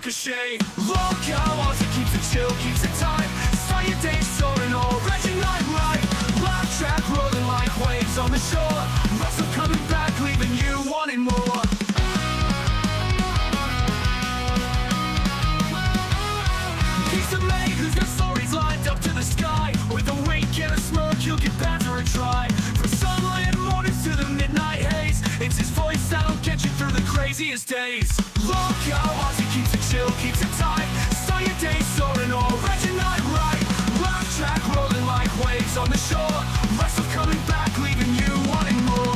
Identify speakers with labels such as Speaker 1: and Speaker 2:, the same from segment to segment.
Speaker 1: ricochet. Lolcow, Aussie keeps it chill, keeps it tight. Start your day soaring, already night right. Laugh track rolling like waves on the shore. Russell coming back, leaving you wanting more. Piece of mate who's got stories lined up to the sky. With a wink and a smirk, you'll get banter a try. From sunlit mornings to the midnight haze, it's his voice that'll get you through the craziest days. Lolcow, Aussie keeps it chill, keeps it tight. Start your day soaring, already night right. Laugh track rolling like waves on the shore. Russell coming back, leaving you wanting more.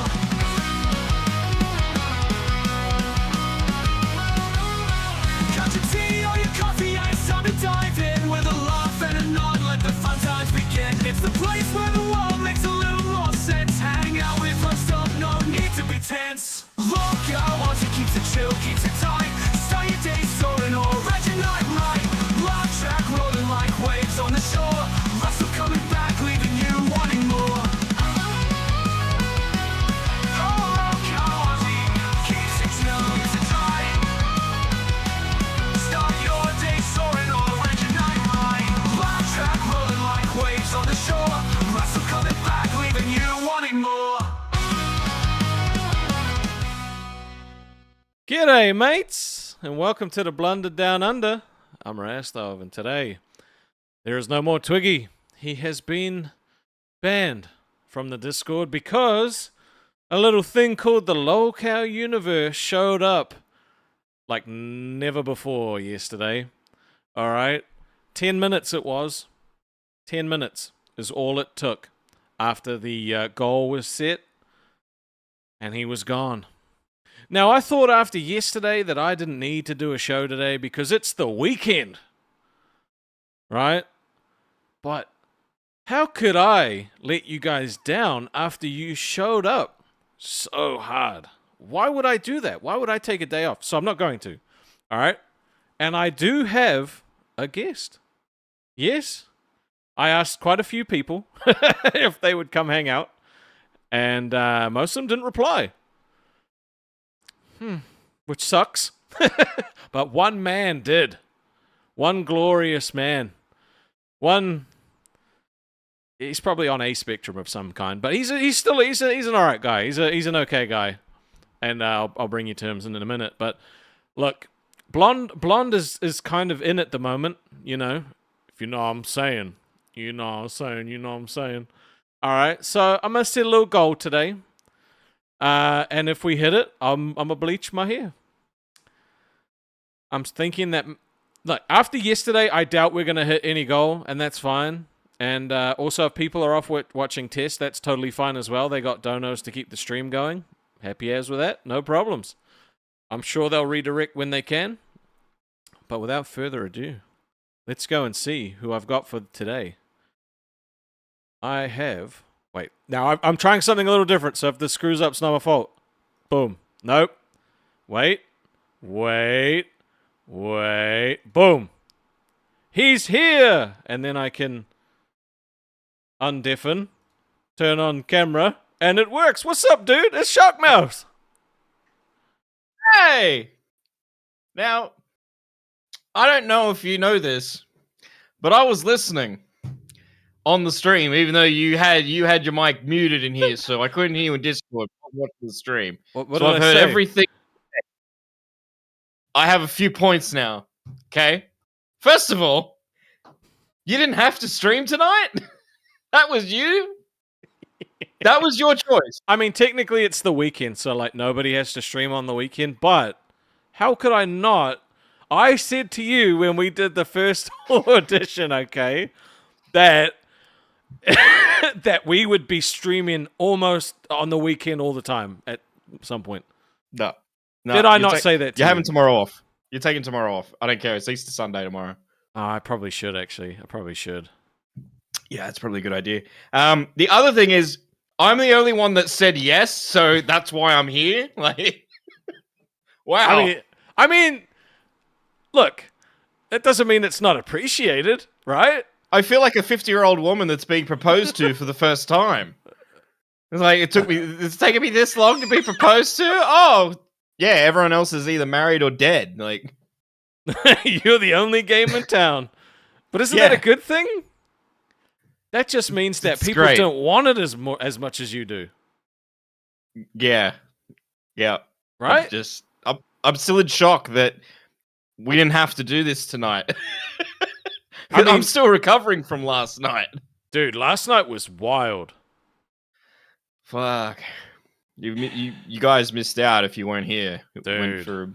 Speaker 1: Got your tea or your coffee, and it's time to dive in. With a laugh and a nod, let the fun times begin. It's the place where the world makes a little more sense. Hang out with us, no need to be tense. Lolcow, Aussie keeps it chill, keeps it tight. Start your day soaring, already night right. Laugh track rolling like waves on the shore. Russell coming back, leaving you wanting more. Oh, Lolcow, Aussie keeps it chill, keeps it tight. Start your day soaring, already night right. Laugh track rolling like waves on the shore. Russell coming back, leaving you wanting more.
Speaker 2: G'day, mates, and welcome to the Blunder Down Under. I'm Rastov, and today there is no more Twiggy. He has been banned from the Discord because a little thing called the Lolcow universe showed up like never before yesterday. Alright, 10 minutes it was. 10 minutes is all it took after the goal was set, and he was gone. Now, I thought after yesterday that I didn't need to do a show today because it's the weekend, right? But how could I let you guys down after you showed up so hard? Why would I do that? Why would I take a day off? So I'm not going to, all right? And I do have a guest. Yes, I asked quite a few people if they would come hang out, and most of them didn't reply. Which sucks. But one man did. One glorious man. He's probably on a spectrum of some kind, but he's an alright guy. He's an okay guy. And I'll bring you to him in a minute. But look, Blonde is kind of in at the moment, you know. If you know what I'm saying. You know what I'm saying. Alright, so I'm gonna set a little goal today. And if we hit it, I'm gonna bleach my hair. I'm thinking that, look, after yesterday, I doubt we're gonna hit any goal, and that's fine. And also, if people are off watching tests, that's totally fine as well. They got donos to keep the stream going. Happy as with that, no problems. I'm sure they'll redirect when they can. But without further ado, let's go and see who I've got for today. I have... Wait, now I'm trying something a little different, so if this screws up, it's not my fault. Boom. Nope. Wait. Boom. He's here! And then I can undeafen, turn on camera, and it works. What's up, dude? It's Sharkmouth.
Speaker 3: Hey! Now, I don't know if you know this, but I was listening on the stream, even though you had your mic muted in here, so I couldn't hear you in Discord. I watched the stream.
Speaker 2: What
Speaker 3: so
Speaker 2: did
Speaker 3: I've
Speaker 2: I
Speaker 3: heard
Speaker 2: say?
Speaker 3: everything. I have a few points now. Okay? First of all, you didn't have to stream tonight? That was you? That was your choice.
Speaker 2: I mean, technically it's the weekend, so like nobody has to stream on the weekend, but how could I not? I said to you when we did the first audition, okay, that we would be streaming almost on the weekend all the time at some point.
Speaker 3: No.
Speaker 2: Did I not say that to
Speaker 3: You're
Speaker 2: you?
Speaker 3: having tomorrow off. You're taking tomorrow off. I don't care. It's Easter Sunday tomorrow.
Speaker 2: Oh, I probably should, actually. I probably should.
Speaker 3: Yeah, that's probably a good idea. The other thing is, I'm the only one that said yes, so that's why I'm here. Like, wow.
Speaker 2: I mean, look, that doesn't mean it's not appreciated, right?
Speaker 3: I feel like a 50-year-old woman that's being proposed to for the first time. It's like, it's taken me this long to be proposed to? Oh, yeah, everyone else is either married or dead. Like,
Speaker 2: You're the only game in town. But isn't that a good thing? That just means that people
Speaker 3: great.
Speaker 2: don't want it as much as you do.
Speaker 3: Yeah. Yeah.
Speaker 2: Right?
Speaker 3: I'm still in shock that we didn't have to do this tonight.
Speaker 2: I mean,
Speaker 3: I'm still recovering from last night.
Speaker 2: Dude, last night was wild.
Speaker 3: Fuck. You guys missed out if you weren't here. It went
Speaker 2: Dude.
Speaker 3: for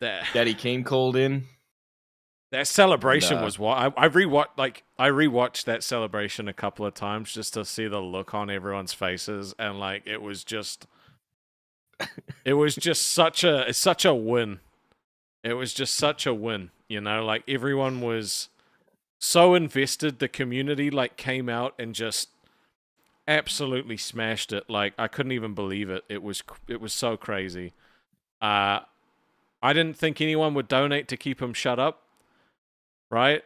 Speaker 2: That
Speaker 3: Daddy Keem called in.
Speaker 2: That celebration was wild. I rewatched that celebration a couple of times just to see the look on everyone's faces, and like it was just such a win. It was just such a win, you know, like everyone was so invested. The community like came out and just absolutely smashed it. Like I couldn't even believe it. It was so crazy. I didn't think anyone would donate to keep him shut up. Right?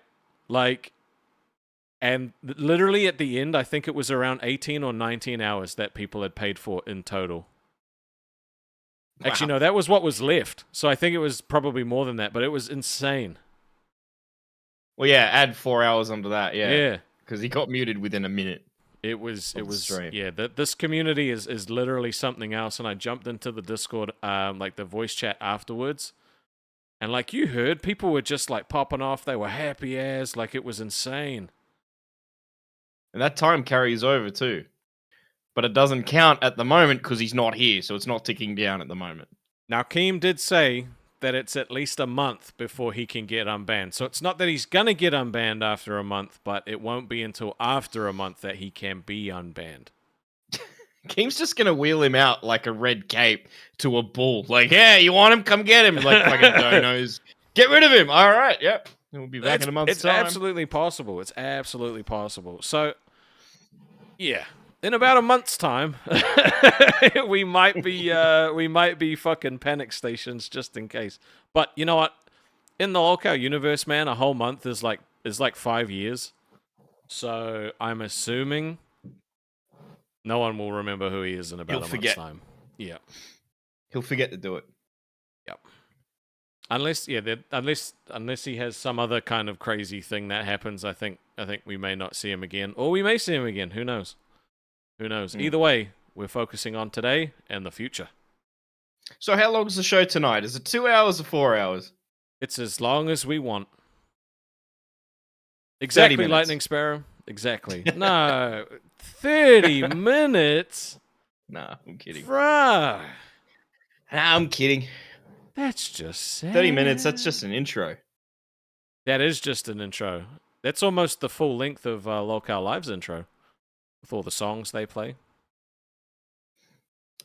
Speaker 2: Like, and literally at the end, I think it was around 18 or 19 hours that people had paid for in total. Wow. Actually, no, that was what was left. So I think it was probably more than that, but it was insane.
Speaker 3: Well, yeah, add 4 hours onto that, yeah.
Speaker 2: Yeah.
Speaker 3: Because he got muted within a minute.
Speaker 2: It was, yeah, this community is literally something else. And I jumped into the Discord, like the voice chat afterwards. And like you heard, people were just like popping off. They were happy as, like it was insane.
Speaker 3: And that time carries over too. But it doesn't count at the moment because he's not here, so it's not ticking down at the moment.
Speaker 2: Now, Keem did say that it's at least a month before he can get unbanned. So it's not that he's going to get unbanned after a month, but it won't be until after a month that he can be unbanned.
Speaker 3: Keem's just going to wheel him out like a red cape to a bull. Like, yeah, you want him? Come get him. Like fucking donos. Get rid of him. All right, yep. We'll be back in a month's time.
Speaker 2: It's absolutely possible. It's absolutely possible. So, yeah. In about a month's time, we might be fucking panic stations just in case. But you know what? In the Lolcow universe, man, a whole month is like 5 years. So I'm assuming no one will remember who he is in about a month's time. Yeah,
Speaker 3: he'll forget to do it.
Speaker 2: Yep. Unless he has some other kind of crazy thing that happens, I think we may not see him again, or we may see him again. Who knows? Who knows? Either way, we're focusing on today and the future.
Speaker 3: So how long is the show tonight? Is it 2 hours or 4 hours?
Speaker 2: It's as long as we want. Exactly, Lightning Sparrow. Exactly. No, 30 minutes?
Speaker 3: Nah, I'm kidding.
Speaker 2: Bruh.
Speaker 3: Nah, I'm kidding.
Speaker 2: That's just sad.
Speaker 3: 30 minutes, that's just an intro.
Speaker 2: That is just an intro. That's almost the full length of Lolcow Live's intro. With all the songs they play.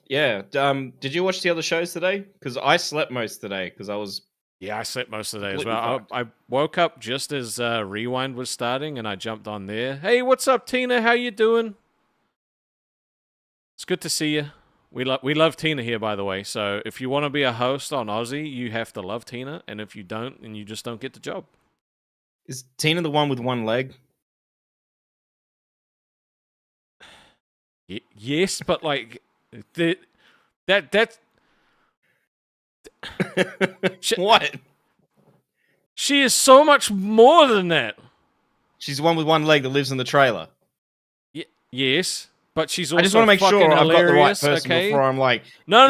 Speaker 3: Yeah. Did you watch the other shows today? Because I slept most today because I was...
Speaker 2: Yeah, I slept most of the day as well. I woke up just as Rewind was starting and I jumped on there. Hey, what's up, Tina? How you doing? It's good to see you. We love Tina here, by the way. So if you want to be a host on Aussie, you have to love Tina. And if you don't, then you just don't get the job.
Speaker 3: Is Tina the one with one leg?
Speaker 2: Yes, but like... That's...
Speaker 3: What?
Speaker 2: She is so much more than that.
Speaker 3: She's the one with one leg that lives in the trailer.
Speaker 2: Yes, but she's also
Speaker 3: I just want to make sure I've got the right person before I'm like,
Speaker 2: no.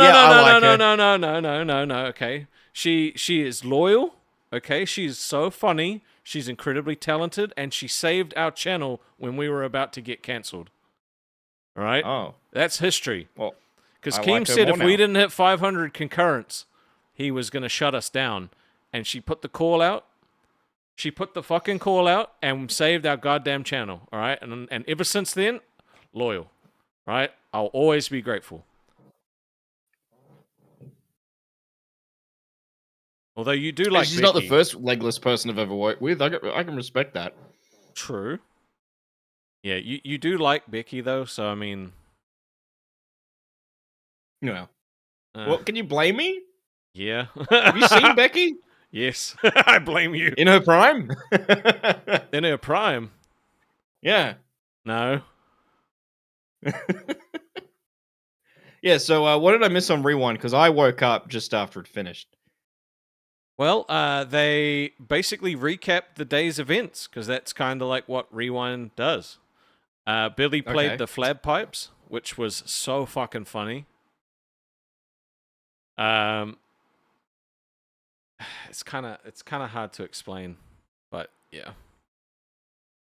Speaker 2: Okay, she is loyal. Okay, she's so funny. She's incredibly talented, and she saved our channel when we were about to get cancelled. All right.
Speaker 3: Oh,
Speaker 2: that's history.
Speaker 3: Well,
Speaker 2: because Keem said if we didn't hit 500 concurrents, he was going to shut us down. And she put the call out. She put the fucking call out and saved our goddamn channel. All right. And ever since then, loyal. All right. I'll always be grateful. Although you do like
Speaker 3: she's
Speaker 2: Becky.
Speaker 3: not the first legless person I've ever worked with. I can respect that.
Speaker 2: True. Yeah, you do like Becky, though. So, I mean...
Speaker 3: No. Well, can you blame me?
Speaker 2: Yeah.
Speaker 3: Have you seen Becky?
Speaker 2: Yes. I blame you.
Speaker 3: In her prime?
Speaker 2: In her prime?
Speaker 3: Yeah.
Speaker 2: No.
Speaker 3: Yeah, so what did I miss on Rewind? Because I woke up just after it finished.
Speaker 2: Well, they basically recap the day's events because that's kind of like what Rewind does. Billy played
Speaker 3: Okay.
Speaker 2: the Flab Pipes, which was so fucking funny. It's kind of hard to explain, but yeah.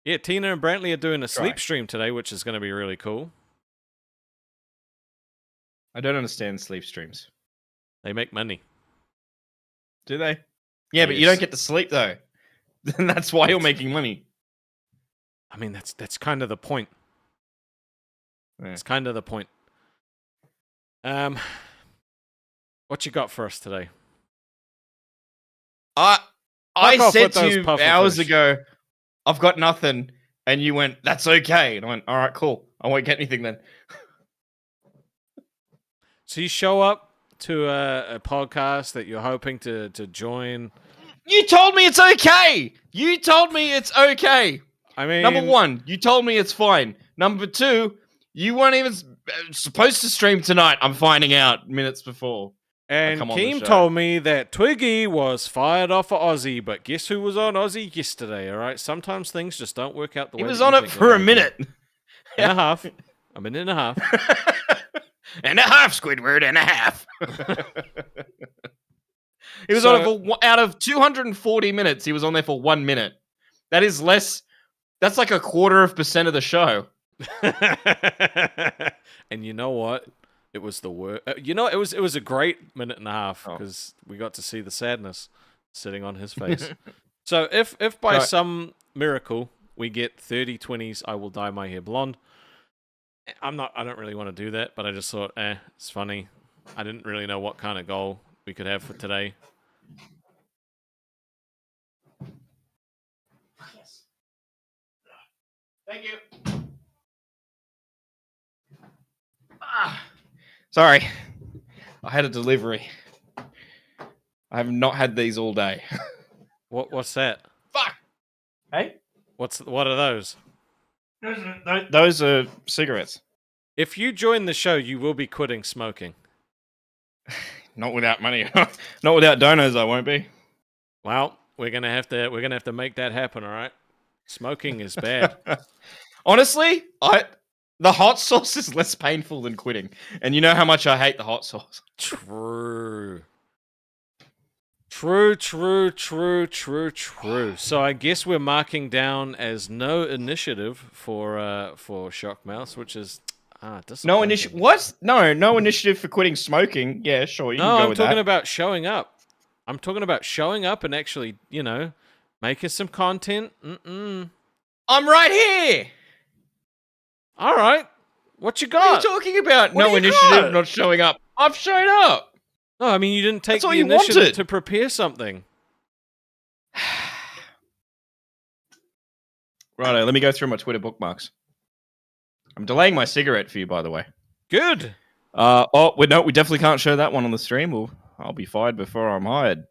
Speaker 2: Yeah, Tina and Brantley are doing a sleep stream today, which is going to be really cool.
Speaker 3: I don't understand sleep streams.
Speaker 2: They make money.
Speaker 3: Do they? Yeah, but you don't get to sleep though. And that's why you're making money.
Speaker 2: I mean, that's kind of the point.
Speaker 3: Yeah.
Speaker 2: It's kind of the point. What you got for us today?
Speaker 3: I
Speaker 2: off
Speaker 3: said
Speaker 2: with
Speaker 3: to
Speaker 2: those
Speaker 3: you
Speaker 2: puffer
Speaker 3: hours
Speaker 2: fish.
Speaker 3: ago, I've got nothing, and you went, "That's okay," and I went, "All right, cool. I won't get anything then."
Speaker 2: So you show up to a podcast that you're hoping to join.
Speaker 3: You told me it's okay. You told me it's okay.
Speaker 2: I mean,
Speaker 3: Number one, you told me it's fine. Number two, you weren't even supposed to stream tonight. I'm finding out minutes before.
Speaker 2: and
Speaker 3: come on the
Speaker 2: Keem
Speaker 3: show.
Speaker 2: told me that Twiggy was fired off of Aussie, but guess who was on Aussie yesterday? All right, sometimes things just don't work out the way
Speaker 3: He was
Speaker 2: that
Speaker 3: on
Speaker 2: you
Speaker 3: it
Speaker 2: think
Speaker 3: for
Speaker 2: they're
Speaker 3: a
Speaker 2: gonna
Speaker 3: minute.
Speaker 2: be. And a half. A minute and a half.
Speaker 3: And a half, Squidward, and a half. He was on it for out of 240 minutes. He was on there for 1 minute. That is less. That's like 0.25% of the show.
Speaker 2: And you know what? It was the worst. It was a great minute and a half because we got to see the sadness sitting on his face. So if by some miracle we get 30 20s, I will dye my hair blonde. I don't really want to do that, but I just thought, it's funny. I didn't really know what kind of goal we could have for today.
Speaker 3: Yes. Thank you. Sorry. I had a delivery. I have not had these all day.
Speaker 2: What's that?
Speaker 3: Fuck. Hey?
Speaker 2: What are those?
Speaker 3: Those are cigarettes.
Speaker 2: If you join the show, you will be quitting smoking.
Speaker 3: Not without money. Not without donors, I won't be.
Speaker 2: Well, we're gonna have to make that happen. All right. Smoking is bad.
Speaker 3: Honestly, the hot sauce is less painful than quitting. And you know how much I hate the hot sauce.
Speaker 2: True. So I guess we're marking down as no initiative for Shock Mouse, which is
Speaker 3: No
Speaker 2: disappointing.
Speaker 3: initiative. What? No initiative for quitting smoking. Yeah, sure. You can go
Speaker 2: I'm
Speaker 3: with
Speaker 2: talking
Speaker 3: that.
Speaker 2: about showing up. I'm talking about showing up and actually, making some content.
Speaker 3: I'm right here.
Speaker 2: All right. What you
Speaker 3: What are you
Speaker 2: got?
Speaker 3: talking about?
Speaker 2: What do
Speaker 3: No
Speaker 2: you
Speaker 3: initiative,
Speaker 2: got?
Speaker 3: not showing up. I've shown up.
Speaker 2: No, I mean you didn't take
Speaker 3: That's all
Speaker 2: the
Speaker 3: you
Speaker 2: initiative
Speaker 3: wanted.
Speaker 2: to prepare something.
Speaker 3: Righto, let me go through my Twitter bookmarks. I'm delaying my cigarette for you, by the way.
Speaker 2: Good.
Speaker 3: We definitely can't show that one on the stream. I'll be fired before I'm hired.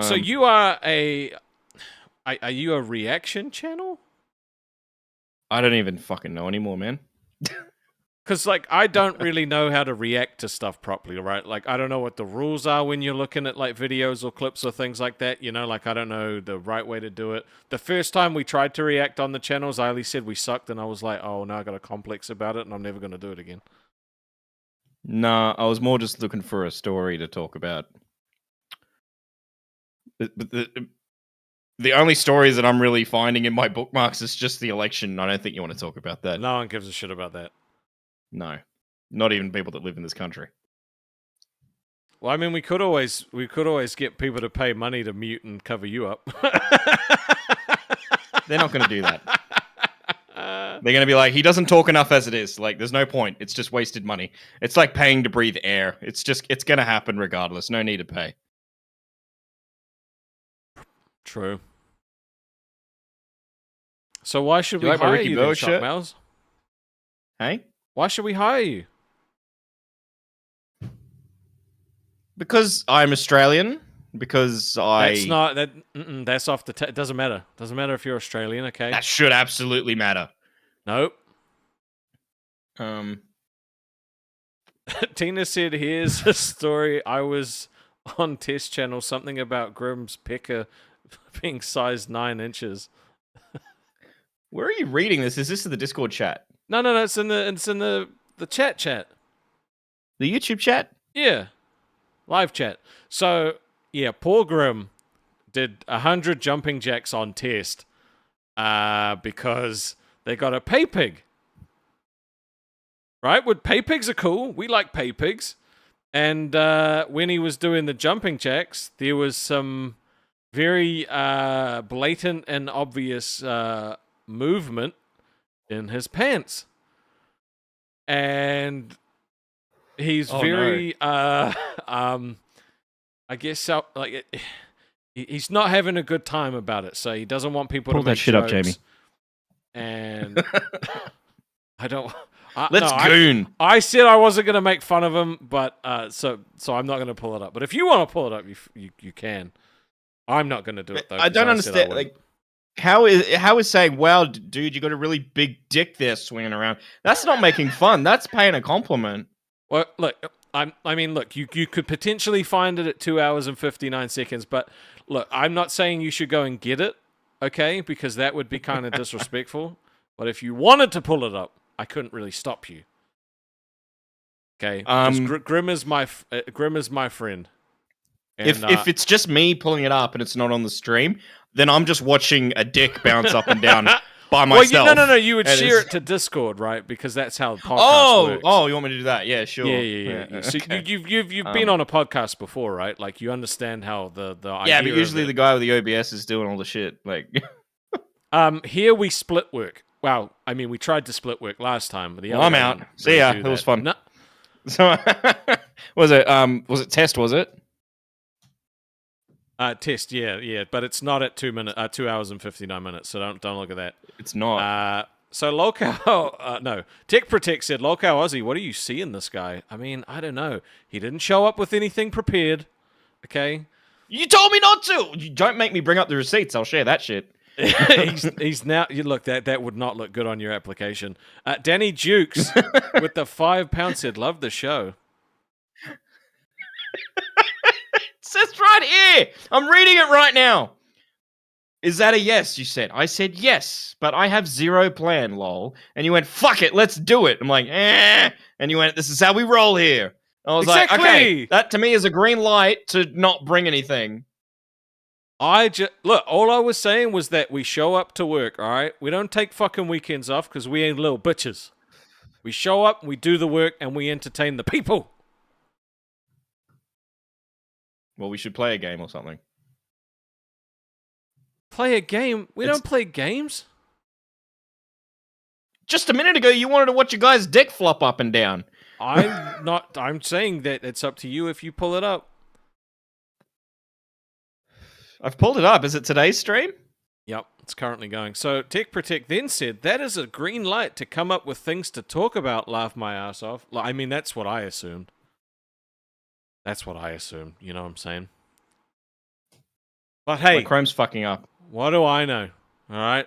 Speaker 2: So you are are you a reaction channel?
Speaker 3: I don't even fucking know anymore, man.
Speaker 2: Because, I don't really know how to react to stuff properly, right? I don't know what the rules are when you're looking at, videos or clips or things like that. I don't know the right way to do it. The first time we tried to react on the channels, Eiley said we sucked, and I was like, oh, no, I got a complex about it, and I'm never going to do it again.
Speaker 3: Nah, I was more just looking for a story to talk about. The only stories that I'm really finding in my bookmarks is just the election. I don't think you want to talk about that.
Speaker 2: No one gives a shit about that.
Speaker 3: No. Not even people that live in this country.
Speaker 2: Well, I mean, we could always get people to pay money to mute and cover you up.
Speaker 3: They're not going to do that. They're going to be like, he doesn't talk enough as it is. There's no point. It's just wasted money. It's like paying to breathe air. It's going to happen regardless. No need to pay.
Speaker 2: True. So why should
Speaker 3: Do
Speaker 2: we
Speaker 3: you like my
Speaker 2: hire
Speaker 3: Ricky
Speaker 2: you then,
Speaker 3: Bell
Speaker 2: Shock
Speaker 3: shirt?
Speaker 2: Mouse?
Speaker 3: Hey?
Speaker 2: Why should we hire you?
Speaker 3: Because I'm Australian. Because
Speaker 2: That's not that. That's off the. It doesn't matter. Doesn't matter if you're Australian. Okay.
Speaker 3: That should absolutely matter.
Speaker 2: Nope. Tina said, "Here's a story. I was on Test Channel. Something about Grimm's pecker being size 9 inches."
Speaker 3: Where are you reading this? Is this in the Discord chat?
Speaker 2: No. It's in the chat.
Speaker 3: The YouTube chat?
Speaker 2: Yeah, live chat. So yeah, poor Grimm did 100 jumping jacks on test, because they got a pay pig. Right? Pay pigs are cool. We like pay pigs. And when he was doing the jumping jacks, there was some very blatant and obvious movement in his pants. And he's very, I guess, he's not having a good time about it. So he doesn't want people
Speaker 3: Pull
Speaker 2: to make
Speaker 3: that shit
Speaker 2: jokes.
Speaker 3: up, Jamie.
Speaker 2: And I don't...
Speaker 3: Let's goon.
Speaker 2: I said I wasn't going to make fun of him, but so I'm not going to pull it up. But if you want to pull it up, you can. I'm not going to do it though.
Speaker 3: I don't understand. Like, how is saying, "Wow, dude, you got a really big dick there swinging around"? That's not making fun. That's paying a compliment.
Speaker 2: Well, look, look, you could potentially find it at 2 hours and 59 seconds, but look, I'm not saying you should go and get it, okay? Because that would be kind of disrespectful. But if you wanted to pull it up, I couldn't really stop you. Okay, Grimm is my friend. And,
Speaker 3: if it's just me pulling it up and it's not on the stream, then I'm just watching a dick bounce up and down by myself.
Speaker 2: Well, no. You would share it to Discord, right? Because that's how the podcast works.
Speaker 3: Oh, you want me to do that? Yeah, sure.
Speaker 2: Yeah. So
Speaker 3: Okay.
Speaker 2: you've been on a podcast before, right? Like you understand how the idea.
Speaker 3: Yeah, but usually the guy with the OBS is doing all the shit. Like,
Speaker 2: here we split work. Well, I mean, we tried to split work last time, but
Speaker 3: I'm out. See ya. It was fun. No. So, was it test? Was it?
Speaker 2: Test, yeah, but it's not at 2 hours and 59 minutes. So don't look at that.
Speaker 3: It's not.
Speaker 2: So Lolcow, no, Tech Protect said, "Lolcow Aussie, what do you see in this guy? I mean, I don't know. He didn't show up with anything prepared. Okay,
Speaker 3: you told me not to. You don't make me bring up the receipts. I'll share that shit."
Speaker 2: he's now. You look, that would not look good on your application. Danny Dukes with the £5 said, "Love the show."
Speaker 3: It says right here. I'm reading it right now. Is that a yes? You said. I said yes, but I have zero plan, lol. And you went, "Fuck it, let's do it." I'm like, eh. And you went, "This is how we roll here." I was like, okay, that to me is a green light to not bring anything.
Speaker 2: Look, all I was saying was that we show up to work, all right? We don't take fucking weekends off because we ain't little bitches. We show up, we do the work, and we entertain the people.
Speaker 3: Well, we should play a game or something.
Speaker 2: Play a game? We don't play games.
Speaker 3: Just a minute ago, you wanted to watch a guy's dick flop up and down.
Speaker 2: I'm saying that it's up to you if you pull it up.
Speaker 3: I've pulled it up. Is it today's stream?
Speaker 2: Yep, it's currently going. So Tech Protect then said, "That is a green light to come up with things to talk about." Laugh my ass off. I mean, that's what I assumed. You know what I'm saying? But hey,
Speaker 3: my Chrome's fucking up.
Speaker 2: What do I know? All right,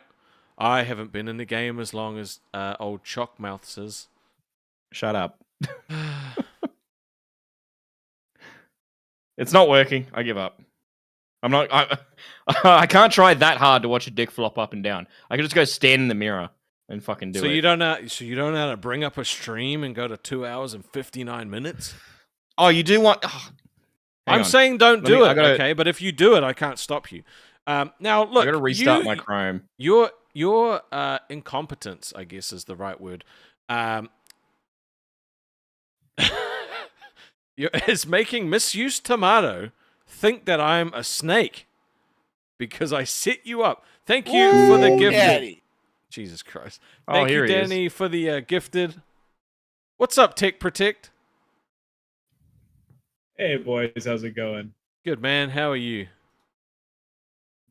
Speaker 2: I haven't been in the game as long as old Chalkmouth says.
Speaker 3: Shut up. It's not working. I give up. I can't try that hard to watch a dick flop up and down. I can just go stand in the mirror and fucking do it.
Speaker 2: So you don't know how to bring up a stream and go to 2 hours and 59 minutes?
Speaker 3: Oh, you do want... Oh,
Speaker 2: I'm saying don't do it, okay? But if you do it, I can't stop you. Now, look...
Speaker 3: I gotta restart my Chrome.
Speaker 2: Your incompetence, I guess, is the right word. Is making Misuse Tomato think that I'm a snake because I set you up. Thank you for the gifted. Daddy. Jesus Christ. Thank you, Danny, for the gifted. What's up, Tech Protect?
Speaker 4: Hey, boys. How's it going?
Speaker 2: Good, man. How are you?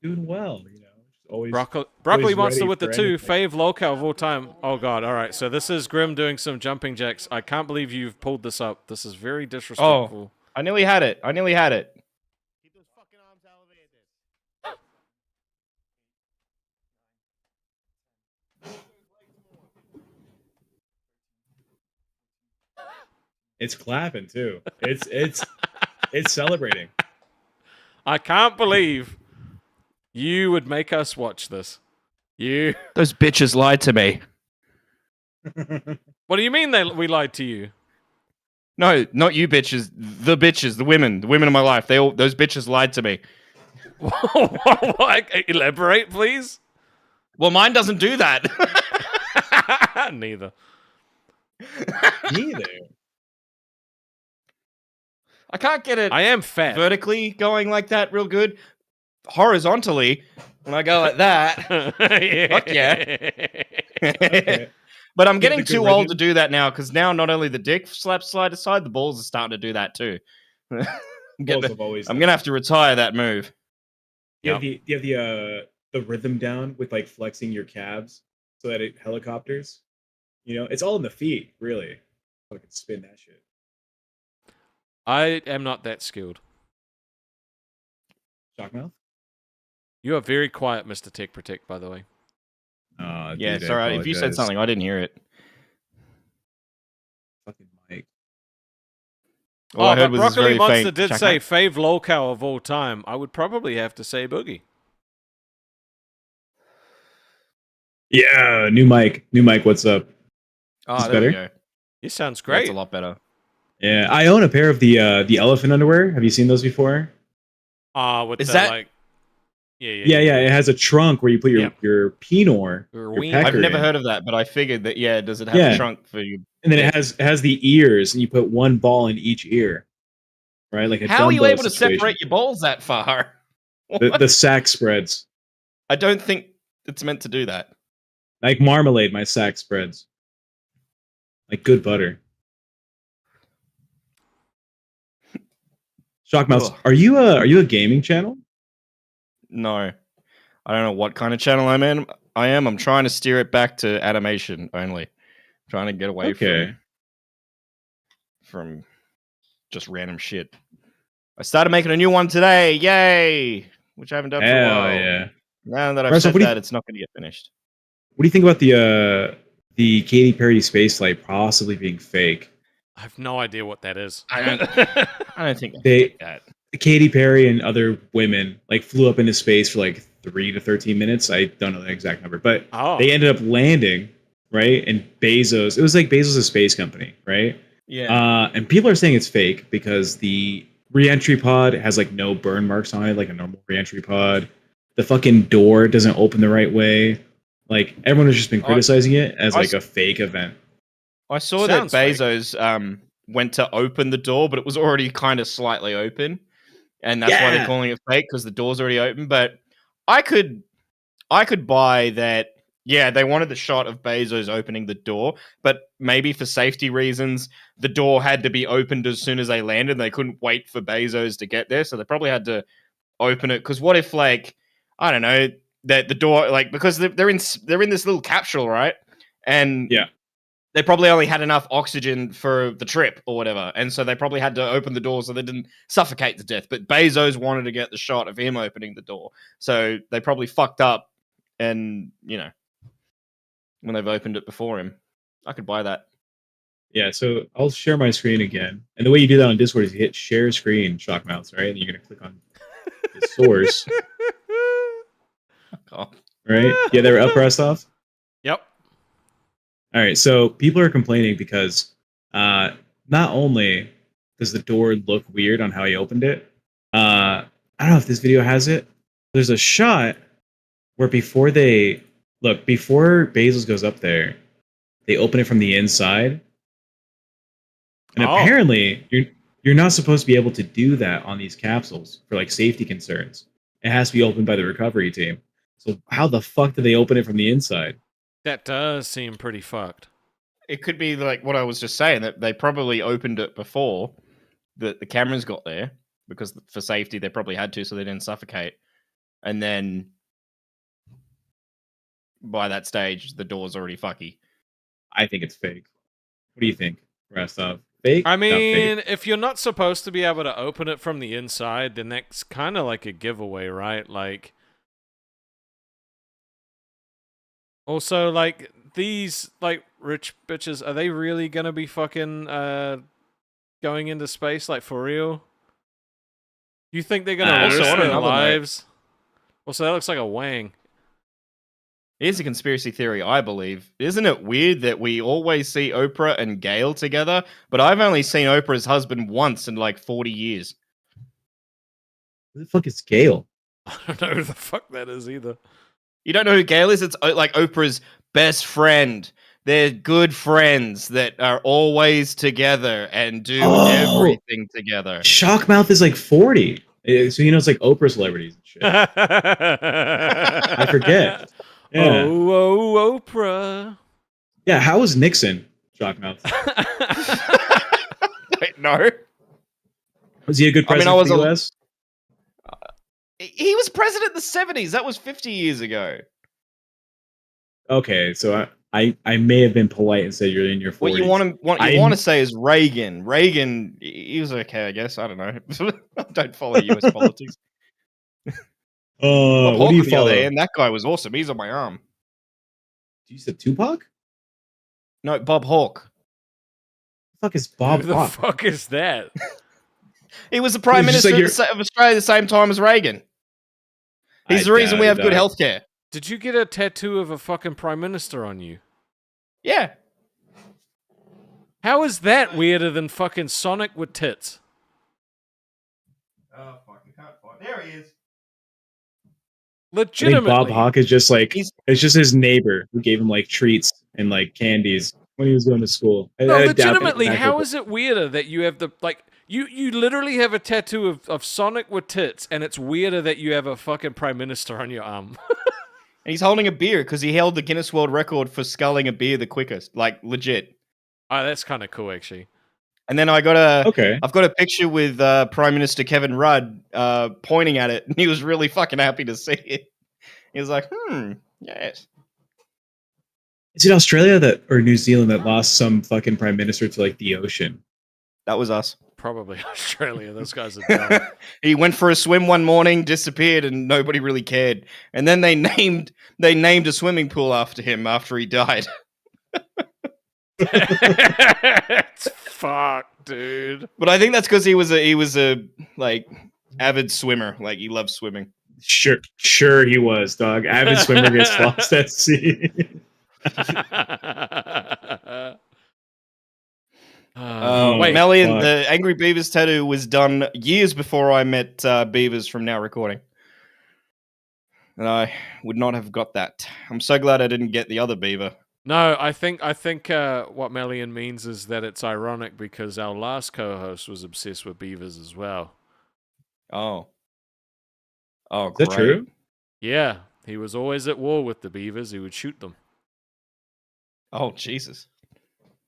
Speaker 4: Doing well, you know. Always
Speaker 2: Broccoli Monster with the 2. Fave Lolcow of all time. Oh, God. All right. So this is Grimm doing some jumping jacks. I can't believe you've pulled this up. This is very disrespectful.
Speaker 3: Oh, I nearly had it. Keep those fucking arms elevated.
Speaker 4: It's clapping too. It's celebrating.
Speaker 2: I can't believe you would make us watch this. You.
Speaker 3: Those bitches lied to me.
Speaker 2: What do you mean we lied to you?
Speaker 3: No, not you bitches. The bitches, the women of my life. Those bitches lied to me.
Speaker 2: What? Elaborate, please.
Speaker 3: Well, mine doesn't do that.
Speaker 2: Neither.
Speaker 4: Neither.
Speaker 3: I can't get it
Speaker 2: I am fat.
Speaker 3: vertically going like that real good. Horizontally, when I go like that, fuck yeah.
Speaker 4: Okay.
Speaker 3: But I'm
Speaker 4: Get
Speaker 3: getting
Speaker 4: the good
Speaker 3: too old to
Speaker 4: rhythm.
Speaker 3: do that now because now not only the dick slaps slide aside, the balls are starting to do that too. I'm
Speaker 4: Balls have always done
Speaker 3: gonna have to retire that move.
Speaker 4: You have the rhythm down with like flexing your calves so that it helicopters. You know, it's all in the feet, really. Fucking spin that shit.
Speaker 2: I am not that skilled.
Speaker 4: Shockmouth?
Speaker 2: You are very quiet, Mr. Tech Protect, by the way.
Speaker 3: Yeah,
Speaker 4: Dude, I
Speaker 3: sorry. If you said
Speaker 4: apologize.
Speaker 3: something, I didn't hear it.
Speaker 4: Fucking Mike.
Speaker 3: All I
Speaker 2: but
Speaker 3: heard was this
Speaker 2: Broccoli
Speaker 3: very
Speaker 2: Monster
Speaker 3: faint
Speaker 2: did
Speaker 3: shack
Speaker 2: say
Speaker 3: mac.
Speaker 2: fave Lolcow of all time. I would probably have to say Boogie.
Speaker 4: Yeah, new mic. New mic, what's up?
Speaker 3: Oh,
Speaker 4: Is
Speaker 3: there we
Speaker 4: better?
Speaker 3: go.
Speaker 2: He sounds
Speaker 3: That's
Speaker 2: great.
Speaker 3: a lot better.
Speaker 4: Yeah, I own a pair of the elephant underwear. Have you seen those before?
Speaker 2: With
Speaker 3: Is
Speaker 2: the,
Speaker 3: that-
Speaker 2: like...
Speaker 4: Yeah, it has a trunk where you put your
Speaker 2: Yep.
Speaker 4: your penor,
Speaker 2: Your
Speaker 4: your
Speaker 2: ween.
Speaker 4: pecker
Speaker 3: I've never
Speaker 4: in.
Speaker 3: heard of that, but I figured that does it have
Speaker 4: Yeah.
Speaker 3: a trunk for you?
Speaker 4: And then
Speaker 3: Yeah.
Speaker 4: it has the ears, and you put one ball in each ear, right? Like a
Speaker 3: How are you
Speaker 4: Dumbo
Speaker 3: able to
Speaker 4: situation.
Speaker 3: separate your balls that far?
Speaker 4: The sack spreads
Speaker 3: I don't think it's meant to do that.
Speaker 4: like marmalade. My sack spreads like good butter. Shockmouth,
Speaker 3: Ugh.
Speaker 4: are you a gaming channel?
Speaker 3: No, I don't know what kind of channel I'm in. I'm trying to steer it back to animation only. Trying to get away
Speaker 4: Okay.
Speaker 3: from just random shit. I started making a new one today. Yay! Which I haven't done for a
Speaker 4: Hell
Speaker 3: while.
Speaker 4: yeah.
Speaker 3: Now that I've
Speaker 4: Russell,
Speaker 3: said
Speaker 4: what do you-
Speaker 3: that, it's not going to get finished.
Speaker 4: What do you think about the Katy Perry space flight possibly being fake?
Speaker 2: I have no idea what that is.
Speaker 3: I don't think
Speaker 4: They-
Speaker 3: that.
Speaker 4: Katy Perry and other women like flew up into space for like 3 to 13 minutes. I don't know the exact number, but
Speaker 2: Oh.
Speaker 4: they ended up landing, right? And Bezos, it was like Bezos' space company, right?
Speaker 3: Yeah.
Speaker 4: And people are saying it's fake because the reentry pod has like no burn marks on it, like a normal reentry pod. The fucking door doesn't open the right way. Like everyone has just been criticizing it as like a fake event.
Speaker 3: I saw that
Speaker 2: Sounds fake.
Speaker 3: Bezos went to open the door, but it was already kind of slightly open, and that's why they're
Speaker 4: Yeah.
Speaker 3: calling it fake because the door's already open. But I could buy that. Yeah, they wanted the shot of Bezos opening the door, but maybe for safety reasons, the door had to be opened as soon as they landed. They couldn't wait for Bezos to get there, so they probably had to open it. Because what if, like, I don't know, that the door, like, because they're in this little capsule, right? And
Speaker 4: Yeah.
Speaker 3: they probably only had enough oxygen for the trip or whatever, and so they probably had to open the door so they didn't suffocate to death. But Bezos wanted to get the shot of him opening the door, so they probably fucked up, and when they've opened it before him. I could buy that.
Speaker 4: Yeah, so I'll share my screen again. And the way you do that on Discord is you hit share screen, Shockmouth, right? And you're going to click on the source,
Speaker 3: Oh.
Speaker 4: right? Yeah, they were up pressed off.
Speaker 2: Yep.
Speaker 4: All right, so people are complaining because not only does the door look weird on how he opened it, I don't know if this video has it. There's a shot where before Bezos goes up there, they open it from the inside. And
Speaker 2: Oh.
Speaker 4: apparently, you're not supposed to be able to do that on these capsules for like safety concerns. It has to be opened by the recovery team. So how the fuck did they open it from the inside?
Speaker 2: That does seem pretty fucked.
Speaker 3: It could be like what I was just saying, that they probably opened it before the cameras got there, because for safety they probably had to, so they didn't suffocate. And then by that stage, the door's already fucky.
Speaker 4: I think it's fake. What do you think, Rastov? Fake?
Speaker 2: I
Speaker 4: Not fake.
Speaker 2: mean, if you're not supposed to be able to open it from the inside, then that's kind of like a giveaway, right? Like, also, like, these, like, rich bitches, are they really gonna be fucking, going into space, like for real? You think they're gonna
Speaker 3: Also,
Speaker 2: risk
Speaker 3: on
Speaker 2: their
Speaker 3: another note-
Speaker 2: lives? Also, that looks like a wang.
Speaker 3: Here's a conspiracy theory, I believe. Isn't it weird that we always see Oprah and Gail together, but I've only seen Oprah's husband once in like 40 years?
Speaker 4: Who the fuck is Gail?
Speaker 2: I don't know who the fuck that is either.
Speaker 3: You don't know who Gail is? It's like Oprah's best friend. They're good friends that are always together and do everything together.
Speaker 4: Shockmouth is like 40. So it's like Oprah celebrities and shit. I
Speaker 2: I
Speaker 4: forget. Yeah.
Speaker 2: Oh, Oprah.
Speaker 4: Yeah, how was Nixon? Shockmouth.
Speaker 3: No.
Speaker 4: Was he a good
Speaker 3: I mean,
Speaker 4: president
Speaker 3: I was
Speaker 4: for the
Speaker 3: a-
Speaker 4: US?
Speaker 3: He was president in the 70s. That was 50 years ago.
Speaker 4: Okay, so I may have been polite and said you're in your 40s.
Speaker 3: What you want
Speaker 4: I'm-
Speaker 3: to say is Reagan. Reagan, he was okay, I guess. I don't know. I don't follow US politics. Bob
Speaker 4: What
Speaker 3: Hawke
Speaker 4: do you
Speaker 3: on the
Speaker 4: follow?
Speaker 3: other hand, that guy was awesome. He's on my arm.
Speaker 4: You said Tupac?
Speaker 3: No, Bob Hawke.
Speaker 4: The fuck is Bob
Speaker 2: Who the
Speaker 4: Hawke?
Speaker 2: fuck is that?
Speaker 3: He was the prime
Speaker 4: He's just
Speaker 3: minister
Speaker 4: like
Speaker 3: of Australia at the same time as Reagan. He's the reason we have good health care.
Speaker 2: Did you get a tattoo of a fucking prime minister on you?
Speaker 3: Yeah.
Speaker 2: How is that weirder than fucking Sonic with tits?
Speaker 3: Oh, fuck. I can't find. There he is.
Speaker 4: I think
Speaker 2: Legitimately.
Speaker 4: Bob Hawke is just like
Speaker 3: He's-
Speaker 4: it's just his neighbor who gave him like treats and like candies when he was going to school.
Speaker 2: No,
Speaker 4: I doubt
Speaker 2: legitimately,
Speaker 4: that-
Speaker 2: how is it weirder that you have the like you literally have a tattoo of Sonic with tits, and it's weirder that you have a fucking prime minister on your arm.
Speaker 3: And he's holding a beer because he held the Guinness World Record for sculling a beer the quickest. Like, legit.
Speaker 2: Oh, that's kind of cool, actually.
Speaker 3: And then I've got a picture with Prime Minister Kevin Rudd pointing at it, and he was really fucking happy to see it. He was like, yes.
Speaker 4: Is it Australia or New Zealand that lost some fucking prime minister to like the ocean?
Speaker 3: That was us.
Speaker 2: Probably Australia. Those guys are dumb.
Speaker 3: He went for a swim one morning, disappeared, and nobody really cared. And then they named a swimming pool after him after he died.
Speaker 2: It's fucked, dude.
Speaker 3: But I think that's because he was a like avid swimmer. Like, he loves swimming.
Speaker 4: Sure he was, dog. Avid swimmer gets lost at sea.
Speaker 2: Wait,
Speaker 3: Melian,
Speaker 4: fuck.
Speaker 3: the Angry Beavers tattoo was done years before I met Beavers from Now Recording. And I would not have got that. I'm so glad I didn't get the other beaver.
Speaker 2: no, I think what Melian means is that it's ironic because our last co-host was obsessed with beavers as well.
Speaker 3: Oh,
Speaker 4: Is that
Speaker 3: great.
Speaker 4: true?
Speaker 2: Yeah, he was always at war with the beavers. He would shoot them.
Speaker 3: Oh, Jesus.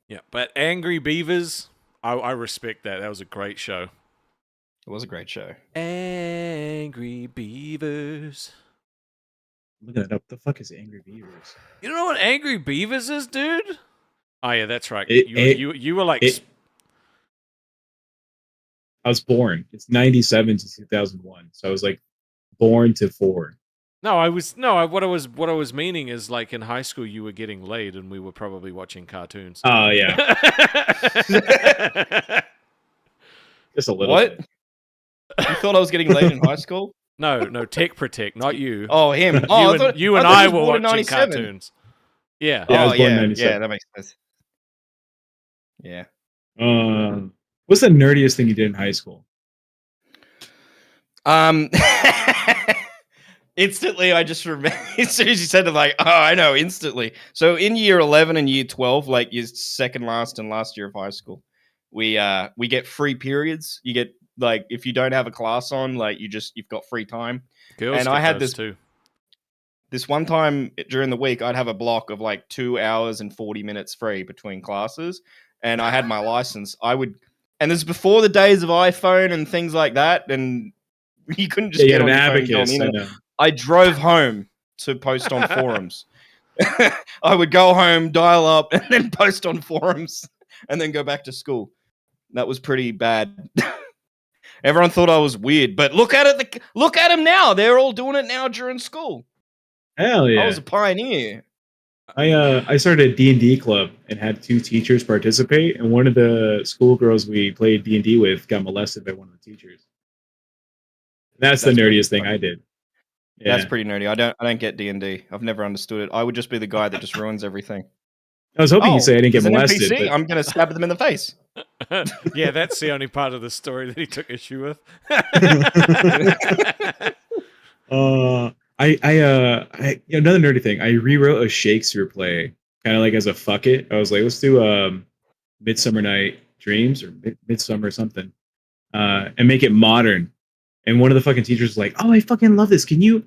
Speaker 2: Yeah, but Angry Beavers, I respect that. That was a great show.
Speaker 3: It was a great show.
Speaker 2: Angry Beavers.
Speaker 4: Look at that up. The fuck is Angry Beavers?
Speaker 2: You don't know what Angry Beavers is, dude? Oh yeah, that's right.
Speaker 4: It-
Speaker 2: You were like
Speaker 4: I was born. It's 97 to 2001. So I was like born to 4.
Speaker 2: what I was meaning is like in high school you were getting laid and we were probably watching cartoons.
Speaker 4: Oh yeah. Just a little
Speaker 3: What?
Speaker 4: bit.
Speaker 3: You thought I was getting laid in high school?
Speaker 2: No, Tech Protect, not you.
Speaker 3: Oh, him. Oh,
Speaker 2: you and
Speaker 3: thought
Speaker 2: I
Speaker 3: he was
Speaker 2: were
Speaker 3: born in
Speaker 2: watching
Speaker 3: 97.
Speaker 2: cartoons. Yeah.
Speaker 4: Yeah, I
Speaker 3: Oh,
Speaker 4: was born in
Speaker 3: yeah,
Speaker 4: 97.
Speaker 3: that makes sense. Yeah.
Speaker 4: What's the nerdiest thing you did in high school?
Speaker 3: Instantly, I just remember as soon as you said it, like, oh, I know, instantly. So in year 11 and year 12, like your second last and last year of high school, we get free periods. You get like if you don't have a class on, like you've got free time.
Speaker 2: Girls
Speaker 3: And
Speaker 2: get
Speaker 3: I had
Speaker 2: those
Speaker 3: this-
Speaker 2: too.
Speaker 3: This one time during the week, I'd have a block of like 2 hours and 40 minutes free between classes, and I had my license. And this is before the days of iPhone and things like that, and you couldn't just
Speaker 4: Yeah,
Speaker 3: get
Speaker 4: you
Speaker 3: on
Speaker 4: had an
Speaker 3: your phone and go on the
Speaker 4: abacus. I
Speaker 3: internet.
Speaker 4: know.
Speaker 3: I drove home to post on forums. I would go home, dial up, and then post on forums, and then go back to school. That was pretty bad. Everyone thought I was weird, but look at it. Look at them now. They're all doing it now during school.
Speaker 4: Hell yeah.
Speaker 3: I was a pioneer.
Speaker 4: I started a D&D club and had 2 teachers participate, and one of the schoolgirls we played D&D with got molested by one of the teachers. That's the
Speaker 3: That's pretty
Speaker 4: nerdiest thing I
Speaker 3: fucking-
Speaker 4: did.
Speaker 3: That's
Speaker 4: Yeah.
Speaker 3: pretty nerdy. I don't get D&D. I've never understood it. I would just be the guy that just ruins everything.
Speaker 4: I was hoping you'd say I didn't get
Speaker 3: there's an
Speaker 4: molested,
Speaker 3: NPC?
Speaker 4: but
Speaker 3: I'm gonna stab them in the face.
Speaker 2: Yeah, that's the only part of the story that he took issue with.
Speaker 4: Another nerdy thing. I rewrote a Shakespeare play, kind of like as a fuck it. I was like, let's do Midsummer Night Dreams or Midsummer something, and make it modern. And one of the fucking teachers was like, "Oh, I fucking love this. Can you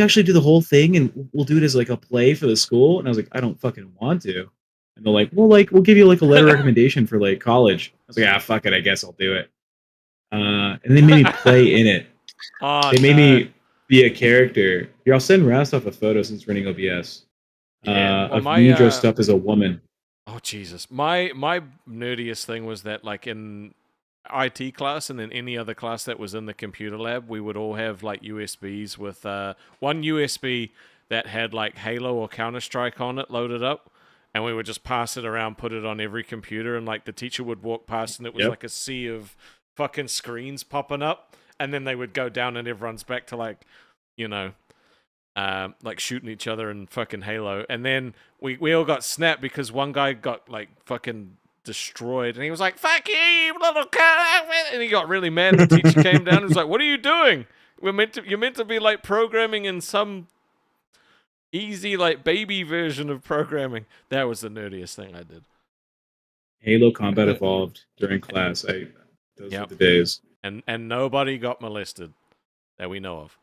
Speaker 4: actually do the whole thing and we'll do it as like a play for the school?" And I was like, "I don't fucking want to." And they're like, "Well, like we'll give you like a letter recommendation for like college." I was like, "Ah, fuck it. I guess I'll do it." And they made me play in it.
Speaker 2: Oh,
Speaker 4: They made
Speaker 2: no.
Speaker 4: me be a character. Here, I'll send Rastoff a photo since running OBS.
Speaker 2: Yeah, well,
Speaker 4: Of
Speaker 2: my,
Speaker 4: me dressed up as a woman.
Speaker 2: Oh Jesus! My nerdiest thing was that like in IT class and in any other class that was in the computer lab, we would all have like USBs with one USB that had like Halo or Counter Strike on it loaded up, and we would just pass it around, put it on every computer, and like the teacher would walk past and it was
Speaker 4: Yep.
Speaker 2: like a sea of fucking screens popping up, and then they would go down and everyone's back to like, you know, like shooting each other in fucking Halo. And then we all got snapped because one guy got like fucking destroyed and he was like, "Fuck you little cunt," and he got really mad. The teacher came down and was like, "What are you doing? You're meant to be like programming in some easy like baby version of programming." That was the nerdiest thing I did.
Speaker 4: Halo Combat Evolved during class. Those
Speaker 2: Yep.
Speaker 4: were the days.
Speaker 2: And nobody got molested that we know of.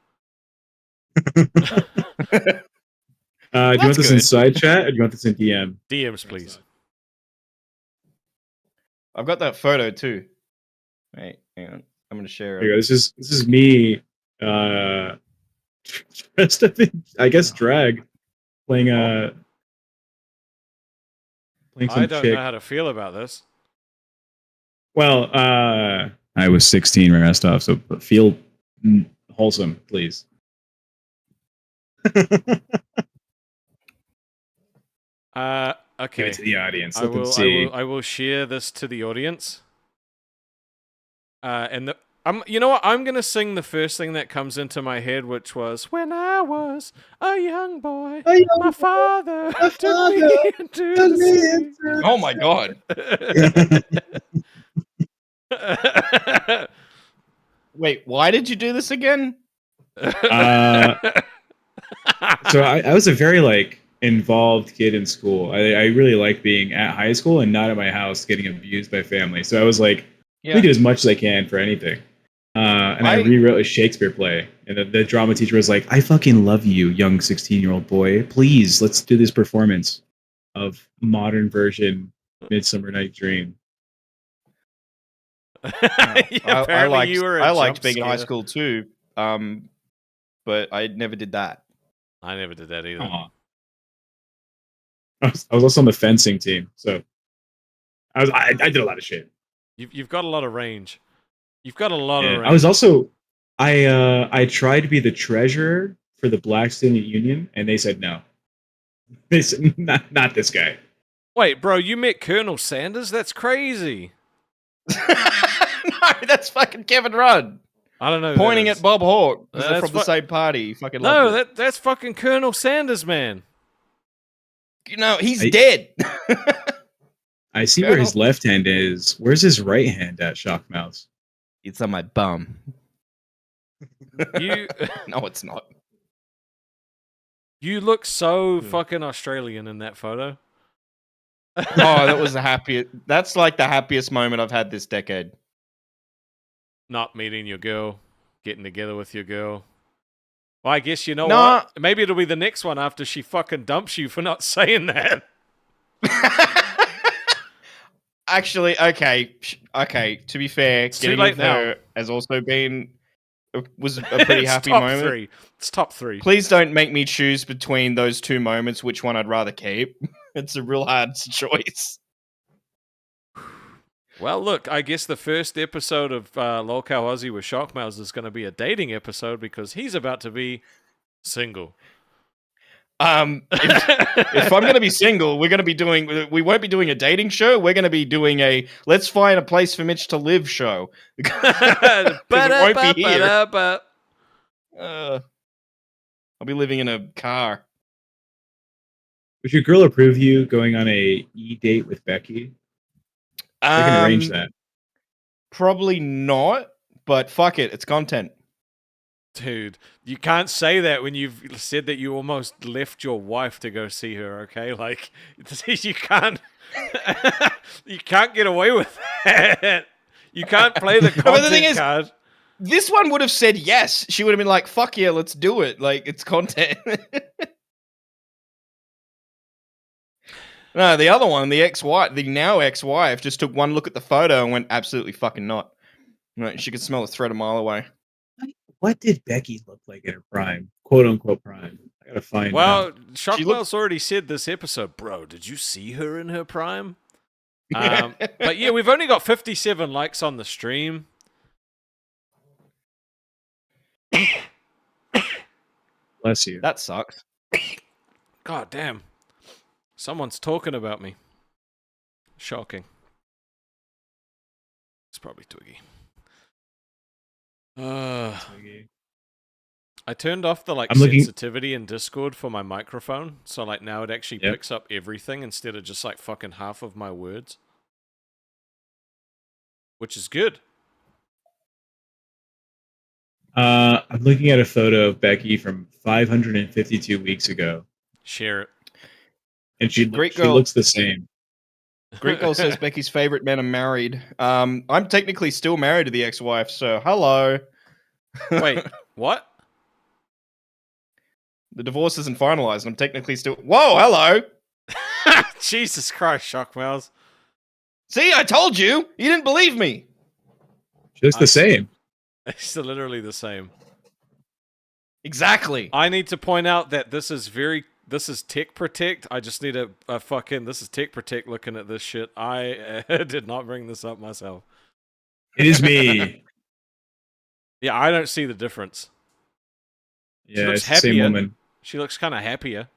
Speaker 4: Do you want
Speaker 3: That's
Speaker 4: this in
Speaker 3: good.
Speaker 4: side chat or do you want this in DM?
Speaker 2: DMs, please.
Speaker 3: I've got that photo too. Wait, hang on. I'm gonna share
Speaker 4: There you
Speaker 3: it.
Speaker 4: go. This is me dressed up in, I guess, drag, playing some
Speaker 2: I don't
Speaker 4: chick.
Speaker 2: know how to feel about this.
Speaker 4: Well, I was 16 Rastoff, so feel wholesome, please. Give
Speaker 2: Okay.
Speaker 4: it to the audience.
Speaker 2: I
Speaker 4: Let them
Speaker 2: will,
Speaker 4: see.
Speaker 2: I will share this to the audience. You know what? I'm gonna sing the first thing that comes into my head, which was "When I was a young boy, my father took me into the sea."
Speaker 3: Oh my god. Wait, why did you do this again?
Speaker 4: So I was a very like involved kid in school. I really liked being at high school and not at my house getting abused by family. So I was like, let me do as much as I can for anything. And I rewrote a Shakespeare play, and the drama teacher was like, "I fucking love you, young 16-year-old boy. Please, let's do this performance of modern version Midsummer Night Dream."
Speaker 3: I liked,
Speaker 2: you were a
Speaker 3: I liked
Speaker 2: jump
Speaker 3: being in high
Speaker 2: scare.
Speaker 3: school too, but I never did that.
Speaker 2: I never did that either.
Speaker 4: Aw. I was also on the fencing team, so I did a lot of shit.
Speaker 2: You've got a lot of range. You've got a lot of
Speaker 4: Yeah,
Speaker 2: range.
Speaker 4: I was also I tried to be the treasurer for the Black Student Union, and they said no. They said not this guy.
Speaker 2: Wait, bro, you met Colonel Sanders? That's crazy.
Speaker 3: No, that's fucking Kevin Rudd
Speaker 2: I don't know. who
Speaker 3: pointing
Speaker 2: that
Speaker 3: at
Speaker 2: is.
Speaker 3: Bob Hawke.
Speaker 2: That's
Speaker 3: They're from the
Speaker 2: fu-
Speaker 3: same party. You fucking
Speaker 2: No,
Speaker 3: love it.
Speaker 2: that's fucking Colonel Sanders, man.
Speaker 3: You know, he's
Speaker 4: I-
Speaker 3: dead.
Speaker 4: I see where his left hand is. Where's his right hand at, Shockmouth?
Speaker 3: It's on my bum.
Speaker 2: You
Speaker 3: No, it's not.
Speaker 2: you look so fucking Australian in that photo.
Speaker 3: Oh, that was the happiest. That's like the happiest moment I've had this decade.
Speaker 2: Not meeting your girl, getting together with your girl. Well, I guess you know
Speaker 3: Nah.
Speaker 2: what? Maybe it'll be the next one after she fucking dumps you for not saying that.
Speaker 3: Actually, okay. To be fair,
Speaker 2: It's too
Speaker 3: getting
Speaker 2: late
Speaker 3: with
Speaker 2: now.
Speaker 3: her has also been was a pretty
Speaker 2: It's
Speaker 3: happy
Speaker 2: top
Speaker 3: moment.
Speaker 2: 3. It's top 3.
Speaker 3: Please don't make me choose between those two moments. Which one I'd rather keep? It's a real hard choice.
Speaker 2: Well, look, I guess the first episode of Lolcow Aussie with Shockmouse is going to be a dating episode because he's about to be single.
Speaker 3: If I'm going to be single, we won't be doing a dating show. We're going to be doing a let's find a place for Mitch to live show. 'Cause it won't be here. I'll be living in a car.
Speaker 4: Would your girl approve you going on a date with Becky? I can arrange that.
Speaker 3: Probably not, but fuck it, it's content.
Speaker 2: Dude, you can't say that when you've said that you almost left your wife to go see her, okay? Like, you can't you can't get away with that. You can't play the content
Speaker 3: But the thing is,
Speaker 2: card.
Speaker 3: this one would have said yes. She would have been like, fuck yeah, let's do it. Like, it's content. No, the other one, the now ex-wife, just took one look at the photo and went, absolutely fucking not. Right, she could smell the threat a mile away.
Speaker 4: What did Becky look like in her prime? "Quote unquote prime." I gotta find out.
Speaker 2: Shockwell's already said this episode, bro, did you see her in her prime? But yeah, we've only got 57 likes on the stream.
Speaker 4: Bless you.
Speaker 3: That sucks.
Speaker 2: God damn. Someone's talking about me. Shocking. It's probably Twiggy. I turned off the sensitivity in Discord for my microphone, so like now it actually picks up everything instead of just like fucking half of my words, which is good.
Speaker 4: I'm looking at a photo of Becky from 552 weeks ago.
Speaker 2: Share it.
Speaker 4: And she looks the same.
Speaker 3: Greek Girl says Becky's favorite men are married. I'm technically still married to the ex-wife, so hello.
Speaker 2: Wait, what?
Speaker 3: The divorce isn't finalized. I'm technically still... Whoa, hello!
Speaker 2: Jesus Christ, Shockmouse.
Speaker 3: See, I told you! You didn't believe me!
Speaker 4: She looks the same.
Speaker 2: It's literally the same.
Speaker 3: Exactly.
Speaker 2: I need to point out that this is Tech Protect. I just need a fucking... This is Tech Protect looking at this shit. I did not bring this up myself.
Speaker 4: It is me.
Speaker 2: Yeah, I don't see the difference.
Speaker 4: Yeah,
Speaker 2: she looks
Speaker 4: it's the same
Speaker 2: happier.
Speaker 4: woman.
Speaker 2: She looks kind of happier.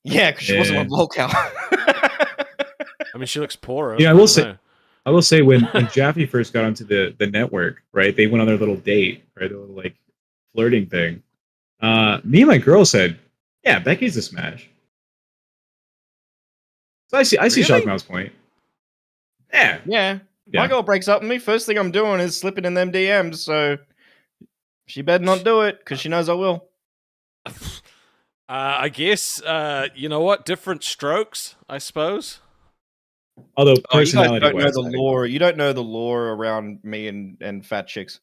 Speaker 3: Yeah, because she wasn't on Lolcow.
Speaker 2: I mean, she looks poorer.
Speaker 4: Yeah, I will say when Jaffe first got onto the network, right? They went on their little date, right? Their little like flirting thing. Me and my girl said, "Yeah, Becky's a smash." So I see
Speaker 2: Really?
Speaker 4: Shockmouth's point. Yeah.
Speaker 3: Yeah. My girl breaks up with me. First thing I'm doing is slipping in them DMs, so she better not do it, because she knows I will.
Speaker 2: I guess, you know what? Different strokes, I suppose.
Speaker 4: Although
Speaker 3: you guys
Speaker 4: personality
Speaker 3: don't know the lore. You don't know the lore around me and fat chicks.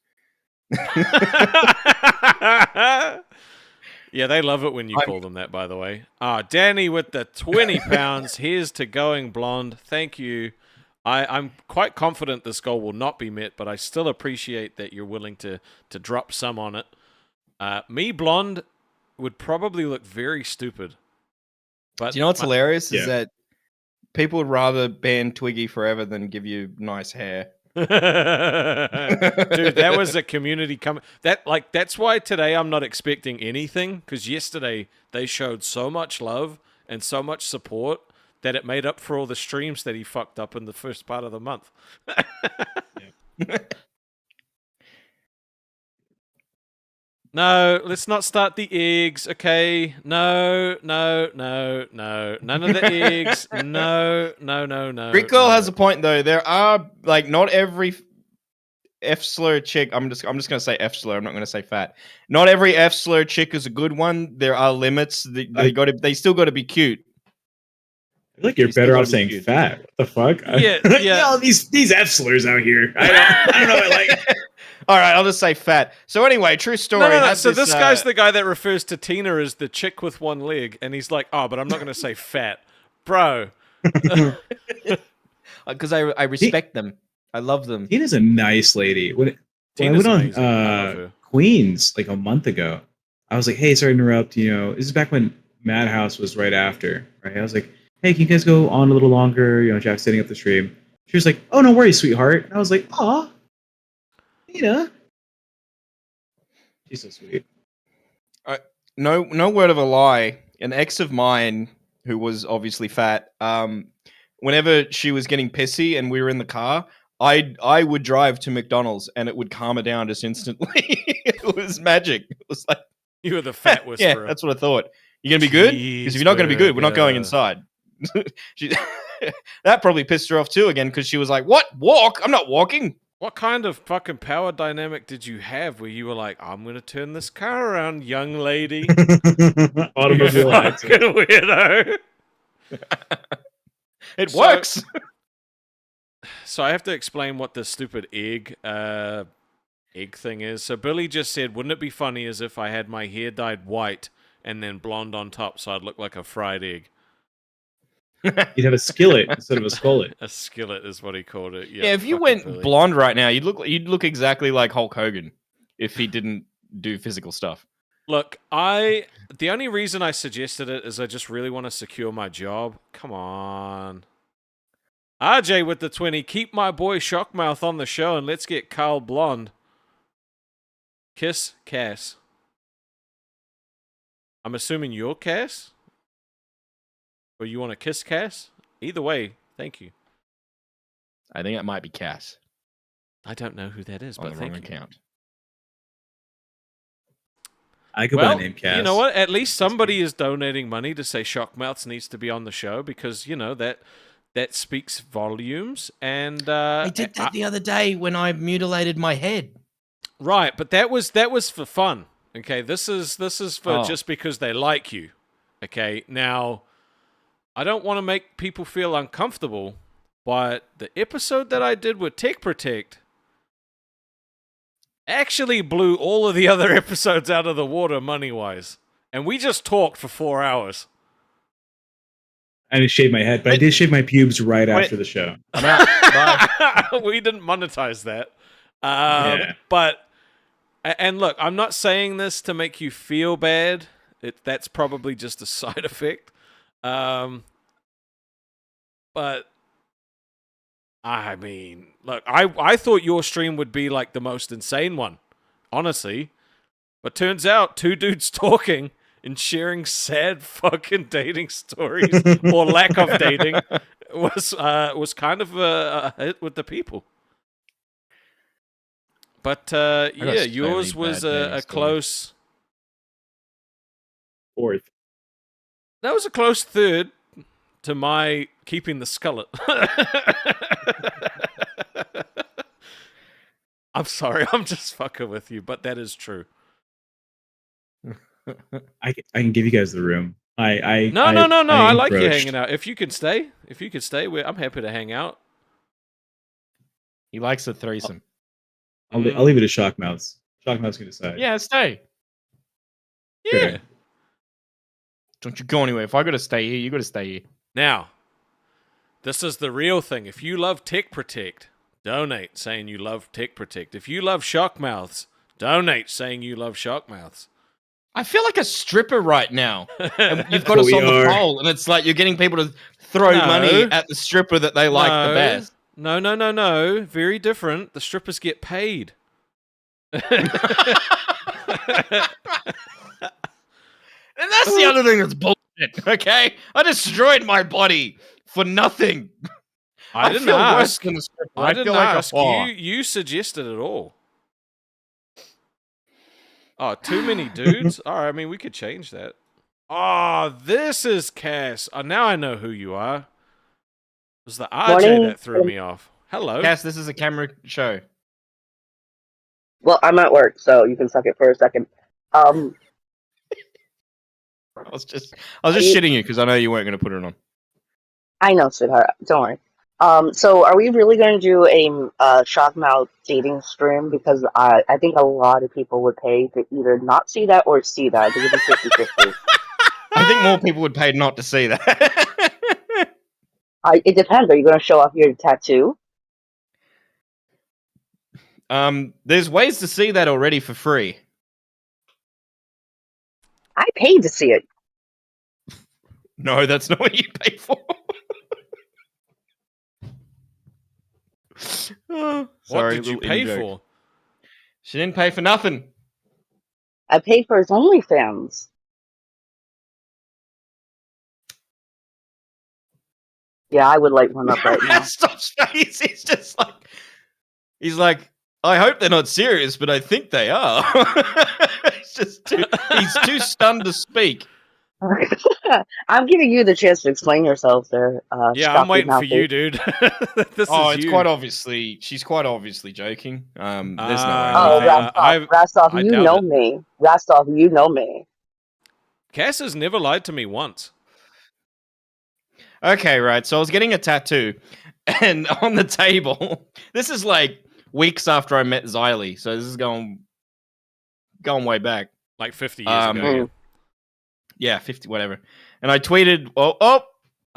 Speaker 2: Yeah, they love it when you call them that, by the way. Danny with the 20 pounds. Here's to going blonde. Thank you. I'm quite confident this goal will not be met, but I still appreciate that you're willing to drop some on it. Me blonde would probably look very stupid. But
Speaker 3: do you know what's hilarious is that people would rather ban Twiggy forever than give you nice hair.
Speaker 2: Dude, that was a community comment. That's why today I'm not expecting anything, because yesterday they showed so much love and so much support that it made up for all the streams that he fucked up in the first part of the month. No, let's not start the eggs, okay? No. None of the eggs. No.
Speaker 3: Greek Girl has a point, though. There are, like, not every F-slur chick... I'm just going to say F-slur. I'm not going to say fat. Not every F-slur chick is a good one. There are limits. They still got to be cute.
Speaker 4: I feel like you're better off saying fat. What the fuck?
Speaker 2: Yeah.
Speaker 4: All these F-slurs out here. I don't know.
Speaker 3: All right, I'll just say fat. So anyway, true story.
Speaker 2: No. So this guy's the guy that refers to Tina as the chick with one leg, and he's like, "Oh, but I'm not going to say fat, bro."
Speaker 3: Because I respect them. I love them.
Speaker 4: Tina's a nice lady. When I went on Queens like a month ago, I was like, "Hey, sorry to interrupt. You know, this is back when Madhouse was right after, right?" I was like, "Hey, can you guys go on a little longer?" You know, Jack's setting up the stream. She was like, "Oh, no worries, sweetheart." And I was like, "Aw, Tina." She's so sweet.
Speaker 3: No word of a lie. an ex of mine who was obviously fat. Whenever she was getting pissy and we were in the car, I would drive to McDonald's and it would calm her down just instantly. It was magic. It was like,
Speaker 2: You were the fat
Speaker 3: yeah,
Speaker 2: whisperer.
Speaker 3: that's what I thought. You gonna be good? Because if you're not gonna be good, we're not going inside. She, that probably pissed her off too again because she was like, "What? Walk? I'm not walking."
Speaker 2: What kind of fucking power dynamic did you have where you were like, I'm going to turn this car around, young lady?
Speaker 4: Automobile accident.
Speaker 2: Fucking weirdo.
Speaker 3: It works.
Speaker 2: So I have to explain what this stupid egg thing is. So Billy just said, wouldn't it be funny as if I had my hair dyed white and then blonde on top so I'd look like a fried egg?
Speaker 4: You'd have a skillet instead of a skullet.
Speaker 2: A skillet is what he called it.
Speaker 3: Yeah, if you
Speaker 2: fucking
Speaker 3: went
Speaker 2: Billy.
Speaker 3: blonde right now, you'd look exactly like Hulk Hogan if he didn't do physical stuff.
Speaker 2: Look, the only reason I suggested it is I just really want to secure my job. Come on. RJ with the 20. Keep my boy Shockmouth on the show and let's get Carl blonde. Kiss Cass. I'm assuming you're Cass? Or you want to kiss Cass? Either way, thank you.
Speaker 3: I think that might be Cass
Speaker 2: I don't know who that is,
Speaker 3: on
Speaker 2: but
Speaker 3: the
Speaker 2: thank
Speaker 3: wrong
Speaker 2: you.
Speaker 3: account.
Speaker 4: I go by
Speaker 2: Well,
Speaker 4: the name Cass.
Speaker 2: you know what? At least somebody is donating money to say Shockmouths needs to be on the show because, you know, that speaks volumes. And
Speaker 3: I did that the other day when I mutilated my head.
Speaker 2: right, but that was for fun. Okay, this is for just because they like you. Okay, now I don't want to make people feel uncomfortable, but the episode that I did with Tech Protect actually blew all of the other episodes out of the water money-wise. And we just talked for 4 hours.
Speaker 4: I didn't shave my head, but I did shave my pubes right after the show.
Speaker 3: I'm out. Bye.
Speaker 2: We didn't monetize that.
Speaker 4: Yeah.
Speaker 2: But, and look, I'm not saying this to make you feel bad. That's probably just a side effect. But I mean, look, I thought your stream would be like the most insane one, honestly. But turns out 2 dudes talking and sharing sad fucking dating stories or lack of dating was kind of a hit with the people. But yeah,
Speaker 3: so
Speaker 2: yours
Speaker 3: many
Speaker 2: was
Speaker 3: bad dating
Speaker 2: a
Speaker 3: stories.
Speaker 2: close.
Speaker 4: Fourth.
Speaker 2: That was a close third to my keeping the skullet. I'm sorry, I'm just fucking with you, but that is true.
Speaker 4: I can give you guys the room.
Speaker 2: No. I like you
Speaker 4: encroached.
Speaker 2: hanging out. If you could stay, I'm happy to hang out.
Speaker 3: He likes a threesome.
Speaker 4: I'll leave it to Shockmouths. Shockmouths can decide.
Speaker 3: Yeah, stay.
Speaker 2: Yeah.
Speaker 4: Sure.
Speaker 3: Don't you go anywhere. If I got to stay here, you got to stay here.
Speaker 2: Now, this is the real thing. If you love Tech Protect, donate saying you love Tech Protect. If you love Shockmouths, donate saying you love Shockmouths.
Speaker 3: I feel like a stripper right now. And you've got
Speaker 4: That's
Speaker 3: us
Speaker 4: what
Speaker 3: on
Speaker 4: we
Speaker 3: the
Speaker 4: are.
Speaker 3: pole, and it's like you're getting people to throw
Speaker 2: No.
Speaker 3: money at the stripper that they like the best.
Speaker 2: No. Very different. The strippers get paid.
Speaker 3: And that's the other thing that's bullshit, okay? I destroyed my body for nothing.
Speaker 2: I didn't
Speaker 3: feel worse
Speaker 2: ask.
Speaker 3: than the stripper.
Speaker 2: I didn't
Speaker 3: feel like
Speaker 2: ask.
Speaker 3: a whore.
Speaker 2: You suggested it all. Oh, too many dudes? All right, I mean, we could change that. Oh, this is Cass. Oh, now I know who you are. It was the RJ
Speaker 5: Morning.
Speaker 2: that threw me off. Hello.
Speaker 3: Cass, this is a camera show.
Speaker 5: Well, I'm at work, so you can suck it for a second.
Speaker 3: I was just shitting you because I know you weren't going to put it on.
Speaker 5: I know, sweetheart. Don't worry. So are we really going to do a Shockmouth dating stream? Because I think a lot of people would pay to either not see that or see that. I think it'd be 50-50.
Speaker 3: I think more people would pay not to see that.
Speaker 5: It depends. Are you going to show off your tattoo?
Speaker 3: There's ways to see that already for free.
Speaker 5: I paid to see it.
Speaker 3: No, that's not what you pay for. Oh,
Speaker 2: What
Speaker 3: sorry,
Speaker 2: did you
Speaker 3: little
Speaker 2: pay
Speaker 3: in-joke.
Speaker 2: for?
Speaker 3: She didn't pay for nothing.
Speaker 5: I paid for his OnlyFans. Yeah, I would light one up right now.
Speaker 3: Stop's face. He's like, I hope they're not serious, but I think they are. He's too stunned to speak.
Speaker 5: I'm giving you the chance to explain yourself there.
Speaker 2: Yeah, I'm
Speaker 5: Stocky
Speaker 2: waiting for
Speaker 5: Mouthy.
Speaker 2: you, dude. This is
Speaker 3: It's
Speaker 2: you.
Speaker 3: quite obviously. She's quite obviously joking. There's no way.
Speaker 5: Oh,
Speaker 2: I
Speaker 5: Rastov,
Speaker 2: I
Speaker 5: you
Speaker 2: doubt
Speaker 5: know
Speaker 2: it.
Speaker 5: me. Rastov, you know me.
Speaker 2: Cass has never lied to me once.
Speaker 3: Okay, right. So I was getting a tattoo, and on the table, this is like weeks after I met Xylee. So this is going way back.
Speaker 2: Like 50 years ago.
Speaker 3: Yeah, 50, whatever. And I tweeted, "Oh,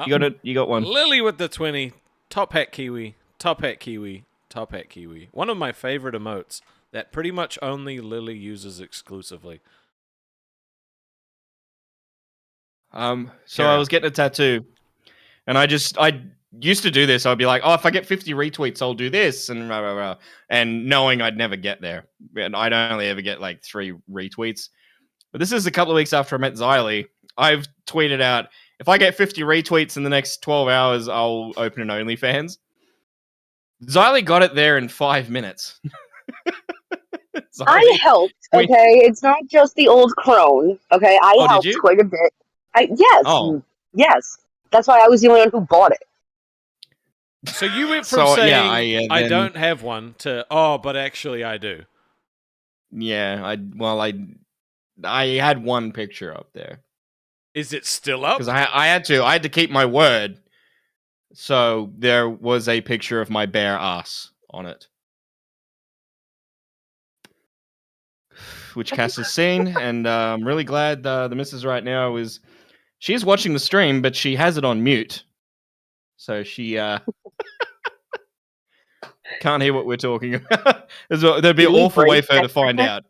Speaker 3: you got it. You got one."
Speaker 2: Lily with the 20. Top hat kiwi. Top hat kiwi. Top hat kiwi. One of my favorite emotes that pretty much only Lily uses exclusively.
Speaker 3: So I was getting a tattoo, and I used to do this. I'd be like, "Oh, if I get 50 retweets, I'll do this," and blah, blah, blah. And knowing I'd never get there, and I'd only ever get like 3 retweets. But this is a couple of weeks after I met Xylee. I've tweeted out, if I get 50 retweets in the next 12 hours, I'll open an OnlyFans. Xylee got it there in 5 minutes.
Speaker 5: I helped, okay? It's not just the old crone, okay? I helped
Speaker 3: did you?
Speaker 5: quite a bit. Yes.
Speaker 3: Oh.
Speaker 5: Yes. That's why I was the only one who bought it.
Speaker 2: So you went from
Speaker 3: So,
Speaker 2: saying,
Speaker 3: yeah,
Speaker 2: I
Speaker 3: then-
Speaker 2: don't have one, to, oh, but actually I do.
Speaker 3: Yeah, I had one picture up there.
Speaker 2: Is it still up?
Speaker 3: Because I had to keep my word. So there was a picture of my bare ass on it, which Cass has seen, and I'm really glad the missus right now she's watching the stream, but she has it on mute, so she can't hear what we're talking about. There'd be an awful way for her to find out.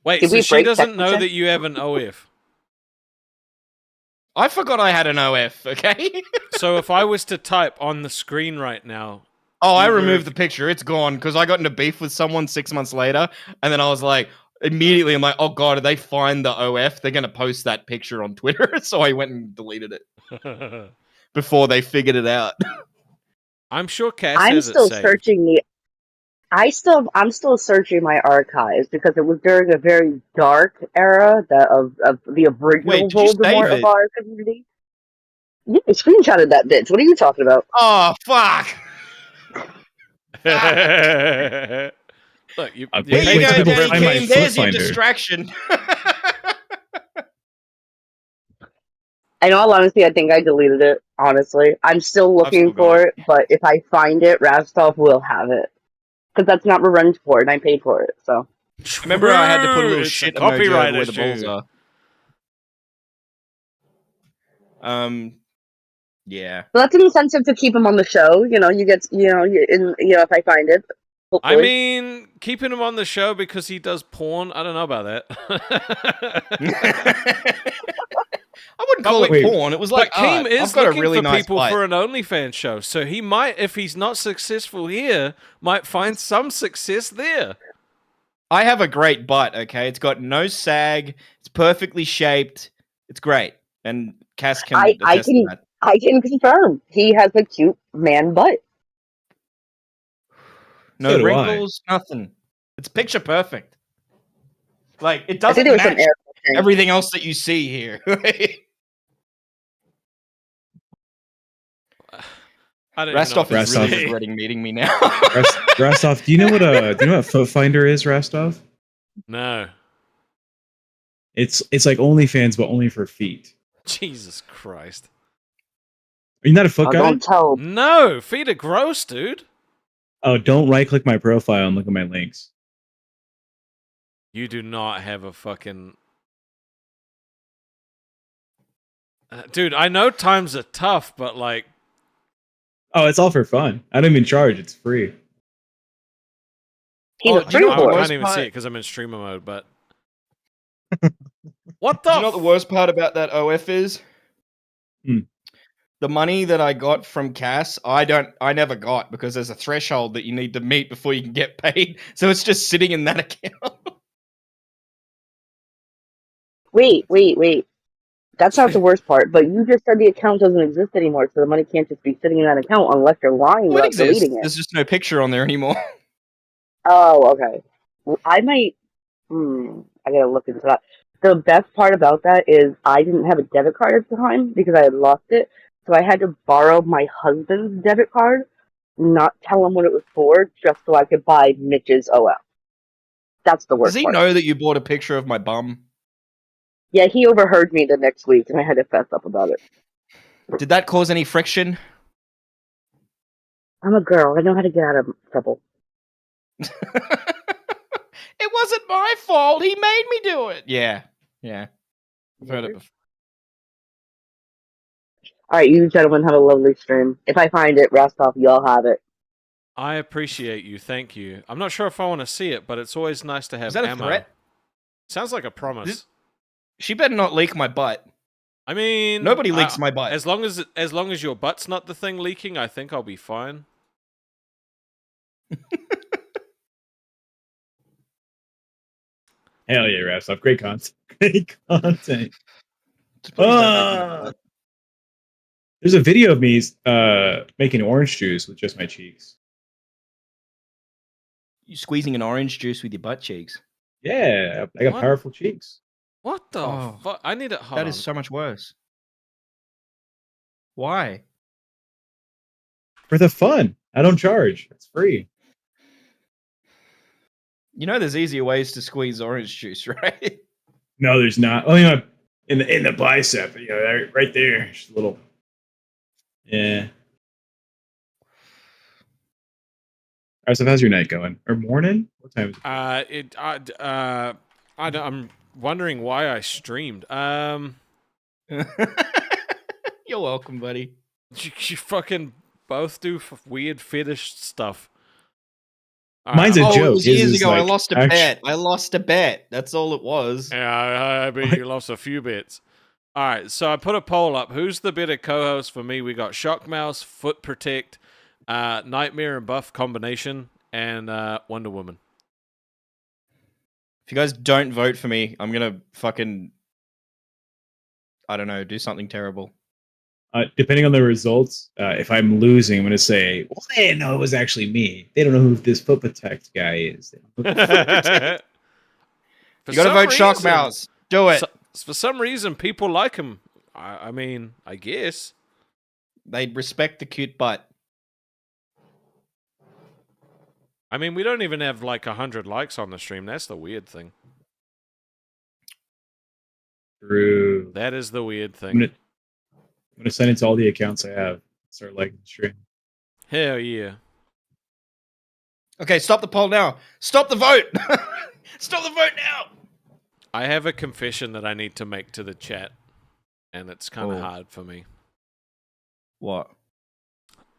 Speaker 2: Wait,
Speaker 5: Did
Speaker 2: so
Speaker 5: we
Speaker 2: she
Speaker 5: break
Speaker 2: doesn't know
Speaker 5: technical?
Speaker 2: that you have an OF.
Speaker 3: I forgot I had an OF. Okay.
Speaker 2: So if I was to type on the screen right now,
Speaker 3: Oh, I
Speaker 2: You
Speaker 3: removed
Speaker 2: were-
Speaker 3: the picture. It's gone because I got into beef with someone 6 months later, and then I was like, immediately, I'm like, oh god, did they find the OF? They're gonna post that picture on Twitter. So I went and deleted it before they figured it out.
Speaker 2: I'm sure Cass
Speaker 5: I'm
Speaker 2: has
Speaker 5: still
Speaker 2: it saved.
Speaker 5: searching I'm still searching my archives because it was during a very dark era of the original
Speaker 3: Wait, did you save
Speaker 5: Voldemort
Speaker 3: it?
Speaker 5: of our community. Yeah, I screenshotted that bitch. What are you talking about?
Speaker 3: Oh fuck!
Speaker 2: Look, you
Speaker 4: I'll
Speaker 3: Here
Speaker 4: Wait,
Speaker 3: you
Speaker 4: wait,
Speaker 3: go,
Speaker 4: wait,
Speaker 3: Danny
Speaker 4: find my
Speaker 3: King. There's your
Speaker 4: Footfinder.
Speaker 3: distraction.
Speaker 5: In all honesty, I think I deleted it, honestly. I'm still looking
Speaker 3: still got
Speaker 5: for it, but if I find it, Rastov will have it. Because that's not revenge for it, and I paid for it, so.
Speaker 3: Remember, I had to put a little
Speaker 2: It's
Speaker 3: shit emoji
Speaker 2: copyright
Speaker 3: over where the
Speaker 2: issue.
Speaker 3: balls are. Yeah.
Speaker 5: So that's an incentive to keep him on the show. You know, you get, if I find it.
Speaker 2: I
Speaker 5: Hopefully.
Speaker 2: mean, keeping him on the show because he does porn, I don't know about that.
Speaker 3: I wouldn't call it
Speaker 4: wait,
Speaker 3: porn. It was like
Speaker 2: But Keem
Speaker 3: art.
Speaker 2: is
Speaker 3: I've got a
Speaker 2: looking
Speaker 3: really
Speaker 2: for
Speaker 3: nice
Speaker 2: people
Speaker 3: bite.
Speaker 2: for an OnlyFans show, so he might, if he's not successful here, might find some success there.
Speaker 3: I have a great butt, okay? It's got no sag. It's perfectly shaped. It's great. And Cass can
Speaker 5: I
Speaker 3: attest to
Speaker 5: can-
Speaker 3: that.
Speaker 5: I can confirm. He has a cute man butt.
Speaker 3: No
Speaker 4: So do I.
Speaker 3: wrinkles, nothing. It's picture perfect. Like, it
Speaker 5: I
Speaker 3: doesn't
Speaker 5: think there was some
Speaker 3: match
Speaker 5: air. thing.
Speaker 3: everything else that you see here.
Speaker 2: I don't even know
Speaker 3: Rastov
Speaker 2: if
Speaker 3: is
Speaker 2: it's
Speaker 3: really
Speaker 4: Rastov.
Speaker 3: regretting meeting me now.
Speaker 4: Rastov, do you know what Footfinder is, Rastov?
Speaker 2: No.
Speaker 4: It's like OnlyFans, but only for feet.
Speaker 2: Jesus Christ.
Speaker 4: Are you not a foot
Speaker 5: Oh,
Speaker 4: guy?
Speaker 5: don't tell.
Speaker 2: No, feet are gross, dude.
Speaker 4: Oh, don't right click my profile and look at my links.
Speaker 2: You do not have a fucking... dude, I know times are tough, but like...
Speaker 4: Oh, it's all for fun. I don't even charge. It's free.
Speaker 5: He's a
Speaker 3: do you know
Speaker 5: free
Speaker 2: I
Speaker 3: what
Speaker 5: boy.
Speaker 2: can't
Speaker 3: worst
Speaker 2: even
Speaker 3: part-
Speaker 2: see it because I'm in streamer mode, but... What
Speaker 3: Do
Speaker 2: the
Speaker 3: you know what the worst part about that OF is?
Speaker 4: Hmm.
Speaker 3: The money that I got from Cass, I never got because there's a threshold that you need to meet before you can get paid. So it's just sitting in that account.
Speaker 5: Wait. That's not the worst part, but you just said the account doesn't exist anymore, so the money can't just be sitting in that account unless you're lying
Speaker 3: Well, it
Speaker 5: without
Speaker 3: exists.
Speaker 5: deleting it.
Speaker 3: There's just no picture on there anymore.
Speaker 5: Oh, okay. Well, I might. I gotta look into that. The best part about that is I didn't have a debit card at the time because I had lost it, so I had to borrow my husband's debit card, not tell him what it was for, just so I could buy Mitch's OL. That's the worst
Speaker 3: Does he
Speaker 5: part.
Speaker 3: know that you bought a picture of my bum?
Speaker 5: Yeah, he overheard me the next week, and I had to fess up about it.
Speaker 3: Did that cause any friction?
Speaker 5: I'm a girl. I know how to get out of trouble.
Speaker 3: It wasn't my fault. He made me do it. Yeah. I've heard it before.
Speaker 5: All right, you gentlemen have a lovely stream. If I find it, Rastov, y'all have it.
Speaker 2: I appreciate you. Thank you. I'm not sure if I want to see it, but it's always nice to have
Speaker 3: Is that a
Speaker 2: ammo.
Speaker 3: threat?
Speaker 2: Sounds like a promise.
Speaker 3: She better not leak my butt.
Speaker 2: I mean,
Speaker 3: Nobody leaks my butt.
Speaker 2: As long as your butt's not the thing leaking, I think I'll be fine.
Speaker 4: Hell yeah, Rastov. Great content. Great content.
Speaker 3: Please don't leak my butt.
Speaker 4: There's a video of me making orange juice with just my cheeks.
Speaker 3: You squeezing an orange juice with your butt cheeks.
Speaker 4: Yeah, I got
Speaker 2: What?
Speaker 4: powerful cheeks.
Speaker 2: What the
Speaker 3: Oh,
Speaker 2: fuck? I need it. Hold
Speaker 3: That
Speaker 2: on.
Speaker 3: is so much worse. Why?
Speaker 4: For the fun. I don't charge. It's free.
Speaker 3: You know there's easier ways to squeeze orange juice, right?
Speaker 4: No, there's not. Oh, yeah, in the bicep. You know, right there. Just a little. Yeah. All right, so how's your night going? Or morning? What time is it?
Speaker 2: I'm wondering why I streamed.
Speaker 3: You're welcome, buddy.
Speaker 2: You fucking both do weird fetish stuff.
Speaker 4: Mine's a
Speaker 3: It
Speaker 4: joke.
Speaker 3: was
Speaker 4: His
Speaker 3: years
Speaker 4: is
Speaker 3: ago. I
Speaker 4: like
Speaker 3: lost a bet. I lost a bet. That's all it was.
Speaker 2: Yeah, I bet you lost a few bits. All right, so I put a poll up. Who's the better co-host for me? We got Shock Mouse, Foot Protect, Nightmare and Buff combination, and Wonder Woman.
Speaker 3: If you guys don't vote for me, I'm gonna fucking, I don't know, do something terrible.
Speaker 4: Depending on the results, if I'm losing, I'm going to say, well, they didn't know it was actually me. They don't know who this Foot Protect guy is.
Speaker 3: You gotta vote Shock Mouse. Do it.
Speaker 2: For some reason, people like him. I mean, I guess.
Speaker 3: They respect the cute butt.
Speaker 2: I mean, we don't even have like 100 likes on the stream. That's the weird thing.
Speaker 4: True.
Speaker 2: That is the weird
Speaker 4: I'm
Speaker 2: thing.
Speaker 4: going to send it to all the accounts I have. Start liking the stream.
Speaker 2: Hell yeah.
Speaker 3: Okay, stop the poll now. Stop the vote. Stop the vote now.
Speaker 2: I have a confession that I need to make to the chat, and it's kind of
Speaker 3: Oh.
Speaker 2: hard for me.
Speaker 3: What?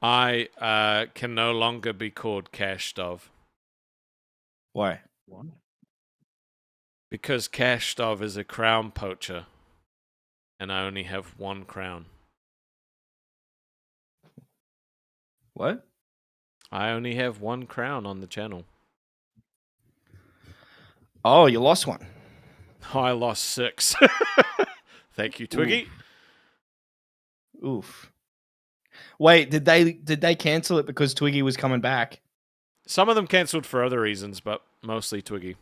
Speaker 2: I can no longer be called Cash Stov
Speaker 3: Why?
Speaker 4: What?
Speaker 2: because Cash Stov is a crown poacher, and I only have one crown.
Speaker 3: What?
Speaker 2: I only have one crown on the channel.
Speaker 3: Oh, you lost one.
Speaker 2: Oh, I lost 6. Thank you, Twiggy.
Speaker 3: Oof. Wait, did they cancel it because Twiggy was coming back?
Speaker 2: Some of them cancelled for other reasons, but mostly Twiggy.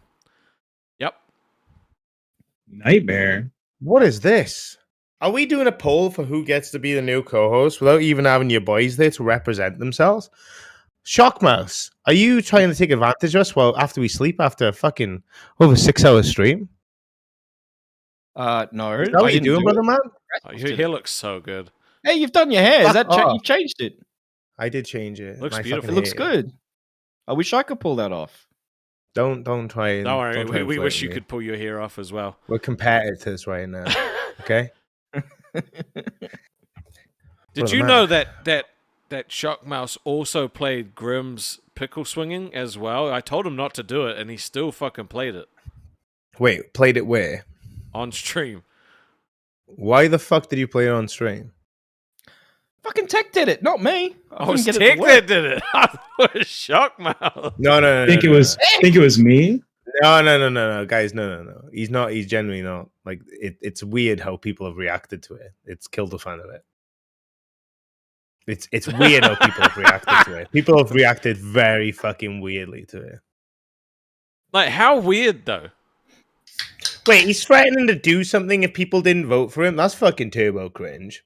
Speaker 2: Yep.
Speaker 4: Nightmare.
Speaker 6: What is this? Are we doing a poll for who gets to be the new co-host without even having your boys there to represent themselves? Shockmouse, are you trying to take advantage of us while after we sleep after a fucking over 6-hour stream?
Speaker 3: No.
Speaker 6: Is that what you're doing, brother man?
Speaker 2: Oh, your hair looks so good.
Speaker 3: Hey, you've done your hair. Is that
Speaker 6: Fuck off.
Speaker 3: you've changed it?
Speaker 6: I did change it.
Speaker 2: Looks
Speaker 6: and I
Speaker 2: beautiful.
Speaker 3: It
Speaker 6: fucking
Speaker 3: looks
Speaker 6: hate
Speaker 3: good. I wish I could pull that off.
Speaker 6: Don't try and
Speaker 2: Don't worry,
Speaker 6: don't try and
Speaker 2: we
Speaker 6: flirt
Speaker 2: wish
Speaker 6: with
Speaker 2: you
Speaker 6: me.
Speaker 2: could pull your hair off as well.
Speaker 6: We're competitors right now. Okay.
Speaker 2: Did
Speaker 6: Brother
Speaker 2: you
Speaker 6: man.
Speaker 2: know that Shock Mouse also played Grimm's pickle swinging as well? I told him not to do it, and he still fucking played it
Speaker 6: Wait, played it where?
Speaker 2: on stream.
Speaker 6: Why the fuck did you play it on stream?
Speaker 3: Fucking Tech did it, not me. I
Speaker 2: Oh, it's
Speaker 3: couldn't get it
Speaker 2: Tick
Speaker 3: to work.
Speaker 2: that did it. I thought it was Shock Mouse.
Speaker 6: No.
Speaker 4: Think it was me?
Speaker 6: No, guys, no. He's not. He's genuinely not. Like it's weird how people have reacted to it. It's killed the fun of it. It's weird how people have reacted to it. People have reacted very fucking weirdly to it.
Speaker 2: Like, how weird though?
Speaker 6: Wait, he's threatening to do something if people didn't vote for him. That's fucking turbo cringe.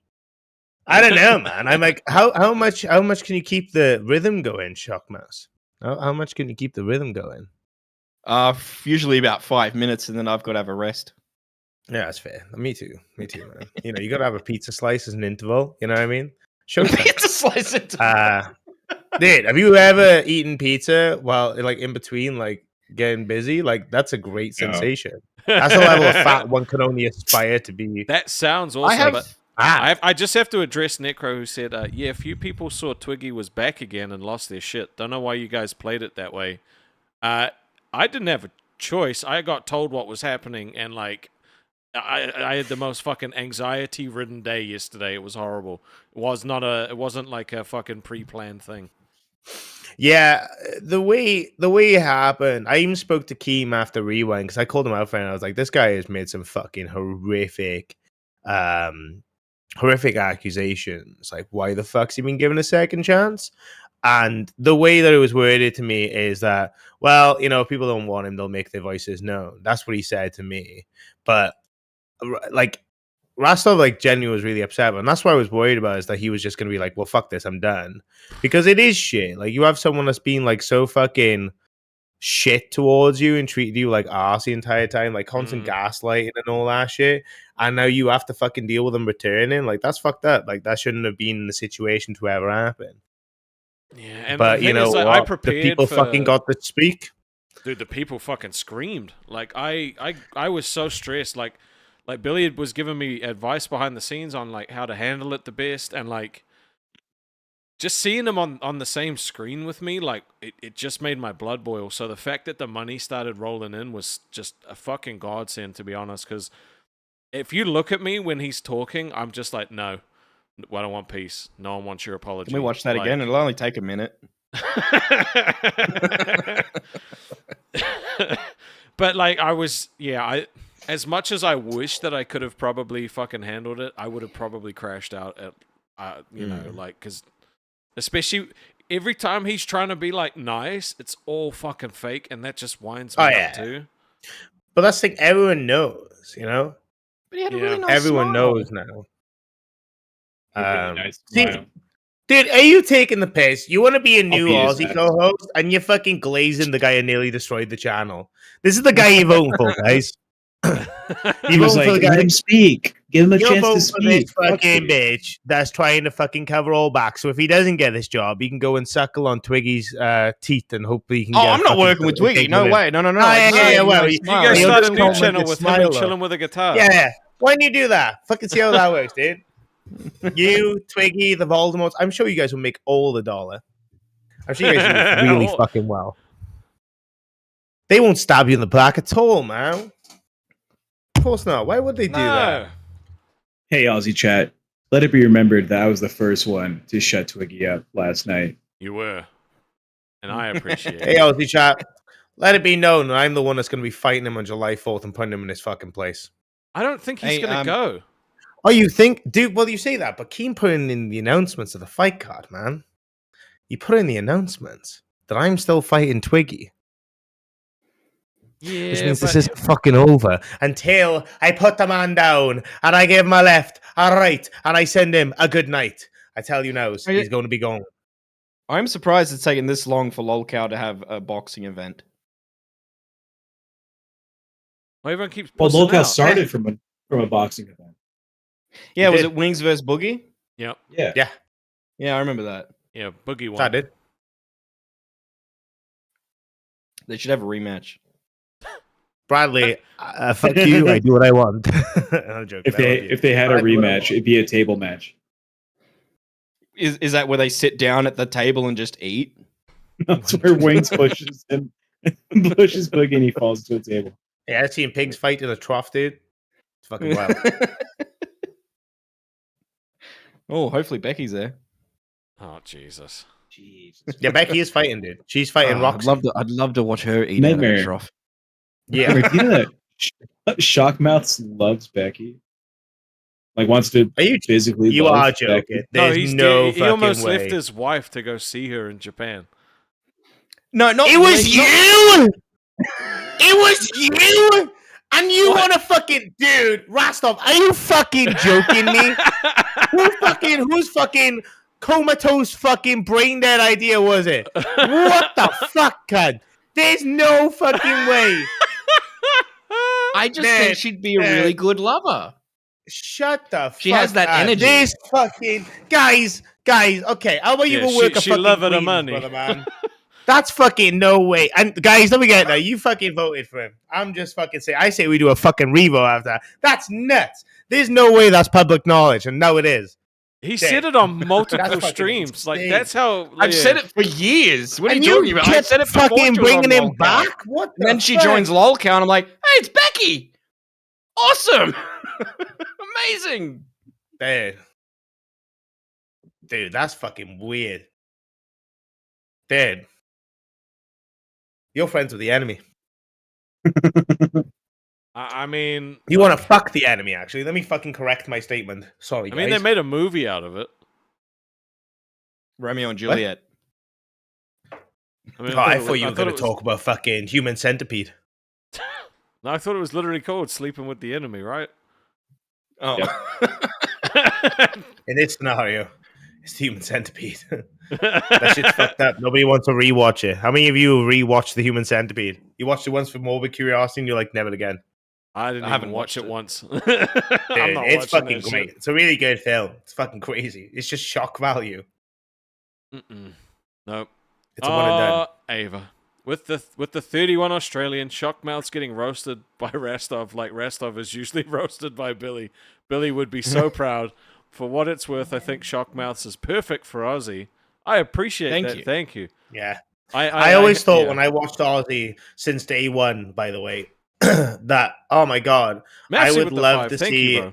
Speaker 6: I don't know, man. I'm like, how much can you keep the rhythm going, Shockmouse? How much can you keep the rhythm going?
Speaker 3: Usually about 5 minutes, and then I've got to have a rest.
Speaker 6: Yeah, that's fair. Me too, man. You know, you gotta have a pizza slice as an interval. You know what I mean? Showtime.
Speaker 3: Pizza slice it.
Speaker 6: Dude, have you ever eaten pizza while like in between like getting busy? Like that's a great sensation. That's the level of fat one can only aspire to be.
Speaker 2: That sounds awesome.
Speaker 3: I have.
Speaker 2: But I just have to address Necro, who said, yeah, a few people saw Twiggy was back again and lost their shit. Don't know why you guys played it that way. I didn't have a choice. I got told what was happening, and like, I had the most fucking anxiety-ridden day yesterday. It was horrible. It wasn't like a fucking pre-planned thing.
Speaker 6: Yeah, the way it happened. I even spoke to Keem after Rewind because I called him out for it. And I was like, this guy has made some fucking horrific accusations. Like, why the fuck's he been given a second chance? And the way that it was worded to me is that, well, you know, if people don't want him, they'll make their voices known. That's what he said to me. But like, Rostov, like, genuinely was really upset. And that's what I was worried about, is that he was just going to be like, well, fuck this, I'm done. Because it is shit. Like, you have someone that's been, like, so fucking shit towards you and treated you like arse the entire time, like constant gaslighting and all that shit. And now you have to fucking deal with them returning. Like, that's fucked up. Like, that shouldn't have been the situation to ever happen.
Speaker 2: Yeah, and
Speaker 6: but you know
Speaker 2: is, like,
Speaker 6: what?
Speaker 2: I prepared
Speaker 6: the people fucking got to speak.
Speaker 2: Dude, the people fucking screamed. Like, I was so stressed. Like Billy was giving me advice behind the scenes on like how to handle it the best, and like just seeing them on the same screen with me, like it just made my blood boil. So the fact that the money started rolling in was just a fucking godsend, to be honest. Because if you look at me when he's talking, I'm just like, no, I don't want peace. No one wants your apology.
Speaker 3: Can we watch that again? It'll only take a minute.
Speaker 2: But like, as much as I wish that I could have probably fucking handled it, I would have probably crashed out at, you know, like, because especially every time he's trying to be like nice, it's all fucking fake, and that just winds me up too.
Speaker 6: But that's like everyone knows, you know.
Speaker 3: But he had a really nice
Speaker 6: everyone
Speaker 3: smile.
Speaker 6: knows now.
Speaker 4: Really nice
Speaker 6: See,
Speaker 4: smile.
Speaker 6: dude, are you taking the piss? You want to be a new
Speaker 4: Obvious,
Speaker 6: Aussie
Speaker 4: man.
Speaker 6: co-host, and you're fucking glazing the guy who nearly destroyed the channel. This is the guy you're voting for, guys.
Speaker 4: He was like, let him speak. Give him a
Speaker 6: You're
Speaker 4: chance to
Speaker 6: voting for this
Speaker 4: speak. Fuck
Speaker 6: fucking
Speaker 4: you.
Speaker 6: bitch that's trying to fucking cover all back. So if he doesn't get this job, he can go and suckle on Twiggy's teeth, and hopefully he can.
Speaker 3: Oh,
Speaker 6: get
Speaker 3: I'm not
Speaker 6: fucking
Speaker 3: working with Twiggy.
Speaker 6: big
Speaker 3: No
Speaker 6: with
Speaker 3: way. No.
Speaker 6: Oh, yeah, well,
Speaker 2: You
Speaker 6: Smile.
Speaker 2: guys
Speaker 6: You'll
Speaker 2: start a
Speaker 6: just
Speaker 2: new
Speaker 6: call him
Speaker 2: channel
Speaker 6: with a
Speaker 2: with him and
Speaker 6: smile
Speaker 2: chilling
Speaker 6: on.
Speaker 2: with a guitar.
Speaker 6: Yeah. Why don't you do that? Fucking see how that works, dude. You, Twiggy, the Voldemorts. I'm sure you guys will make all the dollar. I'm sure you guys will do really fucking well. They won't stab you in the back at all, man. Of course not. Why would they do that?
Speaker 4: Hey, Aussie chat. Let it be remembered that I was the first one to shut Twiggy up last night.
Speaker 2: You were. And I appreciate
Speaker 6: Hey,
Speaker 2: it.
Speaker 6: Aussie chat. Let it be known that I'm the one that's going to be fighting him on July 4th and putting him in his fucking place.
Speaker 2: I don't think he's
Speaker 3: Hey,
Speaker 2: going to go.
Speaker 6: Oh, you think? Dude, well, you say that, but Keen put in the announcements of the fight card, man. You put in the announcements that I'm still fighting Twiggy.
Speaker 2: Yeah,
Speaker 6: Which means this
Speaker 2: but-
Speaker 6: isn't fucking over until I put the man down and I give him a left, a right, and I send him a good night. I tell you now, he's going to be gone.
Speaker 3: I'm surprised it's taken this long for Lolcow to have a boxing event.
Speaker 2: Well, everyone keeps
Speaker 4: Well,
Speaker 2: pussing
Speaker 4: Lolcow
Speaker 2: out.
Speaker 4: started from a boxing event.
Speaker 3: Yeah,
Speaker 6: He
Speaker 3: was
Speaker 6: did.
Speaker 3: it Wings versus Boogie?
Speaker 2: Yep.
Speaker 4: Yeah.
Speaker 6: Yeah,
Speaker 3: Yeah, I remember that.
Speaker 2: Yeah, Boogie
Speaker 6: I
Speaker 2: won.
Speaker 6: did.
Speaker 3: They should have a rematch.
Speaker 6: Bradley, fuck you. I do what I want. I'm joking.
Speaker 4: If they had a rematch, it'd be a table match.
Speaker 3: Is that where they sit down at the table and just eat?
Speaker 4: That's where Wings pushes him, pushes Boogie, and he falls to a table.
Speaker 6: Yeah, I've seen pigs fight in a trough, dude. It's fucking wild.
Speaker 3: Oh, hopefully Becky's there.
Speaker 2: Oh, Jesus.
Speaker 4: Jesus.
Speaker 6: Yeah, Becky is fighting, dude. She's fighting Roxy.
Speaker 3: I'd love to watch her eat
Speaker 4: Nightmare.
Speaker 3: out of a trough.
Speaker 6: Yeah.
Speaker 4: Do you know that Shockmouths loves Becky. Like wants to
Speaker 6: Are you?
Speaker 4: physically.
Speaker 6: You
Speaker 4: love
Speaker 6: are
Speaker 4: Becky.
Speaker 6: joking.
Speaker 2: No,
Speaker 6: There's no
Speaker 2: he almost
Speaker 6: fucking
Speaker 2: left
Speaker 6: way.
Speaker 2: his wife to go see her in Japan.
Speaker 3: No, not
Speaker 6: It was
Speaker 3: really, not-
Speaker 6: you. It was you. And you want to fucking dude, Rastov? Are you fucking joking me? Whose fucking comatose fucking brain dead idea was it? What the fuck, cud? There's no fucking way.
Speaker 3: I just
Speaker 6: Man,
Speaker 3: think she'd be a really good lover.
Speaker 6: Shut the fuck up.
Speaker 3: She has that energy.
Speaker 6: This fucking guys. Okay, how about you
Speaker 2: Yeah,
Speaker 6: go work
Speaker 2: she
Speaker 6: a fucking
Speaker 2: loving her
Speaker 6: Queens,
Speaker 2: money.
Speaker 6: brother, man? That's fucking no way. And guys, let me get that. You fucking voted for him. I'm just fucking saying. I say we do a fucking revo after that. That's nuts. There's no way that's public knowledge, and now it is.
Speaker 2: He said it on multiple
Speaker 6: fucking
Speaker 2: streams. Like
Speaker 6: insane.
Speaker 2: that's how
Speaker 3: I've said it for years. What are
Speaker 6: And
Speaker 3: you talking about? I
Speaker 6: kept
Speaker 3: said it before
Speaker 6: fucking
Speaker 3: she was on
Speaker 6: bringing him
Speaker 3: Lolcow.
Speaker 6: back. What?
Speaker 3: And then she joins Lolcow, and I'm like, hey, it's Becky. Awesome. Amazing.
Speaker 6: Dude, that's fucking weird. Dude, you're friends with the enemy.
Speaker 2: I mean,
Speaker 6: You want to fuck the enemy? Actually, let me fucking correct my statement. Sorry,
Speaker 2: I
Speaker 6: guys.
Speaker 2: mean, they made a movie out of it.
Speaker 3: Romeo and Juliet.
Speaker 2: I mean,
Speaker 6: I thought you were
Speaker 2: it
Speaker 6: going to
Speaker 2: was-
Speaker 6: talk about fucking Human Centipede.
Speaker 2: No, I thought it was literally called "Sleeping with the Enemy," right?
Speaker 3: Oh.
Speaker 6: In this scenario, it's the Human Centipede. That shit's fucked up. Nobody wants to rewatch it. How many of you rewatched the Human Centipede? You watched it once for morbid curiosity, and you're like, never again.
Speaker 2: I didn't
Speaker 3: haven't
Speaker 2: even watch
Speaker 3: watched
Speaker 2: it
Speaker 3: it.
Speaker 2: once.
Speaker 6: Dude,
Speaker 2: I'm not
Speaker 6: it's
Speaker 2: watching
Speaker 6: fucking
Speaker 2: that
Speaker 6: great.
Speaker 2: shit.
Speaker 6: It's a really good film. It's fucking crazy. It's just shock value.
Speaker 2: Mm-mm. Nope.
Speaker 6: It's a one and done.
Speaker 2: Ava. With the 31 Australian, Shockmouth's getting roasted by Rastov like Rastov is usually roasted by Billy. Billy would be so proud. For what it's worth, I think Shockmouth's is perfect for Aussie. I appreciate
Speaker 3: Thank
Speaker 2: that.
Speaker 3: you.
Speaker 2: Thank you.
Speaker 6: Yeah.
Speaker 2: I
Speaker 6: I always thought
Speaker 2: yeah.
Speaker 6: when I watched Aussie since day one, by the way, that, oh my God,
Speaker 2: Merci
Speaker 6: I would
Speaker 2: with the
Speaker 6: love
Speaker 2: 5.
Speaker 6: to
Speaker 2: Thank
Speaker 6: see.
Speaker 2: you, bro.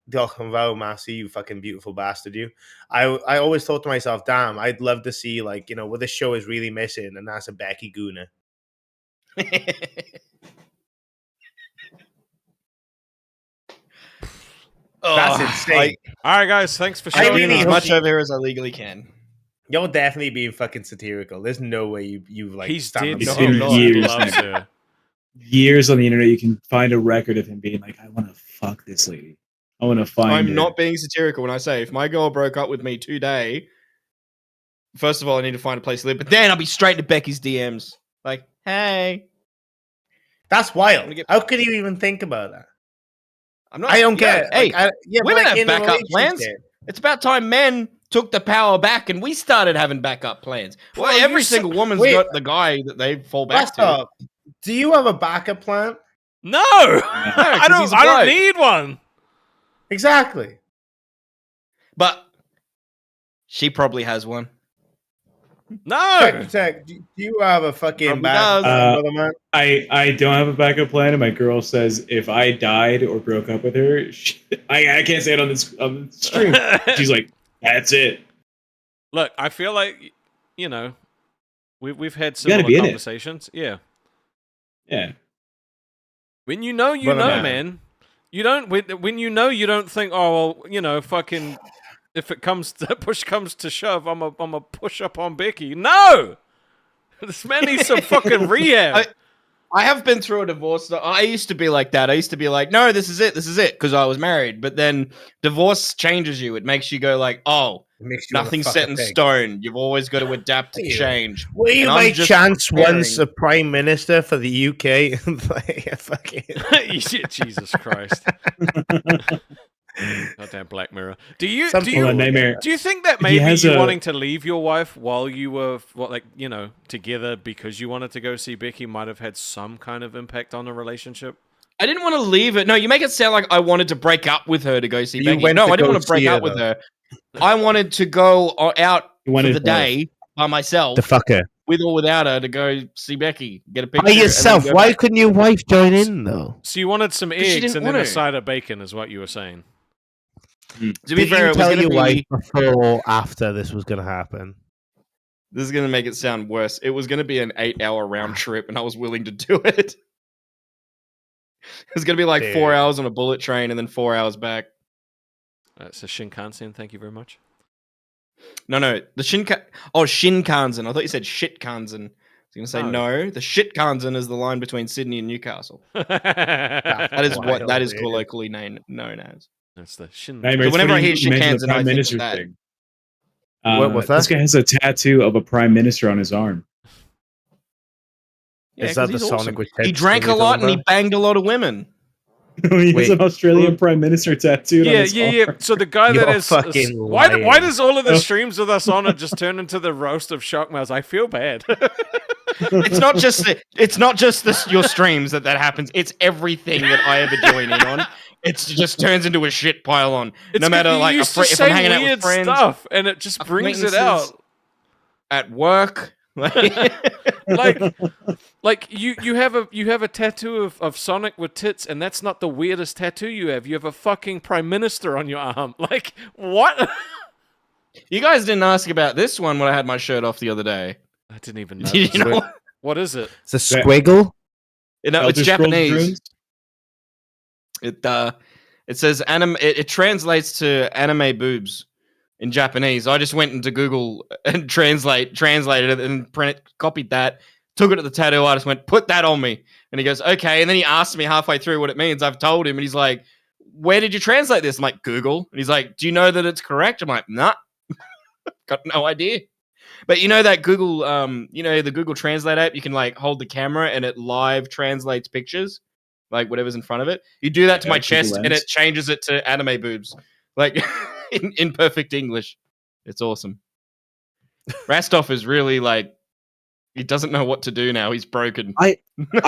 Speaker 6: Diolch Massey, you fucking beautiful bastard, you. I always thought to myself, damn, I'd love to see, like, what this show is really missing, and that's a Becky Gooner. That's insane.
Speaker 2: All right, guys. Thanks for
Speaker 6: I
Speaker 2: showing
Speaker 6: really
Speaker 3: as
Speaker 2: up.
Speaker 6: hope
Speaker 3: much over here as I legally can.
Speaker 6: You're definitely being fucking satirical. There's no way you like.
Speaker 2: He's
Speaker 6: stand
Speaker 2: dead
Speaker 6: on the
Speaker 4: It's
Speaker 6: same
Speaker 4: been
Speaker 2: serious.
Speaker 6: side.
Speaker 2: He
Speaker 4: years
Speaker 2: loves
Speaker 4: now.
Speaker 2: her.
Speaker 4: Years on the internet, you can find a record of him being like, "I want to fuck this lady. I want to find."
Speaker 3: I'm
Speaker 4: her."
Speaker 3: not being satirical when I say if my girl broke up with me today, first of all, I need to find a place to live, but then I'll be straight to Becky's DMs. Like, hey.
Speaker 6: That's
Speaker 3: I'm
Speaker 6: wild.
Speaker 3: gonna get-
Speaker 6: How could you even think about that?
Speaker 3: I'm not
Speaker 6: I don't
Speaker 3: yeah,
Speaker 6: care.
Speaker 3: Hey,
Speaker 6: Like, yeah,
Speaker 3: women have
Speaker 6: in a
Speaker 3: backup plans.
Speaker 6: relationship-
Speaker 3: it's about time men took the power back and we started having backup plans. Well,
Speaker 2: Well,
Speaker 3: every
Speaker 2: you
Speaker 3: single woman's
Speaker 6: wait.
Speaker 3: got the guy that they fall back
Speaker 6: What's
Speaker 3: to.
Speaker 6: up? Do you have a backup plan?
Speaker 2: No, I
Speaker 3: 'cause he's
Speaker 2: don't.
Speaker 3: a
Speaker 2: I don't
Speaker 3: bloke.
Speaker 2: need one.
Speaker 6: Exactly.
Speaker 3: But she probably has one.
Speaker 2: No.
Speaker 6: Tech, do you have a fucking
Speaker 3: Probably
Speaker 6: backup
Speaker 3: does.
Speaker 6: plan, brother man?
Speaker 4: I don't have a backup plan, and my girl says if I died or broke up with her, I can't say it on this stream. She's like, "That's it."
Speaker 2: Look, I feel like we've had
Speaker 4: gotta
Speaker 2: similar
Speaker 4: be in it.
Speaker 2: conversations. Yeah.
Speaker 4: Yeah.
Speaker 2: When you know,
Speaker 6: Brother man.
Speaker 2: man. You don't when you know, you don't think, oh well, fucking. If it comes to push comes to shove, I'm a push up on Becky. No, this man needs some fucking rehab.
Speaker 3: I have been through a divorce. I used to be like that. I used to be like, no, this is it, because I was married. But then divorce changes you. It makes you go like, oh,
Speaker 6: It makes you wanna
Speaker 3: nothing's
Speaker 6: fuck
Speaker 3: set
Speaker 6: a
Speaker 3: in
Speaker 6: pig.
Speaker 3: stone. You've always got to adapt to
Speaker 6: Yeah.
Speaker 3: change.
Speaker 6: Were you
Speaker 3: And I'm
Speaker 6: by
Speaker 3: just
Speaker 6: chance
Speaker 3: preparing.
Speaker 6: once a prime minister for the UK? Like, fucking...
Speaker 2: Jesus Christ. Goddamn Black Mirror. Do you
Speaker 6: Something
Speaker 2: do you
Speaker 4: Hold on, Nightmare.
Speaker 2: do you think that
Speaker 4: He
Speaker 2: maybe
Speaker 4: has
Speaker 2: you
Speaker 4: a-
Speaker 2: wanting to leave your wife while you were together because you wanted to go see Becky might have had some kind of impact on the relationship?
Speaker 3: I didn't want to leave it. No, you make it sound like I wanted to break up with her to go see
Speaker 6: You
Speaker 3: Becky.
Speaker 6: went
Speaker 3: No,
Speaker 6: to
Speaker 3: I didn't
Speaker 6: go
Speaker 3: want to break
Speaker 6: see
Speaker 3: up
Speaker 6: her,
Speaker 3: with her. I wanted to go out
Speaker 4: You
Speaker 3: for
Speaker 4: wanted
Speaker 3: the
Speaker 4: both.
Speaker 3: day by myself,
Speaker 6: The fucker.
Speaker 3: with or without her, to go see Becky, get a picture.
Speaker 6: By
Speaker 3: and then
Speaker 6: yourself.
Speaker 3: go
Speaker 6: Why
Speaker 3: back.
Speaker 6: couldn't your wife join in, though?
Speaker 2: So you wanted some
Speaker 3: 'Cause she
Speaker 2: eggs
Speaker 3: didn't
Speaker 2: and then
Speaker 3: want
Speaker 2: a
Speaker 3: to.
Speaker 2: side of bacon, is what you were saying.
Speaker 3: To be
Speaker 6: Did
Speaker 3: fair,
Speaker 6: you
Speaker 3: it was
Speaker 6: tell
Speaker 3: going to
Speaker 6: your
Speaker 3: be.
Speaker 6: wife before or after this was going to happen?
Speaker 3: This is going to make it sound worse. It was going to be an 8-hour round trip, and I was willing to do it. It's gonna be like
Speaker 6: Dude.
Speaker 3: 4 hours on a bullet train and then 4 hours back.
Speaker 2: That's a Shinkansen. Thank you very much.
Speaker 3: No, the Shinkansen. I thought you said Shitkansen. I was gonna say no. The Shitkansen is the line between Sydney and Newcastle. That is what
Speaker 6: Wild,
Speaker 3: that is
Speaker 6: dude.
Speaker 3: colloquially known as.
Speaker 2: That's the Shin.
Speaker 4: Nightmare,
Speaker 3: So whenever I
Speaker 4: it's
Speaker 3: hear
Speaker 4: funny you mentioned the
Speaker 3: Shitkansen, I
Speaker 4: Prime
Speaker 3: think
Speaker 4: Minister
Speaker 3: of that.
Speaker 4: thing.
Speaker 6: What's
Speaker 4: This
Speaker 6: that?
Speaker 4: guy has a tattoo of a prime minister on his arm.
Speaker 3: Yeah,
Speaker 6: Is that
Speaker 3: 'cause
Speaker 6: the
Speaker 3: he's
Speaker 6: Sonic
Speaker 3: awesome.
Speaker 6: with
Speaker 3: He
Speaker 6: tits
Speaker 3: drank
Speaker 6: thing
Speaker 3: a
Speaker 6: you're
Speaker 3: lot
Speaker 6: talking
Speaker 3: and he
Speaker 6: about?
Speaker 3: banged a lot of women.
Speaker 4: He has
Speaker 6: Wait,
Speaker 4: an Australian
Speaker 6: who?
Speaker 4: prime minister tattooed on
Speaker 2: Yeah,
Speaker 4: his
Speaker 2: yeah.
Speaker 4: arm.
Speaker 2: So the guy that
Speaker 6: You're
Speaker 2: is
Speaker 6: fucking
Speaker 2: why
Speaker 6: lying.
Speaker 2: does all of the streams with us on it just turn into the roast of Shockmouse? I feel bad.
Speaker 3: It's not just your streams that happens. It's everything that I ever join in on. It just turns into a shit pile on.
Speaker 2: It's
Speaker 3: no matter
Speaker 2: you
Speaker 3: like
Speaker 2: used to
Speaker 3: if I'm
Speaker 2: say
Speaker 3: hanging out
Speaker 2: weird
Speaker 3: with friends
Speaker 2: stuff, and it just brings it
Speaker 3: acquaintances.
Speaker 2: out.
Speaker 3: at work.
Speaker 2: Like you have a tattoo of Sonic with tits, and that's not the weirdest tattoo you have. You have a fucking prime minister on your arm. Like what?
Speaker 3: You guys didn't ask about this one when I had my shirt off the other day.
Speaker 2: I didn't even know.
Speaker 3: Did you know?
Speaker 2: What is it?
Speaker 6: It's a squiggle.
Speaker 3: No,
Speaker 4: Elder
Speaker 3: it's
Speaker 4: Scrolls
Speaker 3: Japanese.
Speaker 4: runes?
Speaker 3: It says anime. It translates to anime boobs in Japanese. I just went into Google and translated it and copied that. Took it to the tattoo artist. Went put that on me, and he goes okay. And then he asked me halfway through what it means. I've told him, and he's like, "Where did you translate this?" I'm like, "Google." And he's like, "Do you know that it's correct?" I'm like, "Nah, got no idea." But you know that Google, the Google Translate app, you can like hold the camera and it live translates pictures, like whatever's in front of it. You do that to
Speaker 4: Yeah,
Speaker 3: my
Speaker 4: Google
Speaker 3: chest and
Speaker 4: Lens.
Speaker 3: it changes it to anime boobs, like in perfect English. It's awesome. Rastov is really like, he doesn't know what to do now. He's broken.
Speaker 4: I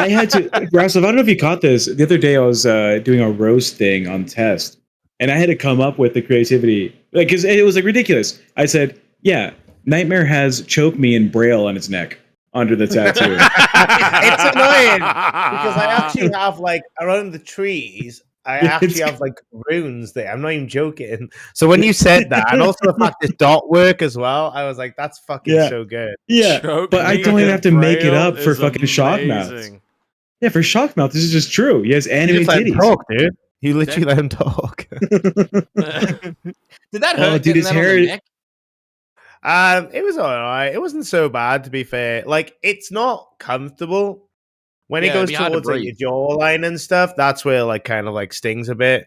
Speaker 4: had to, Rasov, I don't know if you caught this. The other day I was doing a roast thing on test, and I had to come up with the creativity, like, because it was like ridiculous. I said, yeah, Nightmare has choke me in Braille on his neck under the tattoo.
Speaker 6: It's annoying because I actually have like around the trees. I actually have like runes there. I'm not even joking. So when you said that, and also the fact this dot work as well, I was like, that's fucking
Speaker 4: Yeah.
Speaker 6: so good.
Speaker 4: Yeah,
Speaker 2: Choke
Speaker 4: but I
Speaker 2: me
Speaker 4: don't even
Speaker 2: in
Speaker 4: have to make it
Speaker 2: Braille
Speaker 4: up for
Speaker 2: is
Speaker 4: fucking Shockmouth.
Speaker 2: amazing.
Speaker 4: Yeah, for Shockmouth, this is just true. He has
Speaker 6: You
Speaker 4: anime
Speaker 6: just let him
Speaker 4: titties.
Speaker 6: talk, dude. You literally let him talk.
Speaker 3: Did that
Speaker 4: Oh,
Speaker 3: hurt?
Speaker 4: dude,
Speaker 3: Getting
Speaker 4: his
Speaker 3: that on the
Speaker 4: hair-
Speaker 3: neck?
Speaker 6: It was alright. It wasn't so bad, to be fair. Like, it's not comfortable. When
Speaker 3: Yeah,
Speaker 6: it
Speaker 3: it'd
Speaker 6: goes
Speaker 3: be hard to
Speaker 6: towards like, your
Speaker 3: breathe.
Speaker 6: jawline and stuff, that's where like kind of like stings a bit.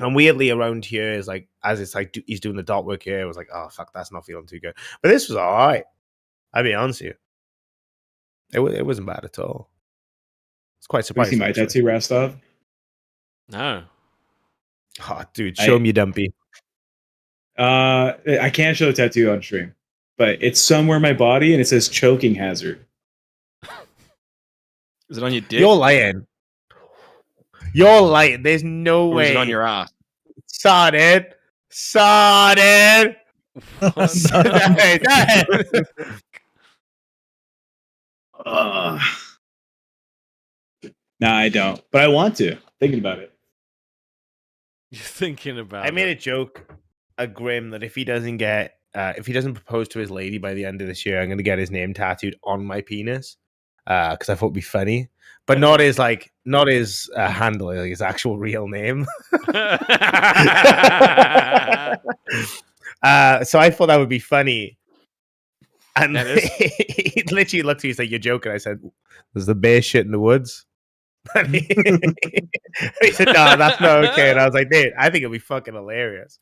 Speaker 6: And weirdly around here is like, as it's like he's doing the dot work here, it was like, oh fuck, that's not feeling too good. But this was alright. I'll be honest with you. It wasn't bad at all. It's quite
Speaker 4: You see
Speaker 6: surprising.
Speaker 4: my
Speaker 6: actually.
Speaker 4: tattoo, Rastov?
Speaker 2: No.
Speaker 6: Oh, dude, show me, Dumpy.
Speaker 4: I can't show the tattoo on stream, but it's somewhere in my body, and it says choking hazard.
Speaker 3: Is it on your dick?
Speaker 6: You're lying. You're lying. There's no
Speaker 3: or
Speaker 6: way.
Speaker 3: is it on your ass?
Speaker 6: Sorted.
Speaker 4: Nah, I don't, but I want to. Thinking about it.
Speaker 2: You're thinking about
Speaker 6: I made a
Speaker 2: it.
Speaker 6: joke, a Grim, that if he doesn't propose to his lady by the end of this year, I'm gonna get his name tattooed on my penis. Because I thought it'd be funny, but not his handle, like his actual real name. So I thought that would be funny. And
Speaker 3: That is-
Speaker 6: he literally looked at me and said, "You're joking." I said, "There's the bear shit in the woods." And he said, "No, that's not okay." And I was like, "Dude, I think it'd be fucking hilarious."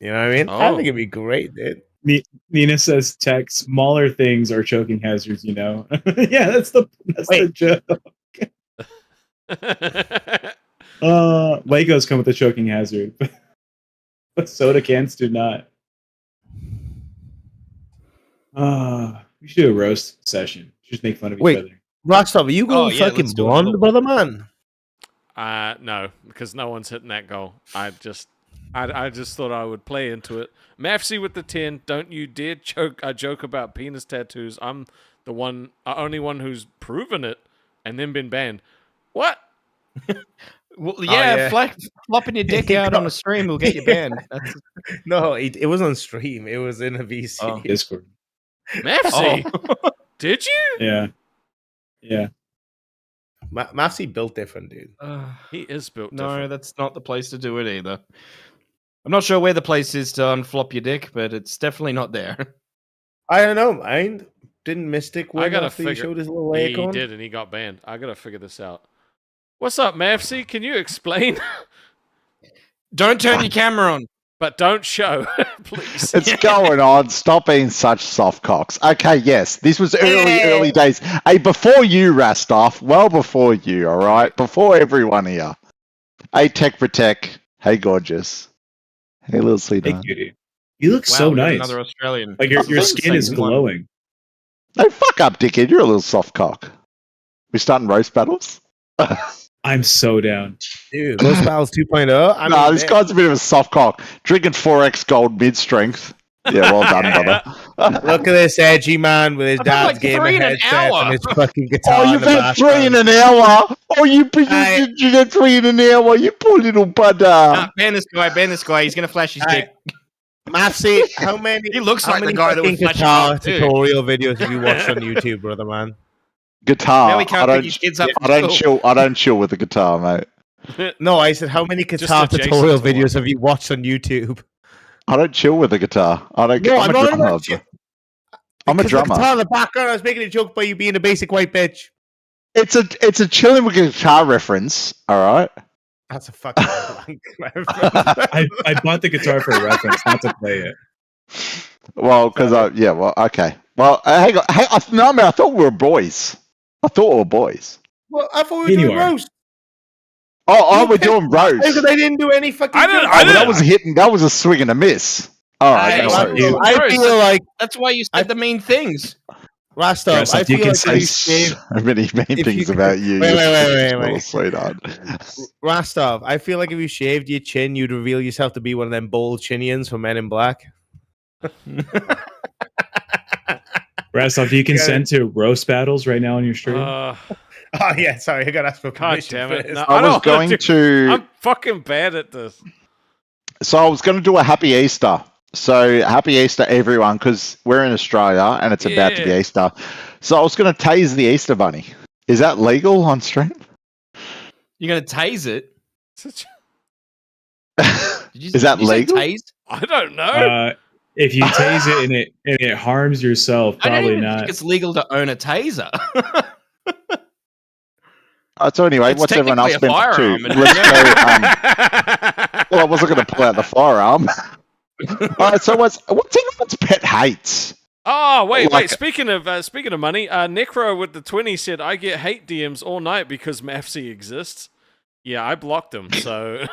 Speaker 6: You know what I mean? I
Speaker 2: Oh.
Speaker 6: think it'd be great, dude.
Speaker 4: Nina says, "Tech, smaller things are choking hazards." You know? Yeah, that's the
Speaker 6: Wait.
Speaker 4: joke. Legos come with a choking hazard, but soda cans do not. We should do a roast session. Just make fun of
Speaker 6: Wait.
Speaker 4: each other.
Speaker 6: Rockstar, are you going
Speaker 3: yeah,
Speaker 6: fucking
Speaker 3: let's do it.
Speaker 6: blonde, brother man?
Speaker 2: No, because no one's hitting that goal. I just thought I would play into it. Mafsy with the 10. Don't you dare joke about penis tattoos. I'm the only one who's proven it and then been banned. What?
Speaker 3: Well,
Speaker 6: yeah.
Speaker 3: Flopping your dick out on a stream will get you banned. That's...
Speaker 6: No, it was on stream. It was in a VC.
Speaker 3: Oh.
Speaker 4: Discord.
Speaker 2: Mafsy? Did you?
Speaker 4: Yeah.
Speaker 6: Massey built different, dude.
Speaker 2: He is built
Speaker 3: No,
Speaker 2: different.
Speaker 3: that's not the place to do it either. I'm not sure where the place is to unflop your dick, but it's definitely not there.
Speaker 6: I don't know, mind. Didn't Mystic
Speaker 2: I
Speaker 6: win
Speaker 2: gotta
Speaker 6: after he
Speaker 2: figure.
Speaker 6: showed his little
Speaker 2: He
Speaker 6: acorn?
Speaker 2: did, and he got banned. I gotta figure this out. What's up, Mavsy? Can you explain?
Speaker 3: Don't turn your camera on.
Speaker 2: But don't show, please.
Speaker 7: It's going on. Stop being such soft cocks. Okay, yes, this was early days. Hey, before you, Rastov. Well before you, all right? Before everyone here. Hey, Tech Protect. Hey, gorgeous. Hey, little
Speaker 4: Hey,
Speaker 7: sweetheart.
Speaker 4: cutie. You look
Speaker 3: Wow,
Speaker 4: so
Speaker 3: we got
Speaker 4: nice.
Speaker 3: Another Australian.
Speaker 4: Like your
Speaker 7: I think
Speaker 4: skin is
Speaker 3: same one.
Speaker 4: glowing.
Speaker 7: Hey, fuck up, dickhead. You're a little soft cock. We starting roast battles?
Speaker 4: I'm so down.
Speaker 6: Dude, Roast Battles 2.0. I
Speaker 7: Nah,
Speaker 6: mean,
Speaker 7: this guy's a bit of a soft cock. Drinking 4x gold mid strength. Yeah, well done, brother.
Speaker 6: look at this edgy man with his
Speaker 3: I've had
Speaker 6: dad's
Speaker 3: like
Speaker 6: gamer
Speaker 3: 3 in an
Speaker 6: headset
Speaker 3: hour.
Speaker 6: and his fucking guitar.
Speaker 7: Oh,
Speaker 6: in
Speaker 7: you've
Speaker 6: the
Speaker 7: had 3 in
Speaker 6: background.
Speaker 7: an hour. Oh, you
Speaker 6: Hey.
Speaker 7: did 3 in an hour. You poor little budder.
Speaker 3: Ban this guy, ban this guy. He's going to flash his
Speaker 6: Hey.
Speaker 3: dick.
Speaker 6: Massey, how many?
Speaker 3: He looks
Speaker 6: how
Speaker 3: like the
Speaker 6: many
Speaker 3: guy that
Speaker 6: fucking
Speaker 3: was flashing
Speaker 6: guitar
Speaker 3: off, too.
Speaker 6: tutorial videos have you watched on YouTube, brother man?
Speaker 7: Guitar.
Speaker 3: Now he can't pick his kids up
Speaker 7: I
Speaker 3: from
Speaker 7: don't
Speaker 3: school.
Speaker 7: chill. I don't chill with the guitar, mate.
Speaker 6: No, I said how many guitar
Speaker 2: adjacent
Speaker 6: tutorial
Speaker 2: to one.
Speaker 6: videos have you watched on YouTube?
Speaker 7: I don't chill with the guitar. I don't.
Speaker 6: No,
Speaker 7: I'm
Speaker 6: I'm
Speaker 7: a
Speaker 6: not
Speaker 7: drummer.
Speaker 6: about you.
Speaker 7: I'm a
Speaker 6: Because the
Speaker 7: drummer.
Speaker 6: guitar in the background, I was making a joke by you being a basic white bitch.
Speaker 7: It's a chilling with guitar reference. All right.
Speaker 6: That's a fucking blank reference.
Speaker 4: I bought the guitar for reference, not to play it.
Speaker 7: Well, because well, okay. Well, hang on. No, man. I thought we were boys. I thought we were boys.
Speaker 6: Well, I thought we were
Speaker 4: Here you
Speaker 6: doing
Speaker 4: are.
Speaker 6: roast.
Speaker 7: Oh,
Speaker 6: You
Speaker 7: we're
Speaker 6: picked
Speaker 7: doing
Speaker 6: Because
Speaker 7: roast.
Speaker 6: they didn't do any fucking.
Speaker 2: I didn't-
Speaker 6: jokes.
Speaker 2: I
Speaker 7: Oh,
Speaker 2: didn't-
Speaker 7: that was a hit. That was a swing and a miss. All right.
Speaker 3: Hey,
Speaker 7: no
Speaker 6: I
Speaker 7: worries.
Speaker 6: feel, I
Speaker 3: Roast.
Speaker 6: feel like
Speaker 3: That's why you said the mean things.
Speaker 6: Rastov.
Speaker 4: Rastov,
Speaker 6: I
Speaker 4: you
Speaker 6: feel
Speaker 4: can
Speaker 6: like
Speaker 4: say
Speaker 6: if you
Speaker 7: So
Speaker 6: shaved
Speaker 7: many mean
Speaker 6: if
Speaker 7: things
Speaker 6: you-
Speaker 7: about you.
Speaker 6: Wait,
Speaker 7: you
Speaker 6: wait,
Speaker 7: little
Speaker 6: wait.
Speaker 7: sweetheart.
Speaker 6: Rastov. I feel like if you shaved your chin, you'd reveal yourself to be one of them bold chinians from Men in Black.
Speaker 4: Rastov, you
Speaker 6: Yeah.
Speaker 4: consent to roast battles right now on your stream?
Speaker 6: Oh yeah, sorry, I got to ask for
Speaker 2: God
Speaker 6: permission.
Speaker 2: damn it.
Speaker 6: first.
Speaker 2: No,
Speaker 7: I
Speaker 2: I don't
Speaker 7: was
Speaker 2: wanna
Speaker 7: going
Speaker 2: do-
Speaker 7: to.
Speaker 2: I'm fucking bad at this.
Speaker 7: So I was going to do a happy Easter. So happy Easter, everyone, because we're in Australia and it's about to be
Speaker 2: Yeah.
Speaker 7: Easter. So I was going to tase the Easter bunny. Is that legal on stream?
Speaker 3: You're going to tase it?
Speaker 2: Such-
Speaker 3: Did you,
Speaker 7: Is that
Speaker 3: did you say
Speaker 7: legal?
Speaker 3: Tase?
Speaker 2: I don't know.
Speaker 4: If you tase it and it harms yourself,
Speaker 3: I don't
Speaker 4: probably
Speaker 3: even
Speaker 4: not.
Speaker 3: think it's legal to own a taser.
Speaker 7: So anyway,
Speaker 3: It's
Speaker 7: what's everyone else
Speaker 3: technically
Speaker 7: been
Speaker 3: a
Speaker 7: up to?
Speaker 3: firearm, isn't
Speaker 7: Let's
Speaker 3: it?
Speaker 7: go. Well, I wasn't going to pull out the firearm. All right. So what's everyone's pet hates?
Speaker 2: Oh wait,
Speaker 7: Like-
Speaker 2: wait. Speaking of money, Necro with the 20 said I get hate DMs all night because Mafsy exists. Yeah, I blocked him. So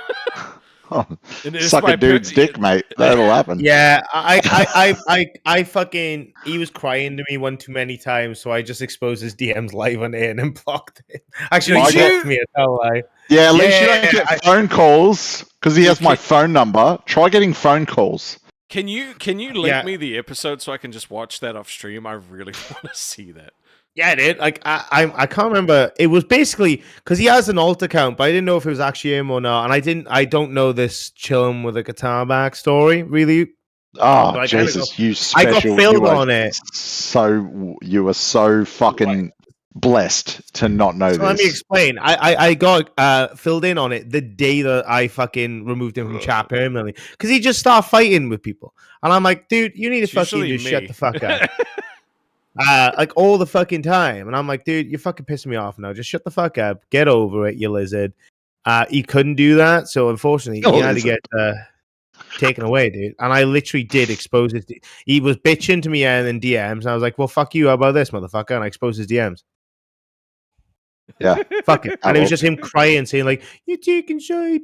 Speaker 7: Oh,
Speaker 2: And it's
Speaker 7: suck
Speaker 2: my
Speaker 7: a dude's
Speaker 2: per-
Speaker 7: dick, mate. That'll happen.
Speaker 6: Yeah, I fucking. He was crying to me one too many times, so I just exposed his DMs live on air and then blocked it. Actually,
Speaker 7: Did
Speaker 6: he
Speaker 7: you?
Speaker 6: blocked me. I tell lie.
Speaker 7: Yeah, at least
Speaker 6: Yeah,
Speaker 7: you don't
Speaker 6: yeah,
Speaker 7: get phone calls because he has my
Speaker 2: Okay.
Speaker 7: phone number. Try getting phone calls.
Speaker 2: Can you link
Speaker 6: Yeah.
Speaker 2: me the episode so I can just watch that off stream? I really want to see that.
Speaker 6: Yeah, it did. Like I can't remember. It was basically because he has an alt account, but I didn't know if it was actually him or not. And I don't know this chilling with a guitar backstory really.
Speaker 7: Oh
Speaker 6: But I kinda
Speaker 7: Jesus, you
Speaker 6: I got
Speaker 7: special.
Speaker 6: filled
Speaker 7: you are
Speaker 6: on it.
Speaker 7: So you are so fucking blessed to not know
Speaker 6: So let me
Speaker 7: this.
Speaker 6: explain. I got filled in on it the day that I fucking removed him from chat permanently because he just started fighting with people, and I'm like, dude, you need to
Speaker 2: It's
Speaker 6: fucking
Speaker 2: usually
Speaker 6: just shut
Speaker 2: me.
Speaker 6: the fuck up. Like all the fucking time, and I'm like, dude, you're fucking pissing me off now. Just shut the fuck up. Get over it, you lizard. He couldn't do that, so unfortunately,
Speaker 7: Oh,
Speaker 6: he had to
Speaker 7: lizard.
Speaker 6: get taken away, dude. And I literally did expose his. He was bitching to me and in DMs, and I was like, well, fuck you. How about this, motherfucker? And I exposed his DMs.
Speaker 7: Yeah.
Speaker 6: Fuck it. And it was just him crying, saying like, "You're taking shit."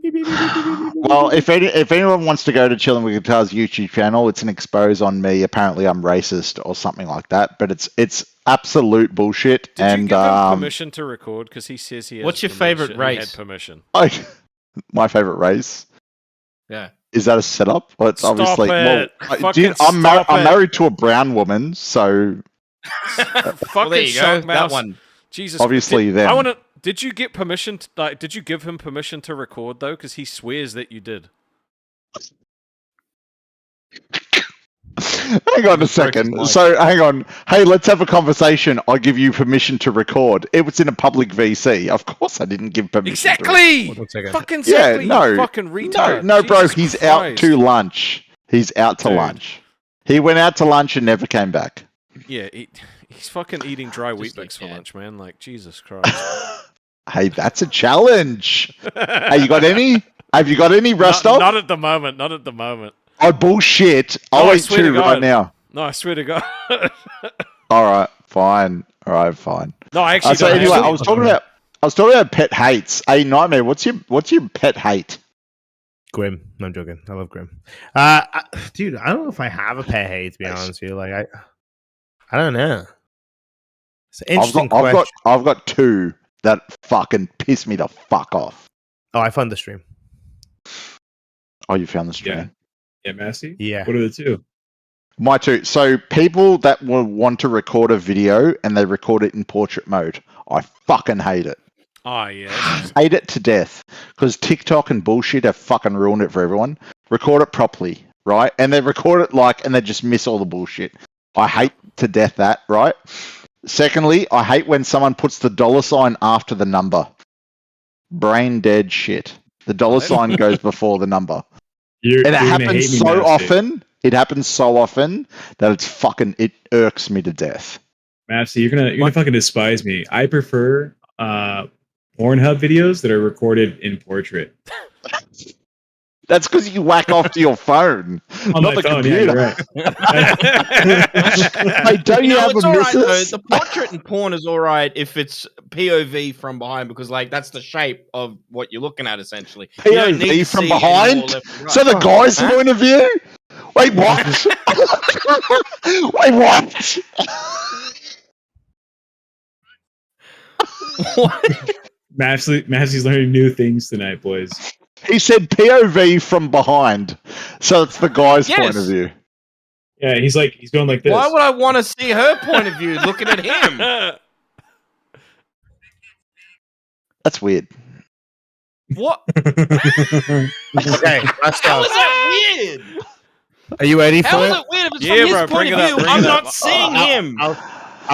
Speaker 7: Well, if anyone wants to go to Chilling with Guitars YouTube channel, it's an expose on me. Apparently, I'm racist or something like that. But it's absolute bullshit.
Speaker 2: Did
Speaker 7: and
Speaker 2: you give him permission to record? Because he says he has.
Speaker 3: What's your
Speaker 2: permission.
Speaker 3: favorite
Speaker 2: He
Speaker 3: race?
Speaker 2: had permission.
Speaker 7: my favorite race.
Speaker 3: Yeah.
Speaker 7: Is that a setup? Well, it's
Speaker 2: Stop
Speaker 7: obviously.
Speaker 2: it.
Speaker 7: Well,
Speaker 2: Fucking
Speaker 7: I'm
Speaker 2: stop it.
Speaker 7: married to a brown woman, so
Speaker 2: Fucking
Speaker 3: Well, there you go.
Speaker 2: shock
Speaker 3: That
Speaker 2: mouse.
Speaker 3: one.
Speaker 2: Jesus.
Speaker 7: Obviously
Speaker 2: did,
Speaker 7: them.
Speaker 2: I want to. Did you get permission? Did you give him permission to record though? Because he swears that you did.
Speaker 7: Hang on a second.
Speaker 6: life.
Speaker 7: So, hang on. Hey, let's have a conversation. I give you permission to record. It was in a public VC. Of course, I didn't give permission.
Speaker 2: Exactly.
Speaker 6: One second.
Speaker 2: Fucking
Speaker 7: Yeah,
Speaker 2: exactly.
Speaker 7: no.
Speaker 2: You fucking retard.
Speaker 7: No, bro.
Speaker 2: Jesus
Speaker 7: He's out
Speaker 2: Christ.
Speaker 7: to lunch. He's out to
Speaker 2: Dude.
Speaker 7: lunch. He went out to lunch and never came back.
Speaker 2: Yeah, he's fucking eating dry
Speaker 3: Just
Speaker 2: Weet-Bix for
Speaker 3: like, yeah.
Speaker 2: lunch, man. Like, Jesus Christ.
Speaker 7: Hey, that's a challenge. Hey, you got any? Have you got any,
Speaker 2: not,
Speaker 7: Rustov?
Speaker 2: not at the moment. Not at the moment.
Speaker 7: Oh, bullshit.
Speaker 2: No,
Speaker 7: I'll
Speaker 2: I
Speaker 7: eat
Speaker 2: swear to
Speaker 7: two right
Speaker 2: God.
Speaker 7: now.
Speaker 2: No, I swear to God.
Speaker 7: All right, fine. All right, fine.
Speaker 2: No, I actually
Speaker 7: So
Speaker 2: don't.
Speaker 7: anyway,
Speaker 2: actually.
Speaker 7: I was talking about pet hates. Hey, Nightmare, what's your pet hate?
Speaker 6: Grim. No, I'm joking. I love Grim. Dude, I don't know if I have a pet hate, to be honest with you. Like, I don't know. It's an interesting question.
Speaker 7: I've got two that fucking piss me the fuck off.
Speaker 6: Oh, I found the stream.
Speaker 7: Oh, you found the stream.
Speaker 4: Yeah, Massey?
Speaker 6: Yeah.
Speaker 4: What are the two?
Speaker 7: My two. So people that will want to record a video and they record it in portrait mode. I fucking hate it.
Speaker 2: Oh, yeah.
Speaker 7: Hate it to death. Because TikTok and bullshit have fucking ruined it for everyone. Record it properly, right? And they record it and they just miss all the bullshit. I hate to death that, right? Secondly, I hate when someone puts the $ after the number. Brain dead shit. The $ goes before the number.
Speaker 4: You're
Speaker 7: And it
Speaker 4: gonna
Speaker 7: happens
Speaker 4: hate me,
Speaker 7: so
Speaker 4: Massey.
Speaker 7: often. It happens so often that it irks me to death.
Speaker 4: Massey, you're gonna fucking despise me. I prefer Pornhub videos that are recorded in portrait.
Speaker 7: That's because you whack off to your phone,
Speaker 4: On
Speaker 7: not
Speaker 4: my
Speaker 7: the
Speaker 4: phone,
Speaker 7: computer.
Speaker 4: yeah, you're right.
Speaker 7: Hey, don't you have
Speaker 3: it's
Speaker 7: a
Speaker 3: all right, though.
Speaker 7: missus?
Speaker 3: The portrait in porn is all right if it's POV from behind because, like, that's the shape of what you're looking at, essentially. You don't need
Speaker 7: POV
Speaker 3: to
Speaker 7: from
Speaker 3: see it
Speaker 7: behind?
Speaker 3: anymore left and right.
Speaker 7: So the guy's
Speaker 3: Huh?
Speaker 7: point of view? Wait, what? Wait, what?
Speaker 3: What?
Speaker 4: Massey's learning new things tonight, boys.
Speaker 7: He said POV from behind. So it's the guy's point of
Speaker 3: Yes.
Speaker 7: view.
Speaker 4: Yeah, he's going like this.
Speaker 3: Why would I want to see her point of view looking at him?
Speaker 7: That's weird.
Speaker 3: What?
Speaker 6: Okay, let's
Speaker 3: How
Speaker 6: go.
Speaker 3: is that weird?
Speaker 6: Are you ready
Speaker 3: How
Speaker 6: for
Speaker 3: is
Speaker 6: it?
Speaker 3: it weird if it's
Speaker 2: Yeah,
Speaker 3: from his
Speaker 2: bro,
Speaker 3: point
Speaker 2: bring
Speaker 3: of
Speaker 2: it up,
Speaker 3: view?
Speaker 2: bring
Speaker 3: I'm
Speaker 2: it up.
Speaker 3: not seeing him.
Speaker 6: I'll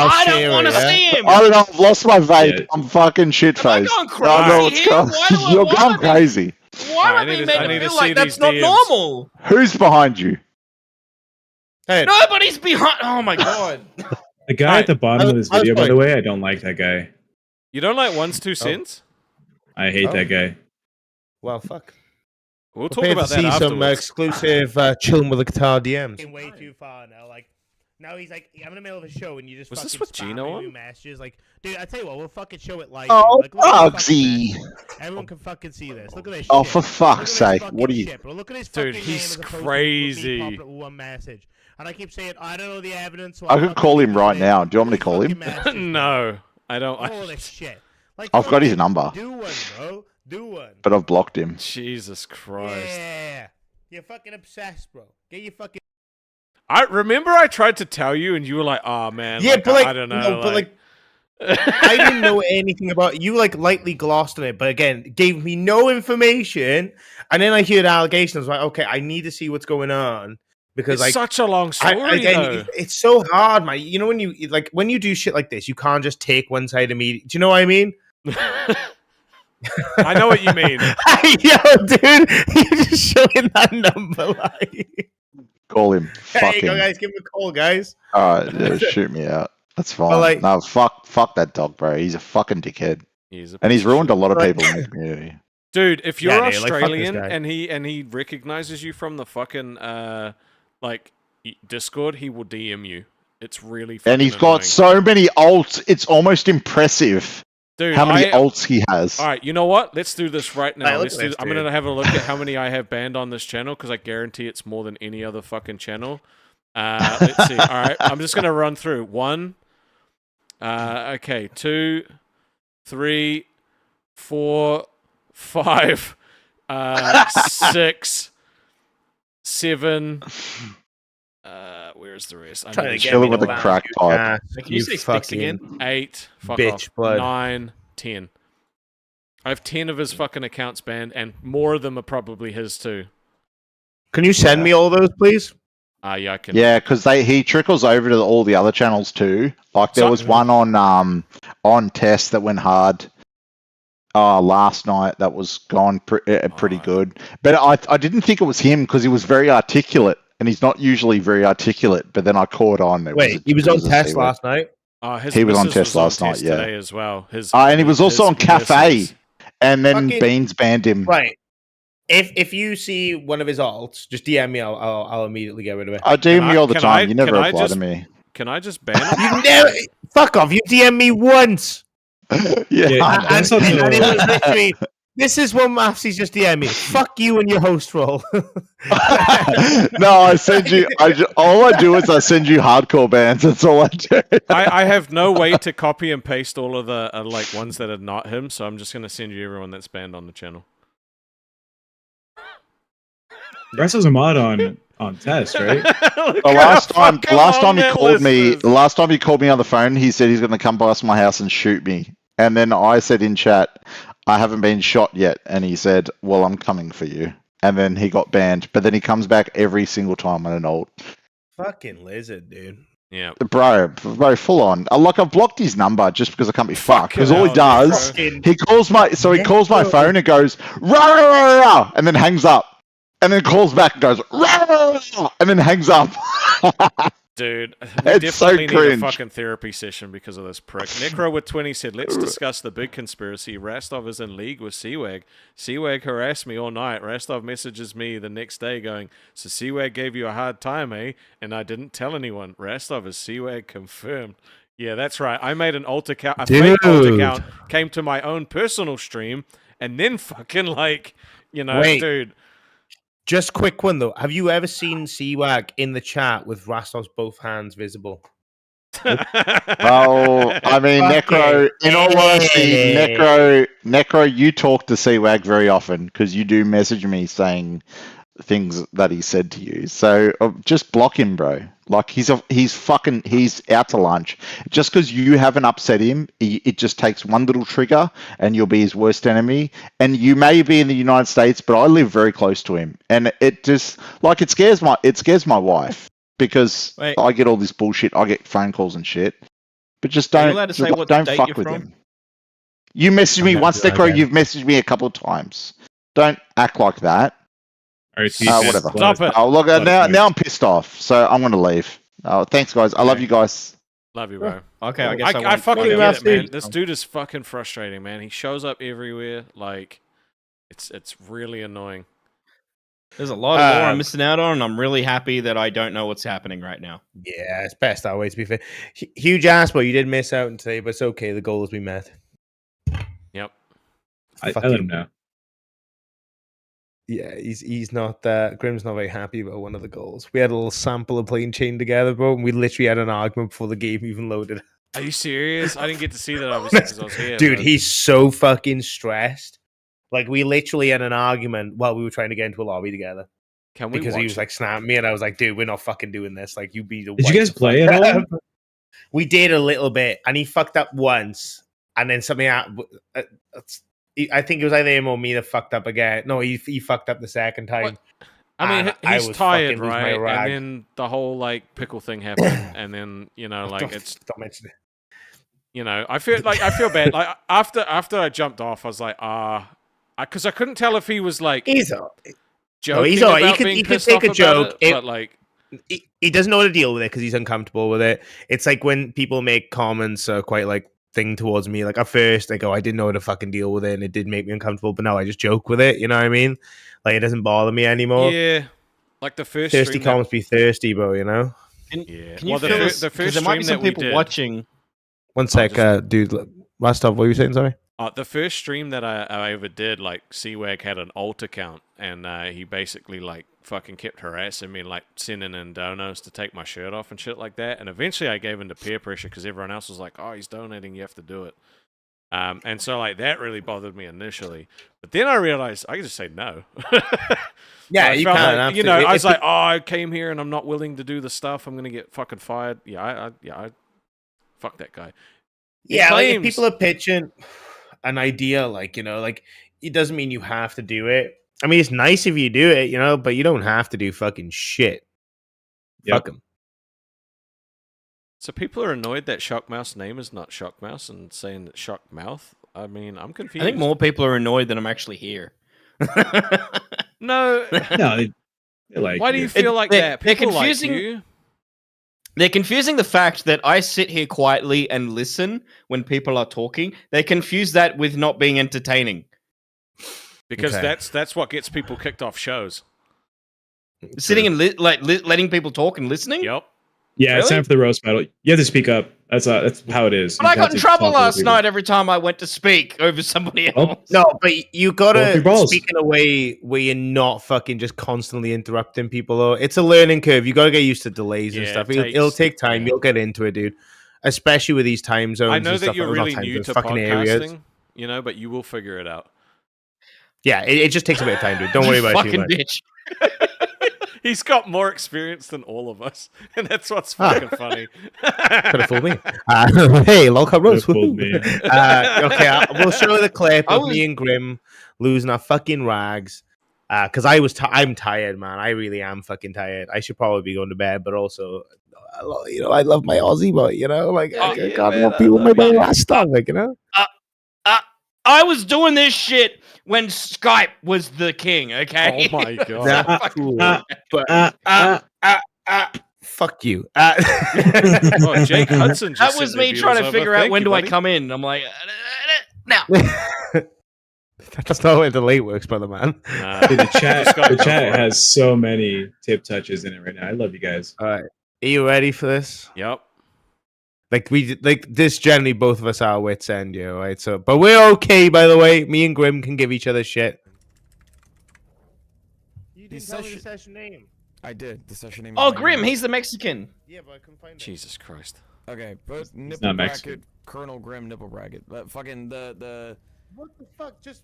Speaker 3: I
Speaker 6: share
Speaker 3: don't want
Speaker 6: it,
Speaker 3: to
Speaker 6: yeah?
Speaker 3: see him.
Speaker 7: I don't know. I've lost my vape.
Speaker 4: Yeah.
Speaker 7: I'm fucking shit
Speaker 3: Am I
Speaker 7: faced.
Speaker 3: going
Speaker 7: I don't know what's
Speaker 3: crazy
Speaker 7: going
Speaker 3: here? Why do I
Speaker 7: You're
Speaker 3: wanna
Speaker 7: going
Speaker 3: be-
Speaker 7: crazy.
Speaker 3: Why
Speaker 2: I
Speaker 3: do
Speaker 2: need
Speaker 3: they
Speaker 2: to-
Speaker 3: make
Speaker 2: I
Speaker 3: it
Speaker 2: need to
Speaker 3: feel
Speaker 2: see
Speaker 3: like that's
Speaker 2: these
Speaker 3: not
Speaker 2: DMs.
Speaker 3: normal?
Speaker 7: Who's behind you?
Speaker 6: Hey,
Speaker 3: Nobody's behind. Oh my god.
Speaker 4: The guy
Speaker 2: Alright,
Speaker 4: at the bottom of this
Speaker 6: I was
Speaker 4: video, by
Speaker 6: like-
Speaker 4: the way, I don't like that guy.
Speaker 2: You don't like 1's 2 cents?
Speaker 4: I hate
Speaker 6: Oh.
Speaker 4: that guy.
Speaker 6: well, fuck.
Speaker 2: We'll talk
Speaker 6: Prepared
Speaker 2: about
Speaker 6: to
Speaker 2: that
Speaker 6: see some
Speaker 2: afterwards.
Speaker 6: exclusive chilling with a guitar DMs. Way too far now. Like now he's like, I'm in the middle of a show and you just
Speaker 2: Was this
Speaker 6: fucking
Speaker 2: with
Speaker 6: spam
Speaker 2: Gino
Speaker 6: me
Speaker 2: on?
Speaker 6: with messages. Like, dude, I tell you what, we'll fucking show it live.
Speaker 7: Oh,
Speaker 6: dude. Like, look at this fucking
Speaker 7: Bugsy.
Speaker 6: mess. Everyone can fucking see this. Look at this.
Speaker 7: Oh,
Speaker 6: shit.
Speaker 7: for
Speaker 6: Look at
Speaker 7: fuck's
Speaker 6: this
Speaker 7: sake.
Speaker 6: fucking
Speaker 7: What are you...
Speaker 6: shit, bro. Look at his
Speaker 2: Dude,
Speaker 6: fucking
Speaker 2: he's
Speaker 6: name as opposed to me
Speaker 2: crazy.
Speaker 6: popping up with one message. And I keep saying, I don't know the evidence. So
Speaker 7: I
Speaker 6: I'll
Speaker 7: could
Speaker 6: fucking
Speaker 7: call him
Speaker 6: Google
Speaker 7: right
Speaker 6: it.
Speaker 7: now. Do you want me to
Speaker 6: These
Speaker 7: call him?
Speaker 6: fucking messages, bro.
Speaker 2: No, I don't.
Speaker 6: All this shit. Like,
Speaker 7: I've got his
Speaker 6: fucking
Speaker 7: number.
Speaker 6: Do one, bro. Do one.
Speaker 7: But I've blocked him.
Speaker 2: Jesus Christ.
Speaker 6: Yeah. You're fucking obsessed, bro. Get your fucking.
Speaker 2: I remember I tried to tell you and you were like, oh man.
Speaker 6: Yeah, but
Speaker 2: I don't know.
Speaker 6: no, but like, I didn't know anything about it. You. Like lightly glossed on it, but again, gave me no information. And then I hear the allegations. Like, okay, I need to see what's going on because
Speaker 2: it's
Speaker 6: like
Speaker 2: such a long story though.
Speaker 6: it's so hard, man. You know when you do shit like this, you can't just take one side immediately. Do you know what I mean?
Speaker 2: I know what you mean.
Speaker 6: Yo, dude, you're just showing that number. Like,
Speaker 7: Call him.
Speaker 6: there
Speaker 7: Fuck
Speaker 6: you go,
Speaker 7: him.
Speaker 6: guys. Give him a call, guys.
Speaker 7: Alright, yeah, shoot me out. That's fine.
Speaker 6: like-
Speaker 7: No, fuck that dog, bro. He's a fucking dickhead.
Speaker 2: And
Speaker 7: He's ruined a lot of
Speaker 6: Like-
Speaker 7: people in the community.
Speaker 2: Dude, if you're
Speaker 6: Yeah, dude, like, fuck this
Speaker 2: Australian
Speaker 6: guy.
Speaker 2: and he recognizes you from the fucking Discord, he will DM you. It's really fucking
Speaker 7: And he's
Speaker 2: annoying.
Speaker 7: got so many alts, it's almost impressive
Speaker 2: Dude,
Speaker 7: how many alts he has.
Speaker 2: All right, you know what? Let's do this right now.
Speaker 6: Hey, look
Speaker 2: Let's
Speaker 6: at
Speaker 2: do
Speaker 6: this,
Speaker 2: I'm
Speaker 6: dude.
Speaker 2: gonna have a look at how many I have banned on this channel because I guarantee it's more than any other fucking channel. Let's see. All right, I'm just gonna run through 1. Okay, 2, 3, 4, 5, 6, 7. Where's the rest? I
Speaker 6: Trying
Speaker 2: need
Speaker 6: to
Speaker 2: to
Speaker 6: get
Speaker 7: Chilling
Speaker 6: me
Speaker 7: with
Speaker 6: to
Speaker 7: a
Speaker 6: laugh,
Speaker 7: crack
Speaker 6: you
Speaker 7: pipe.
Speaker 6: ass,
Speaker 3: Can you say sticks
Speaker 6: fucking
Speaker 3: again?
Speaker 2: 8, fuck
Speaker 6: bitch
Speaker 2: off.
Speaker 6: blood.
Speaker 2: 9, 10. I have 10 of his fucking accounts banned, and more of them are probably his too.
Speaker 6: Can you send me all those, please?
Speaker 2: Yeah, I can.
Speaker 7: Yeah, because he trickles over to all the other channels too. Like there
Speaker 2: So-
Speaker 7: was one on test that went hard. Last night that was gone pretty good. But I didn't think it was him because he was very articulate, and he's not usually very articulate. But then I caught on.
Speaker 6: Wait, he was on test last night.
Speaker 2: His
Speaker 7: He was on
Speaker 2: missus
Speaker 7: test last night,
Speaker 2: test
Speaker 7: yeah.
Speaker 2: today as well.
Speaker 7: And he was also on Cafe,
Speaker 2: missus-
Speaker 7: and then
Speaker 6: Fucking-
Speaker 7: Beans banned him.
Speaker 6: Right. If you see one of his alts, just DM me. I'll immediately get rid of it.
Speaker 7: I DM you all the
Speaker 2: can
Speaker 7: time.
Speaker 2: I-
Speaker 7: You never
Speaker 2: can I
Speaker 7: reply
Speaker 2: just-
Speaker 7: to me.
Speaker 2: Can I just ban him?
Speaker 6: You never. Fuck off. You DM me once.
Speaker 4: Yeah, that's not
Speaker 6: And it
Speaker 4: the-
Speaker 6: was literally, this is what Mafsy's just DM me. Fuck you and your host role.
Speaker 7: No, I send you. All I do is I send you hardcore bans. That's all I do.
Speaker 2: I have no way to copy and paste all of the like ones that are not him, so I'm just gonna send you everyone that's banned on the channel.
Speaker 4: Russ was a mod on test, right?
Speaker 7: The last time he called me on the phone, he said he's going to come past my house and shoot me. And then I said in chat, I haven't been shot yet. And he said, well, I'm coming for you. And then he got banned. But then he comes back every single time on an alt.
Speaker 6: Fucking lizard, dude.
Speaker 2: Yeah.
Speaker 7: Bro, full on. Like, I've blocked his number just because I can't be fucked. Because all he
Speaker 2: hell,
Speaker 7: does,
Speaker 6: Fucking-
Speaker 7: he calls my phone and goes, rah, rah, rah, and then hangs up. And then calls back and goes, rah, rah, rah, and then hangs up.
Speaker 2: Dude, we
Speaker 7: It's so
Speaker 2: definitely need a
Speaker 7: cringe.
Speaker 2: fucking therapy session because of this prick. Necro with 20 said, let's discuss the big conspiracy. Rastov is in league with Seawag. Seawag harassed me all night. Rastov messages me the next day going, so Seawag gave you a hard time, eh? And I didn't tell anyone. Rastov is Seawag confirmed. Yeah, that's right. I made an alt account, a fake alt
Speaker 6: Dude.
Speaker 2: account, came to my own personal stream, and then fucking like, you know,
Speaker 6: Wait.
Speaker 2: dude.
Speaker 6: Just quick one though. Have you ever seen Seawag in the chat with Rastov's both hands visible?
Speaker 7: Oh, I mean,
Speaker 6: Fucking
Speaker 7: Necro, in all honesty,
Speaker 6: hey.
Speaker 7: Necro, you talk to CWAG very often because you do message me saying things that he said to you. So just block him, bro. Like he's out to lunch. Just because you haven't upset him, it just takes one little trigger and you'll be his worst enemy. And you may be in the United States, but I live very close to him, and it just like it scares my wife because
Speaker 3: Wait.
Speaker 7: I get all this bullshit. I get phone calls and shit. But just
Speaker 3: Are you
Speaker 7: don't
Speaker 3: allowed to say what
Speaker 7: don't
Speaker 3: state
Speaker 7: fuck
Speaker 3: you're
Speaker 7: with
Speaker 3: from?
Speaker 7: him. You messaged me
Speaker 6: I'm
Speaker 7: once,
Speaker 6: not sure
Speaker 7: Necro.
Speaker 6: again.
Speaker 7: You've messaged me a couple of times. Don't act like that.
Speaker 4: All right,
Speaker 7: Whatever.
Speaker 2: Stop it.
Speaker 7: Oh, look,
Speaker 4: Let it
Speaker 7: now I'm pissed off, so I'm going to leave. Thanks, guys. I love you guys.
Speaker 2: Love you, bro.
Speaker 3: Okay, I guess
Speaker 2: I
Speaker 3: won't-
Speaker 2: fucking
Speaker 3: won't
Speaker 2: get it,
Speaker 3: do
Speaker 2: man. This dude is fucking frustrating, man. He shows up everywhere. Like, it's really annoying.
Speaker 3: There's a lot of lore
Speaker 6: Uh,
Speaker 3: I'm missing out on, and I'm really happy that I don't know what's happening right now.
Speaker 6: Yeah, it's best that way, to be fair. Huge ass, but you did miss out on today, but it's okay. The goal has been met.
Speaker 2: Yep.
Speaker 4: I let him know.
Speaker 6: Yeah, he's not Grim's not very happy about one of the goals. We had a little sample of playing chain together, bro, and we literally had an argument before the game even loaded.
Speaker 2: Are you serious? I didn't get to see that obviously because I was here.
Speaker 6: Dude,
Speaker 2: but-
Speaker 6: he's so fucking stressed. Like we literally had an argument while we were trying to get into a lobby together
Speaker 2: Can we
Speaker 6: because he
Speaker 2: watch
Speaker 6: was
Speaker 2: it?
Speaker 6: like snapping me, and I was like, "Dude, we're not fucking doing this. Like, you be the."
Speaker 4: Did you
Speaker 6: white
Speaker 4: guys
Speaker 6: the fuck
Speaker 4: play at all?
Speaker 6: up." We did a little bit, and he fucked up once, and then something I think it was either him or me that fucked up again. No, he fucked up the second time.
Speaker 2: What? I mean,
Speaker 6: I
Speaker 2: he's
Speaker 6: was
Speaker 2: tired,
Speaker 6: fucking losing my
Speaker 2: right?
Speaker 6: rag.
Speaker 2: And then the whole like pickle thing happened, and then you know, like it's
Speaker 6: Don't mention it.
Speaker 2: you know, I feel bad. Like after I jumped off, I was like, because I couldn't tell if he was like
Speaker 6: He's all.
Speaker 2: joking
Speaker 6: he's all right. He
Speaker 2: about
Speaker 6: could-
Speaker 2: being
Speaker 6: he could
Speaker 2: pissed
Speaker 6: take
Speaker 2: off
Speaker 6: a
Speaker 2: about
Speaker 6: joke.
Speaker 2: it, but like,
Speaker 6: He doesn't know how to deal with it because he's uncomfortable with it. It's like when people make comments quite like thing towards me. Like at first, I go, I didn't know how to fucking deal with it, and it did make me uncomfortable. But now I just joke with it. You know what I mean? Like it doesn't bother me anymore.
Speaker 2: yeah, like the first
Speaker 6: Thirsty
Speaker 2: stream
Speaker 6: comments be thirsty, bro. You know.
Speaker 2: yeah.
Speaker 3: Can you
Speaker 2: Well,
Speaker 3: feel this?
Speaker 2: the
Speaker 3: Because
Speaker 2: first
Speaker 3: there might be
Speaker 2: stream
Speaker 3: some
Speaker 2: that we
Speaker 3: people
Speaker 2: did,
Speaker 3: watching.
Speaker 6: One sec, dude. Last off, what were you saying? Sorry.
Speaker 2: the first stream that I ever did, like CWAG had an alt account, and he basically like fucking kept harassing me, like sending in donos to take my shirt off and shit like that. And eventually, I gave in to peer pressure because everyone else was like, "Oh, he's donating, you have to do it." And so like that really bothered me initially, but then I realized I could just say no.
Speaker 6: Yeah,
Speaker 2: I
Speaker 6: you
Speaker 2: felt
Speaker 6: can.
Speaker 2: like, you know, I was like, "Oh, I came here and I'm not willing to do the stuff. I'm gonna get fucking fired." Yeah, I fuck that guy.
Speaker 6: yeah, like if
Speaker 2: claims-
Speaker 6: people are pitching an idea, like like it doesn't mean you have to do it. I mean, it's nice if you do it, but you don't have to do fucking shit.
Speaker 4: Yep.
Speaker 6: Fuck him.
Speaker 2: So people are annoyed that Shockmouth's name is not Shockmouse and saying that Shockmouth. I mean, I'm
Speaker 3: I
Speaker 2: confused.
Speaker 3: think more people are annoyed than I'm actually here.
Speaker 2: No.
Speaker 4: No, they like.
Speaker 2: Why do you feel like that?
Speaker 3: they're
Speaker 2: People like
Speaker 3: confusing-
Speaker 2: you.
Speaker 3: They're confusing the fact that I sit here quietly and listen when people are talking. They confuse that with not being entertaining.
Speaker 2: Because
Speaker 6: Okay.
Speaker 2: that's what gets people kicked off shows.
Speaker 3: Sitting and letting people talk and listening.
Speaker 2: Yep.
Speaker 4: Yeah, it's
Speaker 3: Really?
Speaker 4: time for the roast battle. You have to speak up. That's how it is.
Speaker 3: But
Speaker 4: You
Speaker 3: I
Speaker 4: have
Speaker 3: got in
Speaker 4: to
Speaker 3: trouble
Speaker 4: talk over
Speaker 3: last
Speaker 4: people.
Speaker 3: night every time I went to speak over somebody
Speaker 4: Oh.
Speaker 3: else.
Speaker 6: No, but you
Speaker 4: Both your
Speaker 6: gotta
Speaker 4: balls.
Speaker 6: speak in a way where you're not fucking just constantly interrupting people. Though it's a learning curve. You gotta get used to delays and
Speaker 2: Yeah,
Speaker 6: stuff.
Speaker 2: it
Speaker 6: It'll
Speaker 2: takes-
Speaker 6: take time.
Speaker 2: yeah.
Speaker 6: You'll get into it, dude. Especially with these time zones.
Speaker 2: I know
Speaker 6: and
Speaker 2: that
Speaker 6: stuff,
Speaker 2: you're
Speaker 6: not
Speaker 2: really
Speaker 6: time
Speaker 2: new
Speaker 6: zones,
Speaker 2: to
Speaker 6: fucking areas.
Speaker 2: podcasting, you know, but you will figure it out.
Speaker 6: Yeah, it just takes a bit of time, dude. Don't worry
Speaker 3: You
Speaker 6: about it too
Speaker 3: fucking
Speaker 6: much.
Speaker 3: bitch.
Speaker 2: He's got more experience than all of us, and that's what's fucking funny.
Speaker 6: Could have fooled me. Hey, Lolcow Rose.
Speaker 4: Could've fooled me.
Speaker 6: Okay, we'll show the clip
Speaker 3: I
Speaker 6: of
Speaker 3: was-
Speaker 6: me and Grim losing our fucking rags. Because I'm tired, man. I really am fucking tired. I should probably be going to bed, but also, I love my Aussie, but like,
Speaker 2: Oh,
Speaker 6: I
Speaker 2: yeah,
Speaker 6: can't
Speaker 2: man,
Speaker 6: want
Speaker 2: I
Speaker 6: people
Speaker 2: love
Speaker 6: my
Speaker 2: you.
Speaker 6: last stomach,
Speaker 3: I was doing this shit when Skype was the king. Okay.
Speaker 2: Oh my god.
Speaker 6: That's cool. But fuck you.
Speaker 2: Oh, Jake Hudson just
Speaker 3: That
Speaker 2: sent
Speaker 3: was
Speaker 2: their
Speaker 3: me
Speaker 2: viewers
Speaker 3: trying to
Speaker 2: over.
Speaker 3: figure out
Speaker 2: Thank
Speaker 3: when
Speaker 2: you,
Speaker 3: do I
Speaker 2: buddy.
Speaker 3: come in. I'm like, now.
Speaker 6: That's not where the late works, brother, man.
Speaker 2: Nah,
Speaker 4: Dude, the
Speaker 2: just
Speaker 4: chat,
Speaker 2: gotta
Speaker 4: the
Speaker 2: go
Speaker 4: chat
Speaker 2: for it.
Speaker 4: has so many tip touches in it right now. I love you guys.
Speaker 6: All right, are you ready for this?
Speaker 2: Yep.
Speaker 6: This generally both of us are wits end, right? So, but we're okay, by the way. Me and Grim can give each other shit. You
Speaker 8: didn't tell me the
Speaker 6: session name.
Speaker 8: I did. The session name.
Speaker 3: Oh,
Speaker 8: is
Speaker 3: Grim,
Speaker 8: Name.
Speaker 3: he's the Mexican.
Speaker 6: Yeah, but I couldn't find it.
Speaker 2: Jesus Christ.
Speaker 8: Okay, but nipple
Speaker 4: not
Speaker 8: bracket,
Speaker 4: Mexican.
Speaker 8: Colonel Grim nipple bracket. But fucking the.
Speaker 6: What the fuck? Just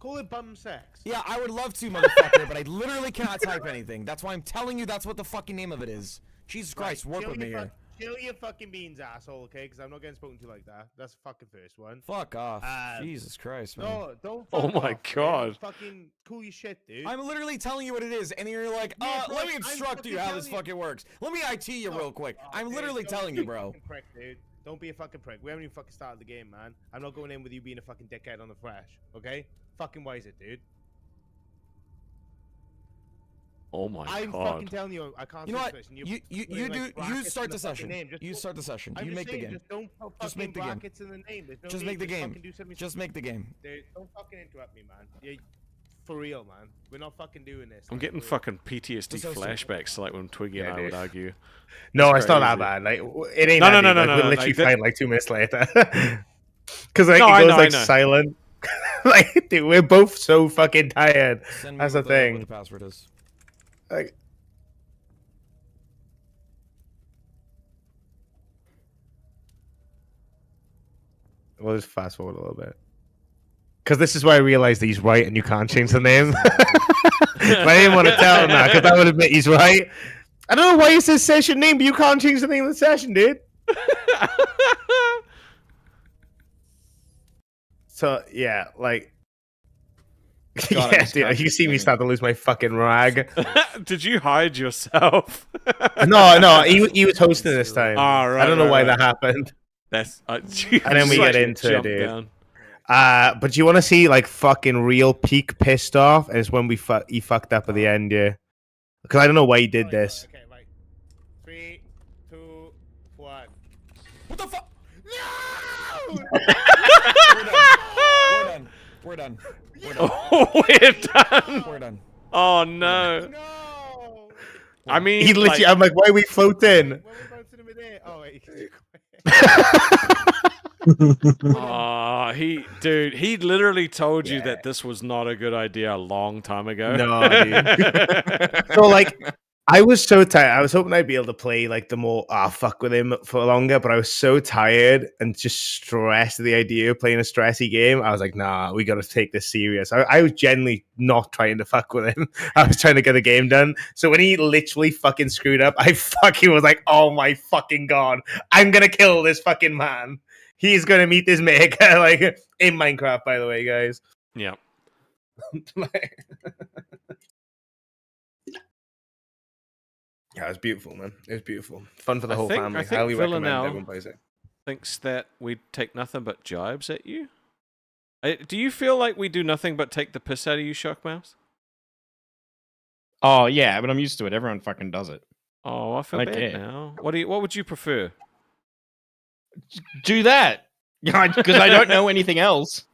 Speaker 6: call it bum sex.
Speaker 8: Yeah, I would love to, motherfucker, but I literally cannot type anything. That's why I'm telling you. That's what the fucking name of it is. Jesus Christ, work with me here.
Speaker 6: Chill your fucking beans, asshole. Okay, because I'm not getting spoken to like that. That's the fucking first one.
Speaker 8: Fuck off.
Speaker 6: Uh,
Speaker 8: Jesus Christ, man.
Speaker 6: No, don't.
Speaker 2: Oh
Speaker 6: fuck
Speaker 2: my
Speaker 6: off, man.
Speaker 2: God.
Speaker 6: Fucking cool your shit, dude.
Speaker 8: I'm literally telling you what it is, and you're like,
Speaker 6: Yeah, bro,
Speaker 8: let me
Speaker 6: I'm
Speaker 8: instruct you
Speaker 6: fucking
Speaker 8: how this
Speaker 6: telling you.
Speaker 8: fucking works. Let me IT you real quick. I'm
Speaker 6: Dude,
Speaker 8: literally
Speaker 6: don't
Speaker 8: telling
Speaker 6: be
Speaker 8: you,
Speaker 6: a
Speaker 8: bro.
Speaker 6: fucking prick, dude. Don't be a fucking prick. We haven't even fucking started the game, man. I'm not going in with you being a fucking dickhead on the fresh. Okay? Fucking why is it, dude?
Speaker 2: Oh my
Speaker 6: I'm
Speaker 2: god.
Speaker 6: fucking telling you, I can't.
Speaker 8: You know
Speaker 6: say
Speaker 8: what?
Speaker 6: this, and
Speaker 8: You
Speaker 6: putting,
Speaker 8: do.
Speaker 6: like,
Speaker 8: You
Speaker 6: brackets
Speaker 8: start
Speaker 6: in
Speaker 8: the
Speaker 6: fucking
Speaker 8: session.
Speaker 6: name. Just
Speaker 8: You
Speaker 6: put-
Speaker 8: start the session.
Speaker 6: I'm
Speaker 8: You
Speaker 6: just
Speaker 8: make the
Speaker 6: saying,
Speaker 8: game.
Speaker 6: Just don't put
Speaker 8: Just
Speaker 6: fucking
Speaker 8: make the game.
Speaker 6: brackets in the name. There's no
Speaker 8: Just
Speaker 6: need.
Speaker 8: make the game.
Speaker 6: fucking do something
Speaker 8: Just make the game.
Speaker 6: Dude, don't fucking interrupt me, man. Yeah, for real, man. We're not fucking doing this.
Speaker 2: I'm
Speaker 6: like,
Speaker 2: getting
Speaker 6: for real.
Speaker 2: fucking PTSD
Speaker 8: That's so stupid.
Speaker 2: flashbacks to like when Twiggy and
Speaker 6: Yeah,
Speaker 2: I would
Speaker 6: dude.
Speaker 2: argue.
Speaker 6: No,
Speaker 2: It's
Speaker 6: it's not that
Speaker 2: crazy.
Speaker 6: bad. Like it ain't.
Speaker 2: No,
Speaker 6: that
Speaker 2: no,
Speaker 6: deep.
Speaker 2: no,
Speaker 6: Like,
Speaker 2: no,
Speaker 6: we're
Speaker 2: no,
Speaker 6: literally
Speaker 2: like that-
Speaker 6: fighting like 2 minutes later. Because like
Speaker 2: No,
Speaker 6: it
Speaker 2: I
Speaker 6: goes
Speaker 2: know, I
Speaker 6: like
Speaker 2: know.
Speaker 6: silent. Like, dude, we're both so fucking tired.
Speaker 8: Send me
Speaker 6: That's
Speaker 8: what
Speaker 6: the thing.
Speaker 8: What the password is.
Speaker 6: Like, we'll just fast forward a little bit. Because this is why I realized that he's right and you can't change the name. But I didn't want to tell him that because that would admit he's right. I don't know why it says session name, but you can't change the name of the session, dude. So, yeah, like.
Speaker 3: God, I
Speaker 6: Yeah,
Speaker 3: just
Speaker 6: dude,
Speaker 3: can't
Speaker 6: you see me
Speaker 3: keep
Speaker 6: start to lose my fucking rag.
Speaker 2: Did you hide yourself?
Speaker 6: No, he was hosting this time.
Speaker 2: Ah, right,
Speaker 6: I don't know
Speaker 2: right,
Speaker 6: why
Speaker 2: right.
Speaker 6: that happened.
Speaker 2: That's
Speaker 6: And then we
Speaker 2: just,
Speaker 6: get into it,
Speaker 2: jumped
Speaker 6: dude.
Speaker 2: down.
Speaker 6: But you want to see like fucking real peak pissed off, and it's when he fucked up at the end, yeah. Because I don't know why he did this. Okay, right. 3, 2, 1.
Speaker 8: What the fuck?
Speaker 6: No!
Speaker 8: We're done.
Speaker 2: Oh, we're done.
Speaker 8: We're done.
Speaker 2: Oh no.
Speaker 6: No!
Speaker 2: I mean,
Speaker 6: He literally,
Speaker 2: like,
Speaker 6: I'm like, why are we floating? Why are we bouncing him in there? Oh wait.
Speaker 2: he literally told you that this was not a good idea a long time ago.
Speaker 6: No, dude. So like, I was so tired. I was hoping I'd be able to play like the more fuck with him for longer, but I was so tired and just stressed at the idea of playing a stressy game. I was like, nah, we got to take this serious. I was genuinely not trying to fuck with him. I was trying to get the game done. So when he literally fucking screwed up, I fucking was like, oh my fucking god, I'm gonna kill this fucking man. He's gonna meet this maker, like in Minecraft, by the way, guys.
Speaker 2: Yeah.
Speaker 6: Yeah, it was beautiful, man. It was beautiful. Fun for the
Speaker 2: I
Speaker 6: whole
Speaker 2: think-
Speaker 6: family.
Speaker 2: I think
Speaker 6: Highly recommend
Speaker 2: Villanelle-
Speaker 6: everyone buys it.
Speaker 2: Thinks that we take nothing but jibes at you. Do you feel like we do nothing but take the piss out of you, Shockmouse?
Speaker 3: Oh yeah, but I'm used to it. Everyone fucking does it.
Speaker 2: Oh, I feel
Speaker 3: I
Speaker 2: bad
Speaker 3: care.
Speaker 2: now. What would you prefer?
Speaker 3: Do that. Because I don't know anything else.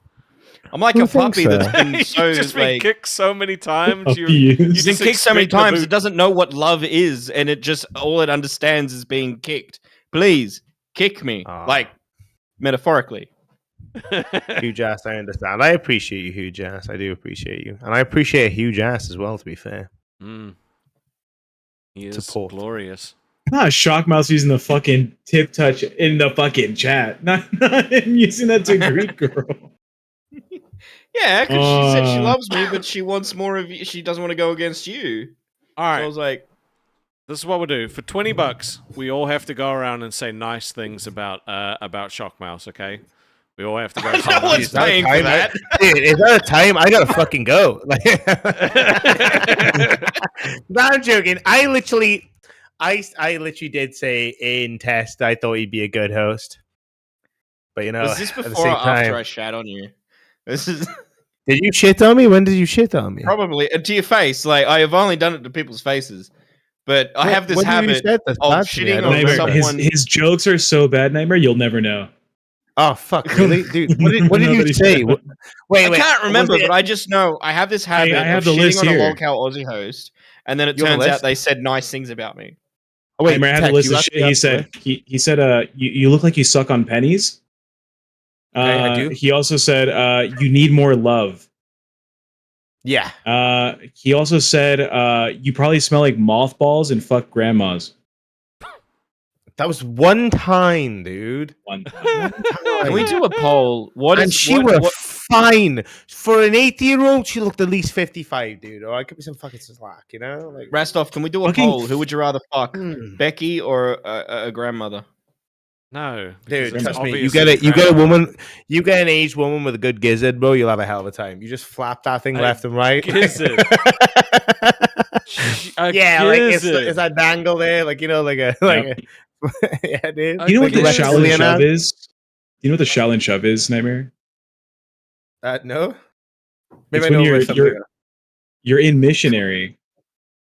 Speaker 3: I'm like
Speaker 6: Who
Speaker 3: a puppy
Speaker 6: thinks
Speaker 3: that's
Speaker 6: so?
Speaker 3: been so
Speaker 2: You've just been
Speaker 3: like
Speaker 2: kicked so many times.
Speaker 4: Abused.
Speaker 2: You
Speaker 3: been
Speaker 2: just
Speaker 3: kicked so many
Speaker 2: expect the
Speaker 3: times
Speaker 2: boot.
Speaker 3: it doesn't know what love is, and it just all it understands is being kicked. Please kick me,
Speaker 6: Aw.
Speaker 3: like metaphorically.
Speaker 6: Huge ass, I understand. I appreciate you, huge ass. I do appreciate you. And I appreciate a huge ass as well, to be fair.
Speaker 2: Mm. He is
Speaker 6: Support.
Speaker 2: glorious.
Speaker 4: Not Shockmouse using the fucking tip touch in the fucking chat. Not him using that to Greek girl.
Speaker 3: Yeah, because she said she
Speaker 4: Uh.
Speaker 3: loves me, but she wants more of you. She doesn't want to go against you.
Speaker 2: All
Speaker 3: So
Speaker 2: right.
Speaker 3: I was like,
Speaker 2: This is what we'll do. For $20, we all have to go around and say nice things about Shockmouse, okay? We all have to go say
Speaker 3: no
Speaker 2: nice
Speaker 3: one's
Speaker 2: things.
Speaker 3: paying for that.
Speaker 6: Dude, is that a time? I gotta fucking go. Like, no, I'm joking. I literally did say in test I thought he'd be a good host. But you know,
Speaker 3: Was this
Speaker 6: at the
Speaker 3: before
Speaker 6: same
Speaker 3: or after
Speaker 6: time,
Speaker 3: I shat on you? This is
Speaker 6: did you shit on me? When did you shit on me?
Speaker 3: probably to your face. Like I have only done it to people's faces, but I have this
Speaker 6: When have you
Speaker 3: habit
Speaker 6: said this
Speaker 3: of
Speaker 6: bad to me? I
Speaker 3: shitting
Speaker 6: don't
Speaker 3: on
Speaker 4: Nightmare,
Speaker 6: remember.
Speaker 3: someone.
Speaker 4: his jokes are so bad, Nightmare, you'll never know.
Speaker 6: Oh fuck, really, dude? What did you
Speaker 4: Nobody
Speaker 6: say?
Speaker 4: said.
Speaker 6: Wait,
Speaker 3: I can't remember,
Speaker 6: was it-
Speaker 3: but I just know I have this habit
Speaker 4: I have
Speaker 3: of
Speaker 4: the
Speaker 3: shitting
Speaker 4: list
Speaker 3: on a
Speaker 4: here.
Speaker 3: Lolcow Aussie host, and then it
Speaker 6: You have the
Speaker 3: turns out
Speaker 6: list?
Speaker 3: they said nice things about me.
Speaker 6: Oh, wait,
Speaker 4: Nightmare, I had a
Speaker 6: Tex,
Speaker 4: list
Speaker 6: you
Speaker 4: of
Speaker 6: actually
Speaker 4: shit. He
Speaker 6: have the
Speaker 4: said
Speaker 6: list?
Speaker 4: he said you look like you suck on pennies.
Speaker 6: Okay, I do.
Speaker 4: He also said you need more love.
Speaker 6: Yeah.
Speaker 4: He also said you probably smell like mothballs and fuck grandmas.
Speaker 6: That was one time, dude.
Speaker 4: One
Speaker 3: Can we do a poll? What
Speaker 6: And
Speaker 3: is
Speaker 6: she
Speaker 3: what,
Speaker 6: was
Speaker 3: what-
Speaker 6: fine. For an 80-year-old, she looked at least 55, dude. Or I could be some fucking slack, you know? Like,
Speaker 3: Rastov, can we do a
Speaker 4: Fucking
Speaker 3: poll? Who would you rather fuck,
Speaker 6: Hmm.
Speaker 3: Becky or a grandmother?
Speaker 2: No.
Speaker 6: Dude,
Speaker 2: because it's
Speaker 6: trust me, you
Speaker 2: obviously
Speaker 6: get a
Speaker 2: grandma.
Speaker 6: woman, you get an aged woman with a good gizzard, bro. You'll have a hell of a time. You just flap that thing
Speaker 2: A
Speaker 6: left and right.
Speaker 2: gizzard?
Speaker 6: Yeah, like it's
Speaker 2: gizzard.
Speaker 6: that dangle there, like you know, like a yeah, dude.
Speaker 2: A
Speaker 4: You know what the
Speaker 6: Like a
Speaker 2: gizzard.
Speaker 4: Shaolin
Speaker 6: reptilian
Speaker 4: shove
Speaker 6: ass?
Speaker 4: is? You know what the Shaolin shove is, Nightmare?
Speaker 6: No,
Speaker 4: It's
Speaker 6: maybe I
Speaker 4: when
Speaker 6: know
Speaker 4: you're
Speaker 6: about something.
Speaker 4: you're in missionary,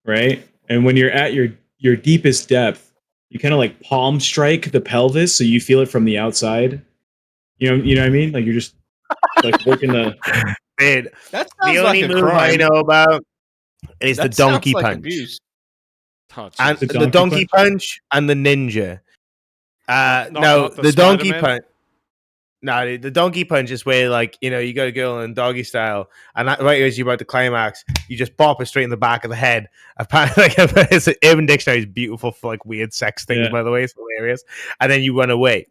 Speaker 4: right? And when you're at your deepest depth, you kind of like palm strike the pelvis, so you feel it from the outside. You know what I mean? Like you're just like working the.
Speaker 6: Dude,
Speaker 3: That
Speaker 6: the
Speaker 3: sounds
Speaker 6: only
Speaker 3: like a
Speaker 6: move I
Speaker 3: crime.
Speaker 6: know about is the
Speaker 3: That sounds
Speaker 6: donkey
Speaker 3: like
Speaker 6: punch.
Speaker 3: abuse.
Speaker 2: Oh,
Speaker 6: And
Speaker 2: Jesus.
Speaker 4: The
Speaker 6: the
Speaker 4: donkey
Speaker 6: donkey punch and the ninja.
Speaker 2: Not
Speaker 6: No,
Speaker 2: the
Speaker 6: the donkey
Speaker 2: Spider-Man?
Speaker 6: punch. No, dude, the donkey punch is where, like, you know, you got a girl in doggy style, and that, right as you're about to climax, you just bop her straight in the back of the head. Apparently, like, it's Urban Dictionary is beautiful for like weird sex things.
Speaker 4: Yeah.
Speaker 6: By the way, it's hilarious. And then you run away.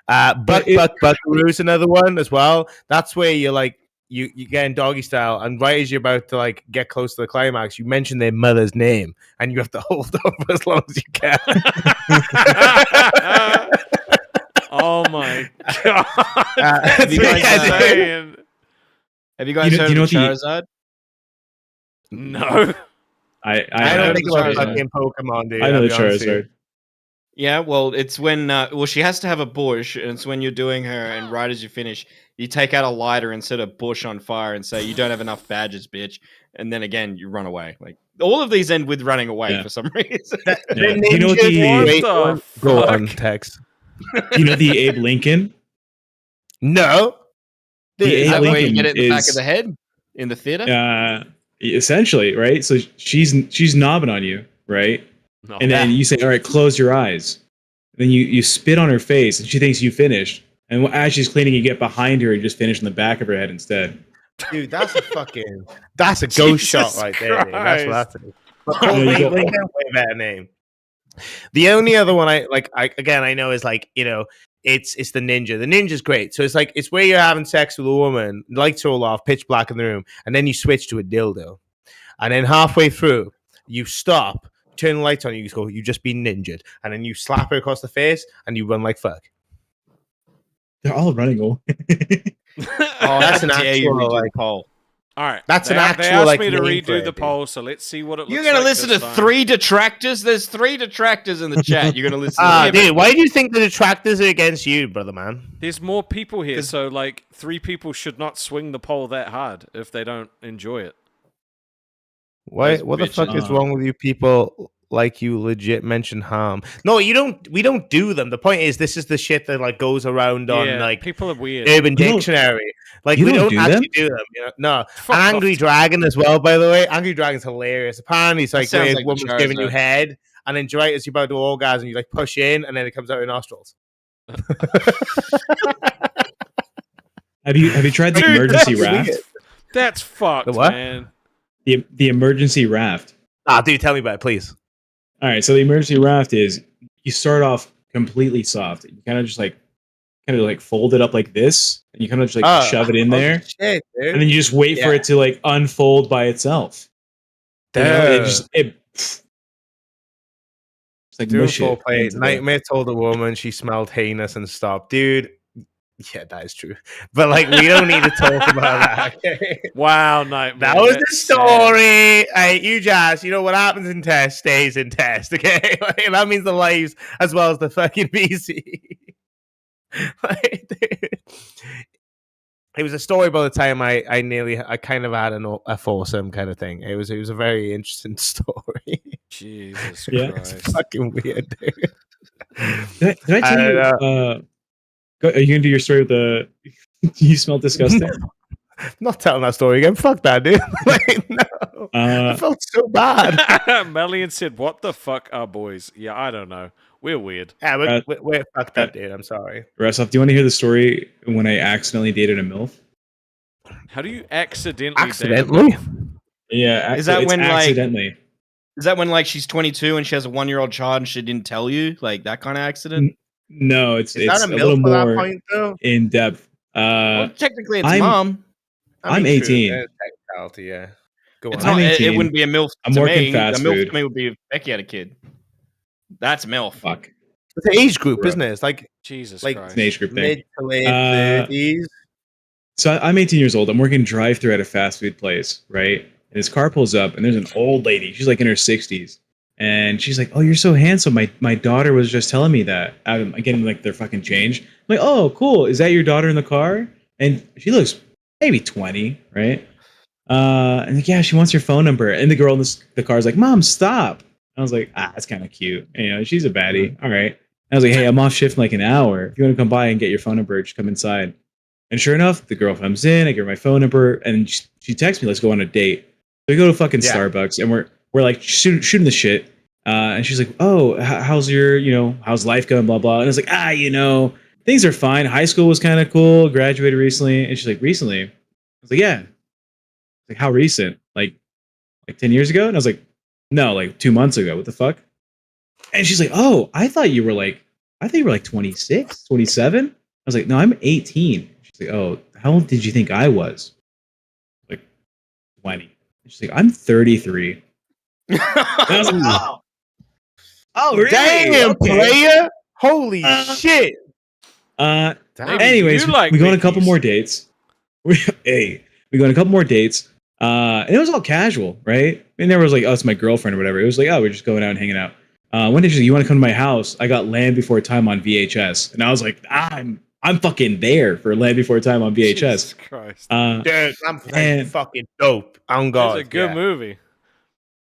Speaker 4: But
Speaker 6: Buckaroo's another one as well. That's where you're like you get in doggy style, and right as you're about to like get close to the climax, you mention their mother's name, and you have to hold on for as long as you can.
Speaker 2: Oh my god!
Speaker 3: Have you guys,
Speaker 6: Yeah, dude.
Speaker 2: Saying.
Speaker 3: Have you guys
Speaker 4: You know-
Speaker 3: heard
Speaker 4: you know
Speaker 3: of
Speaker 4: what
Speaker 3: Charizard?
Speaker 2: No.
Speaker 4: I
Speaker 6: I don't
Speaker 3: heard
Speaker 6: think
Speaker 3: of
Speaker 6: about
Speaker 3: Charizard.
Speaker 6: fucking Pokemon, dude.
Speaker 4: I know
Speaker 6: I'll
Speaker 4: the
Speaker 6: be honest with you.
Speaker 4: Charizard.
Speaker 3: Yeah, well, it's when she has to have a bush, and it's when you're doing her, and right as you finish, you take out a lighter and set a bush on fire, and say you don't have enough badges, bitch, and then again you run away. Like all of these end with running away
Speaker 4: Yeah.
Speaker 3: for some reason.
Speaker 4: Yeah.
Speaker 6: The
Speaker 4: You know what
Speaker 6: ninja-
Speaker 4: the-
Speaker 6: wait,
Speaker 2: What the
Speaker 6: go
Speaker 2: fuck?
Speaker 6: on, Tex.
Speaker 4: You know the Abe Lincoln.
Speaker 6: No.
Speaker 4: The
Speaker 6: Dude,
Speaker 3: Is
Speaker 4: Abe
Speaker 3: that where you
Speaker 4: Lincoln
Speaker 3: get it in the back
Speaker 4: is-
Speaker 3: of the head in the theater?
Speaker 4: Essentially, right? So she's knobbing on you, right?
Speaker 2: No.
Speaker 4: And then you say, "All right, close your eyes." Then you spit on her face, and she thinks you finished. And as she's cleaning, you get behind her and just finish in the back of her head instead.
Speaker 6: dude, that's a ghost
Speaker 2: Jesus
Speaker 6: shot right there. Dude. That's what
Speaker 2: Christ.
Speaker 6: that's it. But
Speaker 4: Yeah, you
Speaker 6: Abe
Speaker 4: go-
Speaker 6: Lincoln, way better name. The only other one I know is like, you know, it's the ninja. The ninja's great. So it's where you're having sex with a woman, lights roll off, pitch black in the room, and then you switch to a dildo. And then halfway through, you stop, turn the lights on, you just go, you just been ninjaed. And then you slap her across the face and you run like fuck.
Speaker 4: They're all running away.
Speaker 3: Oh,
Speaker 6: That's an
Speaker 3: dare you
Speaker 6: actual,
Speaker 3: redo the
Speaker 6: like-
Speaker 3: poll.
Speaker 2: All right.
Speaker 6: That's an
Speaker 2: They
Speaker 6: actual,
Speaker 2: asked
Speaker 6: like,
Speaker 2: me to
Speaker 6: name for
Speaker 2: redo
Speaker 6: it,
Speaker 2: the
Speaker 6: dude.
Speaker 2: poll, so let's see what it looks like.
Speaker 3: You're gonna listen to
Speaker 2: this time.
Speaker 3: 3 detractors? There's 3 detractors in the chat. You're gonna listen
Speaker 6: Ah,
Speaker 3: to them.
Speaker 6: dude, why do you think the detractors are against you, brother man?
Speaker 2: There's more people here, so like 3 people should not swing the poll that hard if they don't enjoy it.
Speaker 6: Why?
Speaker 3: Those
Speaker 6: What the fuck is
Speaker 4: bitches.
Speaker 6: wrong with you people? Like you legit mention harm. No, you don't. We don't do them. The point is, this is the shit that like goes around on
Speaker 2: Yeah,
Speaker 6: like
Speaker 2: people are weird.
Speaker 6: Urban
Speaker 4: You don't-
Speaker 6: Dictionary. Like
Speaker 4: you
Speaker 6: we
Speaker 4: don't
Speaker 6: don't
Speaker 4: do
Speaker 6: actually
Speaker 4: them?
Speaker 6: do them. You know? No,
Speaker 2: Fuck
Speaker 6: and
Speaker 2: off.
Speaker 6: Angry Dragon as well. By the way, Angry Dragon's hilarious. Apparently, it's like
Speaker 3: sounds
Speaker 6: where a
Speaker 3: like the
Speaker 6: woman's giving you
Speaker 3: Charizard.
Speaker 6: head, and then right as you're about to orgasm, you like push in, and then it comes out your nostrils.
Speaker 4: Have you tried the
Speaker 6: Dude,
Speaker 4: emergency
Speaker 6: that's
Speaker 4: raft?
Speaker 6: weird.
Speaker 2: That's fucked,
Speaker 6: The what?
Speaker 2: man.
Speaker 4: The emergency raft.
Speaker 6: Ah, dude, tell me about it, please.
Speaker 4: All right, so the emergency raft is you start off completely soft. You kind of just like fold it up like this, and you kind of just like shove it in there,
Speaker 6: Shit, dude.
Speaker 4: and then you just wait for
Speaker 6: Yeah.
Speaker 4: it to like unfold by itself. You know, it's like
Speaker 6: Doing
Speaker 4: mush it
Speaker 6: foreplay.
Speaker 4: into the-
Speaker 6: Nightmare told a woman she smelled heinous and stopped. Dude, yeah, that is true. But like, we don't need to talk about that. Okay?
Speaker 2: Wow, Nightmare.
Speaker 6: That was the
Speaker 2: that's sad.
Speaker 6: story. Hey, you just, you know what happens in test stays in test. Okay, like, that means the lives as well as the fucking PC. Like, dude. It was a story by the time I kind of had a foursome kind of thing. It was a very interesting story.
Speaker 2: Jesus
Speaker 4: Yeah.
Speaker 2: Christ.
Speaker 6: It's fucking weird, dude.
Speaker 4: Did I tell you? Are you gonna do your story with the? You smell disgusting.
Speaker 6: Not telling that story again. Fuck that, dude. Like, no. I felt so bad.
Speaker 2: Melian said, "What the fuck are boys?" Yeah, I don't know. We're weird.
Speaker 6: Yeah, we're fucked up, dude. I'm sorry.
Speaker 4: Restov, do you want to hear the story when I accidentally dated a MILF?
Speaker 2: How do you accidentally? date a
Speaker 6: Accidentally?
Speaker 2: MILF?
Speaker 4: Yeah,
Speaker 3: Is that
Speaker 4: it's
Speaker 3: when, like-
Speaker 4: accidentally?
Speaker 3: Is that when like she's 22 and she has a 1-year-old child and she didn't tell you? Like that kind of accident?
Speaker 4: No, it's
Speaker 6: Is that a
Speaker 4: little
Speaker 6: milk at that
Speaker 4: more
Speaker 6: point, though?
Speaker 4: in depth.
Speaker 3: Well, technically, it's
Speaker 4: I'm-
Speaker 3: mom.
Speaker 4: I'm
Speaker 6: true,
Speaker 4: 18.
Speaker 6: there's technicality, yeah. Go
Speaker 3: It's
Speaker 6: on.
Speaker 4: I'm
Speaker 3: not. It
Speaker 4: 18.
Speaker 3: wouldn't be a milf
Speaker 4: I'm
Speaker 3: to
Speaker 4: working
Speaker 3: me.
Speaker 4: fast
Speaker 3: a milf
Speaker 4: food.
Speaker 3: to me would be if Becky had a kid. That's milf.
Speaker 4: Fuck,
Speaker 6: It's an age group,
Speaker 4: Bro.
Speaker 6: isn't it? It's like
Speaker 2: Jesus
Speaker 6: Like,
Speaker 2: Christ.
Speaker 4: it's an age group thing.
Speaker 6: mid to late
Speaker 4: Uh,
Speaker 6: 30s.
Speaker 4: So I'm 18 years old. I'm working drive-through at a fast food place, right? And his car pulls up, and there's an old lady. She's like in her 60s, and she's like, "Oh, you're so handsome. My daughter was just telling me that." I'm getting like their fucking change. I'm like, "Oh, cool. Is that your daughter in the car?" And she looks maybe 20, right? And like, yeah, she wants your phone number. And the girl in the car is like, "Mom, stop." I was like, "Ah, that's kind of cute. And, you know, she's a baddie. All right." I was like, "Hey, I'm off shift in like an hour. If you want to come by and get your phone number, just come inside." And sure enough, the girl comes in. I give her my phone number, and she texts me, "Let's go on a date." So we go to fucking
Speaker 6: Yeah.
Speaker 4: Starbucks, and we're like shooting the shit. And she's like, "Oh, how's your how's life going?" Blah blah. And I was like, things are fine. High school was kind of cool. Graduated recently. And she's like, "Recently?" I was like, "Yeah." Like, how recent? Like 10 years ago? And I was like, "No, like 2 months ago. What the fuck?" And she's like, "Oh, I thought you were like 26, 27." I was like, "No, I'm 18." She's like, "Oh, how old did you think I was?" Like 20. She's like, "I'm 33." I was like, "Oh, really?
Speaker 6: Damn,
Speaker 4: Okay."
Speaker 6: player! Holy
Speaker 4: Uh,
Speaker 6: shit!
Speaker 4: Uh,
Speaker 2: Maybe
Speaker 4: anyways,
Speaker 2: you like
Speaker 4: we go on a couple
Speaker 2: Mickey's.
Speaker 4: more dates. We go on a couple more dates. And it was all casual, right? And there was like, "Oh, it's my girlfriend" or whatever. It was like, "Oh, we're just going out and hanging out." One day she's like, "You want to come to my house?" I got Land Before Time on VHS, and I was like, I'm fucking there for Land Before Time on VHS.
Speaker 2: Jesus Christ.
Speaker 6: Dude, I'm
Speaker 4: and-
Speaker 6: fucking dope. On God.
Speaker 2: It's a good
Speaker 6: yeah.
Speaker 2: movie.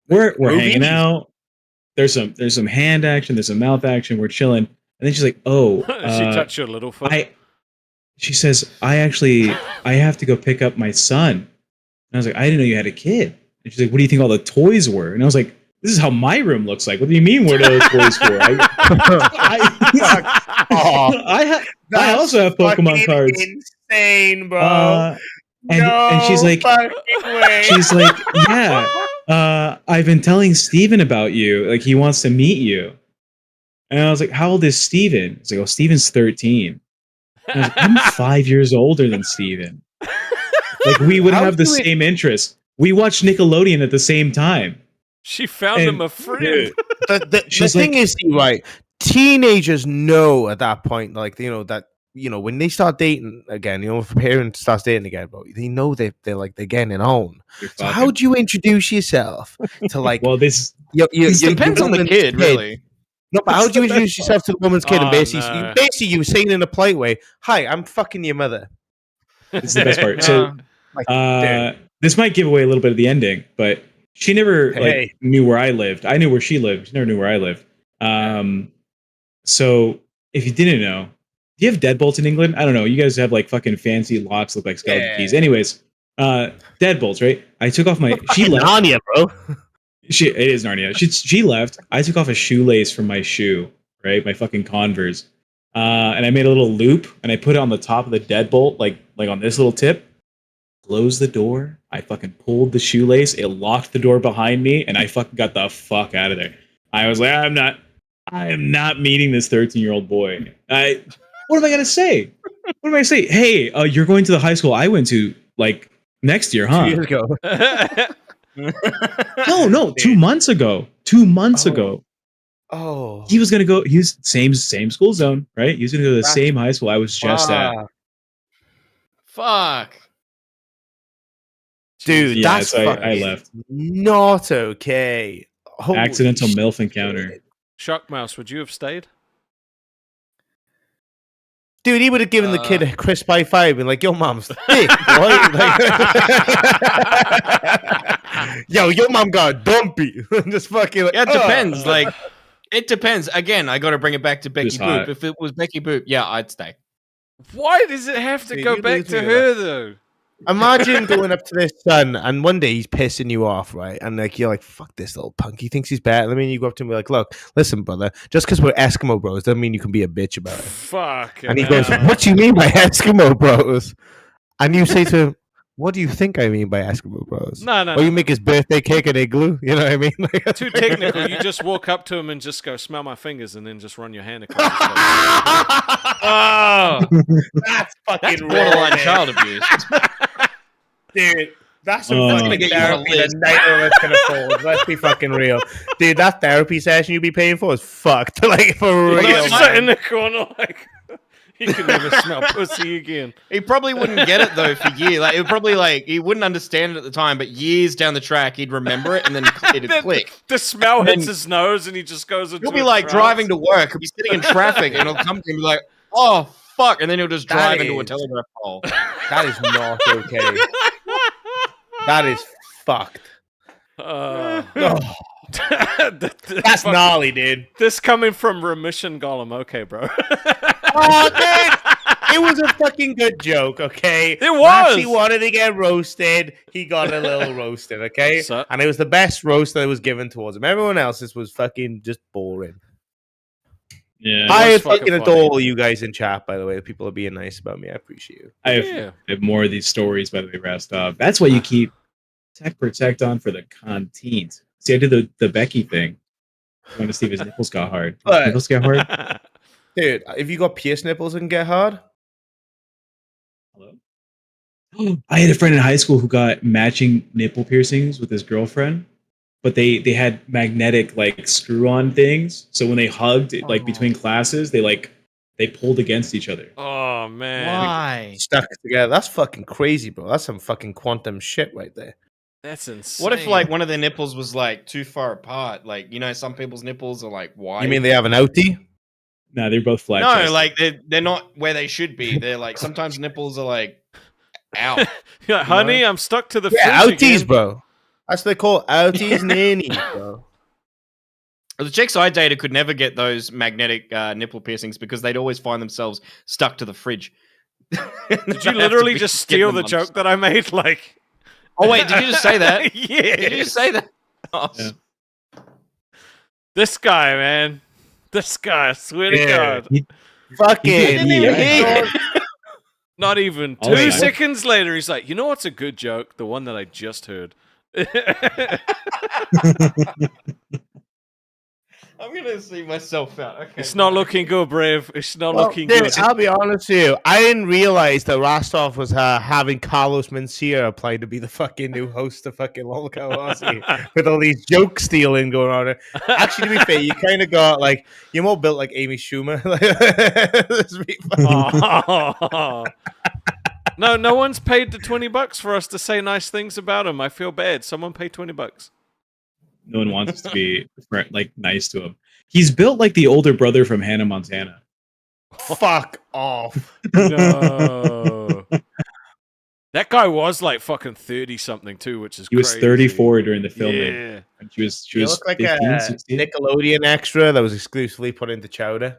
Speaker 4: We're
Speaker 6: Movies?
Speaker 4: hanging out. There's some hand action. There's some mouth action. We're chilling, and then she's like, "Oh,
Speaker 2: she touched your little foot.
Speaker 4: She says, I have to go pick up my son." And I was like, "I didn't know you had a kid." And she's like, "What do you think all the toys were?" And I was like, "This is how my room looks like. What do you mean? What are those toys for?" I also have Pokemon
Speaker 6: Fucking
Speaker 4: cards.
Speaker 6: Insane, bro.
Speaker 4: And she's like, "Yeah, I've been telling Steven about you. Like, he wants to meet you." And I was like, "How old is Steven?" He's like, "Oh, Steven's 13. And I was like, "I'm 5 years older than Steven." Like, we would
Speaker 6: How
Speaker 4: have the
Speaker 6: do we-
Speaker 4: same interests. We watched Nickelodeon at the same time.
Speaker 2: She found
Speaker 4: And-
Speaker 2: him a friend.
Speaker 6: Dude, the
Speaker 4: She's
Speaker 6: thing
Speaker 4: like-
Speaker 6: is, right? Teenagers know at that point, like, that when they start dating again, if a parent starts dating again, bro, they know they're getting it on. So how do you introduce yourself to like?
Speaker 4: Well, this
Speaker 3: It depends on the
Speaker 6: woman's
Speaker 3: kid, really.
Speaker 6: No, but how do you introduce yourself to the woman's kid? And
Speaker 2: Oh,
Speaker 6: basically,
Speaker 2: no.
Speaker 6: you were saying in a polite way, "Hi, I'm fucking your mother."
Speaker 4: this is the best part. So,
Speaker 6: Like,
Speaker 4: this might give away a little bit of the ending, but she never
Speaker 6: Hey.
Speaker 4: knew where I lived. I knew where she lived. She never knew where I lived. So if you didn't know, do you have deadbolts in England? I don't know. You guys have like fucking fancy locks, look like skeleton keys. Anyways, deadbolts, right? I took off my. She left.
Speaker 6: Narnia, bro.
Speaker 4: It is Narnia. She left. I took off a shoelace from my shoe, right? My fucking Converse. And I made a little loop and I put it on the top of the deadbolt, like on this little tip. Closed the door. I fucking pulled the shoelace. It locked the door behind me, and I fucking got the fuck out of there. I was like, I am not meeting this 13-year-old boy. What am I gonna say? What am I gonna say? Hey, you're going to the high school I went to like next year, huh?
Speaker 6: 2 years ago.
Speaker 4: No, 2 months ago. 2 months ago.
Speaker 6: Oh,
Speaker 4: He was gonna go. He was same school zone, right? He was gonna go to the same high school I was just at.
Speaker 3: Fuck.
Speaker 6: Dude,
Speaker 4: Yeah,
Speaker 6: that's
Speaker 4: so I
Speaker 6: fucking
Speaker 4: left.
Speaker 6: not okay. Holy
Speaker 4: Accidental
Speaker 6: shit.
Speaker 4: MILF encounter.
Speaker 2: Shockmouse, would you have stayed?
Speaker 6: Dude, he would have given the kid a crisp high five and like, "Yo, mom's thick, boy." Yo, your mom got dumpy. Just fucking like,
Speaker 3: Yeah, it depends. Like, it depends. Again, I got to bring it back to Becky
Speaker 4: Just hot.
Speaker 3: Boop. If it was Becky Boop, yeah, I'd stay.
Speaker 2: Why does it have to
Speaker 6: Dude,
Speaker 2: go
Speaker 6: you
Speaker 2: back
Speaker 6: lose
Speaker 2: to
Speaker 6: me
Speaker 2: her, though?
Speaker 6: Imagine going up to this son and one day he's pissing you off, right? And like you're like, "Fuck this little punk. He thinks he's better." I mean, you go up to him and be like, "Look, listen, brother. Just because we're Eskimo bros doesn't mean you can be a bitch about it."
Speaker 2: Fuck.
Speaker 6: And he goes, "What do you mean by Eskimo bros?" And you say to him, "What do you think I mean by Eskimo bros?"
Speaker 2: No.
Speaker 6: Or you make his birthday cake an igloo. You know what I mean? Like,
Speaker 2: Too technical. You just walk up to him and just go, "Smell my fingers," and then just run your hand across his face. Oh,
Speaker 6: that's fucking
Speaker 3: That's borderline
Speaker 6: real,
Speaker 3: child abuse.
Speaker 6: dude. That's some
Speaker 4: Oh.
Speaker 6: fucking
Speaker 3: Get you on a
Speaker 6: therapy that
Speaker 3: list.
Speaker 6: neither of us can afford. Let's be fucking real, dude. That therapy session you'd be paying for is fucked. Like for
Speaker 2: Well,
Speaker 6: real.
Speaker 2: he's just sat in the corner like he can never smell pussy again.
Speaker 3: He probably wouldn't get it though for years. Like it would probably he wouldn't understand it at the time, but years down the track he'd remember it and then it'd
Speaker 2: Then
Speaker 3: click.
Speaker 2: The smell
Speaker 3: And
Speaker 2: hits his nose and he just goes into
Speaker 3: He'll be
Speaker 2: a
Speaker 3: like
Speaker 2: trance.
Speaker 3: driving to work. He'll be sitting in traffic and he'll come to him and be like, "Oh fuck," and then he'll just drive into a
Speaker 6: is-
Speaker 3: telegraph pole.
Speaker 6: That is not okay. That is fucked.
Speaker 2: Oh.
Speaker 6: Oh,
Speaker 2: That's
Speaker 6: that's gnarly, dude.
Speaker 2: This coming from Remission Golem. Okay, bro.
Speaker 6: Oh, dude. It was a fucking good joke, okay?
Speaker 2: It was.
Speaker 6: He wanted to get roasted. He got a little roasted, okay?
Speaker 2: So-
Speaker 6: And it was the best roast that was given towards him. Everyone else's was fucking just boring.
Speaker 4: Yeah.
Speaker 6: I
Speaker 2: was fucking
Speaker 6: fucking
Speaker 2: funny.
Speaker 6: adore you guys in chat, by the way. People are being nice about me. I appreciate you.
Speaker 4: I
Speaker 2: Yeah.
Speaker 4: have more of these stories, by the way, Rastov. That's why you keep Tech Protect on for the content. See, I did the Becky thing. I want to see if his nipples got hard.
Speaker 6: What?
Speaker 4: Nipples got hard?
Speaker 6: Dude, if you got pierced nipples and get hard,
Speaker 4: Hello? I had a friend in high school who got matching nipple piercings with his girlfriend, but they had magnetic like screw-on things. So when they hugged like between classes, they pulled against each other.
Speaker 2: Oh man,
Speaker 3: Why?
Speaker 6: stuck together. That's fucking crazy, bro. That's some fucking quantum shit right there.
Speaker 2: that's insane.
Speaker 3: What if like one of their nipples was like too far apart? Like some people's nipples are like wide.
Speaker 6: You mean they have an outie?
Speaker 4: No, they're both flat.
Speaker 3: no?
Speaker 4: chested.
Speaker 3: Like they're not where they should be. They're like sometimes nipples are like out.
Speaker 2: You're like, honey, I'm stuck to the
Speaker 6: Yeah,
Speaker 2: fridge
Speaker 6: outies,
Speaker 2: again."
Speaker 6: bro. That's what they call outies, nannies, bro.
Speaker 3: The chicks I dated could never get those magnetic nipple piercings because they'd always find themselves stuck to the fridge.
Speaker 2: Did you literally just steal the joke that I made? Like,
Speaker 3: Oh wait, did you just say that?
Speaker 2: yeah.
Speaker 3: Did you just say that? Oh,
Speaker 4: Yeah.
Speaker 2: This guy, man. This guy, I swear to
Speaker 6: Yeah.
Speaker 2: God.
Speaker 6: Fucking
Speaker 4: didn't even hear
Speaker 2: Not even
Speaker 4: Oh,
Speaker 2: 2
Speaker 4: yeah.
Speaker 2: seconds later, he's like, you know what's a good joke? The one that I just heard.
Speaker 3: I'm gonna see myself out. Okay.
Speaker 2: It's not looking good, Brave. It's not
Speaker 6: Well,
Speaker 2: looking
Speaker 6: dude,
Speaker 2: good.
Speaker 6: I'll be honest with you. I didn't realize that Rostov was having Carlos Mencia apply to be the fucking new host of fucking Lolcow Aussie with all these joke stealing going on there. Actually, to be fair, you kind of got like you're more built like Amy Schumer. Let's be
Speaker 2: Oh. No one's paid the $20 for us to say nice things about him. I feel bad. Someone paid $20.
Speaker 4: No one wants us to be like nice to him. He's built like the older brother from Hannah Montana.
Speaker 6: fuck off.
Speaker 2: No. That guy was like fucking 30 something too, which is
Speaker 4: He was
Speaker 2: crazy.
Speaker 4: 34 during the filming.
Speaker 2: Yeah.
Speaker 4: And she was
Speaker 6: You look like
Speaker 4: 15,
Speaker 6: a
Speaker 4: 16.
Speaker 6: Nickelodeon extra that was exclusively put into chowder.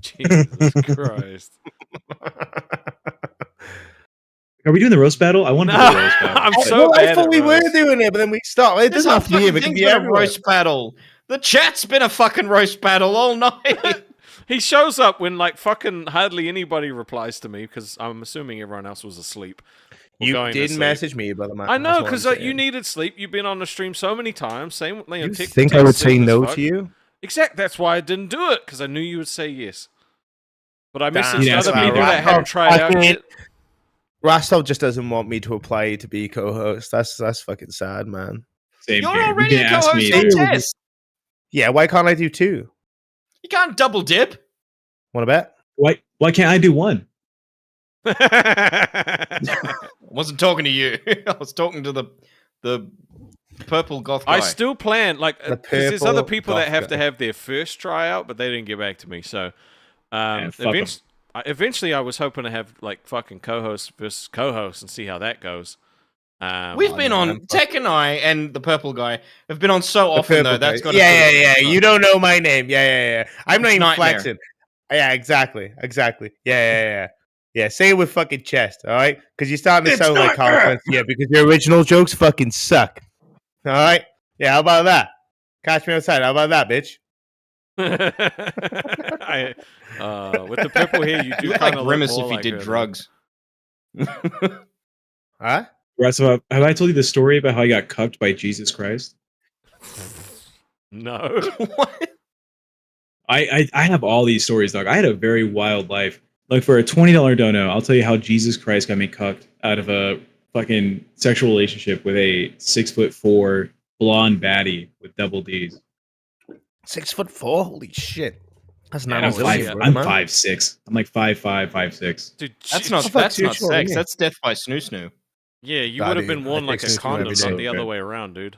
Speaker 2: Jesus Christ.
Speaker 4: Are we doing the roast battle? I want to do
Speaker 2: No,
Speaker 4: the roast battle.
Speaker 2: I'm
Speaker 4: but-
Speaker 2: so
Speaker 6: I
Speaker 2: bad
Speaker 6: thought
Speaker 2: at
Speaker 6: we were
Speaker 2: roast.
Speaker 6: doing it, but then we stopped. It
Speaker 3: This
Speaker 6: doesn't
Speaker 3: whole
Speaker 6: have to be him.
Speaker 3: fucking
Speaker 6: It can
Speaker 3: thing's
Speaker 6: be
Speaker 3: been a
Speaker 6: everyone.
Speaker 3: roast battle. The chat's been a fucking roast battle all night.
Speaker 2: He shows up when like fucking hardly anybody replies to me because I'm assuming everyone else was asleep. or
Speaker 6: You
Speaker 2: going to
Speaker 6: didn't
Speaker 2: sleep.
Speaker 6: message me, brother man.
Speaker 2: I know
Speaker 6: That's what
Speaker 2: because
Speaker 6: I'm
Speaker 2: you
Speaker 6: saying.
Speaker 2: needed sleep. You've been on the stream so many times. Same.
Speaker 6: You think I would say no to you?
Speaker 2: Exact. That's why I didn't do it because I knew you would say yes. But I
Speaker 6: Damn.
Speaker 2: messaged
Speaker 4: You
Speaker 2: other
Speaker 4: asked me
Speaker 2: people
Speaker 4: to.
Speaker 2: that hadn't tried out yet.
Speaker 6: Rostov just doesn't want me to apply to be co-host. That's fucking sad, man.
Speaker 4: Same
Speaker 3: You're
Speaker 4: here. You
Speaker 3: already
Speaker 4: can
Speaker 3: a
Speaker 4: ask
Speaker 3: co-host
Speaker 4: me.
Speaker 3: on Test.
Speaker 6: Yeah, why can't I do two?
Speaker 3: You can't double dip.
Speaker 6: Want to bet?
Speaker 4: Why can't I do one?
Speaker 3: I wasn't talking to you. I was talking to the purple goth guy.
Speaker 2: I still plan like
Speaker 6: The
Speaker 2: because there's other
Speaker 6: purple
Speaker 2: people that
Speaker 6: goth
Speaker 2: have
Speaker 6: guy.
Speaker 2: to have their first tryout, but they didn't get back to me. So
Speaker 4: fuck 'em.
Speaker 2: eventually, I was hoping to have like fucking co-host versus co-host and see how that goes.
Speaker 3: We've been on Tech and I and the purple guy have been on so
Speaker 6: The
Speaker 3: often though.
Speaker 6: purple
Speaker 3: That's
Speaker 6: guy.
Speaker 3: got to
Speaker 6: yeah. You don't know my name. Yeah. I'm not
Speaker 3: It's
Speaker 6: even
Speaker 3: Nightmare.
Speaker 6: flexing. Yeah, exactly. Yeah. Yeah, say it with fucking chest, all right? Because you're starting to
Speaker 3: It's
Speaker 6: sound like Carl
Speaker 3: Nightmare.
Speaker 6: Prince. Yeah, because your original jokes fucking suck. All right? Yeah, how about that? Catch me outside. How about that, bitch?
Speaker 2: With the purple hair, you do
Speaker 3: You look
Speaker 2: kind
Speaker 3: like
Speaker 2: of
Speaker 3: Grimace
Speaker 2: more
Speaker 3: if he
Speaker 2: like
Speaker 3: did
Speaker 2: her, though.
Speaker 3: drugs.
Speaker 6: Huh?
Speaker 4: So have I told you the story about how I got cucked by Jesus Christ?
Speaker 2: No.
Speaker 3: What?
Speaker 4: I have all these stories, dog. I had a very wild life. Like for a $20 dono, I'll tell you how Jesus Christ got me cucked out of a fucking sexual relationship with a 6'4" blonde baddie with double D's.
Speaker 6: 6'4"? Holy shit. That's
Speaker 4: And
Speaker 6: not
Speaker 4: I'm
Speaker 2: really
Speaker 6: really
Speaker 2: it.
Speaker 4: I'm 5'6". I'm like 5'5", 5'6".
Speaker 2: Dude,
Speaker 3: That's
Speaker 2: shit.
Speaker 3: not
Speaker 6: I thought
Speaker 3: that's
Speaker 6: too
Speaker 3: not
Speaker 6: short,
Speaker 3: sex.
Speaker 6: yeah.
Speaker 3: That's death by snoo snoo.
Speaker 2: Yeah, you
Speaker 6: Nah,
Speaker 2: would have
Speaker 6: dude,
Speaker 2: been worn
Speaker 6: I
Speaker 2: like
Speaker 6: take
Speaker 2: a
Speaker 6: snooze cream
Speaker 2: condom,
Speaker 6: every
Speaker 2: not
Speaker 6: day.
Speaker 2: the other way around, dude.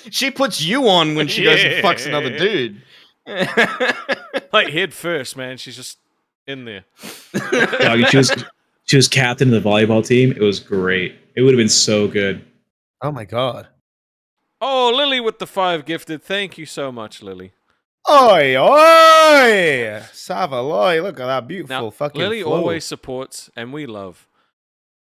Speaker 3: She puts you on when she goes and fucks
Speaker 2: Yeah.
Speaker 3: another dude.
Speaker 2: Like head first, man. She's just in there.
Speaker 4: Dog, she was captain of the volleyball team. It was great. It would have been so good.
Speaker 6: Oh my god.
Speaker 2: Oh, Lily with the 5 gifted. Thank you so much, Lily.
Speaker 6: Oi! Savaloy, look at that beautiful
Speaker 2: Now,
Speaker 6: fucking
Speaker 2: Lily
Speaker 6: flow.
Speaker 2: always supports, and we love.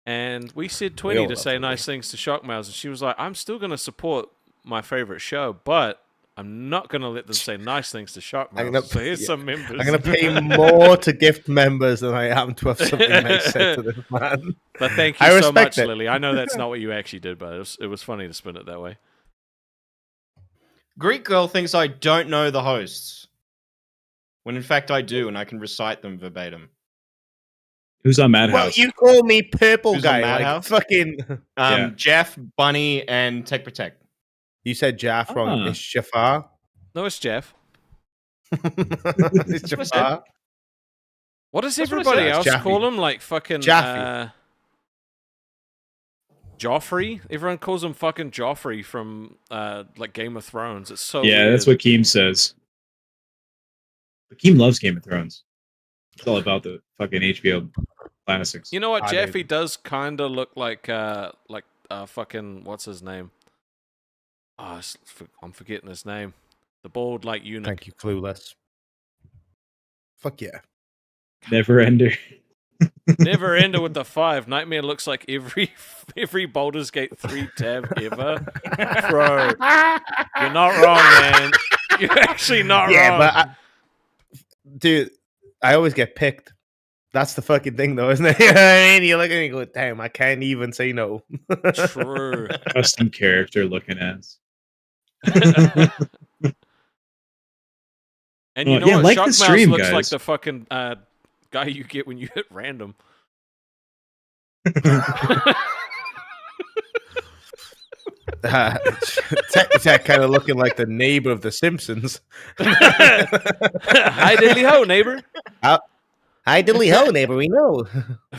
Speaker 2: And we said 20
Speaker 6: all
Speaker 2: to
Speaker 6: love
Speaker 2: say
Speaker 6: Lily.
Speaker 2: nice things to Shockmouse, and she was like, I'm still going to support my favorite show, but I'm not going to let them say nice things to Shockmouse. So here's some members.
Speaker 6: I'm gonna pay more to gift members than I am to have something nice said to this man.
Speaker 2: But thank
Speaker 6: I
Speaker 2: you so
Speaker 6: respect
Speaker 2: much,
Speaker 6: it.
Speaker 2: Lily. I know that's not what you actually did, but it was funny to spin it that way.
Speaker 3: Greek girl thinks I don't know the hosts. When in fact I do, and I can recite them verbatim.
Speaker 4: Who's on Madhouse?
Speaker 6: Well, you call me purple
Speaker 3: Who's on
Speaker 6: guy, like
Speaker 3: Madhouse?
Speaker 6: fucking.
Speaker 4: Yeah.
Speaker 3: Jeff, Bunny, and Tech Protect.
Speaker 6: You said Jaff wrong.
Speaker 4: Ah.
Speaker 6: It's Jafar.
Speaker 2: No, it's Jeff.
Speaker 6: It's Jafar.
Speaker 2: What does
Speaker 3: That's what I
Speaker 2: everybody
Speaker 3: said.
Speaker 2: else
Speaker 6: Jaffe.
Speaker 2: call him? Like fucking
Speaker 6: Jaffe.
Speaker 2: Joffrey? Everyone calls him fucking Joffrey from like Game of Thrones. It's so
Speaker 4: Yeah,
Speaker 2: weird.
Speaker 4: that's what Keem says. But Keem loves Game of Thrones. It's all about the fucking HBO classics.
Speaker 2: You know what?
Speaker 6: I
Speaker 2: Jeffy
Speaker 6: don't-
Speaker 2: does kind of look like fucking what's his name? Oh, I'm forgetting his name. The bald like eunuch.
Speaker 6: Thank you, clueless. Fuck yeah.
Speaker 4: Never Ender.
Speaker 2: Never ender with the 5. Nightmare looks like every Baldur's Gate 3 tab ever. Bro, you're not wrong, man. You're actually not
Speaker 6: Yeah,
Speaker 2: wrong.
Speaker 6: but dude, I always get picked. That's the fucking thing, though, isn't it? You know what I mean? You look at me and go, damn, I can't even say no.
Speaker 2: True.
Speaker 4: Custom character looking ass.
Speaker 2: And you
Speaker 4: Well,
Speaker 2: know
Speaker 4: yeah,
Speaker 2: what?
Speaker 4: like the
Speaker 2: Shockmouse
Speaker 4: stream,
Speaker 2: looks like
Speaker 4: guys.
Speaker 2: the fucking guy you get when you hit random.
Speaker 6: Tech kind of looking like the neighbor of The Simpsons.
Speaker 2: Hi diddly ho, neighbor.
Speaker 6: Hi, diddly ho, neighbor. We know.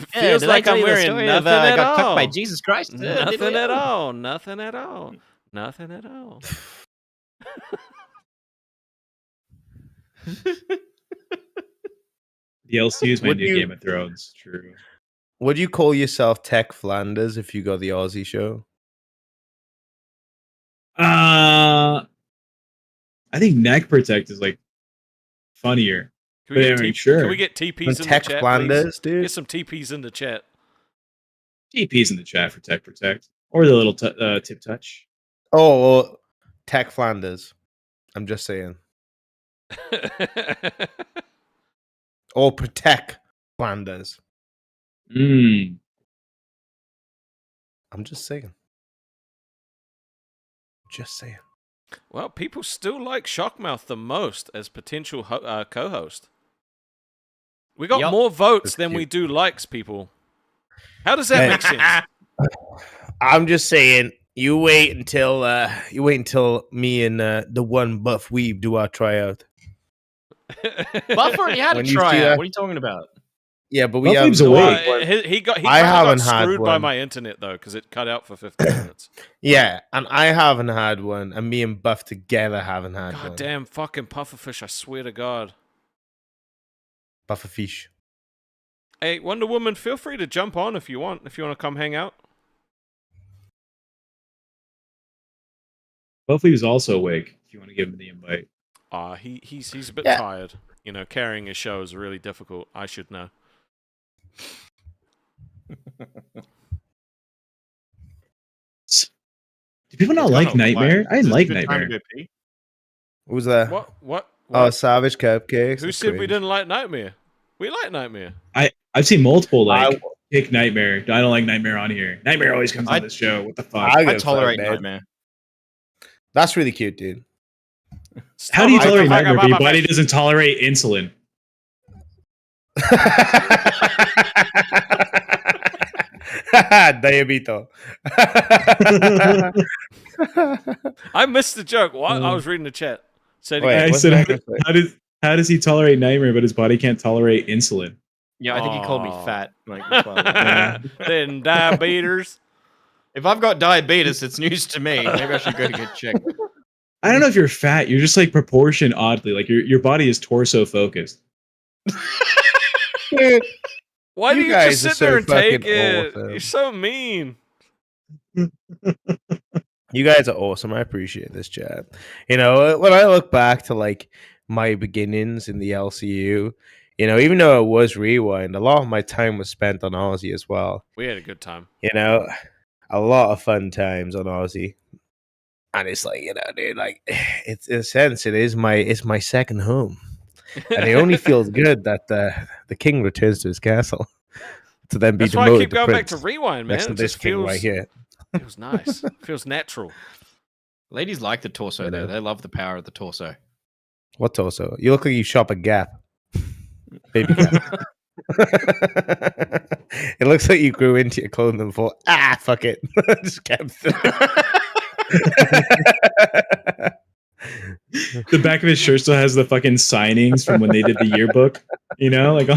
Speaker 2: Feels
Speaker 3: did I
Speaker 2: like
Speaker 3: tell
Speaker 2: I'm
Speaker 3: you the
Speaker 2: wearing
Speaker 3: story
Speaker 2: nothing
Speaker 3: of,
Speaker 2: at
Speaker 3: got cucked
Speaker 2: all.
Speaker 3: by Jesus Christ?
Speaker 2: Nothing at all. Nothing at all. Nothing at all.
Speaker 4: The LCU is my
Speaker 6: Would
Speaker 4: new
Speaker 6: you-
Speaker 4: Game of Thrones. True.
Speaker 6: Would you call yourself Tech Flanders if you got the Aussie show?
Speaker 4: I think neck protect is like funnier.
Speaker 2: Can we,
Speaker 4: But
Speaker 2: get
Speaker 4: anyway,
Speaker 2: T-
Speaker 4: sure.
Speaker 2: can we get TPs in the
Speaker 6: Tech
Speaker 2: chat, please?
Speaker 6: Flanders, dude.
Speaker 2: Get some TPs in the chat.
Speaker 4: TP's in the chat for tech protect or the little tip touch.
Speaker 6: Oh, well, Tech Flanders. I'm just saying. Or Protect Flanders.
Speaker 4: Mm.
Speaker 6: I'm just saying. Just saying.
Speaker 2: Well, people still like Shockmouth the most as potential co-host. We got
Speaker 3: Yup.
Speaker 2: more votes
Speaker 6: That's
Speaker 2: than we
Speaker 6: cute.
Speaker 2: do likes, people. How does that make sense?
Speaker 6: I'm just saying. You wait until me and the one buff weeb do our tryout.
Speaker 3: Buff already had a
Speaker 6: When you see
Speaker 3: tryout.
Speaker 6: that-
Speaker 3: What are you talking about?
Speaker 6: Yeah, but we
Speaker 4: Buff
Speaker 6: have
Speaker 4: weeb's
Speaker 6: no
Speaker 4: awake.
Speaker 6: one.
Speaker 2: He got
Speaker 6: I haven't
Speaker 2: got
Speaker 6: had
Speaker 2: screwed by
Speaker 6: one.
Speaker 2: my internet though because it cut out for 15 minutes.
Speaker 6: Yeah, and I haven't had one, and me and Buff together haven't had
Speaker 2: God
Speaker 6: one.
Speaker 2: damn fucking pufferfish! I swear to God.
Speaker 6: Buff a fish.
Speaker 2: Hey, Wonder Woman, feel free to jump on if you want. If you want to come hang out.
Speaker 4: Hopefully he's also awake if you want to give him the invite.
Speaker 2: He's a bit
Speaker 6: Yeah.
Speaker 2: tired. You know, carrying a show is really difficult. I should know.
Speaker 4: Do people not
Speaker 3: It's
Speaker 4: like
Speaker 3: kinda
Speaker 4: Nightmare?
Speaker 3: quiet.
Speaker 4: I
Speaker 3: Is this
Speaker 4: like
Speaker 3: a good time to
Speaker 4: Nightmare.
Speaker 3: go pee?
Speaker 6: Who's that?
Speaker 2: What?
Speaker 6: Oh, Savage Cupcakes.
Speaker 2: Who
Speaker 6: That's
Speaker 2: said we
Speaker 6: cringe.
Speaker 2: didn't like Nightmare? We like Nightmare.
Speaker 4: I've seen multiple
Speaker 6: I-
Speaker 4: like pick Nightmare. I don't like Nightmare on here. Nightmare always comes
Speaker 3: I-
Speaker 4: on this show. What the fuck?
Speaker 6: I
Speaker 3: I
Speaker 6: go
Speaker 3: tolerate
Speaker 6: for it, man.
Speaker 3: Nightmare.
Speaker 6: That's really cute, dude.
Speaker 4: How do you
Speaker 2: Stop
Speaker 4: tolerate
Speaker 2: talking
Speaker 4: Nightmare,
Speaker 2: about
Speaker 4: but your
Speaker 2: my
Speaker 4: body
Speaker 2: fish.
Speaker 4: doesn't tolerate insulin?
Speaker 6: Diabito.
Speaker 2: I missed the joke. What? I was reading the chat. Said
Speaker 6: Wait,
Speaker 4: I
Speaker 6: what's
Speaker 4: said,
Speaker 6: Nightmare say?
Speaker 4: how does he tolerate Nightmare, but his body can't tolerate insulin?
Speaker 3: Yeah, I think he called me
Speaker 2: Aw.
Speaker 3: fat. Like, that's why I was-
Speaker 2: then diabetes.
Speaker 3: if I've got diabetes, it's news to me. Maybe I should go to get checked.
Speaker 4: I don't know if you're fat. You're just like proportioned oddly. Like your body is torso focused.
Speaker 2: Why do
Speaker 6: You
Speaker 2: you
Speaker 6: guys
Speaker 2: just
Speaker 6: are
Speaker 2: sit
Speaker 6: so
Speaker 2: there and take
Speaker 6: fucking
Speaker 2: it?
Speaker 6: awesome.
Speaker 2: You're so mean.
Speaker 6: You guys are awesome. I appreciate this chat. You know, when I look back to like my beginnings in the LCU, you know, even though it was Rewind, a lot of my time was spent on Aussie as well.
Speaker 2: We had a good time.
Speaker 6: You know, a lot of fun times on Aussie. And it's like, you know, dude, like it's in a sense it's my second home. And it only feels good that the king returns to his castle to then be
Speaker 2: That's why I
Speaker 6: demoted
Speaker 2: keep going back
Speaker 6: prince
Speaker 2: to Rewind, man.
Speaker 6: next to
Speaker 2: It
Speaker 6: this
Speaker 2: just
Speaker 6: king
Speaker 2: feels,
Speaker 6: right here.
Speaker 2: feels nice. Feels natural.
Speaker 3: Ladies like the torso,
Speaker 6: I
Speaker 3: though.
Speaker 6: know.
Speaker 3: They love the power of the torso.
Speaker 6: What torso? You look like you shop at Gap. Baby Gap. It looks like you grew into your clothing and thought, fuck it. Just kept
Speaker 4: The back of his shirt still has the fucking signings from when they did the yearbook. You know, like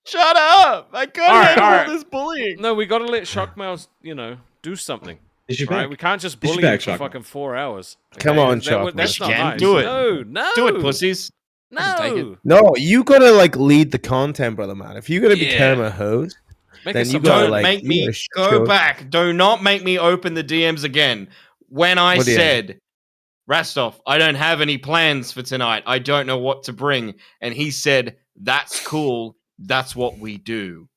Speaker 3: Shut up! I can't
Speaker 2: All right,
Speaker 3: handle
Speaker 2: all right.
Speaker 3: this bullying.
Speaker 2: No, we got to let Shockmouse, you know, do something.
Speaker 4: Is your
Speaker 2: Right?
Speaker 4: back?
Speaker 2: We can't just
Speaker 4: Is your
Speaker 2: bully him
Speaker 4: back,
Speaker 2: for
Speaker 4: Shockmouse?
Speaker 2: fucking 4 hours.
Speaker 6: Come on,
Speaker 2: That's
Speaker 6: Shockmouse.
Speaker 2: not
Speaker 3: Jen,
Speaker 2: nice.
Speaker 3: do it.
Speaker 2: No.
Speaker 3: Do it, pussies. I can take
Speaker 2: No.
Speaker 6: No, you gotta like lead the content, brother man. If you're gonna become
Speaker 2: Yeah.
Speaker 6: a host,
Speaker 2: Make
Speaker 6: Then
Speaker 2: us
Speaker 6: you
Speaker 2: some
Speaker 6: gotta,
Speaker 3: Don't
Speaker 2: money.
Speaker 6: like,
Speaker 3: make
Speaker 6: you
Speaker 3: me
Speaker 6: gotta
Speaker 3: go
Speaker 6: show-
Speaker 3: back. Do not make me open the DMs again. When I
Speaker 6: What DM?
Speaker 3: said, Rastov, I don't have any plans for tonight. I don't know what to bring. And he said, that's cool. That's what we do.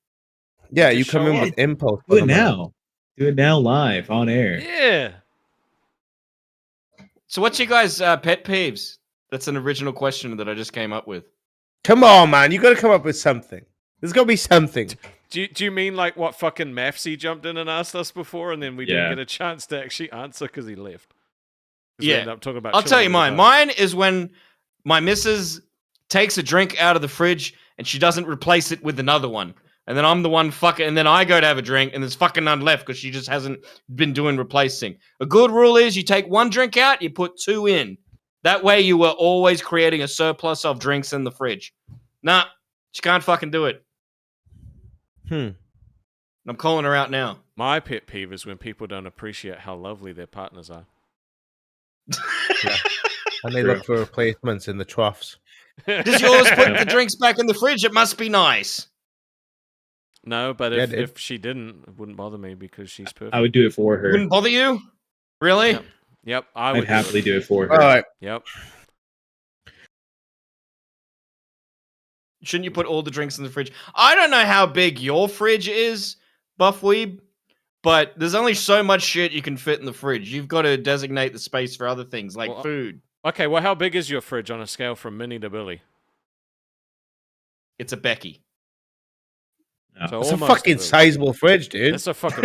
Speaker 6: yeah, you
Speaker 2: Just
Speaker 6: come
Speaker 2: show
Speaker 6: in
Speaker 2: up.
Speaker 6: with impulse.
Speaker 4: Do it
Speaker 6: brother man.
Speaker 4: now. Do it now live on air.
Speaker 2: Yeah.
Speaker 3: So what's your guys' pet peeves? That's an original question that I just came up with.
Speaker 6: Come on, man. You gotta come up with something. There's gotta be something.
Speaker 2: Do you mean like what fucking Mafsy jumped in and asked us before, and then we didn't
Speaker 4: Yeah.
Speaker 2: get a chance to actually answer because he left? 'Cause we
Speaker 3: Yeah.
Speaker 2: ended up talking about
Speaker 3: I'll tell you
Speaker 2: children all the
Speaker 3: mine.
Speaker 2: time.
Speaker 3: Mine is when my missus takes a drink out of the fridge and she doesn't replace it with another one. And then I'm the one fucking, and then I go to have a drink and there's fucking none left because she just hasn't been doing replacing. A good rule is you take one drink out, you put two in. That way you are always creating a surplus of drinks in the fridge. Nah, she can't fucking do it. I'm calling her out now.
Speaker 2: My pet peeve is when people don't appreciate how lovely their partners are.
Speaker 6: And they
Speaker 4: True.
Speaker 6: look for replacements in the troughs.
Speaker 3: Does yours put the drinks back in the fridge? It must be nice.
Speaker 2: No, but
Speaker 6: Yeah,
Speaker 2: if,
Speaker 6: dude.
Speaker 2: if she didn't, it wouldn't bother me because she's perfect.
Speaker 4: I would do it for her.
Speaker 3: Wouldn't bother you? Really?
Speaker 2: Yep. Yep, I would
Speaker 4: I'd happily do it for her.
Speaker 6: All right.
Speaker 2: Yep.
Speaker 3: Shouldn't you put all the drinks in the fridge? I don't know how big your fridge is, Buff Weeb, but there's only so much shit you can fit in the fridge. You've got to designate the space for other things like
Speaker 2: Well,
Speaker 3: food.
Speaker 2: Okay, well, how big is your fridge on a scale from mini to Billy?
Speaker 3: It's a Becky.
Speaker 4: No.
Speaker 2: So
Speaker 6: It's a
Speaker 2: almost
Speaker 6: fucking
Speaker 2: Billy.
Speaker 6: sizable fridge, dude.
Speaker 2: That's a fucking...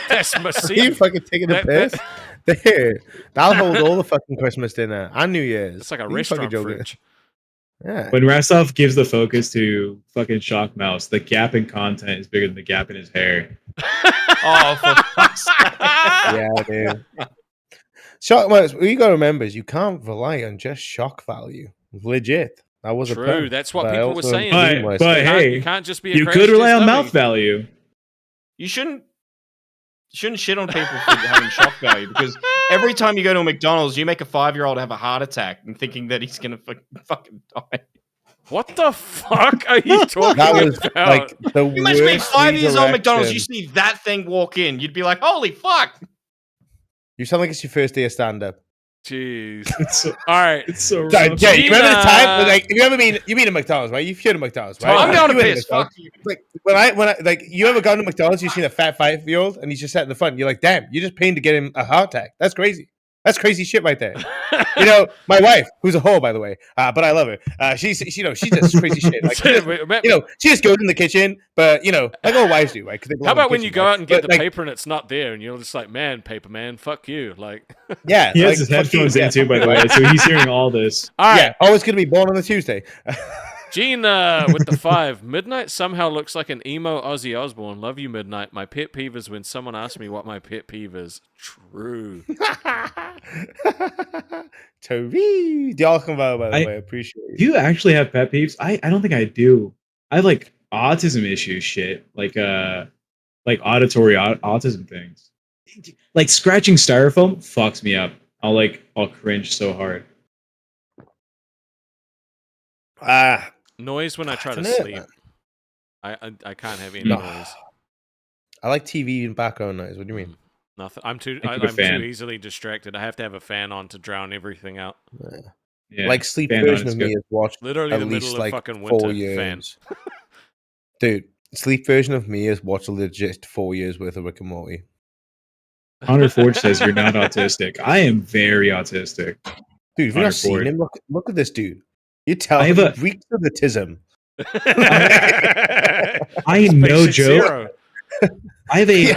Speaker 2: that's
Speaker 6: Are you
Speaker 2: massive.
Speaker 6: fucking taking the
Speaker 2: That-
Speaker 6: piss? There. That'll hold all the fucking Christmas dinner and New Year's.
Speaker 2: It's like a
Speaker 6: Are you fucking
Speaker 2: restaurant
Speaker 6: joking?
Speaker 2: fridge.
Speaker 6: Yeah.
Speaker 7: When Rastov gives the focus to fucking Shock Mouse, the gap in content is bigger than the gap in his hair.
Speaker 3: Oh, for fuck's sake.
Speaker 6: Yeah, dude. Shock Mouse, what you gotta remember is you can't rely on just shock value. Legit. That was a
Speaker 2: True,
Speaker 6: pun.
Speaker 2: that's what
Speaker 6: But I
Speaker 2: people were
Speaker 6: also
Speaker 2: saying.
Speaker 6: mean
Speaker 7: But,
Speaker 6: what I
Speaker 7: but
Speaker 6: said.
Speaker 2: You can't-
Speaker 7: hey,
Speaker 2: you can't just be a
Speaker 7: you
Speaker 2: crash
Speaker 7: could rely
Speaker 2: test
Speaker 7: on
Speaker 2: dummy.
Speaker 7: mouth value.
Speaker 3: You shouldn't shit on people for having shock value because every time you go to a McDonald's, you make a 5-year-old have a heart attack and thinking that he's gonna fucking die.
Speaker 2: What the fuck are you talking
Speaker 6: That was
Speaker 2: about?
Speaker 6: like the
Speaker 3: You imagine being
Speaker 6: worst
Speaker 3: 5 years old McDonald's, you
Speaker 6: redirection.
Speaker 3: see that thing walk in, you'd be like, "Holy fuck!"
Speaker 6: You sound like it's your first day of stand up.
Speaker 2: Jeez.
Speaker 7: It's so,
Speaker 2: All right.
Speaker 7: it's so
Speaker 6: Jay,
Speaker 7: rough.
Speaker 6: you remember the time?
Speaker 2: Gina.
Speaker 6: Like, if you ever been at McDonald's, right? You've been at McDonald's, right?
Speaker 3: I'm going to
Speaker 6: You went
Speaker 3: piss.
Speaker 6: McDonald's.
Speaker 3: Fuck you.
Speaker 6: Like when I like you ever gone to McDonald's, you've seen a fat 5-year-old and he's just sat in the front. You're like, damn, you're just paying to get him a heart attack. That's crazy. That's crazy shit right there. You know, my wife, who's a whore by the way, but I love her. She's she does crazy shit. Like, she just goes in the kitchen, but like all wives do, right? 'Cause they belong
Speaker 2: How
Speaker 6: in the
Speaker 2: about when you
Speaker 6: kitchen,
Speaker 2: go
Speaker 6: right?
Speaker 2: out and get
Speaker 6: But,
Speaker 2: the
Speaker 6: like,
Speaker 2: paper and it's not there and you're just like, man, paper man, fuck you. Like,
Speaker 6: Yeah,
Speaker 7: He has
Speaker 6: like,
Speaker 7: his
Speaker 6: fuck you,
Speaker 7: headphones
Speaker 6: yeah,
Speaker 7: in too, by the
Speaker 6: fuck
Speaker 7: way, so he's hearing all this.
Speaker 2: all right.
Speaker 6: Yeah, always gonna be born on a Tuesday.
Speaker 2: Gina with the 5. Midnight somehow looks like an emo Ozzy Osbourne. Love you, Midnight. My pet peeve is when someone asks me what my pet peeve is. True.
Speaker 6: Toby, Dialcombo, by the
Speaker 7: I-
Speaker 6: way, appreciate
Speaker 7: Do
Speaker 6: you.
Speaker 7: you actually have pet peeves? I don't think I do. I have like autism issue shit, like auditory autism things. Like scratching styrofoam fucks me up. I'll cringe so hard.
Speaker 2: Noise when I try to
Speaker 6: Dunno,
Speaker 2: sleep.
Speaker 6: man.
Speaker 2: I can't have any
Speaker 6: No.
Speaker 2: noise.
Speaker 6: I like TV and background noise. What do you mean?
Speaker 2: Nothing. I'm too
Speaker 7: I keep a fan.
Speaker 2: easily distracted. I have to have a fan on to drown everything out.
Speaker 7: Yeah,
Speaker 6: Like sleep
Speaker 7: fan on
Speaker 6: version
Speaker 7: is
Speaker 6: of me
Speaker 7: good.
Speaker 6: is watched
Speaker 2: Literally
Speaker 6: at
Speaker 2: the
Speaker 6: least
Speaker 2: middle of
Speaker 6: like
Speaker 2: fucking
Speaker 6: 4
Speaker 2: winter.
Speaker 6: years.
Speaker 2: Fan.
Speaker 6: Dude, sleep version of me is watched a legit 4 years worth of Rick and Morty.
Speaker 7: Hunter Forge says you're not autistic. I am very autistic.
Speaker 6: Dude, have you not seen
Speaker 7: Ford.
Speaker 6: him? Look at this dude. You tell
Speaker 7: I
Speaker 6: him
Speaker 7: have
Speaker 6: he reeks of autism.
Speaker 7: I no
Speaker 2: Patient
Speaker 7: joke.
Speaker 2: zero.
Speaker 7: I have a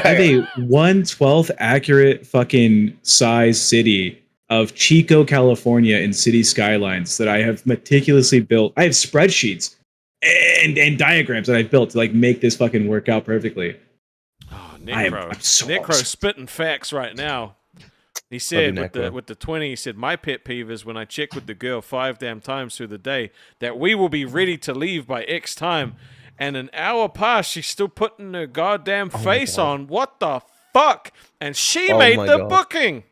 Speaker 7: 1/12 accurate fucking size city of Chico, California, in city skylines that I have meticulously built. I have spreadsheets and diagrams that I've built to like make this fucking work out perfectly.
Speaker 2: Oh,
Speaker 7: I'm
Speaker 2: Necro.
Speaker 7: so
Speaker 2: Necro
Speaker 7: awesome.
Speaker 2: spitting facts right now. He said
Speaker 6: you,
Speaker 2: with
Speaker 6: Necro.
Speaker 2: the 20, he said, my pet peeve is when I check with the girl 5 damn times through the day that we will be ready to leave by X time, and an hour past she's still putting her goddamn face on. What the fuck? And she
Speaker 6: Oh
Speaker 2: made
Speaker 6: my
Speaker 2: the
Speaker 6: God.
Speaker 2: booking.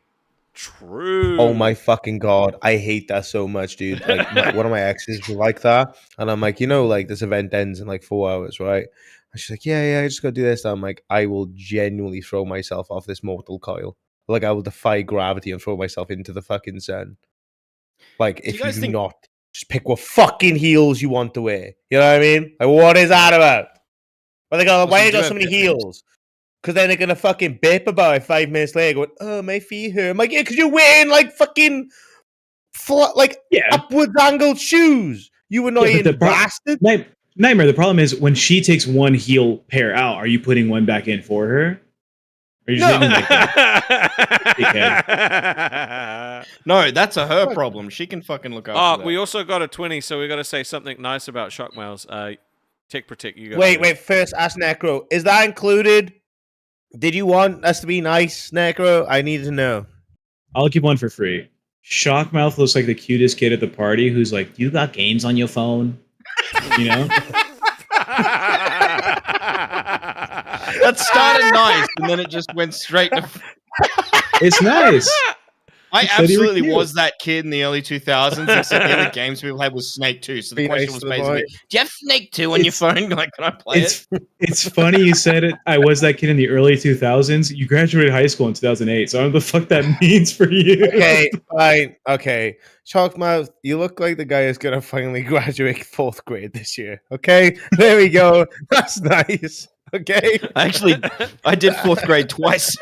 Speaker 2: True.
Speaker 6: Oh my fucking god, I hate that so much, dude. Like one of my exes was like that, and I'm like, like this event ends in like 4 hours, right? And she's like, yeah, I just gotta do this. And I'm like, I will genuinely throw myself off this mortal coil. Like I will defy gravity and throw myself into the fucking sun. Like
Speaker 3: you
Speaker 6: if you
Speaker 3: guys
Speaker 6: do
Speaker 3: think-
Speaker 6: not, just pick what fucking heels you want to wear. You know what I mean? Like what is that about? Well, they go, why you got so many heels? Because then they're gonna fucking bip about it 5 minutes later, going, "Oh, my feet hurt." I'm like, yeah, because you're wearing like fucking
Speaker 7: Yeah,
Speaker 6: upwards angled shoes. You annoying
Speaker 7: the
Speaker 6: bastard.
Speaker 4: Nightmare. The problem is when she takes one heel pair out, are you putting one back in for her? Or are you just leaving like that?
Speaker 3: No, that's her problem. She can fucking look after
Speaker 2: Oh,
Speaker 3: that.
Speaker 2: we also got a 20, so we got to say something nice about shockmails. Tech Protect, you go.
Speaker 6: Wait. First, ask Necro. Is that included? Did you want us to be nice, Necro? I need to know.
Speaker 4: I'll keep one for free. Shockmouth looks like the cutest kid at the party who's like, "You got games on your phone?" You know?
Speaker 3: That started nice, and then it just went straight to.
Speaker 4: It's nice.
Speaker 3: I
Speaker 4: He said you were
Speaker 3: absolutely
Speaker 4: cute.
Speaker 3: was that kid in the early 2000s, except the only games people had was Snake 2. So the
Speaker 6: Be
Speaker 3: question
Speaker 6: nice
Speaker 3: was
Speaker 6: to the
Speaker 3: basically,
Speaker 6: boy.
Speaker 3: do you have Snake 2 on your phone? Like, can I play it?
Speaker 4: It's funny you said it. I was that kid in the early 2000s. You graduated high school in 2008, so I don't know what the fuck that means for you.
Speaker 6: Okay, fine. Okay. Shockmouth, you look like the guy who's gonna finally graduate 4th grade this year. Okay? There we go. That's nice. Okay.
Speaker 3: Actually, I did 4th grade twice.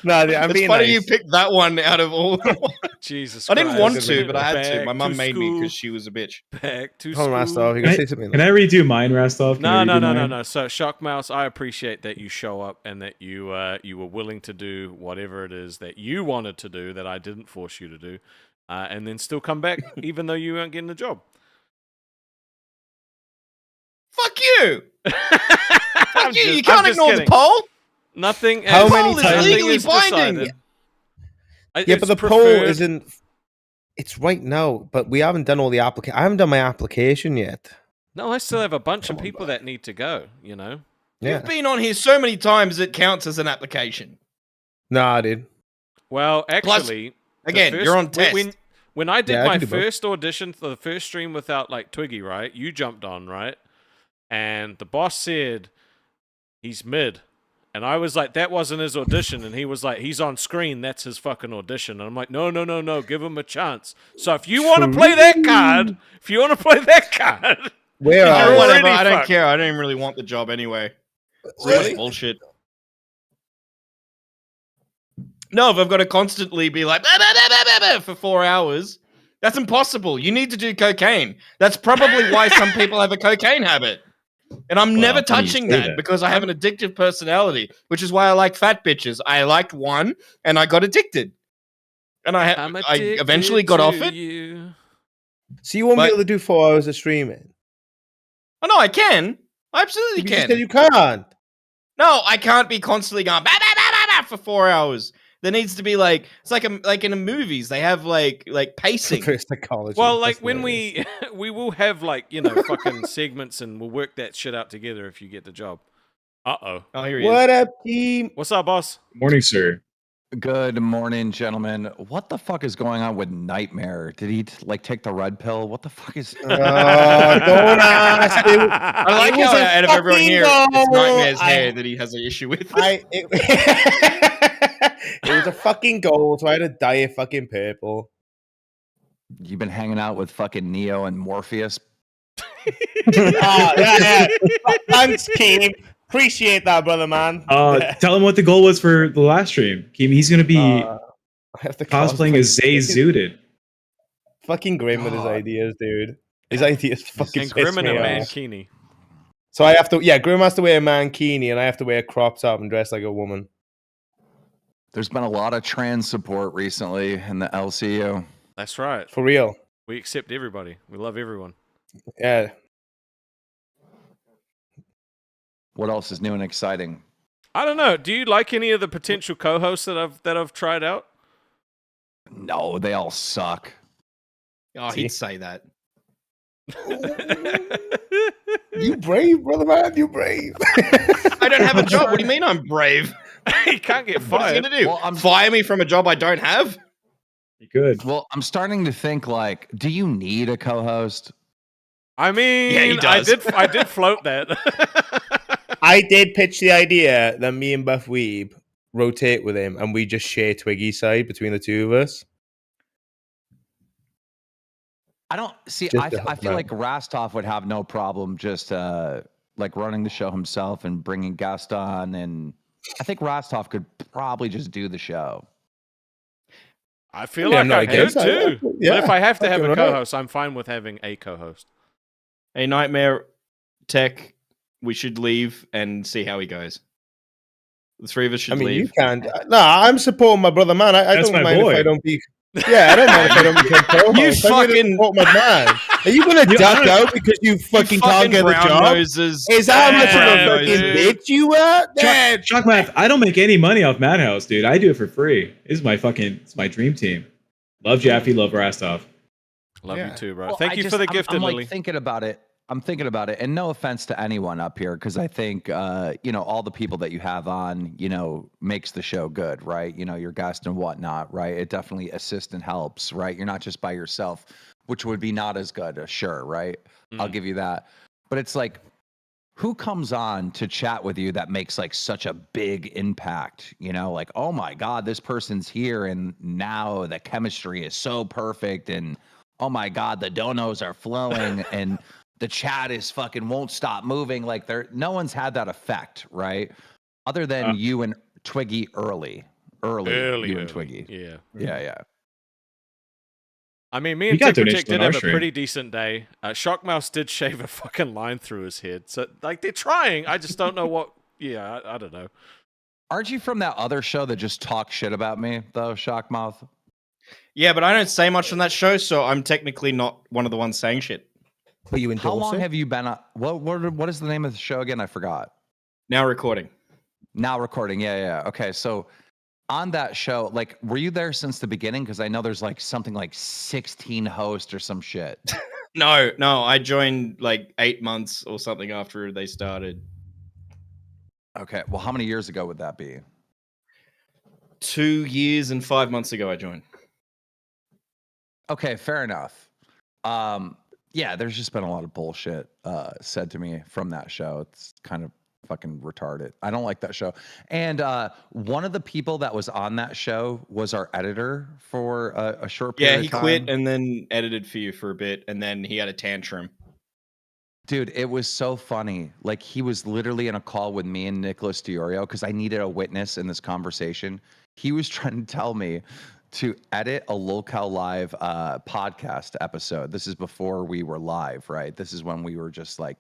Speaker 6: No, I'm
Speaker 3: It's
Speaker 6: being
Speaker 3: funny
Speaker 6: nice.
Speaker 3: you picked that one out of all.
Speaker 2: Jesus
Speaker 3: I didn't
Speaker 2: Christ.
Speaker 3: want to, but I had to.
Speaker 2: Back
Speaker 3: My mum made me
Speaker 2: school.
Speaker 3: because she was a bitch.
Speaker 2: Back to
Speaker 6: Hold on,
Speaker 2: school.
Speaker 6: Rastov. You gonna say something?
Speaker 4: Can I redo mine, Rastov? Can I
Speaker 2: No.
Speaker 4: redo mine?
Speaker 2: So, Shockmouse, I appreciate that you show up and that you were willing to do whatever it is that you wanted to do that I didn't force you to do, and then still come back even though you weren't getting the job.
Speaker 3: Fuck you! Fuck you! You
Speaker 2: I'm
Speaker 3: can't
Speaker 2: just
Speaker 3: ignore the
Speaker 2: kidding.
Speaker 3: poll.
Speaker 2: Nothing.
Speaker 6: How
Speaker 2: is-
Speaker 6: many
Speaker 2: nothing
Speaker 6: times-
Speaker 2: is
Speaker 3: legally binding.
Speaker 2: decided.
Speaker 6: Yeah, but
Speaker 2: It's
Speaker 6: the poll
Speaker 2: preferred-
Speaker 6: isn't. It's right now, but we haven't done all the application. I haven't done my application yet.
Speaker 2: No, I still have a bunch of people that need to go. You know.
Speaker 6: Yeah.
Speaker 3: You've been on here so many times it counts as an application.
Speaker 6: Nah, dude.
Speaker 2: Well,
Speaker 3: Plus,
Speaker 2: actually, the
Speaker 3: Again,
Speaker 2: first-
Speaker 3: you're on test.
Speaker 2: When I did
Speaker 6: Yeah, I
Speaker 2: my
Speaker 6: can do both.
Speaker 2: first audition for the first stream without like Twiggy, right? You jumped on, right? And the boss said he's mid. And I was like, that wasn't his audition. And he was like, he's on screen. That's his fucking audition. And I'm like, no. Give him a chance. So if you want to play that card,
Speaker 6: Where
Speaker 2: You're
Speaker 6: are
Speaker 3: Or
Speaker 6: you?
Speaker 3: whatever.
Speaker 2: already
Speaker 3: I don't
Speaker 2: fucked.
Speaker 3: care. I don't even really want the job anyway.
Speaker 6: Really?
Speaker 3: It's bullshit. No, if I've got to constantly be like "Bah, bah, bah, bah, bah, bah," for 4 hours, that's impossible. You need to do cocaine. That's probably why some people have a cocaine habit. And I'm never
Speaker 4: funny you
Speaker 3: touching
Speaker 4: say
Speaker 3: that
Speaker 4: that.
Speaker 3: because I have an addictive personality, which is why I like fat bitches. I liked one and I got addicted. And I eventually got off it.
Speaker 2: You.
Speaker 6: So you won't
Speaker 3: But-
Speaker 6: be able to do 4 hours of streaming?
Speaker 3: Oh, no, I can. I absolutely
Speaker 6: You just
Speaker 3: can.
Speaker 6: said you can't.
Speaker 3: No, I can't be constantly going bah, bah, bah, bah, bah, for 4 hours. There needs to be like it's like in the movies they have like pacing.
Speaker 6: For psychology.
Speaker 2: Well, like
Speaker 6: That's
Speaker 2: when
Speaker 6: hilarious.
Speaker 2: we will have like, you know, fucking segments and we'll work that shit out together if you get the job. Uh-oh.
Speaker 3: Oh, here he is.
Speaker 6: What up, team?
Speaker 2: What's up, boss?
Speaker 4: Morning, sir.
Speaker 9: Good morning, gentlemen. What the fuck is going on with Nightmare? Did he like take the red pill? What the fuck is?
Speaker 6: Don't ask.
Speaker 3: I like
Speaker 6: It was
Speaker 3: how
Speaker 6: a
Speaker 3: out of everyone
Speaker 6: fucking
Speaker 3: here, it's
Speaker 6: goal.
Speaker 3: Nightmare's
Speaker 6: I-
Speaker 3: hair that he has an issue with.
Speaker 6: It was a fucking goal, so I had to dye it fucking purple.
Speaker 9: You've been hanging out with fucking Neo and Morpheus.
Speaker 6: Yeah. Thanks, Keem. Appreciate that, brother, man.
Speaker 4: Tell him what the goal was for the last stream. He's going to be
Speaker 6: I have to
Speaker 4: cosplaying as Zay Zooted.
Speaker 6: Fucking grim with his
Speaker 9: God.
Speaker 6: ideas, dude. His ideas fucking
Speaker 2: And
Speaker 6: piss
Speaker 2: Grim and a
Speaker 6: me off.
Speaker 2: mankini.
Speaker 6: So I have to, Grim has to wear a mankini, and I have to wear a crop top and dress like a woman.
Speaker 9: There's been a lot of trans support recently in the LCU.
Speaker 2: That's right.
Speaker 6: For real.
Speaker 2: We accept everybody. We love everyone.
Speaker 6: Yeah.
Speaker 9: What else is new and exciting?
Speaker 2: I don't know. Do you like any of the potential co-hosts that I've tried out?
Speaker 9: No, they all suck.
Speaker 3: Oh,
Speaker 6: See?
Speaker 3: he'd say that.
Speaker 6: You brave, brother, man. You brave.
Speaker 3: I don't have a job. What do you mean I'm brave?
Speaker 2: He can't get
Speaker 3: What is he
Speaker 2: fired.
Speaker 3: gonna do?
Speaker 9: Well, I'm-
Speaker 3: Fire me from a job I don't have?
Speaker 4: Good.
Speaker 9: Well, I'm starting to think like, do you need a co-host?
Speaker 2: I mean,
Speaker 3: Yeah, he does.
Speaker 2: I did float that.
Speaker 6: I did pitch the idea that me and Buff Weeb rotate with him, and we just share Twiggy's side between the two of us.
Speaker 9: I don't see.
Speaker 6: Just
Speaker 9: I
Speaker 6: to help
Speaker 9: feel
Speaker 6: out.
Speaker 9: like Rastov would have no problem just like running the show himself and bringing guests on, and I think Rastov could probably just do the show.
Speaker 2: I feel
Speaker 6: Yeah,
Speaker 2: like
Speaker 6: I'm not
Speaker 2: I could
Speaker 6: against that.
Speaker 2: too.
Speaker 6: Yeah,
Speaker 2: But if I have to have
Speaker 6: fucking
Speaker 2: a
Speaker 6: right.
Speaker 2: co-host, I'm fine with having a co-host.
Speaker 3: Hey, Nightmare Tech, we should leave and see how he goes. The three of us should
Speaker 6: I mean,
Speaker 3: leave.
Speaker 6: you can't. No, I'm supporting my brother, man. I
Speaker 4: That's
Speaker 6: don't
Speaker 4: my
Speaker 6: mind if
Speaker 4: boy.
Speaker 6: I don't be. Yeah, I don't mind if I don't become co-host.
Speaker 3: You
Speaker 6: I'm gonna
Speaker 3: fucking-
Speaker 6: support my man. Are you gonna duck out because you fucking can't get a
Speaker 3: brown
Speaker 6: job?
Speaker 3: noses.
Speaker 6: Is that how much of
Speaker 3: brown
Speaker 6: a fucking
Speaker 3: noses.
Speaker 6: bitch you are? Dad?
Speaker 4: Shockmath, I don't make any money off Madhouse, dude. I do it for free. It's my dream team. Love Jaffe, love Rastov.
Speaker 2: Love
Speaker 6: Yeah.
Speaker 2: you too, bro.
Speaker 9: Well,
Speaker 2: Thank
Speaker 9: I
Speaker 2: you
Speaker 9: just-
Speaker 2: for the
Speaker 9: I'm-
Speaker 2: gifted,
Speaker 9: I'm like
Speaker 2: Lily.
Speaker 9: thinking about it. I'm thinking about it, and no offense to anyone up here, because I think all the people that you have on, makes the show good, right? Your guest and whatnot, right? It definitely assists and helps, right? You're not just by yourself, which would be not as good, sure, right? I'll give you that. But it's like, who comes on to chat with you that makes like such a big impact? Like, oh my God, this person's here, and now the chemistry is so perfect, and oh my God, the donos are flowing, and the chat is fucking won't stop moving. Like no one's had that effect, right? Other than you and Twiggy early, you and Twiggy.
Speaker 2: Yeah.
Speaker 9: Yeah.
Speaker 2: I mean, me
Speaker 4: You
Speaker 2: and
Speaker 4: got
Speaker 2: Tick
Speaker 4: donations
Speaker 2: did
Speaker 4: on
Speaker 2: have
Speaker 4: our
Speaker 2: a
Speaker 4: stream.
Speaker 2: pretty decent day. Shockmouse did shave a fucking line through his head. So, like, they're trying. I just don't know what... Yeah, I don't know.
Speaker 9: Aren't you from that other show that just talks shit about me, though, Shockmouth?
Speaker 3: Yeah, but I don't say much on that show, so I'm technically not one of the ones saying shit.
Speaker 6: But you
Speaker 9: How
Speaker 6: endorse
Speaker 9: long
Speaker 6: it?
Speaker 9: have you been on... What is the name of the show again? I forgot.
Speaker 3: Now recording.
Speaker 9: Now recording. Yeah. Okay, so on that show, like, were you there since the beginning? Because I know there's like something like 16 hosts or some shit.
Speaker 3: No, I joined like 8 months or something after they started.
Speaker 9: Okay, well, how many years ago would that be?
Speaker 3: 2 years and 5 months ago I joined.
Speaker 9: Okay, fair enough. Yeah, there's just been a lot of bullshit said to me from that show. It's kind of fucking retarded. I don't like that show. And one of the people that was on that show was our editor for a short period
Speaker 3: Yeah,
Speaker 9: of
Speaker 3: he
Speaker 9: time.
Speaker 3: quit and then edited for you for a bit, and then he had a tantrum.
Speaker 9: Dude, it was so funny. Like, he was literally in a call with me and Nicholas DiOrio because I needed a witness in this conversation. He was trying to tell me to edit a Lolcow Live podcast episode. This is before we were live, right? This is when we were just like,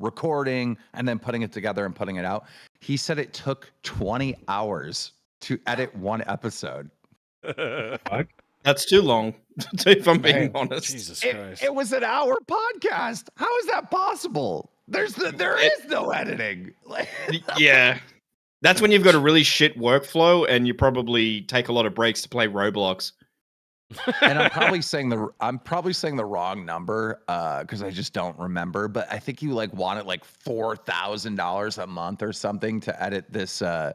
Speaker 9: recording and then putting it together and putting it out. He said it took 20 hours to edit one episode.
Speaker 3: That's too long, if I'm being
Speaker 6: Man,
Speaker 3: honest.
Speaker 2: Jesus Christ.
Speaker 9: It was an hour podcast. How is that possible? There is no editing.
Speaker 3: Yeah. That's when you've got a really shit workflow and you probably take a lot of breaks to play Roblox.
Speaker 9: And I'm probably saying the wrong number because I just don't remember. But I think you like wanted like $4,000 a month or something to edit this. I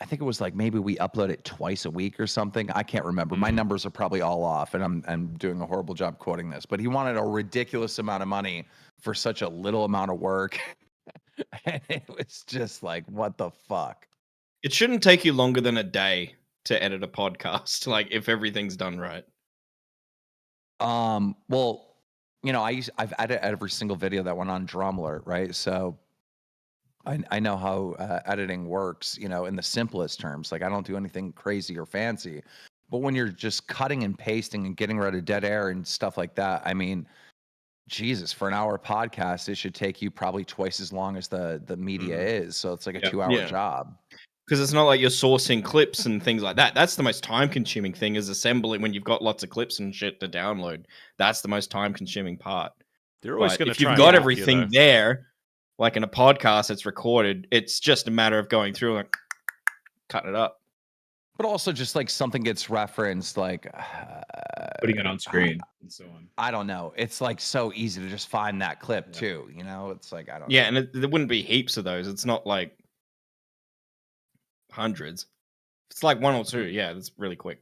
Speaker 9: think it was like maybe we upload it twice a week or something. I can't remember. My numbers are probably all off, and I'm doing a horrible job quoting this. But he wanted a ridiculous amount of money for such a little amount of work, and it was just like, what the fuck?
Speaker 3: It shouldn't take you longer than a day to edit a podcast, like if everything's done right.
Speaker 9: Well, I've edited every single video that went on Drum Alert, right? So I know how editing works, in the simplest terms. Like, I don't do anything crazy or fancy. But when you're just cutting and pasting and getting rid of dead air and stuff like that, I mean, Jesus, for an hour podcast, it should take you probably twice as long as the media is. So it's like a 2-hour job.
Speaker 3: Because it's not like you're sourcing clips and things like that. That's the most time-consuming thing, is assembling when you've got lots of clips and shit to download. That's the most time-consuming part.
Speaker 2: They're always
Speaker 3: But
Speaker 2: going to
Speaker 3: if
Speaker 2: try
Speaker 3: you've
Speaker 2: and
Speaker 3: got
Speaker 2: hack you,
Speaker 3: everything
Speaker 2: though.
Speaker 3: there, like in a podcast that's recorded, it's just a matter of going through and cutting it up.
Speaker 9: But also just like something gets referenced, like
Speaker 4: Putting it on screen and so on.
Speaker 9: I don't know. It's like so easy to just find that clip too. It's like, I don't know.
Speaker 3: Yeah, and there wouldn't be heaps of those. It's not like hundreds. It's like one or two. Yeah, that's really quick.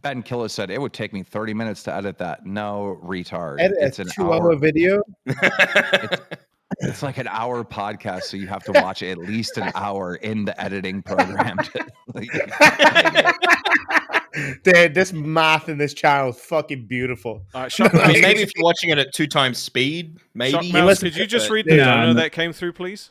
Speaker 9: Ben Killer said it would take me 30 minutes to edit that. No, retard.
Speaker 6: Edit
Speaker 9: It's
Speaker 6: a
Speaker 9: an
Speaker 6: 2-hour
Speaker 9: hour.
Speaker 6: video.
Speaker 9: It's like an hour podcast, so you have to watch at least an hour in the editing program.
Speaker 6: Dude, this math in this channel is fucking beautiful.
Speaker 2: All right,
Speaker 3: I
Speaker 2: Shockmouse,
Speaker 3: mean, maybe if you're watching it at 2 times speed, maybe.
Speaker 2: Shockmouse, could you just read the
Speaker 4: Yeah,
Speaker 2: donor
Speaker 4: no.
Speaker 2: that came through, please?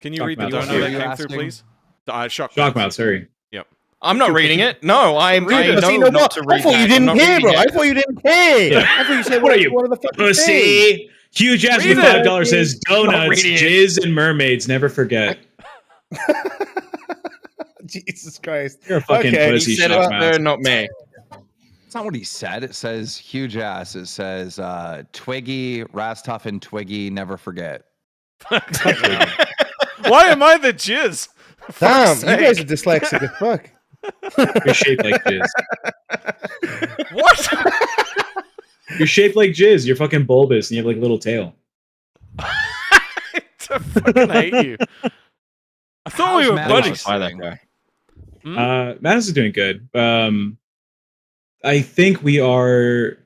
Speaker 2: Can you read the
Speaker 4: Shockmouse,
Speaker 2: donor
Speaker 4: are
Speaker 2: that
Speaker 9: you
Speaker 2: came
Speaker 9: asking?
Speaker 2: through, please? Shockmouse.
Speaker 4: Shockmouth, sorry.
Speaker 2: Yep.
Speaker 3: I'm not reading it. No, I know
Speaker 6: See,
Speaker 3: not to read
Speaker 6: I thought
Speaker 3: that.
Speaker 6: you
Speaker 3: I'm
Speaker 6: didn't
Speaker 3: not
Speaker 6: care,
Speaker 3: reading
Speaker 6: bro. I
Speaker 3: it.
Speaker 6: thought you didn't care.
Speaker 4: Yeah.
Speaker 6: I thought you said
Speaker 4: What are you,
Speaker 6: one of the fucking things.
Speaker 4: pussy? Huge ass
Speaker 2: Read
Speaker 4: with
Speaker 2: it.
Speaker 4: $5 says donuts,
Speaker 3: reading it.
Speaker 4: jizz, and mermaids. Never forget.
Speaker 6: Jesus Christ.
Speaker 4: You're a fucking
Speaker 6: Okay.
Speaker 3: He
Speaker 4: pussy.
Speaker 3: said it
Speaker 4: Shock
Speaker 3: up there,
Speaker 4: Mouse.
Speaker 3: not me.
Speaker 9: It's not what he said. It says huge ass. It says Twiggy, Rastoff, and Twiggy. Never forget.
Speaker 2: Why am I the jizz? For
Speaker 6: Damn,
Speaker 2: fuck's
Speaker 6: you guys are
Speaker 2: sake.
Speaker 6: dyslexic as fuck.
Speaker 4: You're shaped like jizz.
Speaker 2: What?
Speaker 4: You're shaped like jizz. You're fucking bulbous, and you have like a little tail.
Speaker 2: I fucking hate you. I thought we
Speaker 9: How's
Speaker 2: were
Speaker 9: Matt
Speaker 2: buddies.
Speaker 3: By that guy.
Speaker 4: Madison is doing good. I think we are.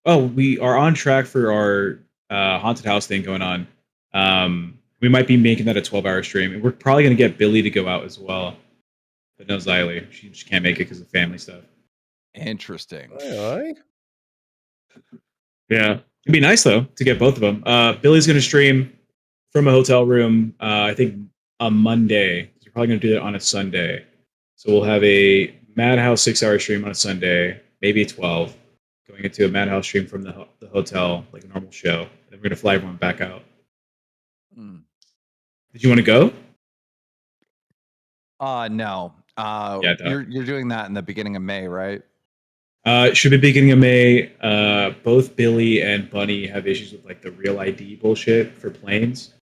Speaker 4: Oh, we are on track for our haunted house thing going on. We might be making that a 12-hour stream, and we're probably going to get Billy to go out as well. But no Xylee. She just can't make it because of family stuff.
Speaker 9: Interesting.
Speaker 6: Aye.
Speaker 4: Yeah, it'd be nice though to get both of them. Billy's going to stream from a hotel room. I think on Monday. You're probably going to do that on a Sunday. So we'll have a Madhouse 6-hour stream on a Sunday, maybe a 12, going into a Madhouse stream from the hotel, like a normal show. Then we're going to fly everyone back out.
Speaker 9: Mm.
Speaker 4: Did you want to go?
Speaker 9: No.
Speaker 4: Yeah,
Speaker 9: you're doing that in the beginning of May, right?
Speaker 4: It should be beginning of May. Both Billy and Bunny have issues with like the real ID bullshit for planes.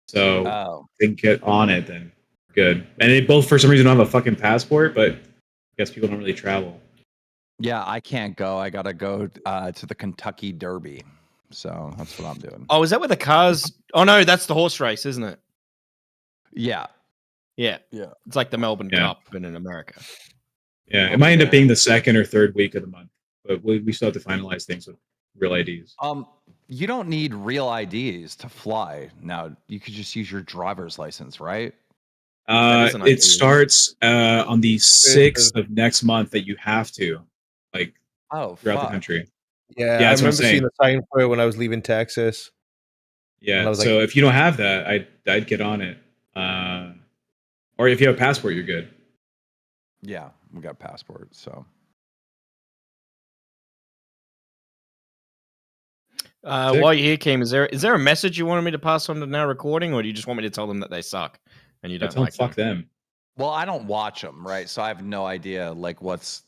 Speaker 4: So
Speaker 9: Oh.
Speaker 4: they can get on it, then good. And they both, for some reason, don't have a fucking passport, but I guess people don't really travel.
Speaker 9: Yeah, I can't go. I gotta go to the Kentucky Derby. So that's what I'm doing.
Speaker 3: Oh, is that where the cars? Oh no, that's the horse race, isn't it?
Speaker 9: Yeah.
Speaker 3: Yeah.
Speaker 9: Yeah.
Speaker 3: It's like the Melbourne
Speaker 4: Yeah.
Speaker 3: Cup, but in America.
Speaker 4: Yeah, it might end up being the second or third week of the month, but we still have to finalize things with real IDs.
Speaker 9: You don't need real IDs to fly. Now you could just use your driver's license, right?
Speaker 3: That is an ID.
Speaker 4: It starts on the 6th of next month that you have to, like,
Speaker 9: Oh,
Speaker 4: throughout
Speaker 9: fuck.
Speaker 4: the country.
Speaker 6: Yeah, I
Speaker 4: that's what I'm
Speaker 6: remember seeing
Speaker 4: saying.
Speaker 6: the sign for it when I was leaving Texas. And
Speaker 4: Yeah,
Speaker 6: I was
Speaker 4: so
Speaker 6: like-
Speaker 4: if you don't have that, I'd get on it. Or if you have a passport, you're good.
Speaker 9: Yeah, we got passports. So
Speaker 4: Sick.
Speaker 3: While you're here, Kim, is there a message you wanted me to pass on to now recording, or do you just want me to tell them that they suck and you
Speaker 4: Yeah,
Speaker 3: don't
Speaker 4: tell them
Speaker 3: like
Speaker 4: fuck
Speaker 3: them?
Speaker 4: them.
Speaker 9: well, I don't watch them, right? So I have no idea like what's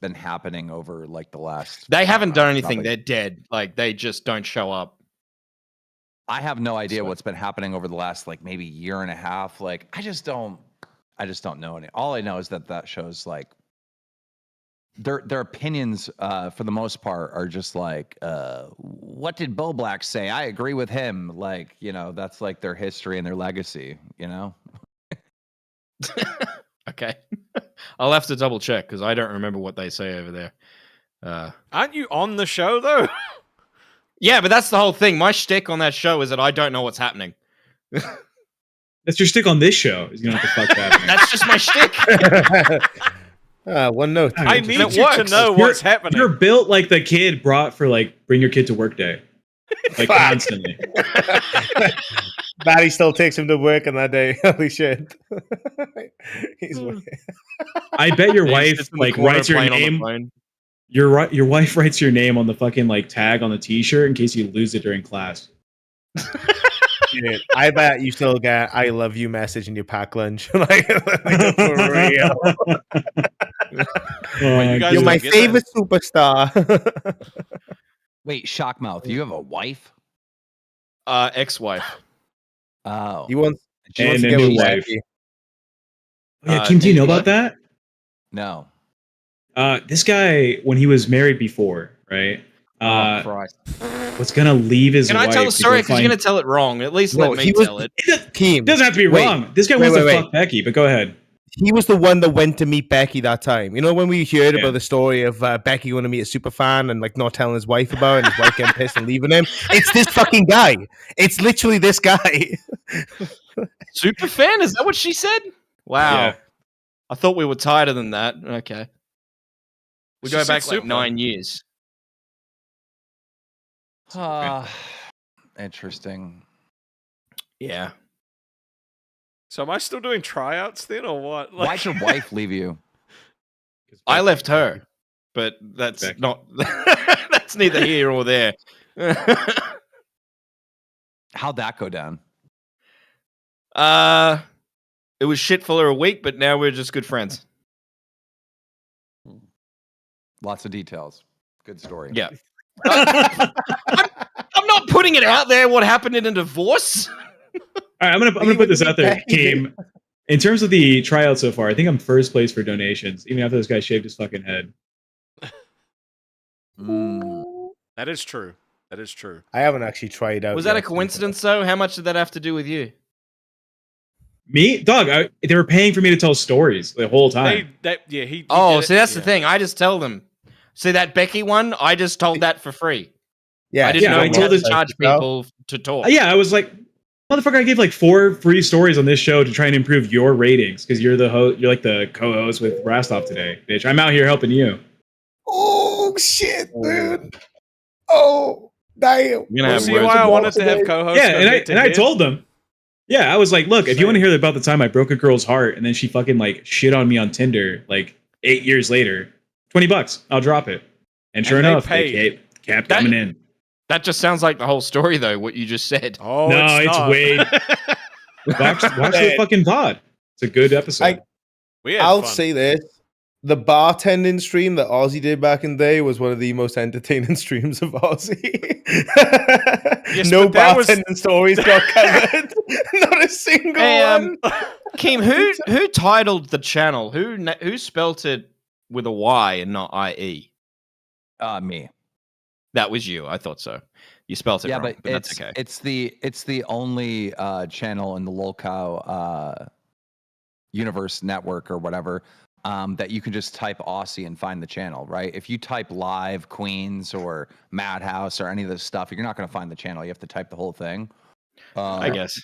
Speaker 9: been happening over like the last.
Speaker 3: They haven't done anything.
Speaker 9: probably-
Speaker 3: They're dead. Like they just don't show up.
Speaker 9: I have no idea
Speaker 3: So-
Speaker 9: what's been happening over the last like maybe year and a half. Like I just don't know any. All I know is that show's like their opinions for the most part are just like what did Bo Black say? I agree with him. Like, you know, that's like their history and their legacy, you know?
Speaker 3: Okay. I'll have to double check because I don't remember what they say over there.
Speaker 2: Aren't you on the show though?
Speaker 3: Yeah, but that's the whole thing. My shtick on that show is that I don't know what's happening.
Speaker 4: That's your stick on this show. Is you don't have to fuck that.
Speaker 3: That's just my shtick.
Speaker 6: One note.
Speaker 4: I
Speaker 2: I
Speaker 4: It
Speaker 2: need
Speaker 3: just
Speaker 2: you to
Speaker 3: works.
Speaker 2: know what's happening.
Speaker 4: You're built like the kid brought for like bring your kid to work day, like
Speaker 6: Fuck.
Speaker 4: constantly.
Speaker 6: Barry still takes him to work on that day. Holy shit. He's
Speaker 4: I bet your
Speaker 3: He
Speaker 4: wife
Speaker 3: sits in the
Speaker 4: like
Speaker 3: corner
Speaker 4: writes your
Speaker 3: playing on the
Speaker 4: name.
Speaker 3: phone.
Speaker 4: Your wife writes your name on the fucking like tag on the t-shirt in case you lose it during class.
Speaker 6: Dude, I bet you still get "I love you" message in your pack lunch. like for real.
Speaker 2: Wait, you guys
Speaker 6: You're
Speaker 2: don't
Speaker 6: my
Speaker 2: get
Speaker 6: favorite superstar.
Speaker 9: Wait, Shockmouth, you have a wife?
Speaker 3: Ex-wife.
Speaker 9: Oh.
Speaker 6: He wants, she
Speaker 4: And
Speaker 6: wants to
Speaker 4: a
Speaker 6: get
Speaker 4: new
Speaker 6: with
Speaker 4: wife.
Speaker 6: Becky.
Speaker 4: Oh, yeah, Kim, do you know
Speaker 3: what?
Speaker 4: about that?
Speaker 9: No.
Speaker 4: This guy, when he was married before, right?
Speaker 3: Oh, Christ.
Speaker 4: Was gonna leave his
Speaker 3: Can
Speaker 4: wife.
Speaker 3: I tell the
Speaker 4: to
Speaker 3: story?
Speaker 4: go
Speaker 3: Because you're going to tell it wrong. At least
Speaker 6: No,
Speaker 3: let me
Speaker 6: he was-
Speaker 3: tell it.
Speaker 6: Team.
Speaker 4: It doesn't have to be
Speaker 6: Wait.
Speaker 4: wrong. This guy
Speaker 6: Wait,
Speaker 4: wants
Speaker 6: wait,
Speaker 4: to
Speaker 6: wait.
Speaker 4: fuck Becky, but go ahead.
Speaker 6: He was the one that went to meet Becky that time. You know when we heard
Speaker 4: Yeah.
Speaker 6: about the story of Becky going to meet a super fan and like not telling his wife about it, and his wife getting pissed and leaving him. It's this fucking guy. It's literally this guy.
Speaker 3: Super fan? Is that what she said? Wow.
Speaker 4: Yeah.
Speaker 3: I thought we were tighter than that. Okay. We
Speaker 2: She
Speaker 3: go
Speaker 2: said
Speaker 3: back like
Speaker 2: super.
Speaker 3: 9 years.
Speaker 9: Interesting.
Speaker 3: Yeah.
Speaker 2: So am I still doing tryouts then, or what?
Speaker 9: Why'd your wife leave you?
Speaker 3: I left her, but that's
Speaker 4: Becky.
Speaker 3: not. That's neither here or there.
Speaker 9: How'd that go down?
Speaker 3: It was shit for a week, but now we're just good friends.
Speaker 9: Lots of details. Good story.
Speaker 3: Yeah. I'm not putting it out there. What happened in a divorce?
Speaker 4: All right, I'm gonna put this out there, Keem. In terms of the tryout so far, I think I'm first place for donations, even after this guy shaved his fucking head.
Speaker 2: That is true. That is true.
Speaker 6: I haven't actually tried out.
Speaker 3: Was that a
Speaker 6: yet.
Speaker 3: coincidence, though? How much did that have to do with you?
Speaker 4: Me, dog. They were paying for me to tell stories the whole time.
Speaker 2: He
Speaker 3: Oh,
Speaker 2: did
Speaker 3: see,
Speaker 2: it.
Speaker 3: that's the
Speaker 2: Yeah.
Speaker 3: thing. I just tell them. See that Becky one? I just told that for free.
Speaker 6: Yeah,
Speaker 3: I didn't know
Speaker 4: I
Speaker 3: we
Speaker 4: told
Speaker 3: had to
Speaker 4: this-
Speaker 3: charge people to talk.
Speaker 4: Yeah, I was like, motherfucker, I gave like 4 free stories on this show to try and improve your ratings because you're the host. You're like the co-host with Rastov today, bitch. I'm out here helping you.
Speaker 6: Oh shit, dude. Oh damn.
Speaker 3: You're gonna
Speaker 2: Well,
Speaker 3: have
Speaker 2: see
Speaker 3: words
Speaker 2: why I
Speaker 3: with
Speaker 2: wanted to have
Speaker 6: today.
Speaker 2: co-hosts.
Speaker 4: Yeah,
Speaker 2: go
Speaker 4: and
Speaker 2: head-to-head?
Speaker 4: I told them. Yeah, I was like, look, if you want to hear about the time I broke a girl's heart and then she fucking like shit on me on Tinder like 8 years later, $20, I'll drop it. And sure
Speaker 2: And they
Speaker 4: enough,
Speaker 2: paid.
Speaker 4: they kept
Speaker 3: That-
Speaker 4: coming in.
Speaker 3: That just sounds like the whole story, though. What you just said.
Speaker 2: Oh,
Speaker 4: No,
Speaker 2: it's
Speaker 4: it's
Speaker 2: not.
Speaker 4: way- Watch the fucking pod. It's a good episode.
Speaker 2: We had
Speaker 6: I'll
Speaker 2: fun.
Speaker 6: say this: the bartending stream that Ozzy did back in the day was one of the most entertaining streams of Ozzy.
Speaker 2: Yes,
Speaker 6: No
Speaker 2: but that was-
Speaker 6: bartending stories got covered. Not a single
Speaker 3: Hey,
Speaker 6: one.
Speaker 3: Keem, who titled the channel? Who spelt it with a Y and not IE?
Speaker 9: Me.
Speaker 3: That was you. I thought so. You spelt it
Speaker 9: Yeah,
Speaker 3: wrong,
Speaker 9: but
Speaker 3: that's
Speaker 9: it's
Speaker 3: okay.
Speaker 9: it's the only channel in the Lolcow universe network or whatever that you can just type Aussie and find the channel, right? If you type live Queens or Madhouse or any of this stuff, you're not going to find the channel. You have to type the whole thing.
Speaker 3: I guess.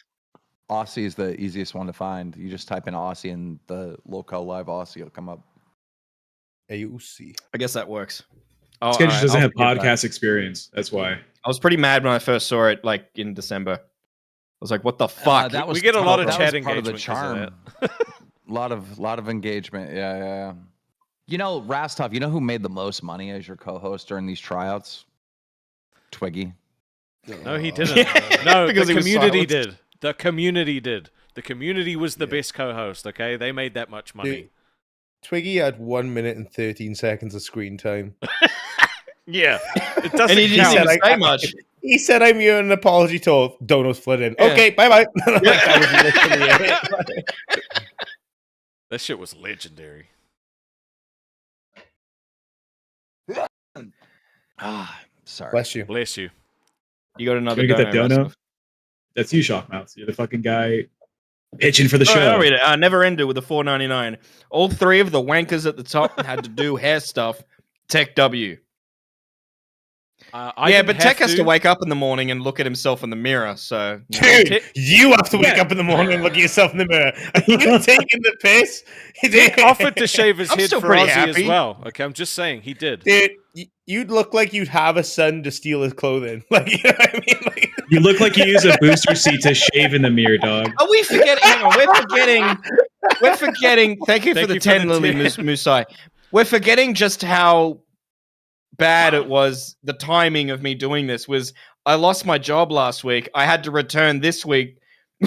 Speaker 9: Aussie is the easiest one to find. You just type in Aussie and the Lolcow live Aussie will come up.
Speaker 6: AUC.
Speaker 3: I guess that works. Oh,
Speaker 4: This guy just
Speaker 3: alright,
Speaker 4: doesn't
Speaker 3: I'll
Speaker 4: have
Speaker 3: forget that.
Speaker 4: podcast experience. That's why.
Speaker 3: I was pretty mad when I first saw it, like in December. I was like, "What the fuck?"
Speaker 9: That was
Speaker 2: we get a lot of
Speaker 9: that
Speaker 2: chat
Speaker 9: was part of the
Speaker 2: engagement 'cause of
Speaker 9: charm. lot of engagement. Yeah. You know, Rastov, you know who made the most money as your co-host during these tryouts? Twiggy.
Speaker 2: No, he didn't.
Speaker 3: Yeah,
Speaker 2: No,
Speaker 3: because
Speaker 2: the
Speaker 3: he was
Speaker 2: community
Speaker 3: silenced.
Speaker 2: did. The community did. The community was the best co-host. Okay, they made that much money.
Speaker 6: Dude, Twiggy had 1 minute and 13 seconds of screen time.
Speaker 2: Yeah, it doesn't
Speaker 3: And he didn't
Speaker 2: count.
Speaker 3: even
Speaker 6: Like,
Speaker 3: say much.
Speaker 6: He said, "I'm here an apology told." Donos flood in.
Speaker 3: Yeah.
Speaker 6: Okay, bye bye. That was literally it.
Speaker 2: That shit was legendary.
Speaker 9: Sorry.
Speaker 6: Bless you.
Speaker 2: Bless you.
Speaker 3: You got another
Speaker 4: You gonna get that
Speaker 3: dono,
Speaker 4: dono?
Speaker 3: Russell.
Speaker 4: That's you, Shockmouth. You're the fucking guy pitching for the
Speaker 3: All right,
Speaker 4: show.
Speaker 3: I'll read it. Never ended with a $4.99. All 3 of the wankers at the top had to do hair stuff. Tech W.
Speaker 2: I
Speaker 3: Yeah,
Speaker 2: didn't
Speaker 3: but Tech
Speaker 2: have
Speaker 3: has to wake up in the morning and look at himself in the mirror. So
Speaker 6: Dude, you have to wake up in the morning and look at yourself in the mirror. Are you taking the piss?
Speaker 2: He offered to shave his
Speaker 3: I'm
Speaker 2: head
Speaker 3: still
Speaker 2: for
Speaker 3: pretty
Speaker 2: Ozzy as
Speaker 3: happy.
Speaker 2: well. Okay, I'm just saying he did.
Speaker 6: Dude, you'd look like you'd have a son to steal his clothing. Like, you know what I mean? Like,
Speaker 4: You look like you use a booster seat to shave in the mirror, dog.
Speaker 3: Are we forgetting? Hang on, we're forgetting. Thank you for
Speaker 2: Thank
Speaker 3: the
Speaker 2: you for
Speaker 3: 10,
Speaker 2: the
Speaker 3: Lily
Speaker 2: 10.
Speaker 3: Musai. We're forgetting just how bad it was. The timing of me doing this was I lost my job last week. I had to return this week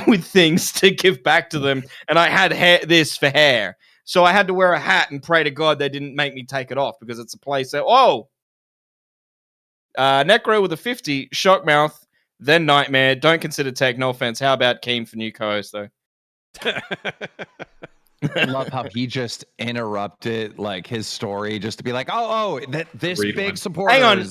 Speaker 3: with things to give back to them, and I had this for hair. So I had to wear a hat and pray to God they didn't make me take it off because it's a place that, Necro with a 50, Shockmouth, then Nightmare. Don't consider Tech, no offense. How about Keem for new co-host, though?
Speaker 9: I love how he just interrupted like his story just to be like, this
Speaker 4: Read
Speaker 9: big
Speaker 4: one.
Speaker 9: supporter
Speaker 3: Hang on.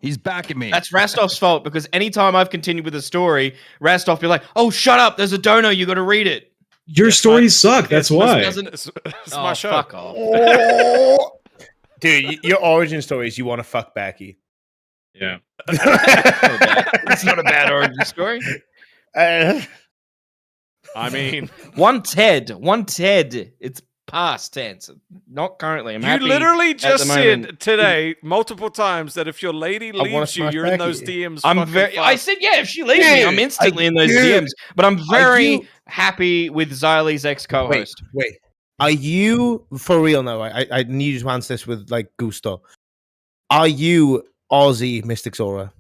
Speaker 9: he's backing me.
Speaker 3: That's Rastov's fault because anytime I've continued with a story, Rastov be like, "Oh, shut up! There's a dono. You got to read it."
Speaker 4: Your stories suck. That's why.
Speaker 2: It's
Speaker 3: Oh,
Speaker 2: my show.
Speaker 3: fuck off.
Speaker 6: dude, your origin story is you want to fuck Becky.
Speaker 4: Yeah.
Speaker 3: It's not a bad origin story.
Speaker 2: I mean,
Speaker 3: One Ted. It's past tense, not currently. I'm
Speaker 2: you
Speaker 3: happy
Speaker 2: literally
Speaker 3: at
Speaker 2: just
Speaker 3: the
Speaker 2: said
Speaker 3: moment.
Speaker 2: today multiple times that if your lady
Speaker 6: wanna
Speaker 2: leaves you,
Speaker 6: smash
Speaker 2: you're in
Speaker 6: Becky.
Speaker 2: those DMs.
Speaker 3: I'm
Speaker 2: fucking
Speaker 3: very. I
Speaker 2: fast.
Speaker 3: said, yeah. If she leaves me, I'm
Speaker 6: Dude,
Speaker 3: instantly
Speaker 6: I
Speaker 3: in those
Speaker 6: do.
Speaker 3: DMs. But I'm very
Speaker 6: do.
Speaker 3: happy with Xylie's ex-co-host.
Speaker 6: Wait. Are you for real now? I need you to answer this with like gusto. Are you Aussie Mystic Zora?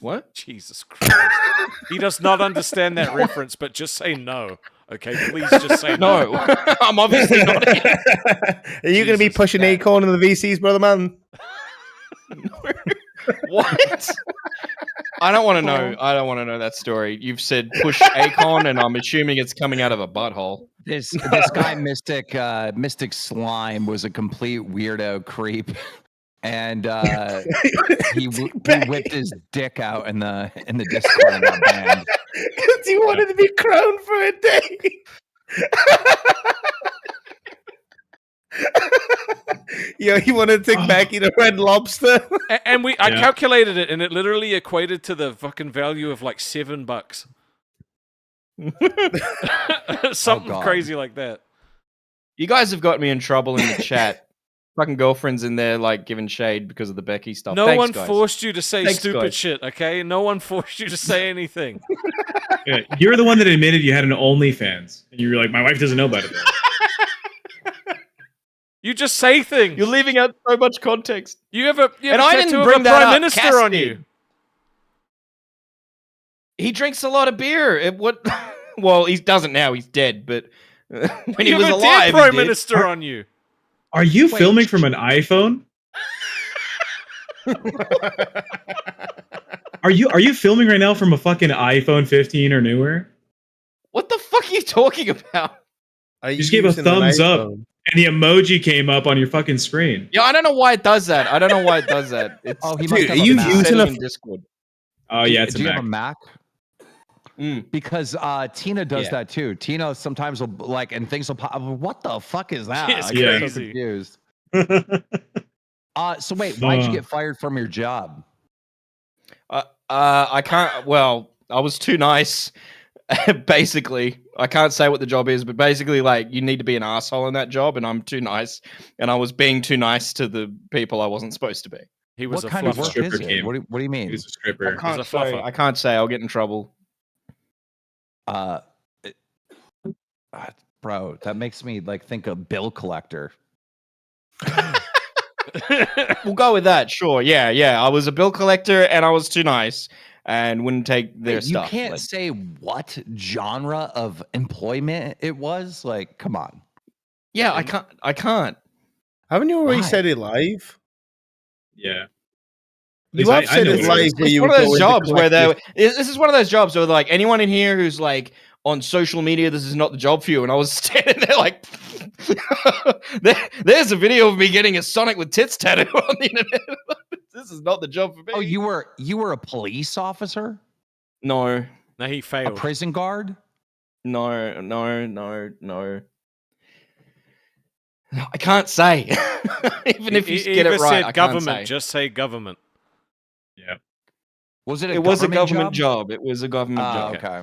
Speaker 3: What?
Speaker 2: Jesus Christ. He does not understand that reference, but just say no. Okay, please just say no.
Speaker 3: No, I'm obviously not.
Speaker 6: Are you going to be
Speaker 2: Jesus,
Speaker 6: pushing
Speaker 3: yeah.
Speaker 6: Acorn in the VCs, brother man?
Speaker 3: What? I don't want to know. I don't want to know that story. You've said push Akon, and I'm assuming it's coming out of a butthole.
Speaker 9: This guy Mystic Slime was a complete weirdo creep, and he whipped his dick out in the Discord and got banned.
Speaker 6: Because he wanted to be crowned for a day. Yo, he wanted to take Becky to Red Lobster.
Speaker 2: And I
Speaker 4: Yeah.
Speaker 2: calculated it, and it literally equated to the fucking value of like $7. Something
Speaker 9: God.
Speaker 2: crazy like that.
Speaker 3: You guys have got me in trouble in the chat. Fucking girlfriends in there like giving shade because of the Becky stuff.
Speaker 2: No
Speaker 3: Thanks,
Speaker 2: one
Speaker 3: guys.
Speaker 2: forced you to say
Speaker 3: Thanks,
Speaker 2: stupid
Speaker 3: guys.
Speaker 2: shit, okay? No one forced you to say anything.
Speaker 4: Yeah, you're the one that admitted you had an OnlyFans, and you were like, "My wife doesn't know about it." Though.
Speaker 2: You just say things.
Speaker 3: You're leaving out so much context.
Speaker 2: You have a
Speaker 3: And I didn't bring that
Speaker 2: prime
Speaker 3: up.
Speaker 2: minister
Speaker 3: Cass
Speaker 2: on
Speaker 3: did.
Speaker 2: you.
Speaker 3: He drinks a lot of beer. Well, he doesn't now. He's dead. But when he
Speaker 2: You
Speaker 3: was
Speaker 2: have a
Speaker 3: alive,
Speaker 2: dead
Speaker 3: he
Speaker 2: prime
Speaker 3: did.
Speaker 2: minister on you.
Speaker 4: Are you
Speaker 3: Wait.
Speaker 4: filming from an iPhone? Are you filming right now from a fucking iPhone 15 or newer?
Speaker 3: What the fuck are you talking about?
Speaker 6: You
Speaker 4: just gave a thumbs up. And the emoji came up on your fucking screen.
Speaker 3: Yeah, I don't know why it does that. I don't know why it does that. It's,
Speaker 9: Oh, he
Speaker 6: Dude,
Speaker 9: must have
Speaker 6: are
Speaker 9: a
Speaker 6: you
Speaker 9: Mac.
Speaker 6: using
Speaker 3: setting
Speaker 6: a-
Speaker 3: in Discord.
Speaker 4: Oh yeah, it's
Speaker 9: Do
Speaker 4: a
Speaker 9: you
Speaker 4: Mac.
Speaker 9: have a Mac?
Speaker 3: Mm.
Speaker 9: Because Tina does
Speaker 3: Yeah.
Speaker 9: that too. Tina sometimes will like, and things will pop. What the fuck is that?
Speaker 2: It's
Speaker 9: I get so
Speaker 2: crazy.
Speaker 9: confused. So wait, why'd you get fired from your job?
Speaker 3: I can't. Well, I was too nice. Basically, I can't say what the job is, but basically, like, you need to be an asshole in that job, and I'm too nice, and I was being too nice to the people I wasn't supposed to be.
Speaker 2: He was
Speaker 9: What
Speaker 2: a
Speaker 9: kind of
Speaker 2: fluffer.
Speaker 9: work
Speaker 4: Stripper
Speaker 9: is it?
Speaker 4: came.
Speaker 9: What do you mean?
Speaker 4: He's a stripper.
Speaker 3: I can't
Speaker 2: a
Speaker 3: say.
Speaker 2: fluffer.
Speaker 3: I can't say. I'll get in trouble.
Speaker 9: Bro, that makes me like think of bill collector.
Speaker 3: We'll go with that. Sure. Yeah. I was a bill collector, and I was too nice, and wouldn't take their
Speaker 9: Wait,
Speaker 3: stuff.
Speaker 9: You can't
Speaker 3: like-
Speaker 9: say what genre of employment it was. Like, come on.
Speaker 3: Yeah, I can't.
Speaker 6: Haven't you already
Speaker 9: Why?
Speaker 6: said it live?
Speaker 4: Yeah.
Speaker 6: You
Speaker 4: At
Speaker 6: have
Speaker 4: least I
Speaker 6: said
Speaker 4: know
Speaker 6: it
Speaker 4: what it
Speaker 6: live
Speaker 4: is.
Speaker 6: where
Speaker 3: It's
Speaker 6: you
Speaker 3: one
Speaker 6: would
Speaker 3: of
Speaker 6: go
Speaker 3: those
Speaker 6: into
Speaker 3: jobs where
Speaker 6: collective-
Speaker 3: this is one of those jobs where like anyone in here who's like on social media, this is not the job for you. And I was standing there like, there's a video of me getting a Sonic with tits tattoo on the internet. This is not the job for me.
Speaker 9: Oh, you were a police officer,
Speaker 3: no,
Speaker 2: No, he
Speaker 9: a
Speaker 2: failed.
Speaker 9: prison guard.
Speaker 3: no. I can't say. Even if you
Speaker 2: He
Speaker 3: get it
Speaker 2: either
Speaker 3: right,
Speaker 2: said
Speaker 3: I can't
Speaker 2: government,
Speaker 3: say.
Speaker 2: just say government.
Speaker 4: Yeah.
Speaker 9: Was it?
Speaker 3: It was a government job. It was a government
Speaker 9: Oh,
Speaker 3: job.
Speaker 9: okay.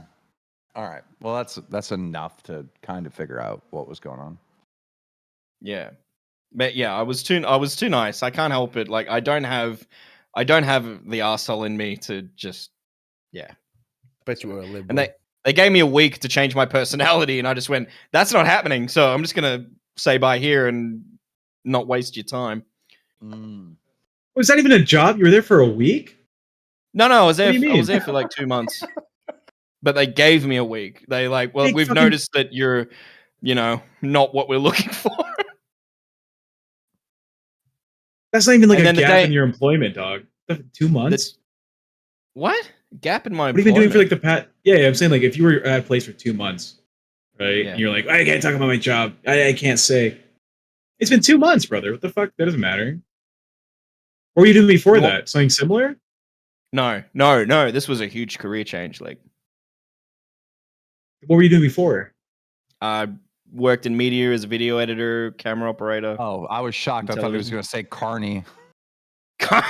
Speaker 9: All right. Well, that's enough to kind of figure out what was going on.
Speaker 3: Yeah. But yeah, I was too nice. I can't help it. Like I don't have the arsehole in me to just
Speaker 6: Bet you were a liberal.
Speaker 3: and they gave me a week to change my personality and I just went, that's not happening. So I'm just gonna say bye here and not waste your time.
Speaker 4: Was that even a job? You were there for a week?
Speaker 3: No, I was there
Speaker 4: What do you
Speaker 3: I was
Speaker 4: mean?
Speaker 3: there for like 2 months. But they gave me a week. They like, well,
Speaker 4: Big
Speaker 3: we've
Speaker 4: fucking-
Speaker 3: noticed that you're, not what we're looking for.
Speaker 4: That's not even like
Speaker 3: And
Speaker 4: a
Speaker 3: then the
Speaker 4: gap
Speaker 3: day-
Speaker 4: in your employment, dog. 2 months?
Speaker 3: What? Gap in my
Speaker 4: What have you been doing for like
Speaker 3: employment?
Speaker 4: the past? Yeah, I'm saying like if you were at a place for 2 months, right?
Speaker 3: Yeah.
Speaker 4: And you're like, I can't talk about my job. I can't say. It's been 2 months, brother. What the fuck? That doesn't matter. What were you doing before
Speaker 3: Well-
Speaker 4: that? Something similar?
Speaker 3: No. This was a huge career change. Like
Speaker 4: What were you doing before?
Speaker 3: I worked in media as a video editor, camera operator.
Speaker 9: Oh, I was shocked. I thought he was
Speaker 3: Television.
Speaker 9: going to say Carney.
Speaker 4: Come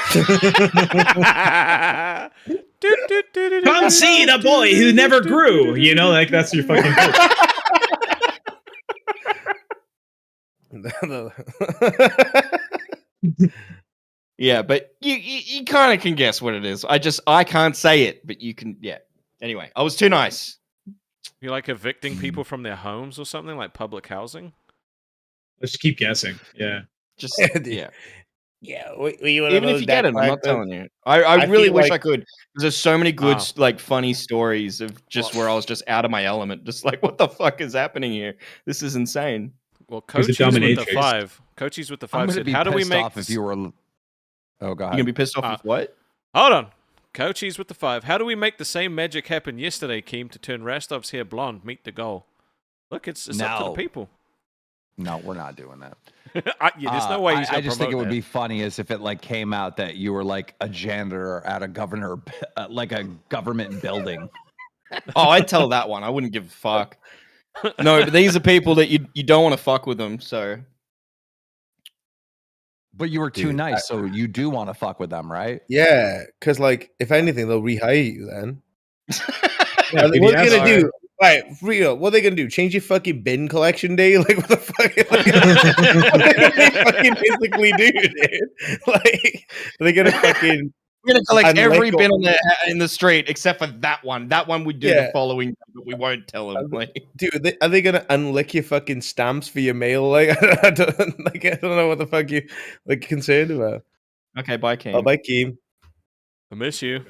Speaker 4: see the boy who never grew. You know, like that's your fucking pitch.
Speaker 3: Yeah, but you kind of can guess what it is. I can't say it, but you can. Yeah. Anyway, I was too nice.
Speaker 2: You're like evicting people from their homes or something, like public housing?
Speaker 4: Let's just keep guessing. Yeah.
Speaker 3: Just
Speaker 6: Dude,
Speaker 3: yeah.
Speaker 6: Yeah, were you one of
Speaker 3: Even if
Speaker 6: those
Speaker 3: you get
Speaker 6: that
Speaker 3: it, I'm not
Speaker 6: crackers?
Speaker 3: telling you. I
Speaker 6: I
Speaker 3: really
Speaker 6: feel
Speaker 3: wish
Speaker 6: like-
Speaker 3: I could. Because there's so many good,
Speaker 2: Oh.
Speaker 3: like, funny stories of just where I was just out of my element. Just like, what the fuck is happening here? This is insane.
Speaker 2: Well,
Speaker 4: Who's the
Speaker 2: Coaches with the
Speaker 4: dominatrix?
Speaker 2: 5. Coaches with the
Speaker 9: I'm
Speaker 2: 5
Speaker 9: gonna
Speaker 2: said,
Speaker 9: be
Speaker 2: how do we
Speaker 9: pissed
Speaker 2: make
Speaker 9: off if you were. Oh god.
Speaker 3: You gonna be pissed off with what?
Speaker 2: Hold on. Coaches with the 5. How do we make the same magic happen yesterday, Keem, to turn Rastov's hair blonde? Meet the goal. Look, it's up to the
Speaker 9: No.
Speaker 2: people.
Speaker 9: No, we're not doing that.
Speaker 2: Yeah, there's no way he's
Speaker 9: I
Speaker 2: gonna
Speaker 9: just think it
Speaker 2: promote
Speaker 9: would
Speaker 2: that.
Speaker 9: be funny as if it like came out that you were like a janitor at a like a government building.
Speaker 3: Oh, I'd tell that one. I wouldn't give a fuck. No, but these are people that you don't want to fuck with them. So
Speaker 9: But you were too
Speaker 6: Dude,
Speaker 9: nice, so you do want to fuck with them, right?
Speaker 6: Yeah, because like if anything, they'll rehire you then.
Speaker 4: Yeah,
Speaker 6: What are they
Speaker 4: maybe
Speaker 6: gonna
Speaker 4: that's-
Speaker 6: do? Right, for real. What are they gonna do? Change your fucking bin collection day? Like what the fuck? Like, what are they fucking physically do, dude? Like are they gonna fucking?
Speaker 3: we're gonna collect
Speaker 6: And
Speaker 3: every
Speaker 6: let
Speaker 3: bin
Speaker 6: go.
Speaker 3: in the street except for that one. That one we do the
Speaker 6: Yeah.
Speaker 3: following, but we won't tell them. Like,
Speaker 6: Dude, are they gonna unlick your fucking stamps for your mail? Like I don't know what the fuck you like concerned about.
Speaker 3: okay, bye, King.
Speaker 6: Oh, bye, Keem.
Speaker 2: I miss you.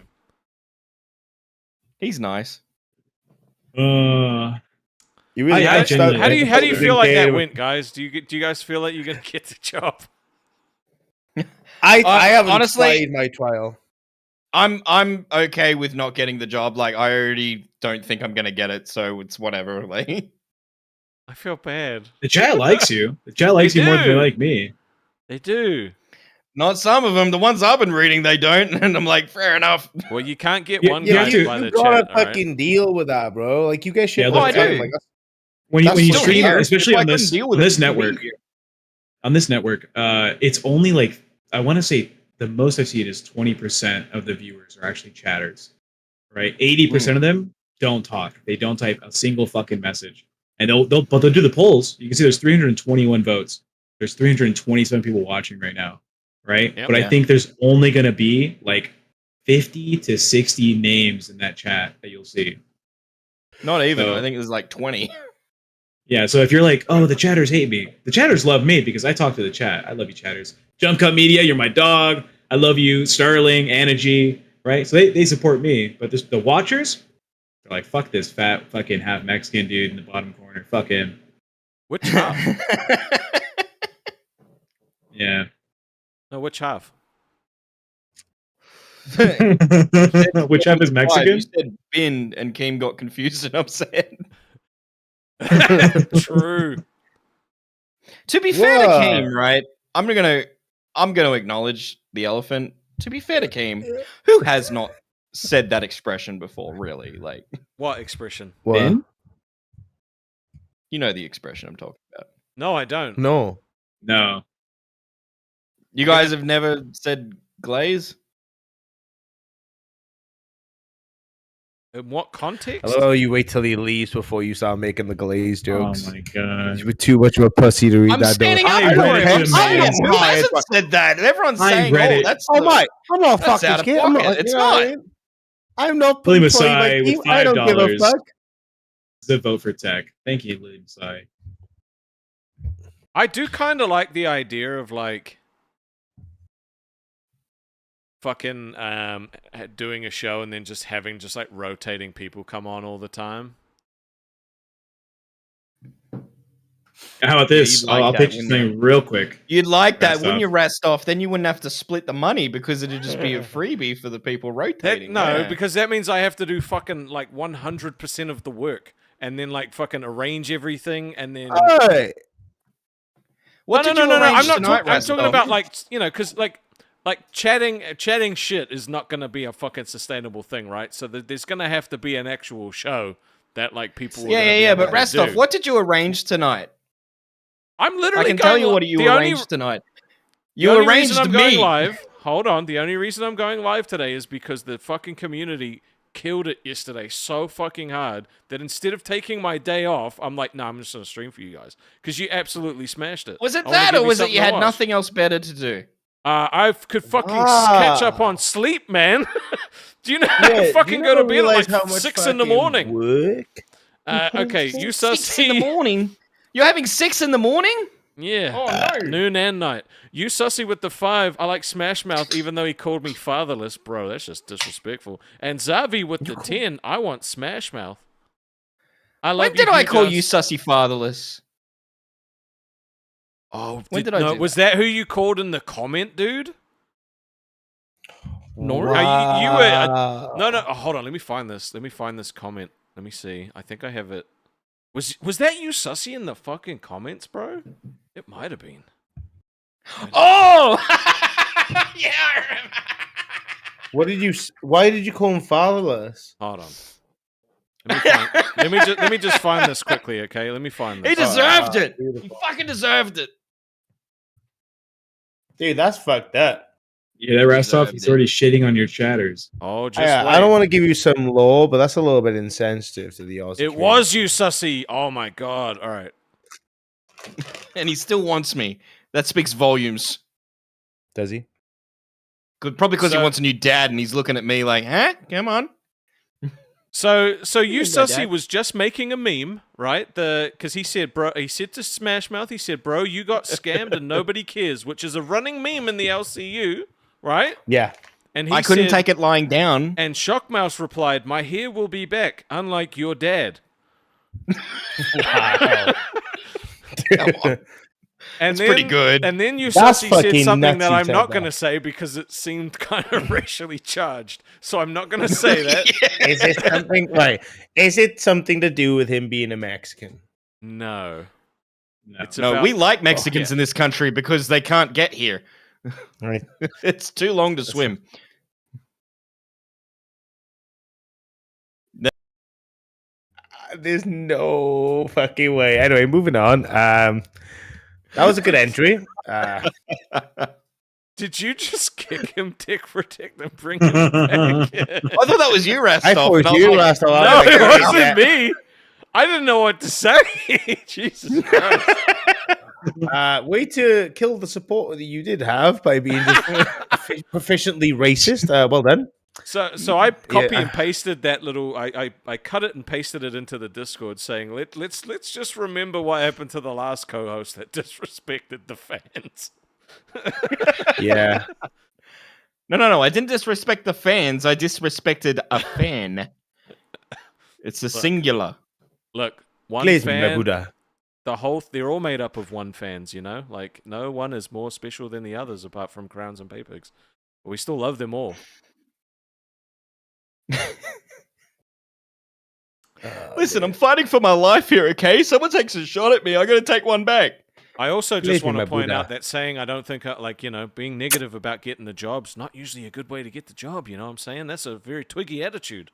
Speaker 3: He's nice.
Speaker 6: You really
Speaker 4: I
Speaker 6: messed up.
Speaker 4: genuinely-
Speaker 2: How do you
Speaker 6: Didn't
Speaker 2: feel like
Speaker 6: care
Speaker 2: that
Speaker 6: about-
Speaker 2: went, guys? Do you guys feel like you're gonna get the job?
Speaker 6: I haven't
Speaker 3: honestly-
Speaker 6: tried my trial.
Speaker 3: I'm okay with not getting the job. Like, I already don't think I'm gonna get it, so it's whatever. Like,
Speaker 2: I feel bad.
Speaker 4: The chat likes you. The chat likes you more than they
Speaker 2: do.
Speaker 4: like me.
Speaker 2: They do.
Speaker 3: not some of them. The ones I've been reading, they don't, and I'm like, fair enough.
Speaker 2: Well, you can't get
Speaker 4: Yeah,
Speaker 2: one
Speaker 4: yeah,
Speaker 2: guy
Speaker 4: dude,
Speaker 2: by the
Speaker 6: you
Speaker 2: chat.
Speaker 6: gotta
Speaker 2: all right?
Speaker 6: fucking deal with that, bro. Like you get shit.
Speaker 4: Yeah,
Speaker 6: all
Speaker 3: look,
Speaker 6: the
Speaker 3: I
Speaker 6: time.
Speaker 3: do.
Speaker 6: Like,
Speaker 4: When you
Speaker 6: That's
Speaker 4: stream,
Speaker 6: still
Speaker 4: especially
Speaker 3: If I
Speaker 4: on
Speaker 3: couldn't
Speaker 4: this
Speaker 3: deal with
Speaker 4: on
Speaker 3: it,
Speaker 4: this
Speaker 3: it would be
Speaker 4: network,
Speaker 3: easier.
Speaker 4: it's only like I want to say the most I've seen is 20% of the viewers are actually chatters, right? 80% of them don't talk. They don't type a single fucking message, and they'll do the polls. You can see there's 321 votes. There's 327 people watching right now, right?
Speaker 2: Yep.
Speaker 4: But I
Speaker 3: Yeah.
Speaker 4: think there's only gonna be like 50 to 60 names in that chat that you'll see.
Speaker 3: Not even.
Speaker 4: So-
Speaker 3: I think there's like 20.
Speaker 4: Yeah, so if you're like, oh, the chatters hate me, the chatters love me because I talk to the chat. I love you, chatters. Jump Cut Media, you're my dog. I love you, Sterling, Anna G, right? So they support me, but the watchers, they're like, fuck this fat fucking half Mexican dude in the bottom corner. Fuck him.
Speaker 2: Which half?
Speaker 4: Yeah.
Speaker 2: No, which half?
Speaker 4: Which half is Mexican?
Speaker 3: You said bin, and Keem got confused and upset.
Speaker 2: True.
Speaker 3: To be fair to
Speaker 6: Whoa.
Speaker 3: Keem, right? I'm gonna acknowledge the elephant. To be fair to Keem, who has not said that expression before? Really, like,
Speaker 2: What expression?
Speaker 6: what?
Speaker 4: Ben?
Speaker 3: you know the expression I'm talking about.
Speaker 2: No, I don't.
Speaker 6: No.
Speaker 4: No.
Speaker 3: You guys have never said glaze?
Speaker 2: In what context?
Speaker 6: Hello, you wait till he leaves before you start making the glaze jokes.
Speaker 4: Oh my god.
Speaker 6: You're too much of a pussy to read
Speaker 3: I'm
Speaker 6: that.
Speaker 3: standing
Speaker 6: down.
Speaker 3: up
Speaker 4: I
Speaker 3: for
Speaker 4: read
Speaker 3: him.
Speaker 4: it
Speaker 3: I'm
Speaker 4: in
Speaker 3: saying
Speaker 4: the
Speaker 3: it. Who
Speaker 6: mail.
Speaker 3: hasn't said that? Everyone's
Speaker 4: I
Speaker 3: saying,
Speaker 4: read
Speaker 3: oh,
Speaker 4: it.
Speaker 3: that's
Speaker 6: Oh
Speaker 3: the-
Speaker 6: my! I'm not
Speaker 3: That's
Speaker 6: fucking
Speaker 3: out of
Speaker 6: scared. I'm
Speaker 3: pocket.
Speaker 6: not.
Speaker 3: It's
Speaker 6: you know what I
Speaker 3: not.
Speaker 6: mean? I'm not.
Speaker 4: William
Speaker 6: putting toy
Speaker 4: Masai
Speaker 6: in my
Speaker 4: with
Speaker 6: team. I don't give a
Speaker 4: $5.
Speaker 6: fuck.
Speaker 4: The vote for tech. Thank you, William Masai.
Speaker 2: I do kind of like the idea of like fucking doing a show and then just having just like rotating people come on all the time.
Speaker 4: How about this?
Speaker 3: you'd like
Speaker 4: I'll
Speaker 3: that,
Speaker 4: pitch
Speaker 3: wouldn't
Speaker 4: something real quick.
Speaker 3: You'd like that,
Speaker 4: Rest
Speaker 3: wouldn't
Speaker 4: off.
Speaker 3: you, rest off? Then you wouldn't have to split the money because it'd just be a freebie for the people
Speaker 2: Heck,
Speaker 3: rotating.
Speaker 2: no,
Speaker 3: Yeah.
Speaker 2: because that means I have to do fucking like 100% of the work and then like fucking arrange everything and then.
Speaker 6: Hey,
Speaker 3: What
Speaker 2: no,
Speaker 3: did
Speaker 2: no,
Speaker 3: you
Speaker 2: no, no.
Speaker 3: arrange
Speaker 2: I'm not
Speaker 3: tonight,
Speaker 2: talking. I'm talking
Speaker 3: Rastov?
Speaker 2: about like because like chatting shit is not going to be a fucking sustainable thing, right? So there's going to have to be an actual show that like people. Are gonna be
Speaker 3: Yeah.
Speaker 2: able
Speaker 3: But
Speaker 2: to
Speaker 3: Rastov,
Speaker 2: do.
Speaker 3: what did you arrange tonight?
Speaker 2: I'm literally.
Speaker 3: I can tell
Speaker 2: going
Speaker 3: you
Speaker 2: li-
Speaker 3: what you
Speaker 2: the only-
Speaker 3: arranged tonight.
Speaker 2: the
Speaker 3: You
Speaker 2: only
Speaker 3: arranged
Speaker 2: reason I'm going
Speaker 3: me.
Speaker 2: live. Hold on. The only reason I'm going live today is because the fucking community killed it yesterday so fucking hard that instead of taking my day off, I'm like, nah, I'm just gonna stream for you guys because you absolutely smashed it.
Speaker 3: Was it
Speaker 2: I wanna
Speaker 3: that,
Speaker 2: give
Speaker 3: or
Speaker 2: you
Speaker 3: was it
Speaker 2: something
Speaker 3: you
Speaker 2: to
Speaker 3: had
Speaker 2: watch.
Speaker 3: nothing else better to do?
Speaker 2: I could fucking catch up on sleep, man. Do you know how
Speaker 6: yeah,
Speaker 2: to fucking
Speaker 6: you
Speaker 2: go to
Speaker 6: never
Speaker 2: bed at
Speaker 6: realize
Speaker 2: like
Speaker 6: how much
Speaker 2: 6 in the
Speaker 6: fucking
Speaker 2: morning?
Speaker 6: Work?
Speaker 2: Okay, you
Speaker 3: 6 in the
Speaker 2: sussy.
Speaker 3: morning. You're having 6 in the morning?
Speaker 2: Yeah.
Speaker 3: Oh no.
Speaker 2: Noon and night. You sussy with the 5. I like Smash Mouth, even though he called me fatherless, bro. That's just disrespectful. And Zavi with the 10. I want Smash Mouth. I love
Speaker 3: When did
Speaker 2: you,
Speaker 3: I call you
Speaker 2: guys.
Speaker 3: sussy fatherless?
Speaker 2: Oh,
Speaker 3: When did I do
Speaker 2: was that who you called in the comment, dude?
Speaker 3: No.
Speaker 2: You were no. Oh, hold on. Let me find this. Let me find this comment. Let me see. I think I have it. Was that you, sussy, in the fucking comments, bro? It might have been.
Speaker 3: Oh! Yeah, I remember.
Speaker 6: Why did you call him fatherless?
Speaker 2: Hold on. Let me just find this quickly, okay? Let me find this.
Speaker 3: He deserved it.
Speaker 6: beautiful.
Speaker 3: He fucking deserved it.
Speaker 6: Dude, that's fucked up.
Speaker 4: Yeah, that Rastov, he's
Speaker 3: Deserved it.
Speaker 4: already shitting on your chatters.
Speaker 2: Oh, just
Speaker 6: I don't want to give you some law, but that's a little bit insensitive to the Aussie.
Speaker 2: It was you, sussy. Oh my god. All right.
Speaker 3: And he still wants me. That speaks volumes.
Speaker 6: Does he?
Speaker 3: Probably because he
Speaker 2: So-
Speaker 3: wants a new dad, and he's looking at me like, "Huh? Come on."
Speaker 2: So you,
Speaker 3: my
Speaker 2: sussy,
Speaker 3: dad.
Speaker 2: was just making a meme, right? Because he said, bro, he said to Smash Mouth, he said, bro, you got scammed and nobody cares, which is a running meme in the LCU, right?
Speaker 6: Yeah.
Speaker 2: And he
Speaker 3: I couldn't
Speaker 2: said,
Speaker 3: take it lying down.
Speaker 2: And Shockmouse replied, my hair will be back, unlike your dad.
Speaker 6: Wow.
Speaker 2: And
Speaker 3: That's pretty good.
Speaker 2: And then you,
Speaker 6: That's
Speaker 2: sussy, said
Speaker 6: fucking
Speaker 2: something
Speaker 6: nuts
Speaker 2: that
Speaker 6: he
Speaker 2: I'm
Speaker 6: said
Speaker 2: not
Speaker 6: that.
Speaker 2: going to say because it seemed kind of racially charged. So I'm not going to say that.
Speaker 6: Is it something right? Is it something to do with him being a Mexican?
Speaker 2: No.
Speaker 4: No.
Speaker 2: It's
Speaker 3: No,
Speaker 2: about-
Speaker 3: we like Mexicans
Speaker 2: yeah.
Speaker 3: in this country because they can't get here.
Speaker 6: Right.
Speaker 3: It's too long to swim.
Speaker 6: There's no fucking way. Anyway, moving on. That was a good entry.
Speaker 2: Did you just kick him, tick for tick, and bring him back?
Speaker 3: I thought that was you, Rastov.
Speaker 6: I thought it
Speaker 3: and
Speaker 6: was
Speaker 3: was
Speaker 6: you
Speaker 3: like,
Speaker 6: last time.
Speaker 2: No, it wasn't me. I didn't know what to say. Jesus Christ.
Speaker 6: Way to kill the support that you did have by being just proficiently racist. Well done.
Speaker 2: So I copy
Speaker 6: Yeah.
Speaker 2: and pasted that little. I cut it and pasted it into the Discord, saying let's just remember what happened to the last co-host that disrespected the fans.
Speaker 6: Yeah.
Speaker 3: No. I didn't disrespect the fans. I disrespected a fan. It's a singular.
Speaker 2: Look, one
Speaker 6: Please, my
Speaker 2: fan.
Speaker 6: Buddha.
Speaker 2: They're all made up of one fans. You know, like no one is more special than the others, apart from Crowns and Paypigs. But we still love them all.
Speaker 3: Listen, I'm fighting for my life here, okay? Someone takes a shot at me, I'm going to take one back.
Speaker 2: I also
Speaker 6: Please
Speaker 2: just
Speaker 6: be
Speaker 2: want
Speaker 6: my
Speaker 2: to point
Speaker 6: Buddha.
Speaker 2: out that saying I don't think being negative about getting the job's not usually a good way to get the job. You know what I'm saying? That's a very Twiggy attitude.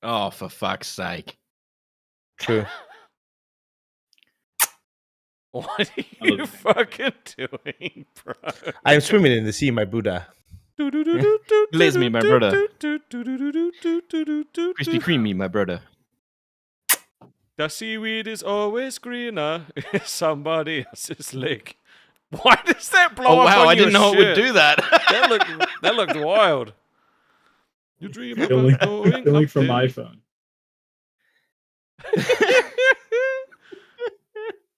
Speaker 3: Oh, for fuck's sake.
Speaker 6: True.
Speaker 2: What are you fucking doing, bro?
Speaker 6: I'm swimming in the sea, my Buddha.
Speaker 3: Bless me, my brother. Krispy Kreme, my brother.
Speaker 2: The seaweed is always greener. Somebody else's leg. Why does that blow
Speaker 3: Oh,
Speaker 2: up
Speaker 3: wow,
Speaker 2: on
Speaker 3: I
Speaker 2: your
Speaker 3: didn't know it would
Speaker 2: shirt?
Speaker 3: do that.
Speaker 2: That looked wild. You dream of
Speaker 4: Filming,
Speaker 2: going
Speaker 4: filming
Speaker 2: up
Speaker 4: from
Speaker 2: there.
Speaker 4: my phone.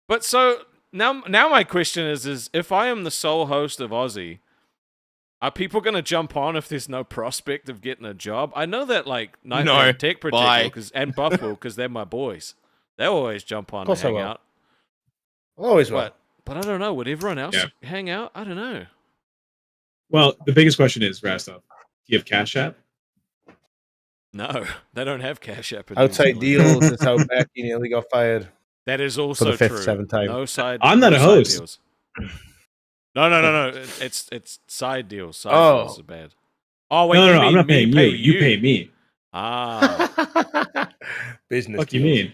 Speaker 2: But so now my question is if I am the sole host of Aussie, are people going to jump on if there's no prospect of getting a job? I know that like Nightmare
Speaker 3: No,
Speaker 2: and Tech
Speaker 3: bye.
Speaker 2: Protect and Buff will because they're my boys. They'll always jump on and
Speaker 6: course I
Speaker 2: hang
Speaker 6: will.
Speaker 2: out.
Speaker 6: Always will.
Speaker 2: But I don't know. Would everyone else
Speaker 4: Yeah.
Speaker 2: hang out? I don't know.
Speaker 4: Well, the biggest question is, Rastov, do you have Cash App?
Speaker 2: No, they don't have Cash App. in New
Speaker 6: Outside
Speaker 2: Zealand.
Speaker 6: deals is how Becky nearly got fired.
Speaker 2: That is also
Speaker 6: For the fifth,
Speaker 2: true.
Speaker 6: seventh time.
Speaker 2: No side.
Speaker 4: I'm not
Speaker 2: no
Speaker 4: a
Speaker 2: side
Speaker 4: host.
Speaker 2: Deals. No. It's side deals. Side
Speaker 6: Oh.
Speaker 2: deals are bad. Oh wait,
Speaker 4: No,
Speaker 2: you
Speaker 4: I'm
Speaker 2: mean
Speaker 4: not
Speaker 2: me
Speaker 4: paying you.
Speaker 2: pay
Speaker 4: You pay me.
Speaker 2: Ah,
Speaker 6: Business.
Speaker 4: What do you
Speaker 6: deals.
Speaker 4: mean?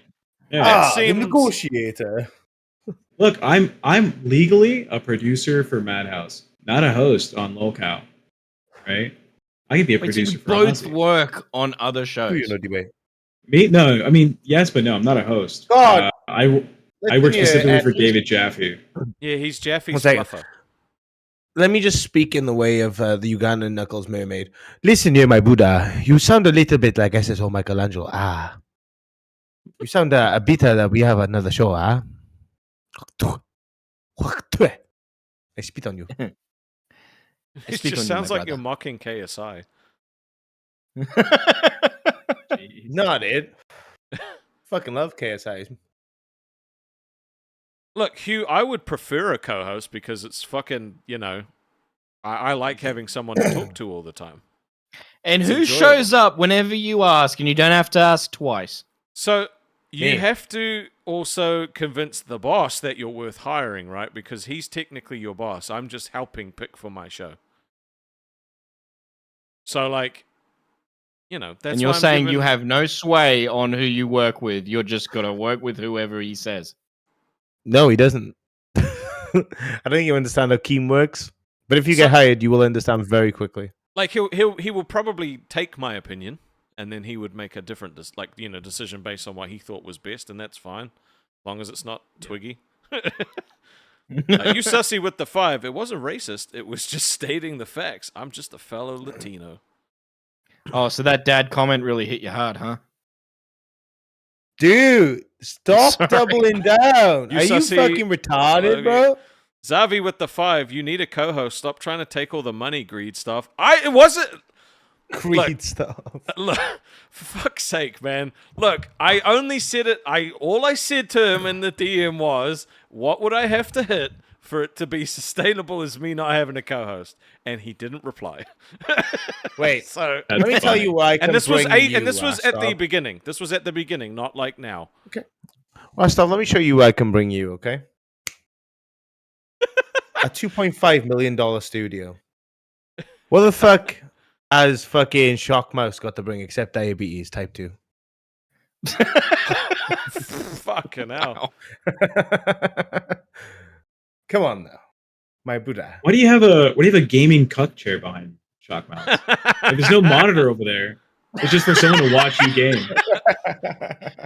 Speaker 4: Yeah.
Speaker 6: Ah,
Speaker 2: seems-
Speaker 6: the negotiator.
Speaker 4: Look, I'm legally a producer for Madhouse, not a host on Lolcow. Right? I can be a
Speaker 3: Wait, so
Speaker 4: producer
Speaker 3: you
Speaker 4: for
Speaker 3: both
Speaker 4: Aussie.
Speaker 3: work on other shows.
Speaker 6: Who you know, D-Way?
Speaker 4: Me? No, I mean yes, but no, I'm not a host.
Speaker 6: God.
Speaker 4: I work specifically for David Jaffe.
Speaker 2: yeah, he's Jaffe's
Speaker 6: One second.
Speaker 2: fluffer.
Speaker 6: Let me just speak in the way of the Ugandan Knuckles Mermaid. Listen here, my Buddha. You sound a little bit like SSO Michelangelo. Ah. You sound a bitter that we have another show, huh? I spit on you.
Speaker 3: I
Speaker 2: It
Speaker 3: speak
Speaker 2: just
Speaker 3: on you,
Speaker 2: sounds
Speaker 3: my
Speaker 2: like you're
Speaker 3: brother.
Speaker 2: mocking KSI.
Speaker 6: Not it. Fucking love KSI.
Speaker 2: Look, Hugh, I would prefer a co-host because it's fucking, I like having someone to talk to all the time.
Speaker 3: And
Speaker 2: It's
Speaker 3: who
Speaker 2: enjoyable.
Speaker 3: shows up whenever you ask, and you don't have to ask twice?
Speaker 2: So you
Speaker 6: Me.
Speaker 2: have to also convince the boss that you're worth hiring, right? Because he's technically your boss. I'm just helping pick for my show. So, like, that's
Speaker 3: And you're
Speaker 2: why I'm
Speaker 3: saying you
Speaker 2: giving-
Speaker 3: have no sway on who you work with. You're just gonna work with whoever he says.
Speaker 6: No, he doesn't. I don't think you understand how Keem works. But if you get hired, you will understand very quickly.
Speaker 2: Like he will probably take my opinion, and then he would make a different decision based on what he thought was best, and that's fine, as long as it's not Twiggy. You sussy with the 5. It wasn't racist. It was just stating the facts. I'm just a fellow Latino.
Speaker 3: Oh, so that dad comment really hit you hard, huh?
Speaker 6: Dude, stop
Speaker 3: Sorry.
Speaker 6: doubling down.
Speaker 2: You
Speaker 6: Are you
Speaker 2: sussy.
Speaker 6: fucking retarded, bro?
Speaker 2: Zavi with the 5. You need a co-host. Stop trying to take all the money greed stuff. It wasn't.
Speaker 6: Creed stuff.
Speaker 2: Look, for fuck's sake, man. Look, I only said it. All I said to him in the DM was, "What would I have to hit for it to be sustainable as me not having a co-host?" And he didn't reply.
Speaker 6: Wait,
Speaker 2: So
Speaker 4: That's
Speaker 6: let me tell
Speaker 4: funny.
Speaker 6: you why.
Speaker 2: and this was
Speaker 6: at
Speaker 2: at the beginning. This was at the beginning, not like now.
Speaker 6: Rostov, let me show you where I can bring you, okay? A $2.5 million studio. What the fuck has fucking Shockmouse got to bring except diabetes type 2?
Speaker 2: Fucking hell.
Speaker 6: Come on now. My Buddha.
Speaker 4: Why do you have a gaming cuck chair behind Shockmouth? Like, there's no monitor over there. It's just for someone to watch you game.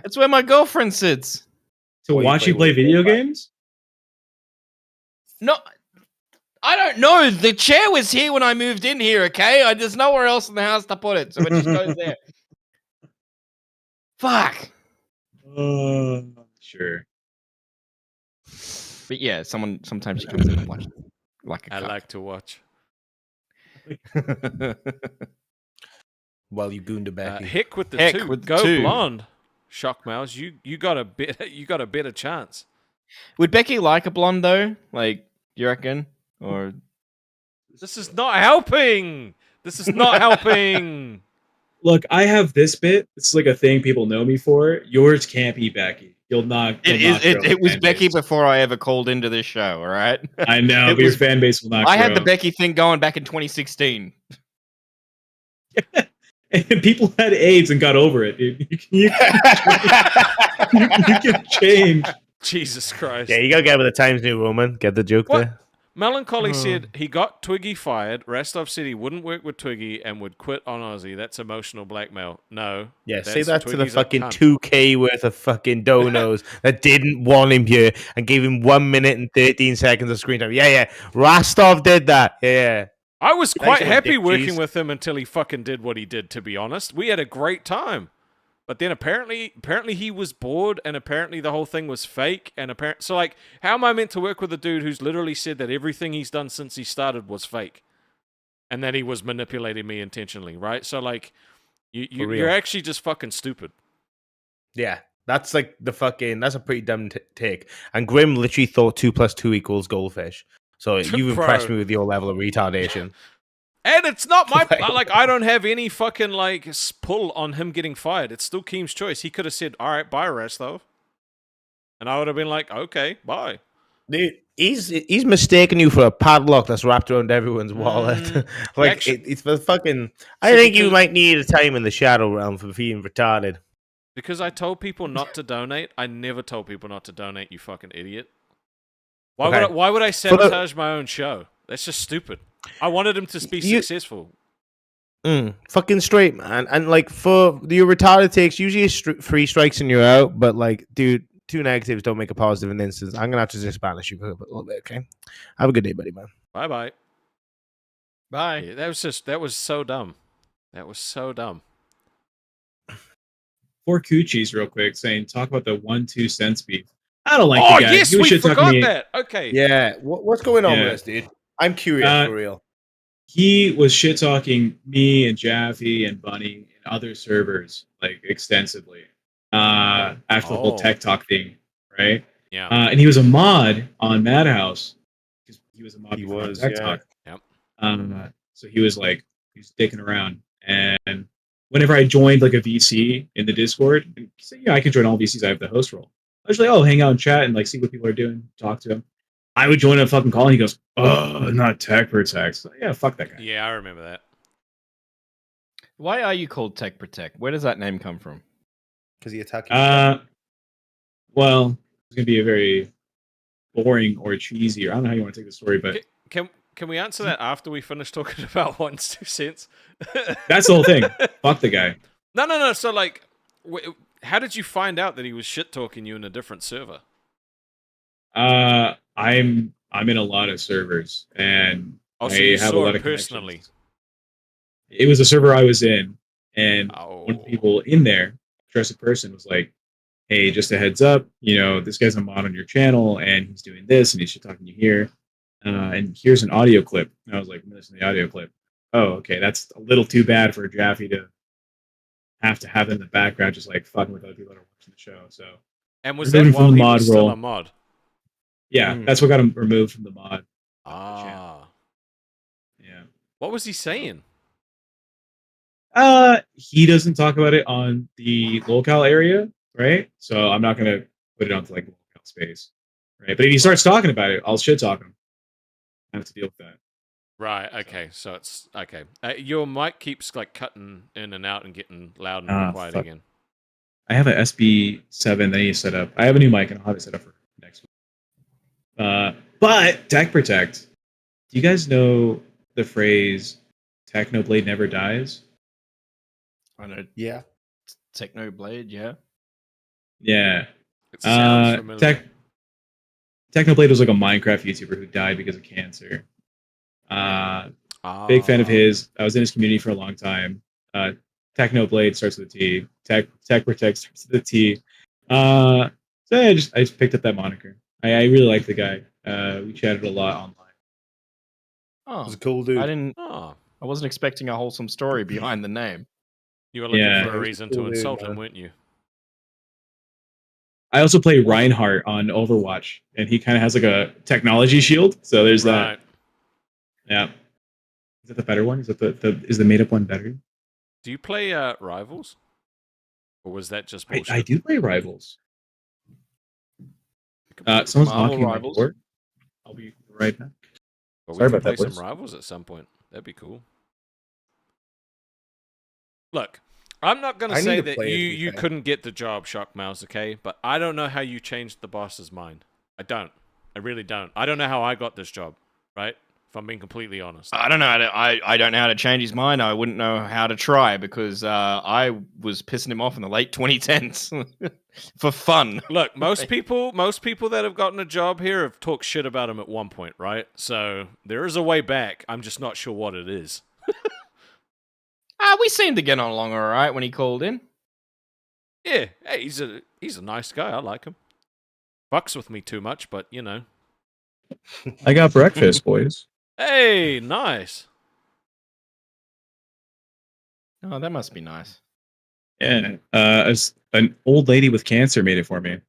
Speaker 3: That's where my girlfriend sits.
Speaker 4: To
Speaker 6: Oh, you
Speaker 4: watch
Speaker 6: play
Speaker 4: you play
Speaker 6: with
Speaker 4: video
Speaker 6: Fortnite?
Speaker 4: games?
Speaker 3: No, I don't know. The chair was here when I moved in here, okay? There's nowhere else in the house to put it, so it just goes there. Fuck.
Speaker 4: Sure.
Speaker 3: But yeah, sometimes she comes in and watches like a
Speaker 2: I
Speaker 3: cuck.
Speaker 2: like to watch.
Speaker 6: Well, you gooned to Becky.
Speaker 2: Heck with the
Speaker 3: Heck
Speaker 2: 2.
Speaker 3: with the
Speaker 2: Go
Speaker 3: 2.
Speaker 2: blonde. Shockmouse, you got a better chance.
Speaker 3: Would Becky like a blonde though? Like, you reckon? Or
Speaker 2: This is not helping. This is not helping.
Speaker 4: Look, I have this bit. It's like a thing people know me for. Yours can't be Becky. You'll not.
Speaker 3: it was Becky before I ever called into this show. All right.
Speaker 4: I know,
Speaker 3: It
Speaker 4: but your
Speaker 3: was-
Speaker 4: fan base will not.
Speaker 3: I had the
Speaker 4: grow.
Speaker 3: Becky thing going back in 2016.
Speaker 4: And people had AIDS and got over it, dude. You can change.
Speaker 2: Jesus Christ.
Speaker 6: Yeah, you gotta get with the Times New Roman. Get the joke
Speaker 2: What?
Speaker 6: there.
Speaker 2: Melancholy said he got Twiggy fired. Rastov said he wouldn't work with Twiggy and would quit on Aussie. That's emotional blackmail. No.
Speaker 6: Yeah,
Speaker 2: that's
Speaker 6: say that to the
Speaker 2: Twiggy's a
Speaker 6: fucking
Speaker 2: cunt.
Speaker 6: 2K worth of fucking donos that didn't want him here and gave him 1 minute and 13 seconds of screen time. Yeah. Rostov did that. Yeah.
Speaker 2: I was
Speaker 6: Thanks
Speaker 2: quite
Speaker 6: for the
Speaker 2: happy
Speaker 6: dick
Speaker 2: working
Speaker 6: cheese.
Speaker 2: with him until he fucking did what he did, to be honest. We had a great time. But then apparently he was bored, and apparently the whole thing was fake. And so, like, how am I meant to work with a dude who's literally said that everything he's done since he started was fake, and that he was manipulating me intentionally, right? So, like,
Speaker 6: real.
Speaker 2: you're actually just fucking stupid.
Speaker 6: Yeah. That's like that's a pretty dumb take. And Grim literally thought 2 + 2 = goldfish. So you've
Speaker 2: Bro.
Speaker 6: impressed me with your level of retardation.
Speaker 2: And it's not my like. I don't have any fucking like pull on him getting fired. It's still Keem's choice. He could have said, "All right, bye, Rastov," and I would have been like, "Okay, bye."
Speaker 6: Dude, he's mistaken you for a padlock that's wrapped around everyone's wallet. Like
Speaker 2: Actually-
Speaker 6: it's for fucking. I
Speaker 2: See,
Speaker 6: think you
Speaker 2: because-
Speaker 6: might need a time in the shadow realm for being retarded.
Speaker 2: Because I told people not to donate. I never told people not to donate. You fucking idiot. Why
Speaker 6: Okay.
Speaker 2: why would I
Speaker 6: the-
Speaker 2: sabotage my own show? That's just stupid. I wanted him to be successful.
Speaker 6: Fucking straight, man. And like for your retarded takes, usually it's 3 strikes and you're out. But like, dude, 2 negatives don't make a positive in this instance. I'm gonna have to just banish you for a little bit. Okay. Have a good day, buddy, man.
Speaker 2: Bye bye.
Speaker 3: Bye.
Speaker 2: Yeah, that was so dumb. That was so dumb.
Speaker 4: 4 coochies real quick saying talk about the 1-2 cents beef. I don't like
Speaker 2: Oh,
Speaker 4: the guy.
Speaker 2: yes,
Speaker 4: He was
Speaker 2: we
Speaker 4: shit-talking
Speaker 2: forgot
Speaker 4: me.
Speaker 2: that. Okay.
Speaker 6: Yeah. What's going on
Speaker 4: Yeah.
Speaker 6: with this, dude? I'm curious for real.
Speaker 4: He was shit talking me and Jaffe and Bunny and other servers like extensively after the whole
Speaker 2: Oh.
Speaker 4: tech talk thing, right?
Speaker 2: Yeah.
Speaker 4: And he was a mod on Madhouse because he was a mod
Speaker 6: He
Speaker 4: before
Speaker 6: was,
Speaker 4: tech
Speaker 6: yeah.
Speaker 4: talk.
Speaker 2: Yep.
Speaker 4: So he was like dicking around, and whenever I joined like a VC in the Discord, he said, "Yeah, I can join all VCs. I have the host role." I was like, "Oh, hang out and chat and like see what people are doing, talk to them." I would join a fucking call, and he goes, "Oh, not tech protect." So, yeah, fuck that guy.
Speaker 2: Yeah, I remember that.
Speaker 3: Why are you called Tech Protect? Where does that name come from?
Speaker 6: Because he attacked you.
Speaker 4: Well, it's gonna be a very boring or cheesy, or I don't know how you want to take the story, but
Speaker 2: Can we answer that after we finish talking about 1-2 cents?
Speaker 4: that's the whole thing. Fuck the guy.
Speaker 2: No. So, like, how did you find out that he was shit talking you in a different server?
Speaker 4: I'm in a lot of servers, and
Speaker 2: Oh, so
Speaker 4: I
Speaker 2: you
Speaker 4: have a
Speaker 2: saw
Speaker 4: lot
Speaker 2: it
Speaker 4: of
Speaker 2: personally.
Speaker 4: connections. It was a server I was in, and
Speaker 2: Oh.
Speaker 4: one of the people in there, trusted person, was like, "Hey, just a heads up, this guy's a mod on your channel, and he's doing this, and he's shit talking you here, and here's an audio clip." And I was like, "Listen to the audio clip." Oh, okay, that's a little too bad for Jaffe to have in the background, just like fucking with other people that are watching the show. So,
Speaker 2: And was
Speaker 4: removed
Speaker 2: that
Speaker 4: from
Speaker 2: while
Speaker 4: the
Speaker 2: he
Speaker 4: mod
Speaker 2: was still
Speaker 4: role.
Speaker 2: a mod?
Speaker 4: Yeah, that's what got him removed from the mod.
Speaker 2: Ah.
Speaker 4: Yeah.
Speaker 2: What was he saying?
Speaker 4: He doesn't talk about it on the Lolcow area, right? So I'm not gonna put it onto like Lolcow space, right? But if he starts talking about it, I'll shit talk him. I have to deal with that.
Speaker 2: Right, okay. So it's... Okay. Your mic keeps, like, cutting in and out and getting loud and quiet
Speaker 4: fuck.
Speaker 2: again.
Speaker 4: I have a SB7 that I need to set up. I have a new mic and I'll have it set up for next week. But Tech Protect. Do you guys know the phrase "Technoblade never dies"?
Speaker 3: I know.
Speaker 6: Yeah.
Speaker 3: Technoblade, yeah.
Speaker 4: Yeah.
Speaker 2: It sounds familiar.
Speaker 4: Technoblade was like a Minecraft YouTuber who died because of cancer. Big fan of his. I was in his community for a long time. Technoblade starts with a T. Tech Protect starts with a T. So I just picked up that moniker. I really like the guy. We chatted a lot online.
Speaker 3: Oh,
Speaker 6: He's a cool dude.
Speaker 2: Oh,
Speaker 3: I wasn't expecting a wholesome story behind the name.
Speaker 2: you were looking
Speaker 4: Yeah.
Speaker 2: for a reason to
Speaker 6: Cool dude,
Speaker 2: insult him,
Speaker 6: man.
Speaker 2: weren't you?
Speaker 4: I also play Reinhardt on Overwatch, and he kind of has like a technology shield. So there's
Speaker 2: Right.
Speaker 4: that. Yeah. Is that the better one? Is that is the made up one better?
Speaker 2: Do you play Rivals? Or was that just bullshit?
Speaker 4: I do play Rivals.
Speaker 2: You can play-
Speaker 4: Someone's
Speaker 3: Marvel
Speaker 4: knocking on my
Speaker 3: Rivals?
Speaker 4: door. I'll be right back.
Speaker 2: Well,
Speaker 4: Sorry
Speaker 2: we can
Speaker 4: about that,
Speaker 2: play
Speaker 4: boys.
Speaker 2: some Rivals at some point. That'd be cool. Look, I'm not going
Speaker 6: I
Speaker 2: to
Speaker 6: need
Speaker 2: say
Speaker 6: to
Speaker 2: that
Speaker 6: play it, to be
Speaker 2: you
Speaker 6: fair.
Speaker 2: couldn't get the job, Shock Mouse, okay? But I don't know how you changed the boss's mind. I don't. I really don't. I don't know how I got this job, right? If I'm being completely honest.
Speaker 3: I don't know. I don't know how to change his mind. I wouldn't know how to try because I was pissing him off in the late 2010s for fun.
Speaker 2: Look, most people that have gotten a job here have talked shit about him at one point, right? So there is a way back. I'm just not sure what it is.
Speaker 3: We seemed to get on along all right when he called in.
Speaker 2: Yeah, hey, he's a nice guy. I like him. Fucks with me too much, but you know.
Speaker 4: I got breakfast, boys.
Speaker 2: Hey, nice.
Speaker 3: Oh, that must be nice.
Speaker 4: Yeah. An old lady with cancer made it for me.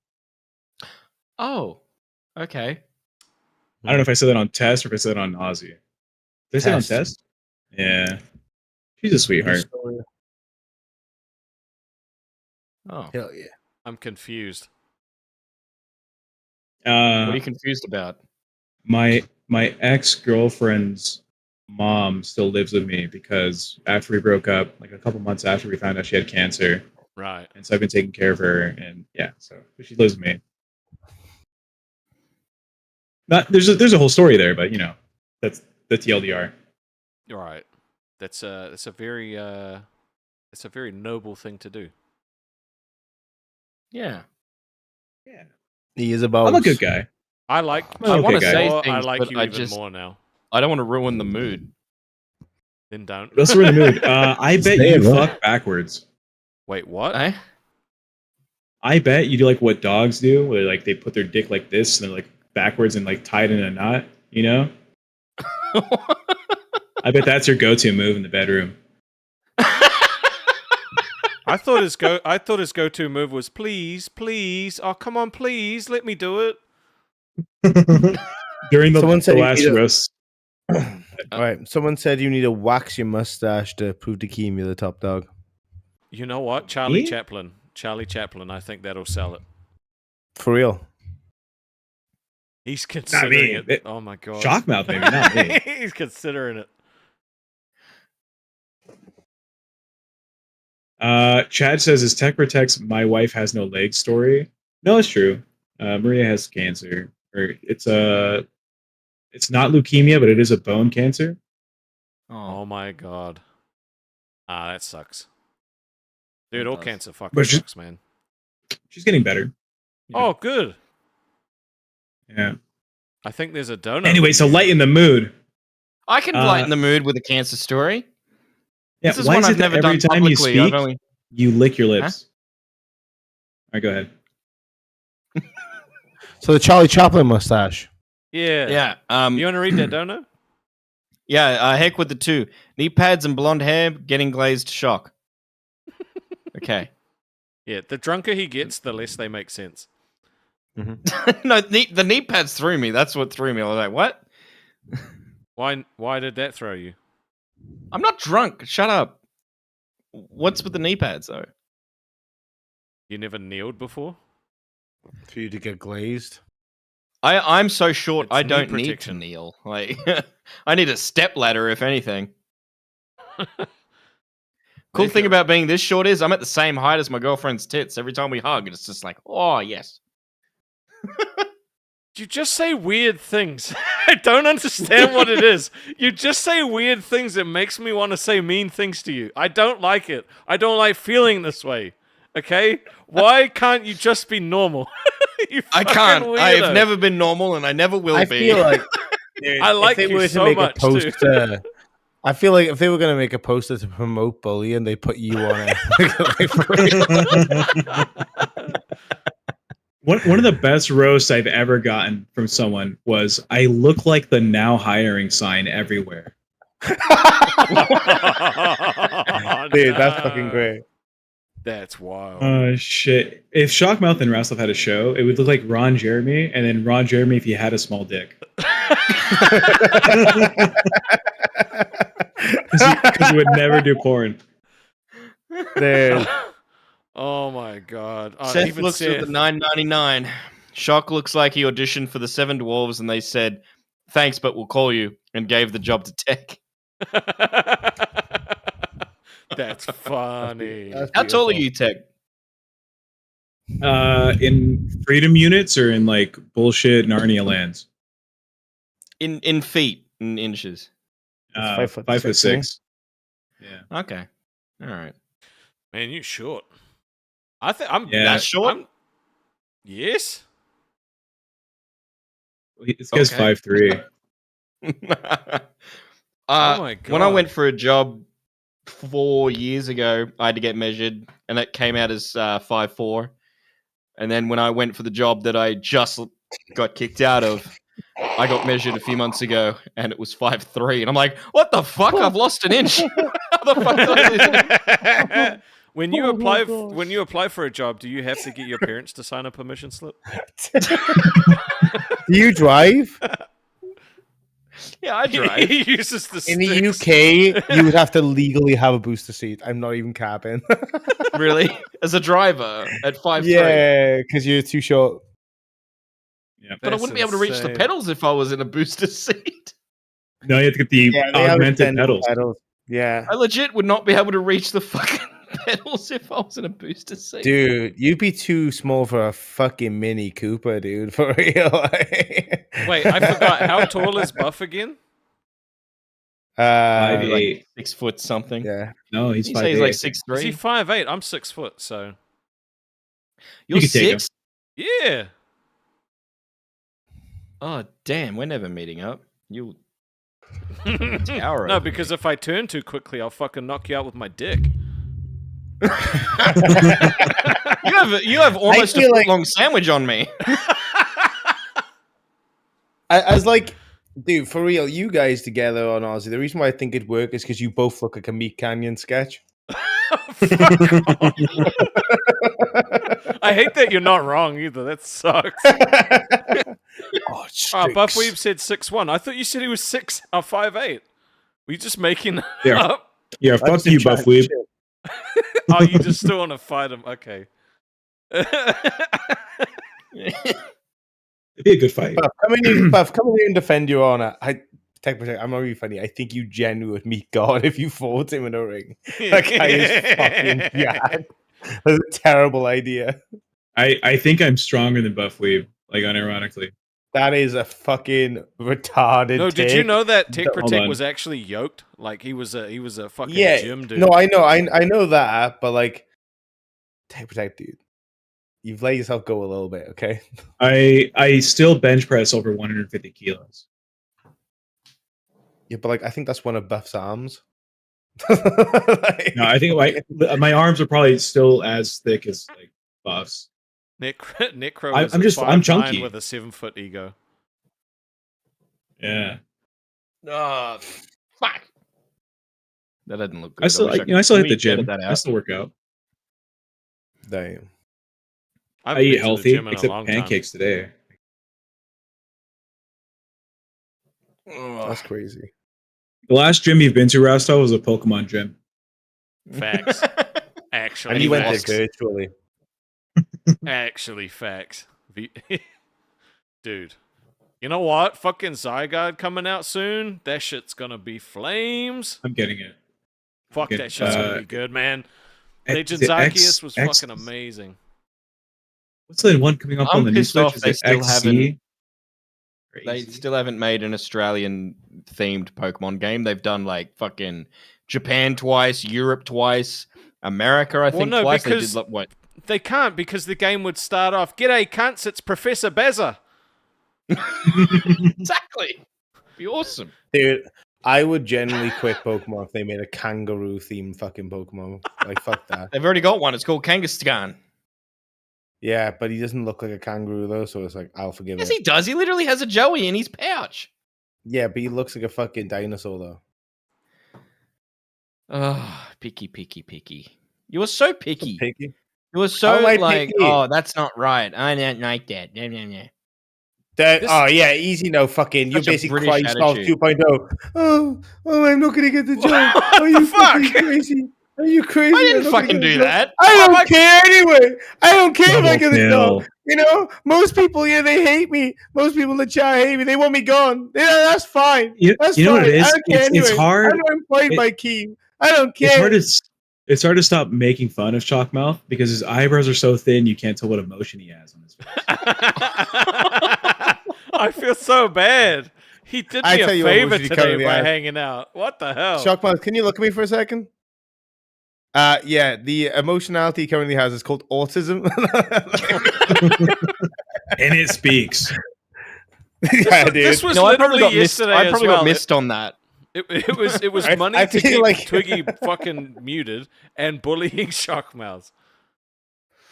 Speaker 3: Oh, okay.
Speaker 4: I don't know if I said that on test or if I said it on Aussie. Did I say it on
Speaker 6: Test.
Speaker 4: test? Yeah. She's a sweetheart.
Speaker 3: Oh,
Speaker 6: Hell yeah.
Speaker 2: I'm confused.
Speaker 3: what are you confused about?
Speaker 4: My ex-girlfriend's mom still lives with me because after we broke up, like a couple months after we found out she had cancer,
Speaker 2: Right.
Speaker 4: and so I've been taking care of her, and yeah, so she lives with me. There's a whole story there, but that's TLDR.
Speaker 2: All right. That's a very noble thing to do.
Speaker 3: Yeah.
Speaker 4: Yeah,
Speaker 6: He is a boss.
Speaker 4: I'm a good guy.
Speaker 2: I like
Speaker 4: I'm an
Speaker 2: you
Speaker 4: okay
Speaker 2: more,
Speaker 4: guy.
Speaker 3: say
Speaker 2: I
Speaker 3: things,
Speaker 2: like
Speaker 3: but
Speaker 2: you
Speaker 3: I
Speaker 2: even
Speaker 3: just-
Speaker 2: more now.
Speaker 3: I don't want to ruin the mood.
Speaker 2: Then don't.
Speaker 4: Let's ruin the mood. I bet
Speaker 6: Stay
Speaker 4: you
Speaker 6: in what?
Speaker 4: fuck backwards.
Speaker 2: Wait, what?
Speaker 3: Eh?
Speaker 4: I bet you do like what dogs do, where like they put their dick like this and they're like backwards and like tied in a knot. You know? I bet that's your go-to move in the bedroom.
Speaker 2: I thought his go-to move was please, please. Oh, come on, please, let me do it.
Speaker 4: During
Speaker 6: Someone said
Speaker 4: the
Speaker 6: you
Speaker 4: last
Speaker 6: need a-
Speaker 4: roast.
Speaker 6: All right. Someone said you need to wax your mustache to prove to Keem you're the top dog.
Speaker 2: You know what? Charlie
Speaker 4: Me?
Speaker 2: Chaplin. I think that'll sell it.
Speaker 6: For real.
Speaker 2: He's considering
Speaker 4: me.
Speaker 2: it. Oh my god.
Speaker 4: Shockmouth, maybe not me.
Speaker 2: He's considering it.
Speaker 4: Chad says, "Is Tech Protect's my wife has no legs story?" No, it's true. Maria has cancer, or it's not leukemia, but it is a bone cancer.
Speaker 2: Oh my god. Ah, that sucks. Dude,
Speaker 3: It
Speaker 2: all
Speaker 3: does.
Speaker 2: cancer fucking
Speaker 4: But she-
Speaker 2: sucks, man.
Speaker 4: She's getting better.
Speaker 2: Oh, good.
Speaker 4: Yeah.
Speaker 2: I think there's a donut.
Speaker 4: Anyway, so lighten the mood.
Speaker 3: I can lighten the mood with a cancer story.
Speaker 4: Yeah,
Speaker 3: This is
Speaker 4: why
Speaker 3: one
Speaker 4: is
Speaker 3: I've
Speaker 4: it that
Speaker 3: never
Speaker 4: every
Speaker 3: done
Speaker 4: time you
Speaker 3: publicly. I've
Speaker 4: speak,
Speaker 3: only-
Speaker 4: you lick your lips? All right, go ahead.
Speaker 6: So the Charlie Chaplin mustache.
Speaker 2: Yeah.
Speaker 3: Yeah.
Speaker 2: You want to read that donut?
Speaker 3: Yeah. Heck with the two knee pads and blonde hair, getting glazed shock. Okay.
Speaker 2: Yeah, the drunker he gets, the less they make sense.
Speaker 3: No, the knee pads threw me. That's what threw me. I was like, what?
Speaker 2: Why did that throw you?
Speaker 3: I'm not drunk. Shut up. What's with the knee pads though?
Speaker 2: You never kneeled before?
Speaker 6: For you to get glazed.
Speaker 3: I'm so short.
Speaker 2: It's
Speaker 3: I
Speaker 2: knee
Speaker 3: don't need to
Speaker 2: protection.
Speaker 3: kneel. Like, I need a step ladder if anything. Cool
Speaker 2: Make
Speaker 3: thing
Speaker 2: it-
Speaker 3: about being this short is I'm at the same height as my girlfriend's tits. Every time we hug, it's just like, oh yes.
Speaker 2: You just say weird things. I don't understand what it is. You just say weird things that makes me want to say mean things to you. I don't like it. I don't like feeling this way. Okay? Why can't you just be normal? You
Speaker 3: I
Speaker 2: fucking
Speaker 3: can't.
Speaker 2: weirdo.
Speaker 3: I have never been normal, and I never will
Speaker 6: I
Speaker 3: be.
Speaker 6: feel like dude,
Speaker 2: I like
Speaker 6: if they
Speaker 2: you
Speaker 6: were
Speaker 2: so
Speaker 6: to make
Speaker 2: much,
Speaker 6: a poster. I feel like if they were going to make a poster to promote bullying, they put you on it.
Speaker 4: One of the best roasts I've ever gotten from someone was, "I look like the now hiring sign everywhere."
Speaker 6: Dude, that's fucking great.
Speaker 2: That's wild.
Speaker 4: Oh shit! If Shockmouth and Rastlov had a show, it would look like Ron Jeremy, and then Ron Jeremy if he had a small dick. Because he would never do porn.
Speaker 6: Dude.
Speaker 2: Oh my god.
Speaker 3: Seth
Speaker 2: even
Speaker 3: looks at the $9.99. Shock looks like he auditioned for the Seven Dwarves, and they said, "Thanks, but we'll call you," and gave the job to Tech.
Speaker 2: That's funny.
Speaker 3: How tall are you, Tech?
Speaker 4: In freedom units or in like bullshit Narnia lands?
Speaker 3: In feet, in inches.
Speaker 6: It's 5'6",
Speaker 4: 5'6". Yeah.
Speaker 3: Okay, all right.
Speaker 2: Man, you short. I think I'm
Speaker 4: Yeah.
Speaker 3: That's short.
Speaker 2: Yes.
Speaker 4: This guy's
Speaker 3: Okay.
Speaker 4: 5'3".
Speaker 2: Oh my
Speaker 3: When I
Speaker 2: God.
Speaker 3: went for a job 4 years ago, I had to get measured, and that came out as 5'4". And then when I went for the job that I just got kicked out of, I got measured a few months ago, and it was 5'3". And I'm like, what the fuck? I've lost an inch. How the fuck did I lose an inch?
Speaker 2: When you apply for a job, do you have to get your parents to sign a permission slip?
Speaker 6: Do you drive?
Speaker 3: Yeah, I drive.
Speaker 2: He uses the
Speaker 6: In the
Speaker 2: sticks.
Speaker 6: UK, you would have to legally have a booster seat. I'm not even capping.
Speaker 3: Really? As a driver at 5'3".
Speaker 6: Yeah, because you're too short.
Speaker 4: Yeah.
Speaker 3: But I wouldn't be able to reach the pedals if I was in a booster seat.
Speaker 4: No, you have to get the
Speaker 6: They have
Speaker 4: augmented
Speaker 6: extendable
Speaker 4: pedals.
Speaker 6: Yeah.
Speaker 3: I legit would not be able to reach the fucking pedals if I was in a booster seat.
Speaker 6: Dude, you'd be too small for a fucking Mini Cooper, dude. For real.
Speaker 2: Wait, I forgot. How tall is Buff again?
Speaker 4: 5'8".
Speaker 3: 6 foot something.
Speaker 6: Yeah.
Speaker 4: No, he's
Speaker 3: You say he's
Speaker 4: 5'8".
Speaker 3: like
Speaker 2: Is he
Speaker 3: 6'3"?
Speaker 2: 5'8"? I'm 6 foot, so
Speaker 3: You're
Speaker 4: You can take him.
Speaker 3: 6?
Speaker 2: yeah.
Speaker 3: Oh damn, we're never meeting up. You tower
Speaker 2: No,
Speaker 3: over
Speaker 2: because
Speaker 3: me.
Speaker 2: if I turn too quickly, I'll fucking knock you out with my dick.
Speaker 3: You have almost a
Speaker 6: feel like-
Speaker 3: long sandwich on me.
Speaker 6: I was like, dude, for real, you guys together on Aussie. The reason why I think it'd work is because you both look like a Meat Canyon sketch.
Speaker 2: I hate that you're not wrong either. That sucks.
Speaker 6: Oh,
Speaker 2: Buff Weeb said 6'1". I thought you said he was 5'8". Were you just making that
Speaker 4: Yeah.
Speaker 2: up?
Speaker 4: Yeah, fuck you, Buff Weeb.
Speaker 2: Oh, you just still want to fight him? Okay.
Speaker 4: It'd be a good fight.
Speaker 6: Buff, come in here and defend your honor. I'm not really funny. I think you genuinely would meet God if you fought him in a ring. That guy is fucking bad. That's a terrible idea.
Speaker 4: I think I'm stronger than Buff Weeb, like unironically.
Speaker 6: That is a fucking retarded.
Speaker 2: No, did you
Speaker 6: take.
Speaker 2: know that Tech
Speaker 4: Hold
Speaker 2: Protect
Speaker 4: on.
Speaker 2: was actually yoked? Like he was a fucking
Speaker 6: Yeah,
Speaker 2: gym dude.
Speaker 6: no, I know that, but like, Tech Protect, dude, you've let yourself go a little bit, okay?
Speaker 4: I still bench press over 150 kilos.
Speaker 6: Yeah, but like, I think that's one of Buff's arms.
Speaker 4: No, I think my arms are probably still as thick as like Buff's.
Speaker 2: Necro
Speaker 4: I'm
Speaker 2: is
Speaker 4: I'm
Speaker 2: 5'9"
Speaker 4: chunky.
Speaker 2: with a 7-foot ego.
Speaker 4: Yeah,
Speaker 3: Oh, fuck. That doesn't look good.
Speaker 4: I still
Speaker 3: wish
Speaker 4: I still hit
Speaker 3: we
Speaker 4: the
Speaker 3: could
Speaker 4: gym.
Speaker 3: edit that
Speaker 4: I
Speaker 3: out.
Speaker 4: still work out.
Speaker 6: Damn.
Speaker 2: I've
Speaker 4: I
Speaker 2: been
Speaker 4: eat
Speaker 2: to the
Speaker 4: healthy,
Speaker 2: gym in a
Speaker 4: except
Speaker 2: long time.
Speaker 4: pancakes today.
Speaker 3: Ugh.
Speaker 6: That's crazy.
Speaker 4: The last gym you've been to, Rasta, was a Pokemon gym.
Speaker 2: Facts. Actually,
Speaker 6: And you went
Speaker 2: facts.
Speaker 6: there virtually.
Speaker 2: Actually, facts. Dude, you know what? Fucking Zygarde coming out soon. That shit's gonna be flames.
Speaker 4: I'm getting it.
Speaker 2: Fuck,
Speaker 4: Get,
Speaker 2: that shit's gonna be good, man. Legend
Speaker 4: Is it
Speaker 2: Zycius was
Speaker 4: X-
Speaker 2: fucking amazing.
Speaker 4: What's the one coming up
Speaker 3: I'm
Speaker 4: on the new
Speaker 3: pissed
Speaker 4: Switch?
Speaker 3: off
Speaker 4: Is
Speaker 3: they
Speaker 4: it
Speaker 3: still
Speaker 4: XC?
Speaker 3: They
Speaker 4: Crazy.
Speaker 3: still haven't made an Australian themed Pokemon game. They've done like fucking Japan twice, Europe twice, America, I think
Speaker 2: no,
Speaker 3: twice. They did
Speaker 2: because-
Speaker 3: like, what?
Speaker 2: They can't because the game would start off, "G'day cunts, it's Professor Bazza."
Speaker 3: Exactly. Be awesome.
Speaker 6: Dude, I would genuinely quit Pokemon if they made a kangaroo themed fucking Pokemon. Like, fuck that.
Speaker 3: They've already got one. It's called Kangaskhan.
Speaker 6: Yeah, but he doesn't look like a kangaroo though, so it's like, I'll forgive
Speaker 3: Yes,
Speaker 6: it.
Speaker 3: he does. He literally has a Joey in his pouch.
Speaker 6: Yeah, but he looks like a fucking dinosaur though.
Speaker 3: Oh, picky. You were so picky.
Speaker 6: Picky.
Speaker 3: You were
Speaker 6: How
Speaker 3: so
Speaker 6: am I
Speaker 3: like,
Speaker 6: picky?
Speaker 3: oh, that's not right. I don't like that. Nah.
Speaker 6: That, oh yeah, easy no fucking. You're
Speaker 3: Such a
Speaker 6: basically
Speaker 3: British
Speaker 6: Christ Off
Speaker 3: attitude.
Speaker 6: 2.0. Oh, I'm not gonna get the job.
Speaker 2: What
Speaker 6: Are you
Speaker 2: the fuck?
Speaker 6: fucking crazy? Are you crazy?
Speaker 3: I
Speaker 6: I'm
Speaker 3: didn't
Speaker 6: not gonna
Speaker 3: fucking
Speaker 6: get the
Speaker 3: do
Speaker 6: job.
Speaker 3: that.
Speaker 6: I don't care anyway. I don't care if I get the
Speaker 4: Double
Speaker 6: job. You know, most people, yeah, they hate me. Most people in the chat hate me. They want me gone. Yeah, that's fine.
Speaker 4: You
Speaker 6: That's
Speaker 4: know
Speaker 6: fine.
Speaker 4: what it is?
Speaker 6: I don't care
Speaker 4: It's
Speaker 6: anyway.
Speaker 4: hard.
Speaker 6: I'm not employed
Speaker 4: it-
Speaker 6: by Keem. I don't care.
Speaker 4: It's hard to stop making fun of Chalkmouth because his eyebrows are so thin you can't tell what emotion he has on his face.
Speaker 2: I feel so bad. He did
Speaker 6: I
Speaker 2: me a
Speaker 6: tell you what
Speaker 2: favor
Speaker 6: emotion he
Speaker 2: today
Speaker 6: currently
Speaker 2: by
Speaker 6: has.
Speaker 2: hanging out. What the hell?
Speaker 6: Shockmouth, can you look at me for a second? Yeah, the emotionality he currently has is called autism.
Speaker 4: And it speaks.
Speaker 6: Yeah, dude.
Speaker 2: This was
Speaker 3: No, I probably
Speaker 2: literally
Speaker 3: got missed.
Speaker 2: yesterday
Speaker 3: I
Speaker 2: as
Speaker 3: probably
Speaker 2: well.
Speaker 3: got missed on that.
Speaker 2: It was
Speaker 6: I-
Speaker 2: money
Speaker 6: I
Speaker 2: to
Speaker 6: feel
Speaker 2: keep
Speaker 6: like-
Speaker 2: Twiggy fucking muted and bullying Shockmouth.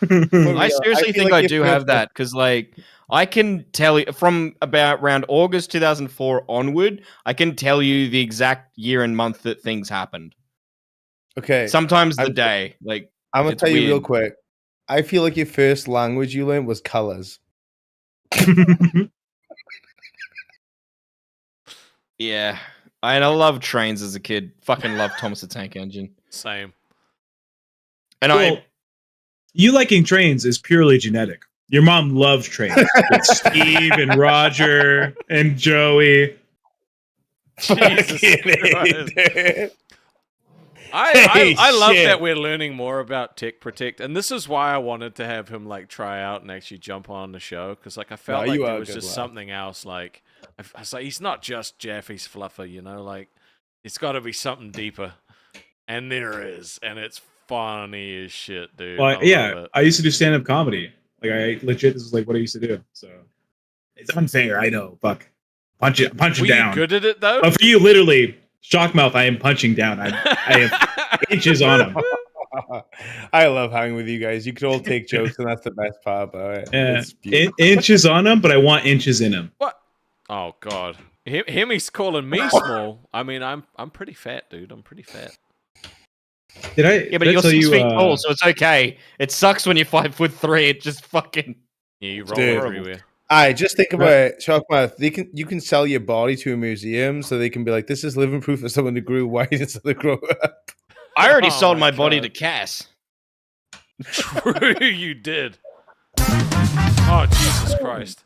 Speaker 3: I seriously
Speaker 6: feel
Speaker 3: think
Speaker 6: like
Speaker 3: I
Speaker 6: if
Speaker 3: do
Speaker 6: you're-
Speaker 3: have that because, like, I can tell you from about around August 2004 onward, I can tell you the exact year and month that things happened.
Speaker 6: Okay,
Speaker 3: Sometimes the
Speaker 6: I'm-
Speaker 3: day. Like,
Speaker 6: I'm gonna
Speaker 3: it's
Speaker 6: tell you real
Speaker 3: weird.
Speaker 6: quick. I feel like your first language you learned was colors.
Speaker 3: yeah. I love trains as a kid. Fucking love Thomas the Tank Engine.
Speaker 2: Same.
Speaker 3: And
Speaker 4: Well, you liking trains is purely genetic. Your mom loves trains. With Steve and Roger and Joey.
Speaker 2: Jesus Christ. I love
Speaker 6: shit.
Speaker 2: that we're learning more about Tech Protect, and this is why I wanted to have him like try out and actually jump on the show because like I felt
Speaker 6: No,
Speaker 2: like
Speaker 6: you
Speaker 2: there
Speaker 6: are
Speaker 2: was
Speaker 6: good,
Speaker 2: just
Speaker 6: lad.
Speaker 2: something else. Like I was like, he's not just Jaffy's fluffer, you know. Like it's got to be something deeper, and there is, and it's funny as shit, dude. I
Speaker 4: Well,
Speaker 2: love
Speaker 4: yeah,
Speaker 2: it.
Speaker 4: I used to do stand-up comedy. Like I legit, this is like what I used to do. So it's unfair. I know. Fuck. Punch it
Speaker 2: Were
Speaker 4: down.
Speaker 2: you good at it though?
Speaker 4: But for you, literally, Shockmouth, I am punching down. I have inches on him.
Speaker 6: I love hanging with you guys. You can all take jokes, and that's the best part about it.
Speaker 4: Yeah.
Speaker 6: It's beautiful.
Speaker 4: Inches on him, but I want inches in him.
Speaker 2: What? Oh God. He's calling me small. I mean, I'm pretty fat, dude. I'm pretty fat.
Speaker 4: Did I?
Speaker 3: Yeah, but
Speaker 4: did I
Speaker 3: you're
Speaker 4: tell
Speaker 3: 6
Speaker 4: you,
Speaker 3: feet tall, so it's okay. It sucks when you're 5'3". It just fucking.
Speaker 2: Yeah, you roll
Speaker 6: Dude.
Speaker 2: everywhere.
Speaker 6: I just think about it, Shockmouth. You can sell your body to a museum, so they can be like, "This is living proof of someone who grew white instead of grow up."
Speaker 3: I already
Speaker 2: Oh
Speaker 3: sold
Speaker 2: my
Speaker 3: my body
Speaker 2: God.
Speaker 3: to Cass.
Speaker 2: True, you did. Oh Jesus Christ!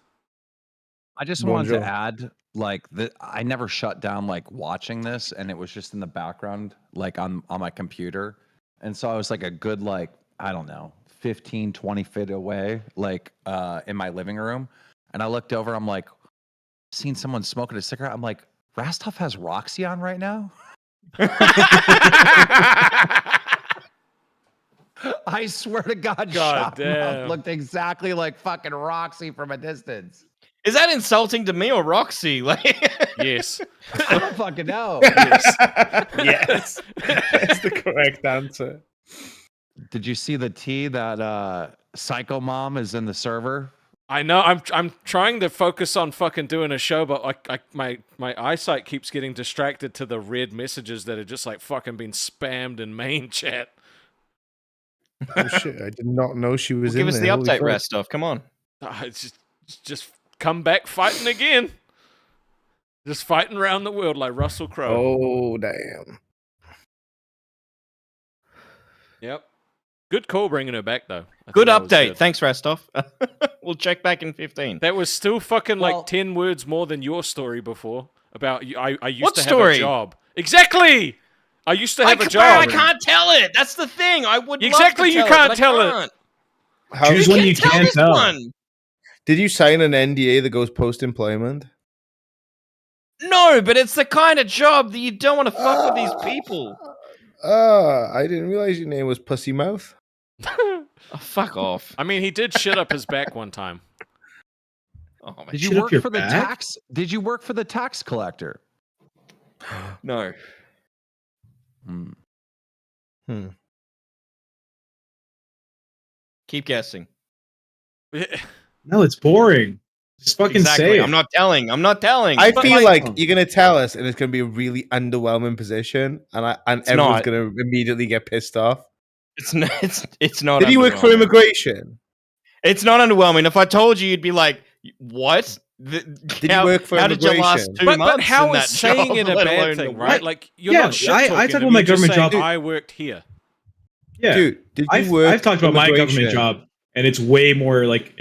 Speaker 9: I just wanted
Speaker 6: Bonjour.
Speaker 9: to add, like, that I never shut down, like, watching this, and it was just in the background, like, on my computer. And so I was, like, a good, like, I don't know, 15, 20 feet away, like, in my living room. And I looked over, I'm like, seen someone smoking a cigarette. I'm like, Rastov has Roxy on right now? I swear to God,
Speaker 2: God
Speaker 9: Shockmouth
Speaker 2: damn.
Speaker 9: looked exactly like fucking Roxy from a distance.
Speaker 3: Is that insulting to me or Roxy? Like,
Speaker 2: Yes.
Speaker 9: I don't fucking know.
Speaker 6: Yes, that's the correct answer.
Speaker 9: Did you see the tea that Psycho Mom is in the server?
Speaker 2: I know. I'm trying to focus on fucking doing a show, but my eyesight keeps getting distracted to the red messages that are just like fucking being spammed in main chat.
Speaker 6: Oh shit! I did not know she was in
Speaker 3: give us
Speaker 6: there.
Speaker 3: the
Speaker 6: Holy
Speaker 3: update,
Speaker 6: fuck.
Speaker 3: Rastov. Come on.
Speaker 2: It's just come back fighting again. Just fighting around the world like Russell Crowe.
Speaker 6: Oh damn!
Speaker 2: Yep. Good call bringing her back though. I
Speaker 3: Good
Speaker 2: think that was
Speaker 3: update.
Speaker 2: good.
Speaker 3: Thanks, Rastov. We'll check back in 15.
Speaker 2: That was still fucking
Speaker 9: Well-
Speaker 2: like 10 words more than your story before about I used
Speaker 3: What
Speaker 2: to
Speaker 3: story?
Speaker 2: have a job. Exactly. I used to have a
Speaker 3: But
Speaker 2: job.
Speaker 3: I can't tell it. That's the thing. I would
Speaker 2: Exactly, you
Speaker 3: love to
Speaker 2: can't
Speaker 3: but
Speaker 2: tell
Speaker 3: I
Speaker 2: it.
Speaker 3: can't.
Speaker 6: How
Speaker 4: Choose one you
Speaker 3: tell
Speaker 4: can't
Speaker 3: this
Speaker 4: tell.
Speaker 3: one.
Speaker 6: did you sign an NDA that goes post employment?
Speaker 3: No, but it's the kind of job that you don't want to fuck with these people.
Speaker 6: I didn't realize your name was Pussy Mouth.
Speaker 3: Oh, fuck off.
Speaker 2: I mean, he did shit up his back one time.
Speaker 3: Oh, my
Speaker 9: Did
Speaker 4: Shit
Speaker 9: you
Speaker 4: up
Speaker 9: work
Speaker 4: your
Speaker 9: for the
Speaker 4: back?
Speaker 9: tax? Did you work for the tax collector?
Speaker 3: No.
Speaker 9: Hmm.
Speaker 3: Keep guessing.
Speaker 4: No, it's boring. Just fucking
Speaker 3: Exactly.
Speaker 4: say it.
Speaker 3: I'm not telling. I'm not telling.
Speaker 6: I
Speaker 3: But,
Speaker 6: feel like you're gonna tell us, and it's gonna be a really underwhelming position, and everyone's
Speaker 3: not.
Speaker 6: gonna immediately get pissed off.
Speaker 3: it's not. It's not.
Speaker 6: Did you work for
Speaker 3: underwhelming.
Speaker 6: immigration?
Speaker 3: It's not underwhelming. If I told you, you'd be like, "What?
Speaker 6: Did you work for
Speaker 3: How did you last
Speaker 6: immigration?
Speaker 3: 2
Speaker 2: but
Speaker 3: months
Speaker 2: how
Speaker 3: in that
Speaker 2: is saying
Speaker 3: job,
Speaker 2: it a
Speaker 3: let
Speaker 2: bad
Speaker 3: alone
Speaker 2: thing,
Speaker 3: the
Speaker 2: right?
Speaker 3: work?
Speaker 2: Like you're
Speaker 4: Yeah,
Speaker 2: not shit
Speaker 4: I
Speaker 2: talking
Speaker 4: talk
Speaker 2: him,
Speaker 4: about my
Speaker 2: you're just
Speaker 4: government
Speaker 2: saying,
Speaker 4: job.
Speaker 2: I worked here.
Speaker 4: Yeah,
Speaker 6: Dude, did you work?
Speaker 4: I've talked about my government
Speaker 6: immigration?
Speaker 4: job, and it's way more like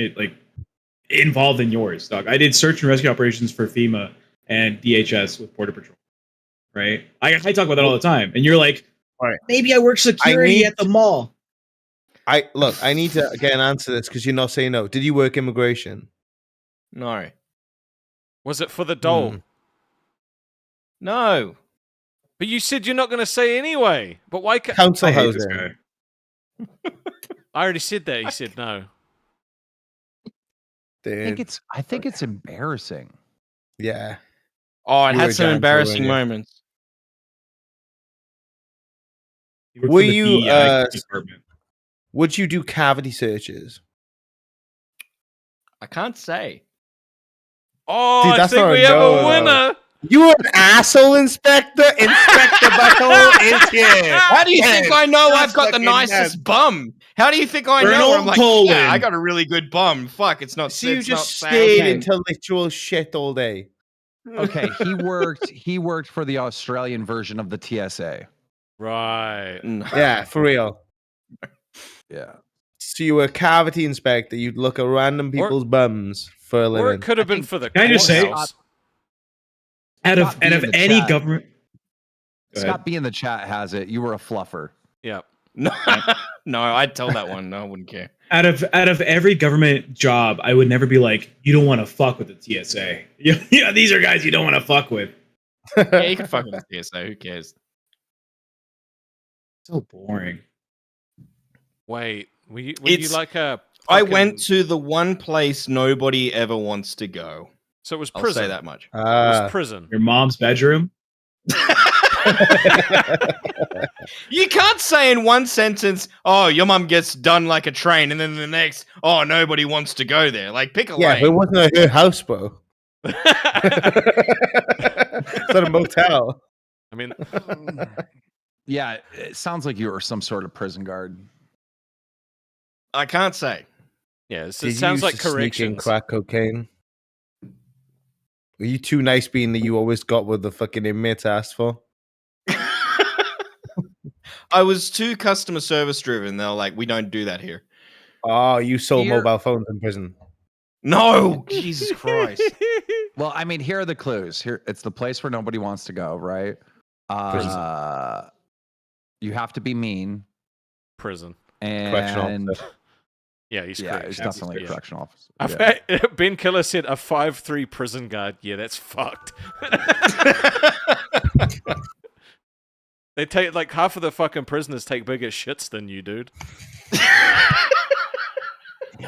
Speaker 4: involved than yours, dog. I did search and rescue operations for FEMA and DHS with Border Patrol. Right? I talk about that all the time, and you're like,
Speaker 6: Right.
Speaker 4: maybe I work security
Speaker 6: need-
Speaker 4: at the mall.
Speaker 6: I need to again answer this because you're not saying no. Did you work immigration?
Speaker 3: No.
Speaker 2: Was it for the dole?
Speaker 6: Hmm.
Speaker 3: No.
Speaker 2: But you said you're not going to say anyway. But why can't...
Speaker 6: Council
Speaker 4: I hate this
Speaker 6: housing.
Speaker 4: guy.
Speaker 2: I already said that. He said no.
Speaker 6: Dude,
Speaker 9: I think it's embarrassing.
Speaker 6: yeah.
Speaker 3: Oh, I
Speaker 6: You were
Speaker 3: had
Speaker 6: a
Speaker 3: some
Speaker 6: giant
Speaker 3: embarrassing
Speaker 6: fool, weren't
Speaker 3: moments.
Speaker 4: He worked
Speaker 6: Were
Speaker 4: for the
Speaker 6: you,
Speaker 4: DEI department.
Speaker 6: Would you do cavity searches?
Speaker 3: I can't say.
Speaker 2: Oh,
Speaker 6: Dude,
Speaker 2: I
Speaker 6: that's
Speaker 2: think
Speaker 6: not a
Speaker 2: we have
Speaker 6: no,
Speaker 2: a
Speaker 6: though.
Speaker 2: winner.
Speaker 6: You were an asshole inspector? Inspector Butthole is here.
Speaker 3: How do you think I know
Speaker 6: That's
Speaker 3: I've got the
Speaker 6: fucking
Speaker 3: nicest bum? How do you think I know?
Speaker 4: Colonel
Speaker 3: I'm like,
Speaker 4: Poland.
Speaker 3: yeah, I got a really good bum. Fuck, it's not.
Speaker 6: So you
Speaker 3: it's
Speaker 6: just
Speaker 3: not
Speaker 6: stayed
Speaker 3: sound-
Speaker 6: into literal shit all day.
Speaker 9: Okay, he worked for the Australian version of the TSA.
Speaker 2: Right.
Speaker 3: No.
Speaker 6: Yeah, for real.
Speaker 9: Yeah.
Speaker 6: So you were a cavity inspector. You'd look at random people's bums for a
Speaker 2: Or
Speaker 6: living.
Speaker 2: it could have
Speaker 9: I
Speaker 2: been
Speaker 9: think-
Speaker 2: for the
Speaker 4: Can I just say-
Speaker 2: courthouse.
Speaker 4: Out of
Speaker 9: Scott B in the
Speaker 4: any
Speaker 9: chat.
Speaker 4: government. Go ahead.
Speaker 9: Scott B in the chat has it. You were a fluffer.
Speaker 2: Yeah.
Speaker 3: No, no, I'd tell that one. No, I wouldn't care.
Speaker 4: Out of every government job, I would never be like, you don't want to fuck with the TSA. Yeah, these are guys you don't want to fuck with.
Speaker 3: Yeah, you can fuck with the TSA. Who cares?
Speaker 4: So boring.
Speaker 2: Wait. Were you
Speaker 3: It's-
Speaker 2: like a...
Speaker 3: I
Speaker 2: fucking-
Speaker 3: went to the one place nobody ever wants to go.
Speaker 2: So it was
Speaker 3: I'll
Speaker 2: prison.
Speaker 3: say that much.
Speaker 2: It was
Speaker 6: Ah,
Speaker 2: prison.
Speaker 4: Your mom's bedroom.
Speaker 3: You can't say in one sentence, "Oh, your mum gets done like a train," and then the next, "Oh, nobody wants to go there." Like, pick a
Speaker 6: Yeah, but it
Speaker 3: lane.
Speaker 6: wasn't her house, bro. It's not a motel.
Speaker 2: I mean,
Speaker 9: Yeah, it sounds like you were some sort of prison guard.
Speaker 3: I can't say.
Speaker 2: yeah, it
Speaker 6: Did
Speaker 2: sounds
Speaker 6: you
Speaker 2: like
Speaker 6: used to sneak in
Speaker 2: corrections.
Speaker 6: crack cocaine? Were you too nice being that you always got what the fucking inmates asked for?
Speaker 3: I was too customer service driven. They're like, "We don't do that here."
Speaker 6: Oh, you sold
Speaker 9: Here-
Speaker 6: mobile phones in prison.
Speaker 3: No, Jesus Christ.
Speaker 9: Well, I mean, here are the clues. Here, it's the place where nobody wants to go, right? You have to be mean,
Speaker 2: Prison.
Speaker 6: Correctional
Speaker 9: and
Speaker 6: officer.
Speaker 2: Yeah, he's
Speaker 9: yeah,
Speaker 2: correct.
Speaker 9: it's definitely a
Speaker 2: Yeah.
Speaker 9: correctional officer.
Speaker 2: I've
Speaker 9: Yeah.
Speaker 2: Ben Killer said a 5'3" prison guard. Yeah, that's fucked. They take like half of the fucking prisoners take bigger shits than you, dude.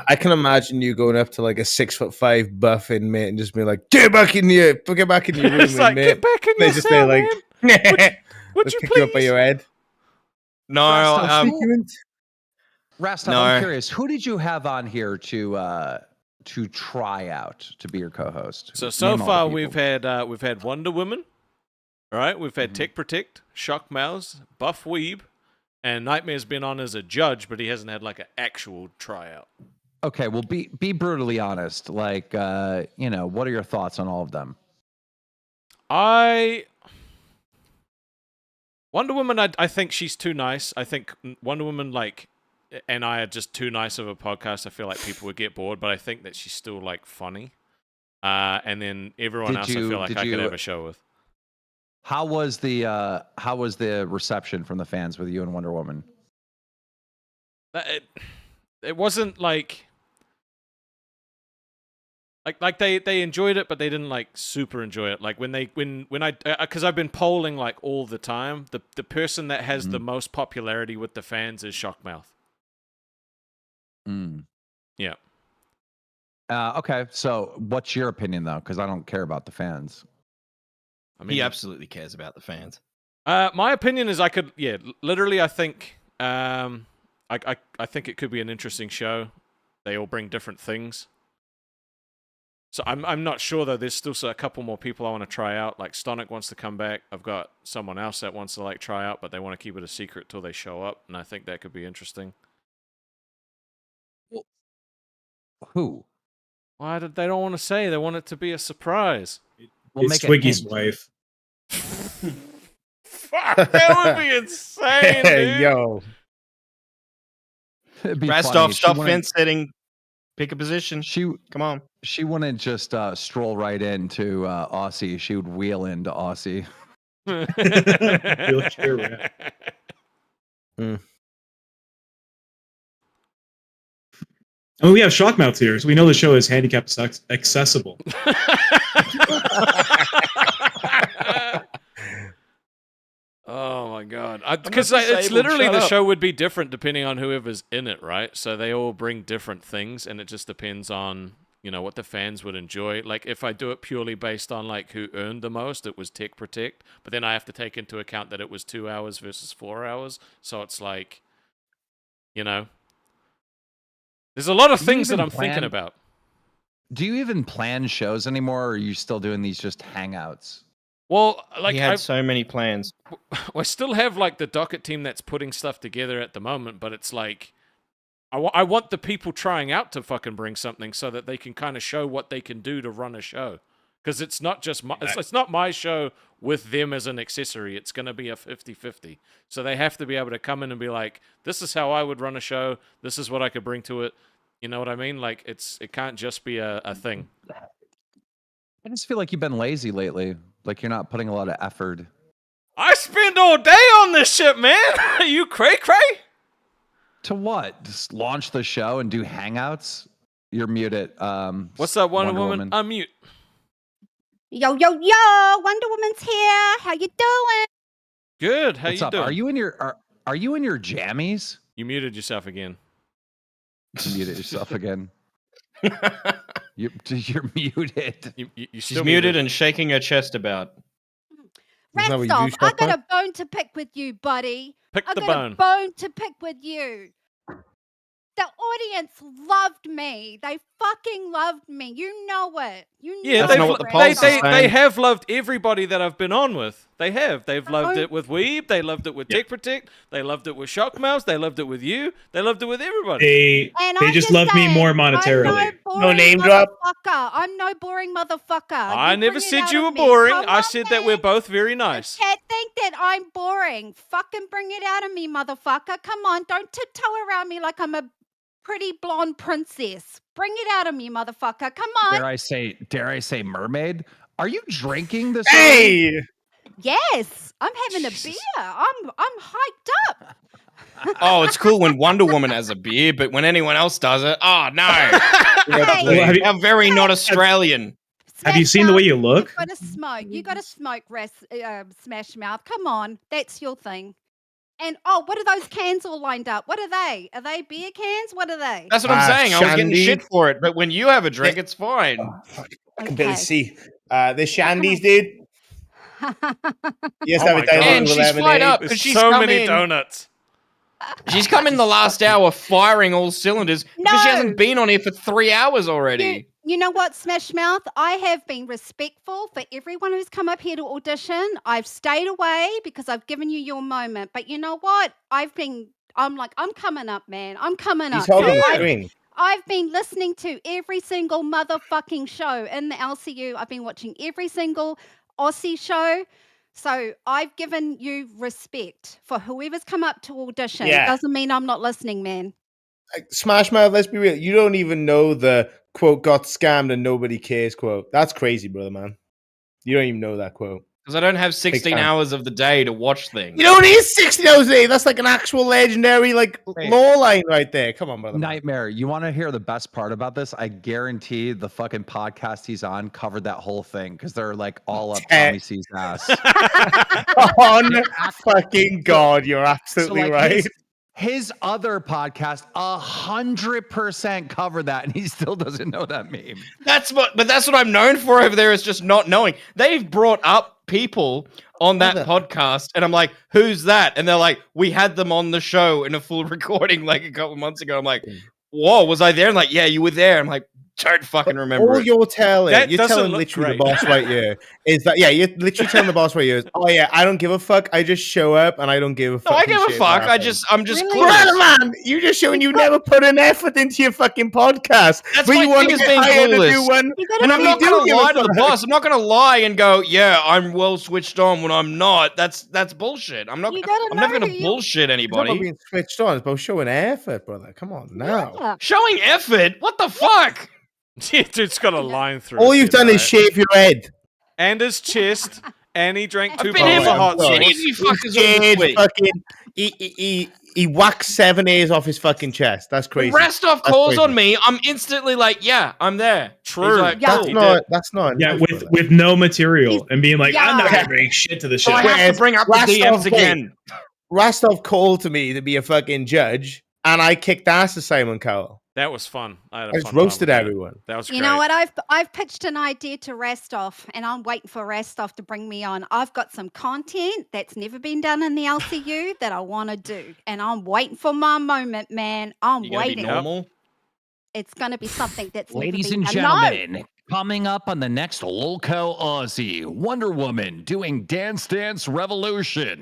Speaker 6: I can imagine you going up to like a 6'5" buff inmate and just being like, "Get back in here, get back in your room,
Speaker 2: It's like,
Speaker 6: inmate."
Speaker 2: get back in
Speaker 6: They
Speaker 2: your
Speaker 6: just
Speaker 2: cell,
Speaker 6: say like,
Speaker 2: man. Would
Speaker 6: "Let's
Speaker 2: you
Speaker 6: pick you up by
Speaker 2: please?
Speaker 6: your head."
Speaker 3: No,
Speaker 9: Rastov,
Speaker 3: No.
Speaker 9: I'm curious. Who did you have on here to try out to be your co-host?
Speaker 2: So
Speaker 9: Name all the
Speaker 2: far
Speaker 9: people.
Speaker 2: we've had Wonder Woman, all right? We've had Tech Protect, Shock Mouse, Buff Weeb, and Nightmare's been on as a judge, but he hasn't had like an actual tryout.
Speaker 9: Okay, well, be brutally honest. Like, you know, what are your thoughts on all of them?
Speaker 2: Wonder Woman, I think she's too nice. I think Wonder Woman, like, and I are just too nice of a podcast. I feel like people would get bored, but I think that she's still like funny. And then everyone
Speaker 9: Did
Speaker 2: else,
Speaker 9: you-
Speaker 2: I feel like
Speaker 9: did
Speaker 2: I could
Speaker 9: you-
Speaker 2: have a show with.
Speaker 9: How was the reception from the fans with you and Wonder Woman?
Speaker 2: It wasn't like they enjoyed it, but they didn't like super enjoy it. Like when I because I've been polling like all the time. The person that has the most popularity with the fans is Shockmouth.
Speaker 9: Mm.
Speaker 2: Yeah.
Speaker 9: Okay, so what's your opinion though? Because I don't care about the fans.
Speaker 2: I mean,
Speaker 3: he absolutely cares about the fans.
Speaker 2: my opinion is literally I think I think it could be an interesting show. They all bring different things. So I'm not sure though. There's still a couple more people I want to try out. Like Stonic wants to come back. I've got someone else that wants to like try out, but they want to keep it a secret till they show up, and I think that could be interesting.
Speaker 9: Who?
Speaker 2: Why did they don't want to say? They want it to be a surprise.
Speaker 9: We'll
Speaker 4: It's
Speaker 9: make a
Speaker 4: Twiggy's
Speaker 9: hint.
Speaker 4: wife.
Speaker 2: Fuck, that would be insane, dude.
Speaker 6: Yo,
Speaker 9: It'd be
Speaker 3: Rastov,
Speaker 9: funny.
Speaker 3: stop
Speaker 9: She wouldn't-
Speaker 3: fence setting. Pick a position. Come on.
Speaker 9: She wouldn't just stroll right into Aussie. She would wheel into Aussie.
Speaker 4: Wheelchair rat. Oh, we have Shockmouth here, so we know the show is handicap accessible.
Speaker 2: Oh my god! Because
Speaker 3: not
Speaker 2: it's
Speaker 3: disabled,
Speaker 2: literally
Speaker 3: shut
Speaker 2: the
Speaker 3: up.
Speaker 2: show would be different depending on whoever's in it, right? So they all bring different things, and it just depends on what the fans would enjoy. Like if I do it purely based on like who earned the most, it was Tech Protect, but then I have to take into account that it was 2 hours versus 4 hours. So it's like, there's a lot of
Speaker 9: Do you
Speaker 2: things that
Speaker 9: even
Speaker 2: I'm thinking
Speaker 9: plan-
Speaker 2: about.
Speaker 9: Do you even plan shows anymore, or are you still doing these just hangouts?
Speaker 2: Well, like
Speaker 3: He had so many plans.
Speaker 2: I still have like the docket team that's putting stuff together at the moment, but it's like I want the people trying out to fucking bring something so that they can kind of show what they can do to run a show. Because it's not just it's not my show with them as an accessory. It's going to be a 50-50. So they have to be able to come in and be like, this is how I would run a show. This is what I could bring to it. You know what I mean? Like it can't just be a thing.
Speaker 9: I just feel like you've been lazy lately. Like you're not putting a lot of effort.
Speaker 2: I spend all day on this shit, man. Are you cray?
Speaker 9: To what? Just launch the show and do hangouts? You're muted.
Speaker 2: What's up, Wonder Woman? Unmute.
Speaker 10: Yo, Wonder Woman's here. How you doing?
Speaker 2: Good. How
Speaker 9: What's
Speaker 2: you
Speaker 9: up?
Speaker 2: doing?
Speaker 9: Are you in your jammies?
Speaker 2: You muted yourself again.
Speaker 9: You muted yourself again. You're muted.
Speaker 2: You
Speaker 3: She's
Speaker 2: still
Speaker 3: muted and shaking her chest about.
Speaker 6: Isn't that what you do,
Speaker 10: Rastov, I got
Speaker 6: Shockman?
Speaker 10: a bone to pick with you, buddy.
Speaker 2: Pick
Speaker 10: I
Speaker 2: the
Speaker 10: got
Speaker 2: bone.
Speaker 10: a bone to pick with you. The audience loved me. They fucking loved me. You know it. You
Speaker 2: Yeah,
Speaker 10: know
Speaker 3: That's
Speaker 2: they've,
Speaker 3: not
Speaker 10: it,
Speaker 3: what the
Speaker 2: they,
Speaker 3: polls
Speaker 10: Rastov.
Speaker 3: are
Speaker 2: they
Speaker 3: saying.
Speaker 2: have loved everybody that I've been on with. They have. They've loved
Speaker 10: Oh.
Speaker 2: it with Weeb. They loved it with
Speaker 4: Yeah.
Speaker 2: Tech Protect. They loved it with Shockmouse. They loved it with you. They loved it with everybody.
Speaker 10: And
Speaker 7: They
Speaker 10: I'm
Speaker 7: just love me
Speaker 10: saying,
Speaker 7: more
Speaker 10: I'm no
Speaker 7: monetarily.
Speaker 10: boring
Speaker 6: name drop.
Speaker 10: motherfucker. I'm no boring motherfucker.
Speaker 2: I
Speaker 10: You
Speaker 2: never
Speaker 10: bring it
Speaker 2: said
Speaker 10: out
Speaker 2: you
Speaker 10: of
Speaker 2: were
Speaker 10: me.
Speaker 2: boring.
Speaker 10: Come
Speaker 2: I
Speaker 10: on,
Speaker 2: said that
Speaker 10: man.
Speaker 2: we're both very nice.
Speaker 10: Can't think that I'm boring. Fucking bring it out of me, motherfucker. Come on, don't tiptoe around me like I'm a pretty blonde princess. Bring it out of me, motherfucker. Come on.
Speaker 9: Dare I say mermaid? Are you drinking this? early?
Speaker 6: Hey,
Speaker 10: Yes, I'm having a beer. I'm hyped up.
Speaker 3: Oh, it's cool when Wonder Woman has a beer, but when anyone else does it, oh no!
Speaker 10: Hey,
Speaker 7: Well, have you-
Speaker 3: How very not Australian.
Speaker 7: Have you seen the way you look?
Speaker 10: You gotta smoke. You gotta smoke, Smash Mouth. Come on, that's your thing. And oh, what are those cans all lined up? What are they? Are they beer cans? What are they?
Speaker 3: That's what I'm saying. I was getting
Speaker 6: Shandy.
Speaker 3: shit for it, but when you have a drink, it's fine.
Speaker 6: I can barely
Speaker 10: Okay.
Speaker 6: see. The Shandies, dude. Yes,
Speaker 2: Oh
Speaker 6: have
Speaker 2: my
Speaker 6: a diet
Speaker 2: God.
Speaker 3: And
Speaker 6: with
Speaker 3: she's
Speaker 6: lemonade.
Speaker 3: flight up
Speaker 2: There's
Speaker 3: because she's
Speaker 2: so
Speaker 3: come
Speaker 2: many
Speaker 3: in.
Speaker 2: donuts.
Speaker 3: She's come in the last hour firing all cylinders because she
Speaker 10: No.
Speaker 3: hasn't been on here for 3 hours already.
Speaker 10: You know what, Smash Mouth? I have been respectful for everyone who's come up here to audition. I've stayed away because I've given you your moment. But you know what? I'm coming up, man. I'm coming
Speaker 6: He's
Speaker 10: up. So
Speaker 6: holding the
Speaker 10: I-
Speaker 6: screen.
Speaker 10: I've been listening to every single motherfucking show in the LCU. I've been watching every single Aussie show. So I've given you respect for whoever's come up to audition.
Speaker 6: Yeah.
Speaker 10: Doesn't mean I'm not listening, man.
Speaker 6: Smash Mouth, let's be real. You don't even know the quote got scammed and nobody cares quote. That's crazy, brother, man. You don't even know that quote.
Speaker 3: Because I don't have 16
Speaker 6: fan.
Speaker 3: hours of the day to watch things.
Speaker 6: You don't need 60 hours a day. That's like an actual legendary
Speaker 9: Wait.
Speaker 6: law line right there. Come on, brother. man.
Speaker 9: Nightmare. You want to hear the best part about this? I guarantee the fucking podcast he's on covered that whole thing because they're like all up Tommy C's ass.
Speaker 6: On fucking God, you're absolutely
Speaker 9: like,
Speaker 6: right.
Speaker 9: His other podcast 100% covered that, and he still doesn't know that meme.
Speaker 3: That's what I'm known for over there is just not knowing. They've brought up people on that podcast, and I'm like, who's that? And they're like, we had them on the show in a full recording like a couple months ago. I'm like, whoa, was I there? And like, yeah, you were there. I'm like, don't fucking remember.
Speaker 6: All
Speaker 3: it.
Speaker 6: you're telling,
Speaker 2: That
Speaker 6: you're
Speaker 2: doesn't
Speaker 6: telling
Speaker 2: look
Speaker 6: literally
Speaker 2: great.
Speaker 6: the boss right here is that, yeah, you're literally telling the boss right here is, oh yeah, I don't give a fuck. I just show up and I don't give a fuck.
Speaker 3: No, I give a fuck. I'm just
Speaker 10: Really?
Speaker 3: clueless.
Speaker 6: Brother, man, you just showing you never put an effort into your fucking podcast.
Speaker 3: That's
Speaker 6: but
Speaker 3: my
Speaker 6: you want
Speaker 3: thing
Speaker 6: to
Speaker 3: is
Speaker 6: get
Speaker 3: being
Speaker 6: hired to do
Speaker 3: clueless.
Speaker 6: one.
Speaker 10: You gotta
Speaker 3: And I'm
Speaker 10: be-
Speaker 3: not
Speaker 6: You do
Speaker 3: going to
Speaker 6: give a
Speaker 3: lie to the
Speaker 6: fuck.
Speaker 3: boss. I'm not going to lie and go, yeah, I'm well switched on when I'm not. That's bullshit. I'm not.
Speaker 10: You gotta
Speaker 3: I'm never
Speaker 10: know
Speaker 3: going
Speaker 10: who
Speaker 3: to
Speaker 10: you-
Speaker 3: bullshit
Speaker 6: It's not about
Speaker 3: anybody.
Speaker 6: being switched on. It's about showing effort, brother. Come on now.
Speaker 10: Yeah.
Speaker 3: Showing effort. What the fuck?
Speaker 2: Yeah, dude's got a line through.
Speaker 6: All
Speaker 2: his
Speaker 6: you've
Speaker 2: head,
Speaker 6: done is
Speaker 2: right?
Speaker 6: shave your head.
Speaker 2: And his chest, and he drank 2
Speaker 3: I've been here
Speaker 2: bottles of
Speaker 3: for
Speaker 2: hot
Speaker 6: sorry.
Speaker 3: any
Speaker 2: sauce.
Speaker 3: of you fuckers on this
Speaker 6: Jade
Speaker 3: week.
Speaker 6: fucking, he whacked 7 A's off his fucking chest. That's crazy.
Speaker 3: Rastov
Speaker 6: That's
Speaker 3: calls
Speaker 6: crazy.
Speaker 3: on me. I'm instantly like, yeah, I'm there.
Speaker 2: True.
Speaker 3: He's like,
Speaker 10: Yeah.
Speaker 6: That's
Speaker 2: He
Speaker 6: not.
Speaker 2: did.
Speaker 6: That's not.
Speaker 7: Yeah,
Speaker 6: enough,
Speaker 7: with
Speaker 6: brother.
Speaker 7: with no material and being like, I'm not
Speaker 10: Yeah.
Speaker 7: gonna bring shit to the
Speaker 3: so
Speaker 7: show.
Speaker 3: I have to bring up the
Speaker 6: Rastov
Speaker 3: DMs
Speaker 6: called.
Speaker 3: again.
Speaker 6: Rastov called to me to be a fucking judge, and I kicked ass to Simon Cowell.
Speaker 2: That was fun. I had a
Speaker 6: I just
Speaker 2: fun time
Speaker 6: roasted
Speaker 2: with that.
Speaker 6: everyone.
Speaker 2: That was
Speaker 10: You
Speaker 2: great.
Speaker 10: know what? I've pitched an idea to Rastov, and I'm waiting for Rastov to bring me on. I've got some content that's never been done in the LCU that I want to do, and I'm waiting for my moment, man. I'm
Speaker 3: You gonna be
Speaker 10: waiting.
Speaker 3: normal?
Speaker 10: It's going to be something that's
Speaker 9: Ladies
Speaker 10: never
Speaker 9: and
Speaker 10: been done. No.
Speaker 9: gentlemen, coming up on the next Lolcow Aussie, Wonder Woman doing Dance Dance Revolution.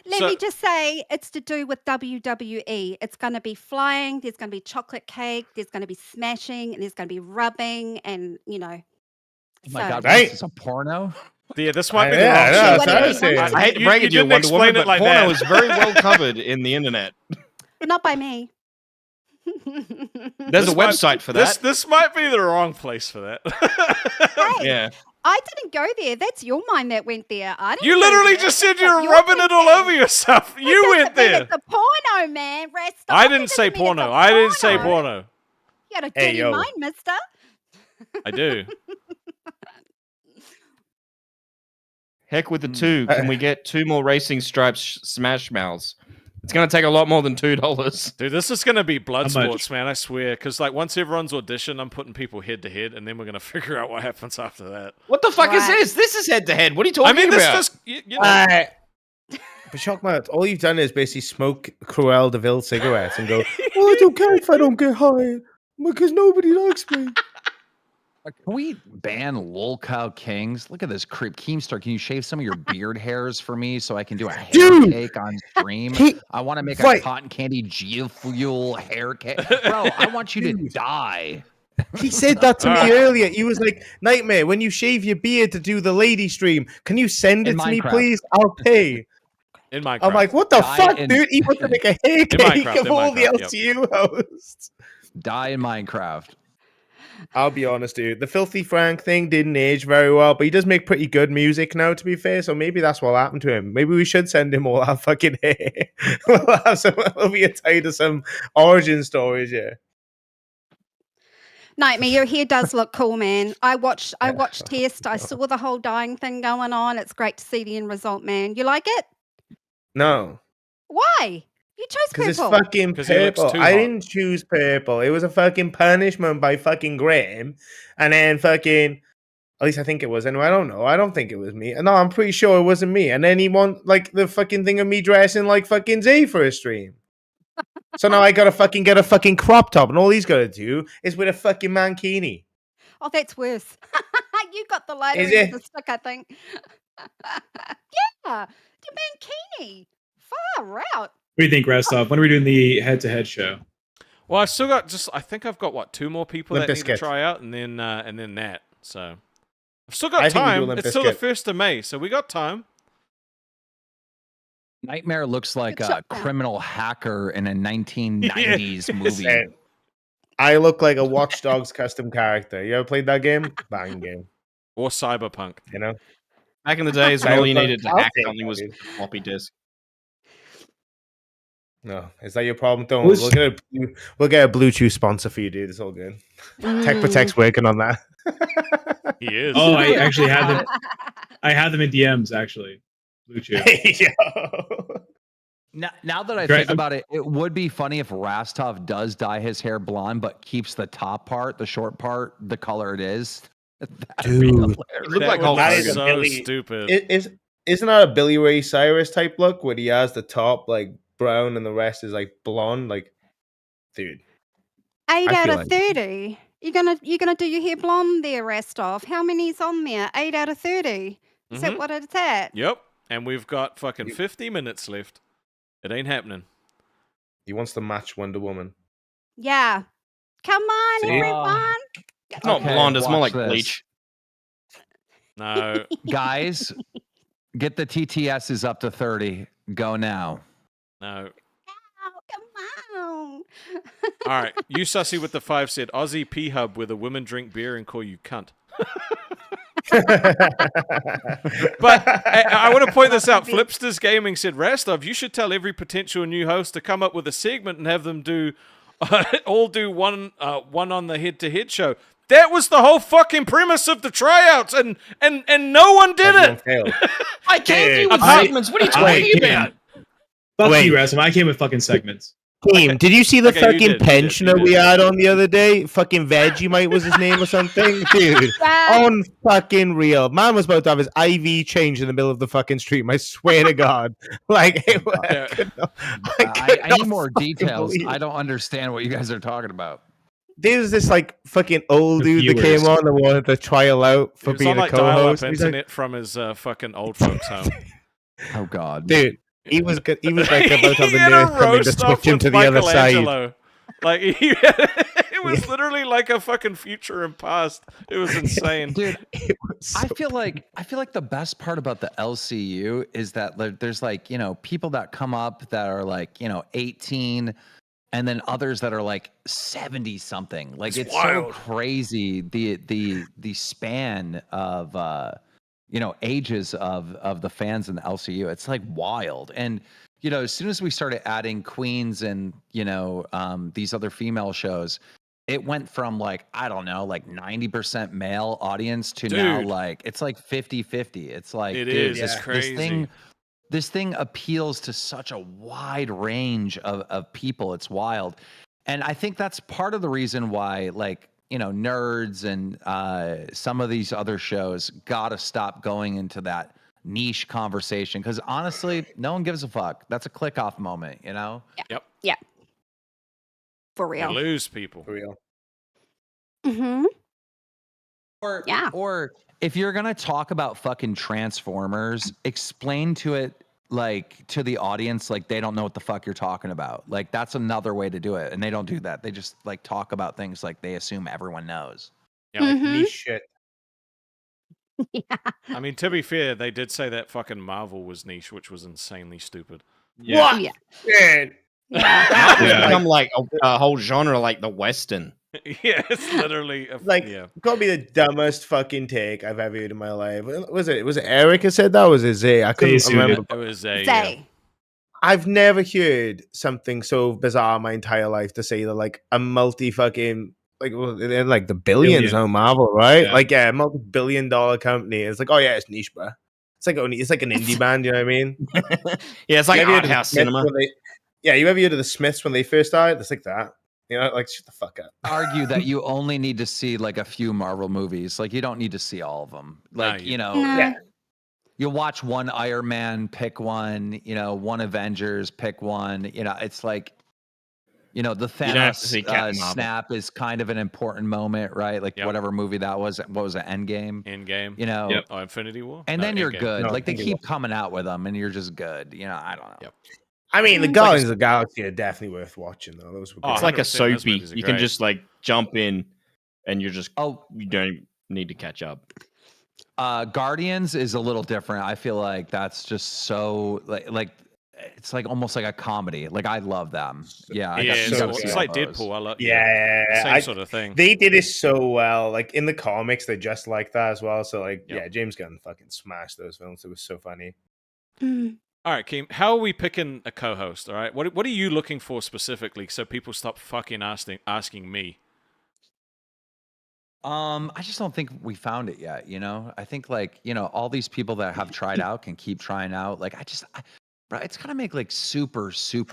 Speaker 10: Let
Speaker 2: So-
Speaker 10: me just say, it's to do with WWE. It's going to be flying. There's going to be chocolate cake. There's going to be smashing, and there's going to be rubbing, and
Speaker 9: Oh my
Speaker 10: so-
Speaker 9: God,
Speaker 6: Right.
Speaker 9: this is a porno?
Speaker 2: Yeah, this might be
Speaker 6: Yeah,
Speaker 2: the wrong
Speaker 6: yeah,
Speaker 2: show.
Speaker 6: that's what I was saying.
Speaker 3: I hate to
Speaker 2: You-
Speaker 3: break
Speaker 2: you
Speaker 3: it to you,
Speaker 2: didn't
Speaker 3: Wonder
Speaker 2: explain
Speaker 3: Woman,
Speaker 2: it
Speaker 3: but
Speaker 2: like
Speaker 3: porno
Speaker 2: that.
Speaker 3: is very well covered in the internet.
Speaker 10: not by me.
Speaker 3: There's a
Speaker 2: This might-
Speaker 3: website for that.
Speaker 2: This might be the wrong place for that.
Speaker 10: Hey,
Speaker 3: Yeah.
Speaker 10: I didn't go there. That's your mind that went there. I didn't
Speaker 2: You
Speaker 10: go
Speaker 2: literally
Speaker 10: there.
Speaker 2: just said
Speaker 10: That's
Speaker 2: you were
Speaker 10: your
Speaker 2: rubbing it all
Speaker 10: thing.
Speaker 2: over yourself.
Speaker 10: It
Speaker 2: You
Speaker 10: doesn't
Speaker 2: went
Speaker 10: mean
Speaker 2: there.
Speaker 10: It's a porno, man. Rest
Speaker 2: I
Speaker 10: off. It
Speaker 2: didn't say
Speaker 10: doesn't mean it's a
Speaker 2: porno. I didn't say
Speaker 10: porno.
Speaker 2: porno.
Speaker 10: You got a
Speaker 6: Hey,
Speaker 10: dirty
Speaker 6: yo.
Speaker 10: mind, mister.
Speaker 2: I do.
Speaker 3: Heck with the two. Can we get 2 more racing stripes smash mouths? It's gonna take a lot more than $2.
Speaker 2: Dude, this is gonna be blood
Speaker 4: How much?
Speaker 2: sports, man. I swear. Because like once everyone's auditioned, I'm putting people head to head, and then we're gonna figure out what happens after that.
Speaker 3: What the fuck is
Speaker 10: Right.
Speaker 3: this? This is head to head. What are you talking
Speaker 2: I mean, this
Speaker 3: about?
Speaker 2: just you know.
Speaker 6: But Shockmouth, all you've done is basically smoke Cruel de Vil cigarettes and go, "Oh, I don't care if I don't get hired because nobody likes me."
Speaker 9: Can we ban Lolcow Kings? Look at this creep. Keemstar, can you shave some of your beard hairs for me so I can do a hair
Speaker 6: Dude!
Speaker 9: cake on stream?
Speaker 6: He-
Speaker 9: I want to make
Speaker 6: Right.
Speaker 9: a cotton candy G Fuel hair cake. Bro, I want you to die.
Speaker 6: He said that to me
Speaker 2: Alright.
Speaker 6: earlier. He was like, "Nightmare, when you shave your beard to do the lady stream, can you send it
Speaker 9: In
Speaker 6: to me,
Speaker 9: Minecraft.
Speaker 6: please? I'll pay."
Speaker 2: In Minecraft.
Speaker 6: I'm like, "What the
Speaker 9: Die
Speaker 6: fuck,
Speaker 9: in-
Speaker 6: dude? He wants to make a hair cake
Speaker 2: Minecraft,
Speaker 6: of
Speaker 2: in
Speaker 6: all the
Speaker 2: Minecraft, yep.
Speaker 6: LCU hosts."
Speaker 9: Die in Minecraft.
Speaker 6: I'll be honest, dude. The Filthy Frank thing didn't age very well, but he does make pretty good music now, to be fair. So maybe that's what happened to him. Maybe we should send him all our fucking hair. We'll be tied to some origin stories, yeah.
Speaker 10: Nightmare, your hair does look cool, man. I watched Test. I saw the whole dyeing thing going on. It's great to see the end result, man. You like it?
Speaker 6: No,
Speaker 10: Why? You chose
Speaker 6: because it's
Speaker 10: purple.
Speaker 6: fucking
Speaker 2: 'Cause he looks
Speaker 6: purple.
Speaker 2: too
Speaker 6: I
Speaker 2: hot.
Speaker 6: didn't choose purple. It was a fucking punishment by fucking Graham, and then fucking. At least I think it was. Anyway, I don't know. I don't think it was me. No, I'm pretty sure it wasn't me. And then he want like the fucking thing of me dressing like fucking Z for a stream. So now I gotta fucking get a fucking crop top, and all he's gotta do is with a fucking mankini.
Speaker 10: Oh, that's worse. You got the lighter
Speaker 6: Is
Speaker 10: end of
Speaker 6: it?
Speaker 10: the stick, I think. Yeah, the mankini. Far out.
Speaker 4: What do you think, Restov? When are we doing the head-to-head show?
Speaker 2: Well, I've still got I think I've got what 2 more people
Speaker 6: Limp
Speaker 2: that need to
Speaker 6: Bizkit.
Speaker 2: try out, and then that. So I've still got
Speaker 6: I think we do
Speaker 2: time.
Speaker 6: Limp
Speaker 2: It's still the
Speaker 6: Bizkit.
Speaker 2: 1st of May, so we got time.
Speaker 9: Nightmare looks like
Speaker 10: Good
Speaker 9: a
Speaker 10: shot, man.
Speaker 9: criminal hacker in a 1990s movie.
Speaker 6: And I look like a Watch Dogs custom character. You ever played that game? Bang game.
Speaker 2: Or Cyberpunk.
Speaker 6: You know?
Speaker 3: Back in the days when all you needed to
Speaker 6: I'll
Speaker 3: hack
Speaker 6: take
Speaker 3: something
Speaker 6: that,
Speaker 3: was a
Speaker 6: dude.
Speaker 3: floppy disk.
Speaker 6: No, is that your problem? Don't.
Speaker 4: Who's-
Speaker 6: We'll get a Bluetooth sponsor for you, dude. It's all good. Tech
Speaker 10: Mm.
Speaker 6: Protect's working on that.
Speaker 2: He is.
Speaker 4: Oh, I actually had them. I had them in DMs actually. Bluetooth.
Speaker 6: Yo.
Speaker 9: Now that I
Speaker 4: Great.
Speaker 9: think about it, it would be funny if Rastov does dye his hair blonde, but keeps the top part, the short part, the color it is. That'd be
Speaker 6: Dude.
Speaker 9: hilarious.
Speaker 3: It looked
Speaker 2: that
Speaker 3: like
Speaker 2: would
Speaker 3: Hulk
Speaker 2: be
Speaker 6: That is a
Speaker 2: so
Speaker 6: Billy-
Speaker 2: stupid.
Speaker 6: Isn't that a Billy Ray Cyrus type look where he has the top like brown and the rest is like blonde? Like, dude.
Speaker 10: 8
Speaker 9: I
Speaker 10: out
Speaker 9: feel
Speaker 10: of
Speaker 9: like-
Speaker 10: 30. You're gonna do your hair blonde there, Rastov. How many's on there? 8 out of 30. Is that
Speaker 2: Mhm.
Speaker 10: what it's at?
Speaker 2: Yep. And we've got fucking 50 minutes left. It ain't happening.
Speaker 6: He wants to match Wonder Woman.
Speaker 10: Yeah. Come on,
Speaker 6: See?
Speaker 10: everyone.
Speaker 3: It's not
Speaker 9: Okay,
Speaker 3: blonde, it's more
Speaker 9: watch
Speaker 3: like
Speaker 9: this.
Speaker 3: bleach.
Speaker 2: No.
Speaker 9: Guys, get the TTSs up to 30. Go now.
Speaker 2: No.
Speaker 10: Oh, come on.
Speaker 2: All right. You sussy with the 5 said Aussie P Hub where the women drink beer and call you cunt. But I want to point this out. Flipsters Gaming said, Rastov, you should tell every potential new host to come up with a segment and have them do all do one on the head-to-head show. That was the whole fucking premise of the tryouts, and no one did
Speaker 6: Everyone
Speaker 2: it.
Speaker 6: failed.
Speaker 3: I came with
Speaker 6: I-
Speaker 3: segments. What are you
Speaker 6: I-
Speaker 3: talking about?
Speaker 4: Fuck
Speaker 6: Wait.
Speaker 4: you, Rasm. I came with fucking segments.
Speaker 6: Team, did you see the
Speaker 2: Okay, you
Speaker 6: fucking
Speaker 2: did, you did,
Speaker 6: pensioner
Speaker 2: you
Speaker 6: we
Speaker 2: did.
Speaker 6: had on the other day? Fucking Vegemite was his name or something? Dude,
Speaker 10: Yeah.
Speaker 6: on fucking real. Man was about to have his IV changed in the middle of the fucking street. I swear to God. Like, it was,
Speaker 2: Yeah.
Speaker 9: I need more details. I don't understand what you guys are talking about.
Speaker 6: There's this like fucking old
Speaker 4: The
Speaker 6: dude that
Speaker 4: viewers.
Speaker 6: came on that wanted to trial out
Speaker 2: He
Speaker 6: for
Speaker 2: was
Speaker 6: being
Speaker 2: on
Speaker 6: a
Speaker 2: like dial-up
Speaker 6: co-host. He's like,
Speaker 2: internet from his fucking old folks home.
Speaker 9: Oh, God.
Speaker 6: dude, he was like about to have
Speaker 2: He
Speaker 6: the
Speaker 2: had a
Speaker 6: nerve coming to
Speaker 2: roast off
Speaker 6: switch him
Speaker 2: with
Speaker 6: to the other side.
Speaker 2: Michelangelo. Like it was literally like a fucking future and past. It was insane.
Speaker 9: Dude,
Speaker 6: It was
Speaker 9: I
Speaker 6: so-
Speaker 9: feel like the best part about the LCU is that there's like, people that come up that are like, 18 and then others that are like 70 something. Like it's so crazy the span of ages of the fans in the LCU. It's like wild. And as soon as we started adding queens and these other female shows, it went from like, I don't know, like 90% male audience to now
Speaker 2: Dude.
Speaker 9: like it's like 50-50. It's like,
Speaker 2: It
Speaker 9: dude,
Speaker 2: is. It's
Speaker 9: this
Speaker 2: crazy.
Speaker 9: thing this thing appeals to such a wide range of people. It's wild. And I think that's part of the reason why, like, you know, nerds and some of these other shows gotta stop going into that niche conversation, because honestly, no one gives a fuck. That's a click off moment, you know?
Speaker 2: Yep.
Speaker 10: Yeah. For
Speaker 2: You
Speaker 10: real.
Speaker 2: lose people.
Speaker 6: For real.
Speaker 10: Mm-hmm.
Speaker 9: Or,
Speaker 10: Yeah.
Speaker 9: or if you're gonna talk about fucking Transformers, explain to it, like, to the audience, like they don't know what the fuck you're talking about. Like, that's another way to do it, and they don't do that. They just like talk about things like they assume everyone knows.
Speaker 2: Yeah.
Speaker 10: Mhm.
Speaker 6: Niche shit.
Speaker 10: Yeah.
Speaker 2: I mean, to be fair, they did say that fucking Marvel was niche, which was insanely stupid.
Speaker 6: What?
Speaker 10: Yeah.
Speaker 6: Man.
Speaker 3: That would
Speaker 4: Yeah.
Speaker 3: become like a whole genre, like the Western.
Speaker 2: Yeah, it's literally
Speaker 6: Like,
Speaker 2: yeah.
Speaker 6: gotta be the dumbest fucking take I've ever heard in my life. Was it Eric who said that? Or was it Zay? I couldn't
Speaker 4: Zay
Speaker 6: remember.
Speaker 2: It was a
Speaker 10: Say.
Speaker 6: I've never heard something so bizarre in my entire life to say that, like, a multi fucking, like, in like the billions
Speaker 4: Billion.
Speaker 6: on Marvel, right?
Speaker 4: Yeah.
Speaker 6: Like, yeah, a multi-billion-dollar company. It's like, oh yeah, it's niche, bro. It's like an indie band. You know what I mean?
Speaker 3: Yeah, it's like
Speaker 6: You ever heard
Speaker 3: art
Speaker 6: of the
Speaker 3: house
Speaker 6: Smiths
Speaker 3: cinema.
Speaker 6: when yeah, you ever heard of the Smiths when they first started? It's like that. You know, like, shut the fuck up.
Speaker 9: Argue that you only need to see like a few Marvel movies. Like, you don't need to see all of them. Like,
Speaker 2: you
Speaker 9: you know,
Speaker 10: No.
Speaker 6: Yeah.
Speaker 9: you watch one Iron Man, pick one, you know, one Avengers, pick one. You know, it's like, you know, the
Speaker 3: don't have to
Speaker 9: Thanos
Speaker 3: see Captain Marvel.
Speaker 9: snap is kind of an important moment, right? Like,
Speaker 2: Yep.
Speaker 9: whatever movie that was, what was it, Endgame?
Speaker 2: In game.
Speaker 9: You know,
Speaker 4: Yep.
Speaker 2: Oh, Infinity War.
Speaker 9: and
Speaker 2: No,
Speaker 9: then you're
Speaker 2: Endgame.
Speaker 9: good.
Speaker 6: No,
Speaker 9: Like, they
Speaker 6: Infinity
Speaker 9: keep coming out with them, and you're just good. You know, I don't know.
Speaker 2: Yep.
Speaker 6: I mean, the
Speaker 10: Like
Speaker 6: Guardians of the Galaxy are definitely worth watching, though. Those were
Speaker 2: Oh,
Speaker 3: It's
Speaker 6: good.
Speaker 3: like a
Speaker 2: 100%, those
Speaker 3: soapy.
Speaker 2: movies are
Speaker 3: You can
Speaker 2: great.
Speaker 3: just like jump in, and you're just
Speaker 9: Oh,
Speaker 3: you don't need to catch up.
Speaker 9: Guardians is a little different. I feel like that's just so like it's like almost like a comedy. Like, I love them. Yeah, I
Speaker 2: Yeah,
Speaker 9: got,
Speaker 2: it's,
Speaker 9: you
Speaker 6: so
Speaker 9: gotta see
Speaker 2: it's
Speaker 9: all
Speaker 2: like
Speaker 9: those.
Speaker 2: Deadpool. I love
Speaker 6: Yeah,
Speaker 2: same sort of thing.
Speaker 6: they did it so well. Like, in the comics, they're just like that as well. So, like,
Speaker 2: Yep.
Speaker 6: yeah, James Gunn fucking smashed those films. It was so funny.
Speaker 10: Mm.
Speaker 2: All right, Keem, how are we picking a co-host? All right, what are you looking for specifically, so people stop fucking asking me?
Speaker 9: I just don't think we found it yet, you know? I think, like, you know, all these people that have tried out can keep trying out. Like, bro, it's gotta make like super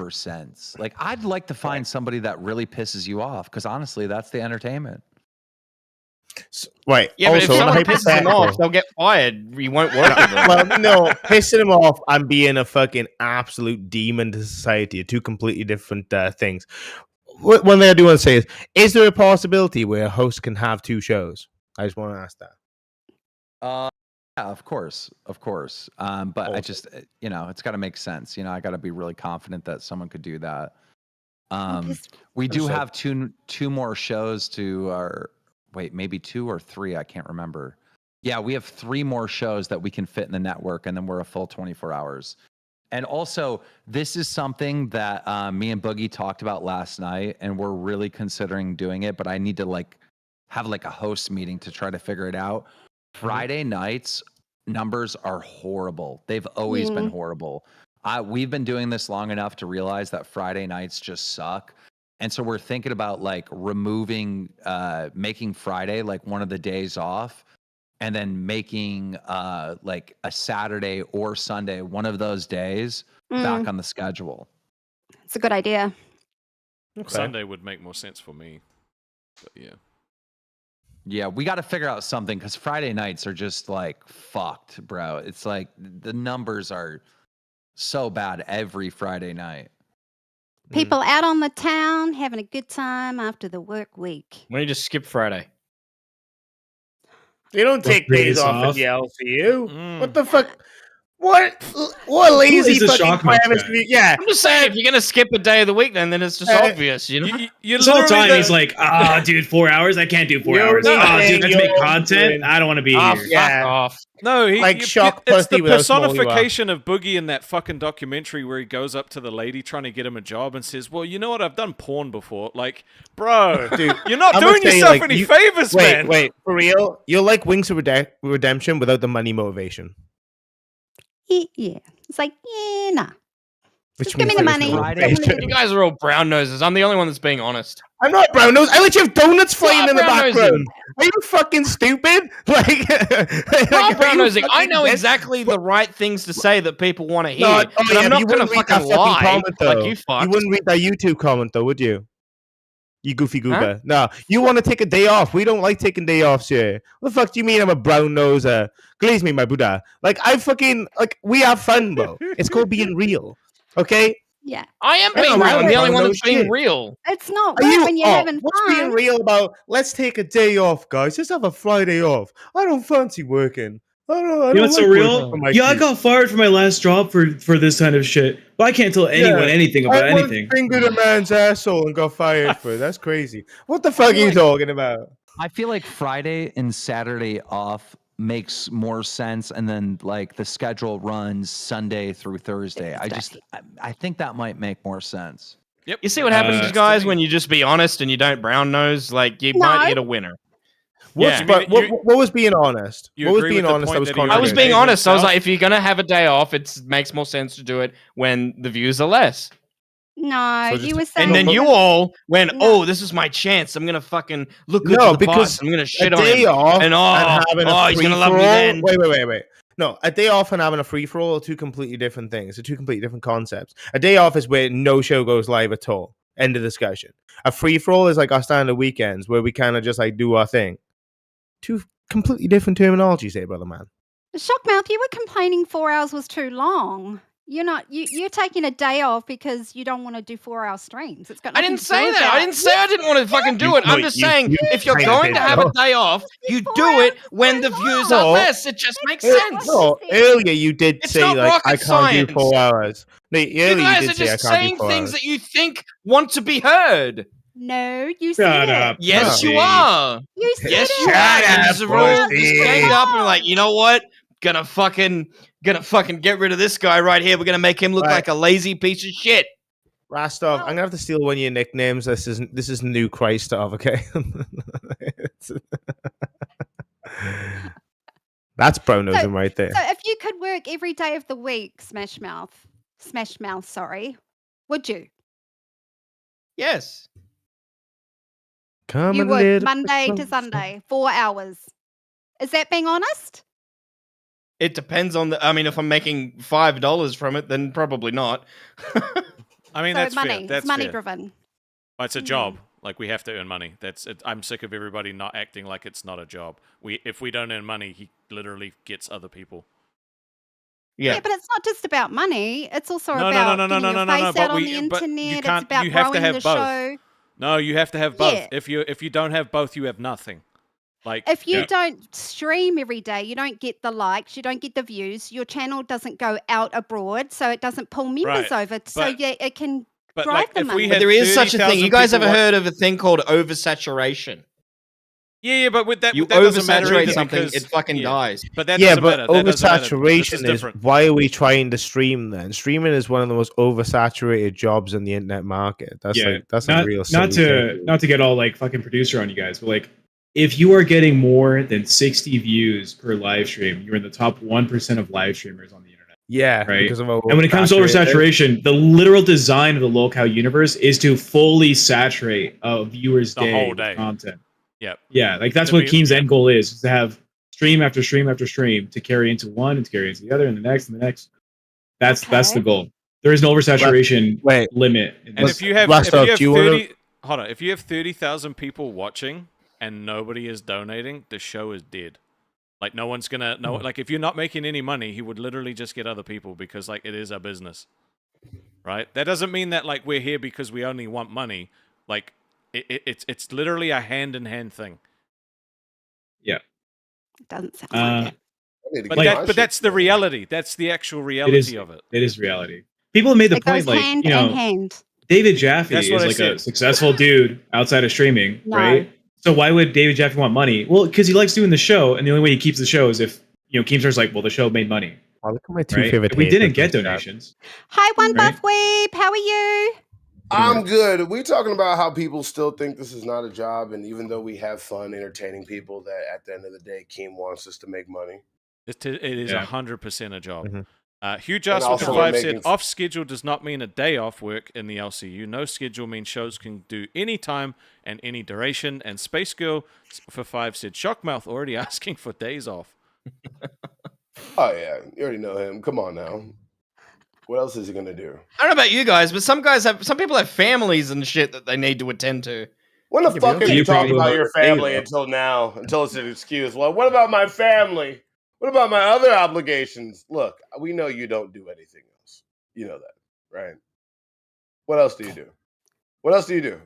Speaker 9: sense. Like, I'd like to find somebody that really pisses you off, because honestly, that's the entertainment.
Speaker 6: Right.
Speaker 3: Yeah, but if
Speaker 6: also,
Speaker 3: someone pisses them
Speaker 6: hypothetical.
Speaker 3: off, they'll get fired. You won't work with them.
Speaker 6: Well, no, pissing him off and being a fucking absolute demon to society are two completely different things. One thing I do want to say is there a possibility where a host can have two shows? I just want to ask that.
Speaker 9: Yeah, of course. But I
Speaker 6: Awesome.
Speaker 9: just, you know, it's got to make sense. You know, I got to be really confident that someone could do that.
Speaker 10: Because-
Speaker 9: We do
Speaker 6: Understood.
Speaker 9: have two more shows to our, wait, maybe 2 or 3. I can't remember. Yeah, we have 3 more shows that we can fit in the network, and then we're a full 24 hours. And also, this is something that me and Boogie talked about last night, and we're really considering doing it, but I need to like have like a host meeting to try to figure it out. Friday nights numbers are horrible. They've always been horrible. We've been doing this long enough to realize that Friday nights just suck. And so we're thinking about like removing, making Friday like one of the days off, and then making like a Saturday or Sunday, one of those days, back on the schedule.
Speaker 10: It's a good idea.
Speaker 6: Okay.
Speaker 2: Sunday would make more sense for me, but yeah.
Speaker 9: Yeah, we got to figure out something, because Friday nights are just like fucked, bro. It's like the numbers are so bad every Friday night.
Speaker 10: People out on the town having a good time after the work week.
Speaker 3: Why don't you just skip Friday?
Speaker 6: They don't take
Speaker 4: Days
Speaker 6: days off at
Speaker 4: off.
Speaker 6: the LCU.
Speaker 2: Mm.
Speaker 6: What the fuck? What lazy
Speaker 4: is the
Speaker 6: fucking
Speaker 4: Shockbox
Speaker 6: premise?
Speaker 4: guy?
Speaker 6: Yeah.
Speaker 3: I'm just saying, if you're gonna skip a day of the week, then it's just obvious, you know.
Speaker 2: You
Speaker 4: This whole
Speaker 2: literally
Speaker 4: time
Speaker 2: the-
Speaker 4: he's like, dude, 4 hours? I can't do 4
Speaker 6: You're
Speaker 4: hours.
Speaker 6: not
Speaker 4: Oh, dude,
Speaker 6: saying
Speaker 4: let's make
Speaker 6: you're
Speaker 4: content.
Speaker 6: doing-
Speaker 4: I don't want to be
Speaker 3: Oh,
Speaker 4: here.
Speaker 3: fuck
Speaker 6: Yeah.
Speaker 3: off.
Speaker 2: No,
Speaker 6: Like shock
Speaker 2: it's the
Speaker 6: pussy with how small you are.
Speaker 2: personification of Boogie in that fucking documentary where he goes up to the lady trying to get him a job and says, "Well, you know what? I've done porn before." Like, bro,
Speaker 6: Dude,
Speaker 2: you're not
Speaker 6: I'm
Speaker 2: doing
Speaker 6: gonna say,
Speaker 2: yourself
Speaker 6: like,
Speaker 2: any
Speaker 6: you-
Speaker 2: favors, man.
Speaker 6: Wait, for real? You're like Wings of Redemption without the money motivation.
Speaker 10: Yeah. It's like, yeah, nah. Just give me the money.
Speaker 8: Friday.
Speaker 3: You guys are all brown noses. I'm the only one that's being honest.
Speaker 6: I'm not brown nose. I let you have donuts flying in the
Speaker 3: brown nosing.
Speaker 6: background. Are you fucking stupid? Like,
Speaker 3: I'm brown nosing. I
Speaker 6: fucking
Speaker 3: know
Speaker 6: dead?
Speaker 3: exactly the right things to say that people want to hear.
Speaker 6: No,
Speaker 3: but I'm
Speaker 6: you
Speaker 3: not going to
Speaker 6: wouldn't read that
Speaker 3: fucking lie
Speaker 6: comment, though.
Speaker 3: like you
Speaker 6: You
Speaker 3: fucked.
Speaker 6: wouldn't read that YouTube comment, though, would you? You goofy goober. No, you want to take a day off. We don't like taking day offs here. What the fuck do you mean I'm a brown noser? Glaze me, my Buddha. Like, we have fun, bro. It's called being real. Okay?
Speaker 10: Yeah.
Speaker 3: I am
Speaker 6: I
Speaker 3: being
Speaker 6: don't
Speaker 3: real.
Speaker 6: know,
Speaker 3: I'm the only
Speaker 6: brown
Speaker 3: one
Speaker 6: nose
Speaker 3: that's being
Speaker 6: shit.
Speaker 3: real.
Speaker 10: It's not
Speaker 6: Are
Speaker 10: weird
Speaker 6: you,
Speaker 10: when you're having
Speaker 6: what's
Speaker 10: fun.
Speaker 6: being real about, let's take a day off, guys. Just have a Friday off. I don't fancy working. I
Speaker 4: You know
Speaker 6: don't
Speaker 4: what's so
Speaker 6: like
Speaker 4: real?
Speaker 6: working for my
Speaker 4: Yeah, I
Speaker 6: kids.
Speaker 4: got fired from my last job for this kind of shit, but I can't tell anyone anything about
Speaker 6: I
Speaker 4: anything.
Speaker 6: once fingered a man's asshole and got fired for it. That's crazy. What the fuck are you talking about?
Speaker 9: I feel like Friday and Saturday off makes more sense, and then like the schedule runs Sunday through Thursday. I think that might make more sense.
Speaker 2: Yep.
Speaker 3: You see what happens,
Speaker 2: That's
Speaker 3: guys,
Speaker 2: the
Speaker 3: when
Speaker 2: thing.
Speaker 3: you just be honest and you don't brown nose? Like, you
Speaker 10: No.
Speaker 3: might hit a winner.
Speaker 6: What's,
Speaker 3: Yeah.
Speaker 6: but
Speaker 2: You mean,
Speaker 6: what was being honest?
Speaker 2: you
Speaker 6: What was
Speaker 2: agree
Speaker 6: being
Speaker 2: with the
Speaker 6: honest?
Speaker 2: point
Speaker 6: That was
Speaker 2: that he
Speaker 3: I was
Speaker 2: Okay.
Speaker 3: being
Speaker 2: Dave
Speaker 3: honest. I was
Speaker 2: himself?
Speaker 3: like, if you're going to have a day off, it makes more sense to do it when the views are less.
Speaker 10: No,
Speaker 6: So just-
Speaker 10: you were saying.
Speaker 3: And then you all went,
Speaker 10: No.
Speaker 3: oh, this is my chance. I'm going to fucking look good
Speaker 6: No,
Speaker 3: to the
Speaker 6: because
Speaker 3: boss. I'm going to
Speaker 6: A
Speaker 3: shit on
Speaker 6: day
Speaker 3: him.
Speaker 6: off
Speaker 3: And
Speaker 6: having a
Speaker 3: he's going to love me
Speaker 6: free-for-all-
Speaker 3: then.
Speaker 6: Wait. No, a day off and having a free for all are two completely different things. They're two completely different concepts. A day off is where no show goes live at all. End of discussion. A free for all is like our standard weekends where we kind of just like do our thing. Two completely different terminologies here, brother man.
Speaker 10: Shockmouth, you were complaining 4 hours was too long. You're not. You're taking a day off because you don't want to do 4-hour streams. It's got.
Speaker 3: I
Speaker 10: nothing
Speaker 3: didn't
Speaker 10: to
Speaker 3: say
Speaker 10: do
Speaker 3: that. I
Speaker 10: about-
Speaker 3: didn't say I didn't want to fucking do it. I'm just saying,
Speaker 6: you
Speaker 3: if you're
Speaker 6: kinda
Speaker 3: going
Speaker 6: did,
Speaker 3: to have a
Speaker 6: though.
Speaker 3: day off, you
Speaker 10: 4
Speaker 3: do
Speaker 10: hours
Speaker 3: it
Speaker 10: is
Speaker 3: when
Speaker 10: too
Speaker 3: the views
Speaker 10: long.
Speaker 3: are
Speaker 6: No.
Speaker 3: less. It just makes
Speaker 10: It's
Speaker 3: sense.
Speaker 10: not-
Speaker 6: No, earlier you did
Speaker 3: It's
Speaker 6: say
Speaker 3: not
Speaker 6: like I
Speaker 3: rocket
Speaker 6: can't do
Speaker 3: science.
Speaker 6: 4 hours. No,
Speaker 3: You
Speaker 6: earlier you
Speaker 3: guys
Speaker 6: did
Speaker 3: are
Speaker 6: say I
Speaker 3: just
Speaker 6: can't do
Speaker 3: saying
Speaker 6: 4
Speaker 3: things
Speaker 6: hours.
Speaker 3: that you think want to be heard.
Speaker 10: No, you
Speaker 4: Shut
Speaker 10: said
Speaker 4: up.
Speaker 10: it.
Speaker 3: Yes,
Speaker 4: Pussy.
Speaker 3: you are.
Speaker 10: You said
Speaker 3: Yes,
Speaker 10: it.
Speaker 3: you are. You just
Speaker 6: up,
Speaker 3: have all
Speaker 6: pussy.
Speaker 3: just ganged up and like, you know what? Gonna fucking get rid of this guy right here. We're gonna make him look
Speaker 6: Right.
Speaker 3: like a lazy piece of shit.
Speaker 6: Rastov, I'm gonna have to steal one of your nicknames. This is new Christov, okay? That's bronosm right there.
Speaker 10: So if you could work every day of the week, Smash Mouth, sorry, would you?
Speaker 3: Yes.
Speaker 6: Come
Speaker 10: You
Speaker 6: a
Speaker 10: would
Speaker 6: little
Speaker 10: Monday to
Speaker 6: closer.
Speaker 10: Sunday, 4 hours. Is that being honest?
Speaker 3: It depends on the. I mean, if I'm making $5 from it, then probably not.
Speaker 2: I mean,
Speaker 10: So
Speaker 2: that's
Speaker 10: money.
Speaker 2: fair. That's
Speaker 10: it's money
Speaker 2: fair.
Speaker 10: driven.
Speaker 2: Well, it's a job. Like, we have to earn money. That's it. I'm sick of everybody not acting like it's not a job. If we don't earn money, he literally gets other people.
Speaker 3: Yeah.
Speaker 10: But it's not just about money. It's also
Speaker 2: No, no,
Speaker 10: about
Speaker 2: no, no,
Speaker 10: getting
Speaker 2: no,
Speaker 10: your
Speaker 2: no, no,
Speaker 10: face
Speaker 2: no,
Speaker 10: out
Speaker 2: but
Speaker 10: on
Speaker 2: we-
Speaker 10: the
Speaker 2: but you
Speaker 10: internet.
Speaker 2: can't-
Speaker 10: It's about
Speaker 2: you have to
Speaker 10: growing
Speaker 2: have
Speaker 10: the
Speaker 2: both.
Speaker 10: show.
Speaker 2: No, you have to have both.
Speaker 10: Yeah.
Speaker 2: If you don't have both, you have nothing. Like,
Speaker 10: If you
Speaker 4: Yeah.
Speaker 10: don't stream every day, you don't get the likes, you don't get the views, your channel doesn't go out abroad, so it doesn't pull members
Speaker 2: Right,
Speaker 10: over. So
Speaker 2: but-
Speaker 10: yeah, it can
Speaker 2: but
Speaker 10: drive
Speaker 2: like,
Speaker 10: the
Speaker 2: if
Speaker 10: money.
Speaker 2: we
Speaker 3: But
Speaker 2: had
Speaker 3: there is such a thing.
Speaker 2: 30,000
Speaker 3: You guys
Speaker 2: people
Speaker 3: ever
Speaker 2: watch-
Speaker 3: heard of a thing called oversaturation?
Speaker 2: Yeah, but with that,
Speaker 3: You
Speaker 2: that doesn't matter
Speaker 3: oversaturate
Speaker 2: either
Speaker 3: something,
Speaker 2: because-
Speaker 3: it fucking
Speaker 2: yeah.
Speaker 3: dies.
Speaker 2: But that
Speaker 6: Yeah,
Speaker 2: doesn't
Speaker 6: but
Speaker 2: matter. That doesn't matter. This
Speaker 6: oversaturation is
Speaker 2: different.
Speaker 6: why are we trying to stream then? Streaming is one of the most oversaturated jobs in the internet market. That's
Speaker 4: Yeah,
Speaker 6: like that's
Speaker 4: not,
Speaker 6: a real
Speaker 4: not
Speaker 6: silly
Speaker 4: to
Speaker 6: thing.
Speaker 4: not to get all like fucking producer on you guys, but like if you are getting more than 60 views per live stream, you're in the top 1% of live streamers on the internet.
Speaker 6: Yeah,
Speaker 4: Right.
Speaker 6: because of
Speaker 4: And when it comes to oversaturation, the literal design of the Lolcow universe is to fully saturate a viewer's
Speaker 2: The whole
Speaker 4: with
Speaker 2: day.
Speaker 4: content.
Speaker 2: Yep.
Speaker 4: Yeah, like that's
Speaker 2: To
Speaker 4: what
Speaker 2: be-
Speaker 4: Keem's
Speaker 2: yeah.
Speaker 4: end goal is to have stream after stream after stream to carry into one and to carry into the other and the next and the next. That's the
Speaker 10: Okay.
Speaker 4: goal. There is no oversaturation
Speaker 6: Wait.
Speaker 4: limit. in
Speaker 2: And
Speaker 4: this.
Speaker 2: if you have,
Speaker 6: Last
Speaker 2: if you
Speaker 6: up,
Speaker 2: have
Speaker 6: do you wanna-
Speaker 2: 30, hold on, if you have 30,000 people watching and nobody is donating, the show is dead. Like, no one's gonna no. Like, if you're not making any money, he would literally just get other people because like it is a business, right? That doesn't mean that like we're here because we only want money. Like, it's literally a hand in hand thing.
Speaker 10: It doesn't sound like it.
Speaker 2: But that's the reality. That's the actual reality of it.
Speaker 4: It is reality. People have made the
Speaker 10: It
Speaker 4: point,
Speaker 10: goes
Speaker 4: like,
Speaker 10: hand
Speaker 4: you know,
Speaker 10: in hand.
Speaker 4: David Jaffe
Speaker 2: That's
Speaker 4: is
Speaker 2: what I
Speaker 4: like a
Speaker 2: said.
Speaker 4: successful dude outside of streaming,
Speaker 10: No.
Speaker 4: right? So why would David Jaffe want money? Well, because he likes doing the show, and the only way he keeps the show is if, you know, Keemstar's like, well, the show made money.
Speaker 6: Oh, look at my two
Speaker 4: Right?
Speaker 6: favorite.
Speaker 4: If we didn't
Speaker 6: haters
Speaker 4: get
Speaker 6: in the chat.
Speaker 4: donations.
Speaker 10: Hi, One
Speaker 4: Right.
Speaker 10: Buff Weeb. How are you?
Speaker 11: I'm good. We talking about how people still think this is not a job, and even though we have fun entertaining people, that at the end of the day, Keem wants us to make money.
Speaker 2: It is
Speaker 4: Yeah.
Speaker 2: 100% a job.
Speaker 6: Mhm.
Speaker 2: Hugh
Speaker 11: And
Speaker 2: Just with the
Speaker 11: also we're
Speaker 2: 5 said,
Speaker 11: making-
Speaker 2: off schedule does not mean a day off work in the LCU. No schedule means shows can do any time and any duration. And Space Girl for 5 said, Shockmouth already asking for days off.
Speaker 11: Oh yeah, you already know him. Come on now. What else is he gonna do?
Speaker 3: I don't know about you guys, but some people have families and shit that they need to attend to.
Speaker 11: When the
Speaker 6: Yeah,
Speaker 11: fuck
Speaker 6: but
Speaker 11: have
Speaker 6: you
Speaker 11: you talked
Speaker 6: probably
Speaker 11: about
Speaker 6: don't
Speaker 11: your
Speaker 6: say
Speaker 11: family
Speaker 6: that.
Speaker 11: until now? Until it's an excuse. Well, what about my family? What about my other obligations? Look, we know you don't do anything else. You know that, right? What else do you do? What else do you do?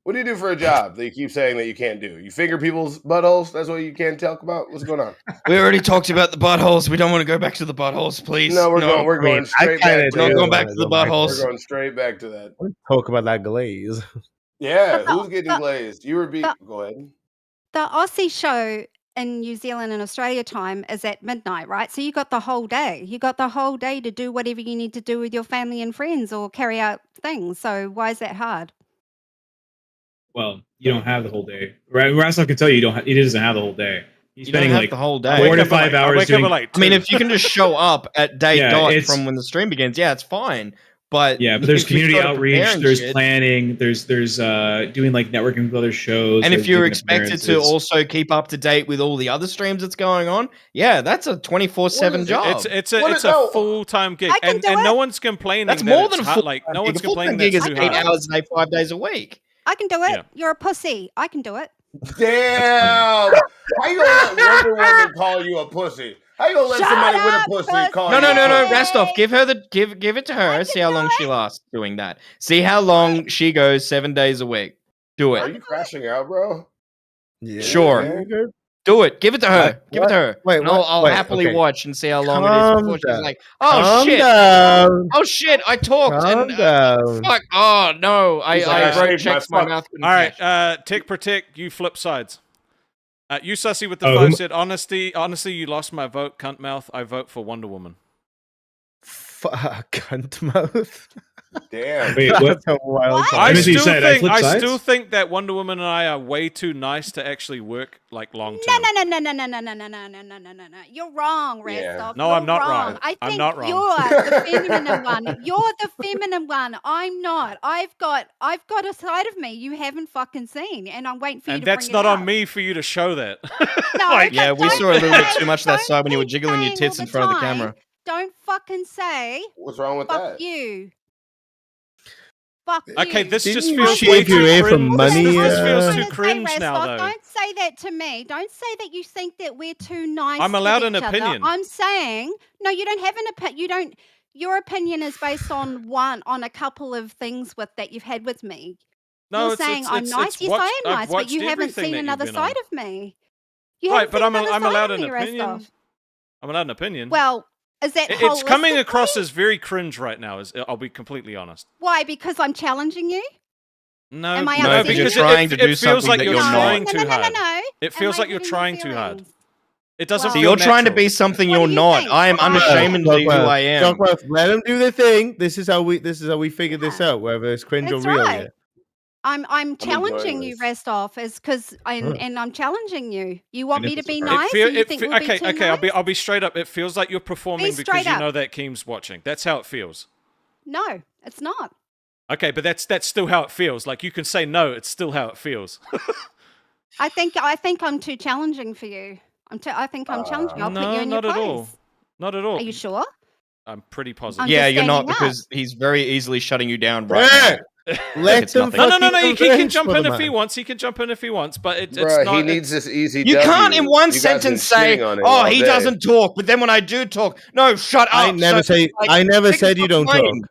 Speaker 11: What do you do for a job that you keep saying that you can't do? You finger people's buttholes? That's what you can't talk about? What's going on?
Speaker 3: We already talked about the buttholes. We don't want to go back to the buttholes, please.
Speaker 11: No, we're going straight back to
Speaker 3: Not
Speaker 11: that.
Speaker 3: going back to the buttholes.
Speaker 11: We're going straight back to that.
Speaker 6: Talk about that glaze.
Speaker 11: Yeah,
Speaker 10: But the-
Speaker 11: who's getting
Speaker 10: the-
Speaker 11: glazed? You were beat.
Speaker 10: the-
Speaker 11: Go ahead.
Speaker 10: The Aussie show in New Zealand and Australia time is at midnight, right? So you got the whole day. You got the whole day to do whatever you need to do with your family and friends or carry out things. So why is that hard?
Speaker 4: Well, you don't have the whole day. Right? Rastov can tell you, he doesn't have the whole day. He's
Speaker 3: You don't
Speaker 4: spending
Speaker 3: have
Speaker 4: like
Speaker 3: the whole
Speaker 2: I
Speaker 3: day.
Speaker 2: wake
Speaker 4: 4 to
Speaker 2: up at
Speaker 4: 5
Speaker 2: like- I
Speaker 4: hours
Speaker 2: wake up
Speaker 4: doing.
Speaker 2: at like
Speaker 3: I mean,
Speaker 2: 2.
Speaker 3: if you can just show up at day
Speaker 4: Yeah,
Speaker 3: dot
Speaker 4: it's-
Speaker 3: from when the stream begins, yeah, it's fine. But
Speaker 4: Yeah, but there's
Speaker 3: if you
Speaker 4: community
Speaker 3: gotta
Speaker 4: outreach,
Speaker 3: prepare and
Speaker 4: there's
Speaker 3: shit,
Speaker 4: planning, there's doing like networking with other shows.
Speaker 3: and
Speaker 4: there's
Speaker 3: if you're
Speaker 4: giving
Speaker 3: expected to
Speaker 4: appearances.
Speaker 3: also keep up to date with all the other streams that's going on, yeah, that's a 24/7
Speaker 11: What is it?
Speaker 3: job.
Speaker 2: It's
Speaker 11: What
Speaker 2: a
Speaker 11: is- no.
Speaker 2: full-time gig,
Speaker 10: I can
Speaker 2: and
Speaker 10: do
Speaker 2: no
Speaker 10: it.
Speaker 2: one's complaining.
Speaker 3: That's
Speaker 2: that
Speaker 3: more
Speaker 2: it's
Speaker 3: than a
Speaker 2: hard.
Speaker 3: full.
Speaker 2: Like no
Speaker 3: gig.
Speaker 2: one's
Speaker 3: A full-time
Speaker 2: complaining
Speaker 3: gig
Speaker 2: that
Speaker 3: is
Speaker 2: it's too
Speaker 3: 8
Speaker 2: hard.
Speaker 3: hours a day, 5 days a week.
Speaker 10: I can do it.
Speaker 2: Yeah.
Speaker 10: You're a pussy. I can do it.
Speaker 11: Damn! How you gonna let Wonder Woman call you a pussy? How you gonna let
Speaker 10: Shut
Speaker 11: somebody with a
Speaker 10: up,
Speaker 11: pussy
Speaker 10: pussy.
Speaker 11: call
Speaker 3: No,
Speaker 11: you
Speaker 3: no,
Speaker 11: a
Speaker 3: no, no,
Speaker 11: pussy?
Speaker 3: Restov, give it to her. See how long she lasts doing that. See how long she goes 7 days a week. Do
Speaker 11: Are
Speaker 3: it.
Speaker 11: you crashing out, bro?
Speaker 6: Yeah.
Speaker 3: Sure.
Speaker 11: Okay.
Speaker 3: Do it. Give it to her.
Speaker 6: What?
Speaker 3: Give it to her.
Speaker 6: Wait,
Speaker 3: And I'll,
Speaker 6: what?
Speaker 3: I'll
Speaker 6: Wait,
Speaker 3: happily
Speaker 6: okay.
Speaker 3: watch and see how long it
Speaker 6: Calm
Speaker 3: is before she's
Speaker 6: down.
Speaker 3: like, oh
Speaker 6: Calm
Speaker 3: shit.
Speaker 6: down.
Speaker 3: Oh shit, I talked
Speaker 6: Calm
Speaker 3: and
Speaker 6: down.
Speaker 3: fuck. Oh no,
Speaker 11: He's like,
Speaker 3: I
Speaker 11: I
Speaker 3: wrote
Speaker 11: shaved my
Speaker 3: checks my
Speaker 11: fuck.
Speaker 3: mouth. couldn't
Speaker 2: All right,
Speaker 3: catch.
Speaker 2: Tech Protect, you flip sides. You Sussy with the
Speaker 4: Oh,
Speaker 2: 5
Speaker 4: who-
Speaker 2: said, honestly, you lost my vote, cunt mouth. I vote for Wonder Woman.
Speaker 6: Fuck, cunt mouth.
Speaker 11: Damn.
Speaker 4: Wait, what?
Speaker 6: That's a wild
Speaker 10: What?
Speaker 2: I
Speaker 4: Let me see, you
Speaker 2: still
Speaker 4: said I
Speaker 2: think
Speaker 4: flip sides?
Speaker 2: that Wonder Woman and I are way too nice to actually work like long
Speaker 10: No,
Speaker 2: term.
Speaker 10: no, no, no, no, no, no, no, no, no, no, no, no, no. You're wrong,
Speaker 11: Yeah.
Speaker 10: Restov.
Speaker 2: No,
Speaker 10: You're
Speaker 2: I'm not
Speaker 10: wrong.
Speaker 2: right.
Speaker 10: I
Speaker 2: I'm
Speaker 10: think
Speaker 2: not wrong.
Speaker 10: you're the feminine one. You're the feminine one. I'm not. I've got a side of me you haven't fucking seen, and I'm waiting for you
Speaker 2: And
Speaker 10: to
Speaker 2: that's
Speaker 10: bring
Speaker 2: not
Speaker 10: it
Speaker 2: on
Speaker 10: up.
Speaker 2: me for you to show that.
Speaker 10: No,
Speaker 2: Like,
Speaker 10: but
Speaker 3: Yeah, we
Speaker 10: don't
Speaker 3: saw a little bit
Speaker 10: say-
Speaker 3: too much of that
Speaker 10: don't
Speaker 3: side when you were
Speaker 10: keep
Speaker 3: jiggling your
Speaker 10: saying
Speaker 3: tits
Speaker 10: all
Speaker 3: in front of the
Speaker 10: time,
Speaker 3: camera.
Speaker 10: Don't fucking say
Speaker 11: What's wrong with
Speaker 10: fuck
Speaker 11: that?
Speaker 10: you. Fuck
Speaker 2: Okay,
Speaker 10: you.
Speaker 2: this
Speaker 6: Didn't
Speaker 2: just
Speaker 6: you
Speaker 2: feels
Speaker 6: shave
Speaker 2: way too
Speaker 6: your hair for
Speaker 2: cringe.
Speaker 6: money,
Speaker 2: This feels
Speaker 10: I'm
Speaker 2: too
Speaker 10: gonna say,
Speaker 2: cringe now,
Speaker 10: Restov,
Speaker 2: though.
Speaker 10: Don't say that to me. Don't say that you think that we're too nice.
Speaker 2: I'm allowed
Speaker 10: with
Speaker 2: an
Speaker 10: each other.
Speaker 2: opinion.
Speaker 10: I'm saying no. You don't have an opinion. You don't. Your opinion is based on a couple of things that you've had with me.
Speaker 2: No,
Speaker 10: You're
Speaker 2: it's,
Speaker 10: saying
Speaker 2: it's,
Speaker 10: I'm
Speaker 2: it's,
Speaker 10: nice.
Speaker 2: it's
Speaker 10: Yes,
Speaker 2: watched,
Speaker 10: I am
Speaker 2: I've
Speaker 10: nice, but
Speaker 2: watched
Speaker 10: you haven't
Speaker 2: everything
Speaker 10: seen
Speaker 2: that you've
Speaker 10: another
Speaker 2: been
Speaker 10: side
Speaker 2: on.
Speaker 10: of me. You
Speaker 2: Right,
Speaker 10: haven't
Speaker 2: but
Speaker 10: seen
Speaker 2: I'm
Speaker 10: another side
Speaker 2: allowed
Speaker 10: of
Speaker 2: an
Speaker 10: me,
Speaker 2: opinion.
Speaker 10: Restov.
Speaker 2: I'm allowed an opinion.
Speaker 10: Well, is that
Speaker 2: It's coming
Speaker 10: holistically?
Speaker 2: across as very cringe right now. I'll be completely honest.
Speaker 10: Why? Because I'm challenging you.
Speaker 2: No,
Speaker 10: Am I
Speaker 3: No,
Speaker 10: upsetting
Speaker 3: because you're
Speaker 10: you?
Speaker 3: trying to do
Speaker 2: it feels
Speaker 3: something
Speaker 2: like
Speaker 3: that
Speaker 2: you're
Speaker 3: you're not.
Speaker 2: trying
Speaker 10: no,
Speaker 2: too
Speaker 10: no, no, no,
Speaker 2: hard.
Speaker 10: no.
Speaker 2: It
Speaker 10: Am
Speaker 2: feels
Speaker 10: I
Speaker 2: like you're
Speaker 10: hurting your
Speaker 2: trying too hard.
Speaker 10: feelings?
Speaker 2: It doesn't
Speaker 10: Well-
Speaker 3: So
Speaker 2: feel
Speaker 3: you're trying to
Speaker 2: natural.
Speaker 3: be something
Speaker 10: What
Speaker 3: you're
Speaker 10: do you
Speaker 3: not.
Speaker 10: think?
Speaker 3: I am
Speaker 10: Why?
Speaker 3: unashamedly who I am.
Speaker 6: Shockmouth, let them do their thing. This is how we figured this
Speaker 10: Yeah.
Speaker 6: out, whether it's cringe
Speaker 10: That's
Speaker 6: or real.
Speaker 10: right.
Speaker 6: Yeah.
Speaker 10: I'm
Speaker 11: enjoying
Speaker 10: challenging you,
Speaker 11: this.
Speaker 10: Restov, is because and I'm challenging you. You want
Speaker 4: And
Speaker 10: me to
Speaker 4: it's
Speaker 10: be
Speaker 4: a-
Speaker 10: nice, and you think we'll be
Speaker 2: okay,
Speaker 10: too
Speaker 2: okay.
Speaker 10: nice?
Speaker 2: I'll be straight up. It feels like you're performing because
Speaker 10: straight
Speaker 2: you
Speaker 10: up.
Speaker 2: know that Keem's watching. That's how it feels.
Speaker 10: No, it's not.
Speaker 2: Okay, but that's still how it feels. Like you can say no, it's still how it feels.
Speaker 10: I think I'm too challenging for you. I think I'm challenging. I'll put you
Speaker 2: no,
Speaker 10: in your
Speaker 2: not at
Speaker 10: place.
Speaker 2: all. Not at all.
Speaker 10: Are you sure?
Speaker 2: I'm pretty positive.
Speaker 10: I'm
Speaker 3: Yeah,
Speaker 10: just
Speaker 3: you're not
Speaker 10: standing up.
Speaker 3: because he's very easily shutting you down right
Speaker 6: Yeah.
Speaker 3: now.
Speaker 6: Let
Speaker 3: It's
Speaker 6: them
Speaker 3: nothing.
Speaker 2: No,
Speaker 6: fucking
Speaker 2: he can
Speaker 6: converse
Speaker 2: jump
Speaker 6: for
Speaker 2: in
Speaker 6: the
Speaker 2: if he
Speaker 6: man.
Speaker 2: wants. He can jump in if he wants, but it's
Speaker 11: Bruh,
Speaker 2: not.
Speaker 11: he needs this easy.
Speaker 3: You can't in one
Speaker 11: You guys been
Speaker 3: sentence say,
Speaker 11: shitting on him
Speaker 3: "Oh,
Speaker 11: all
Speaker 3: he
Speaker 11: day.
Speaker 3: doesn't talk," but then when I do talk, no, shut up.
Speaker 6: I never
Speaker 3: So,
Speaker 6: say.
Speaker 3: like,
Speaker 6: I never
Speaker 3: pick a
Speaker 6: said you don't
Speaker 3: fucking
Speaker 6: talk.
Speaker 3: lane.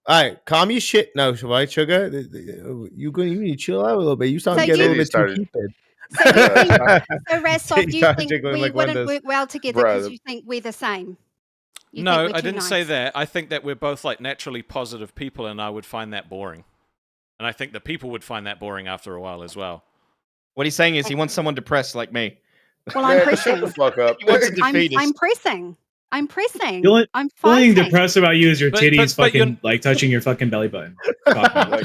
Speaker 6: All right, calm your shit now, right, sugar? You need to chill out a little bit. You starting
Speaker 10: So
Speaker 6: to get a
Speaker 10: you-
Speaker 6: little bit
Speaker 11: Started-
Speaker 6: too heated.
Speaker 10: So you think, so Restov, do you
Speaker 6: TikTok
Speaker 10: think
Speaker 6: jiggling
Speaker 10: we
Speaker 6: like
Speaker 10: wouldn't
Speaker 6: wonders.
Speaker 10: work well together
Speaker 11: Bruh,
Speaker 10: because you think we're the same? You think
Speaker 2: No,
Speaker 10: we're
Speaker 2: I
Speaker 10: too
Speaker 2: didn't say
Speaker 10: nice?
Speaker 2: that. I think that we're both like naturally positive people, and I would find that boring. And I think that people would find that boring after a while as well.
Speaker 3: What he's saying is he wants someone depressed like me.
Speaker 10: Well, I'm
Speaker 11: Man, just shut
Speaker 10: pressing.
Speaker 11: the fuck up.
Speaker 3: He wants a
Speaker 10: I'm
Speaker 3: defeatist.
Speaker 10: pressing. I'm pressing.
Speaker 4: The only
Speaker 10: I'm
Speaker 4: thing
Speaker 10: fighting.
Speaker 4: depressed about you is your
Speaker 2: But-
Speaker 4: titties
Speaker 2: but you're-
Speaker 4: fucking like touching your fucking belly button. Fuck me.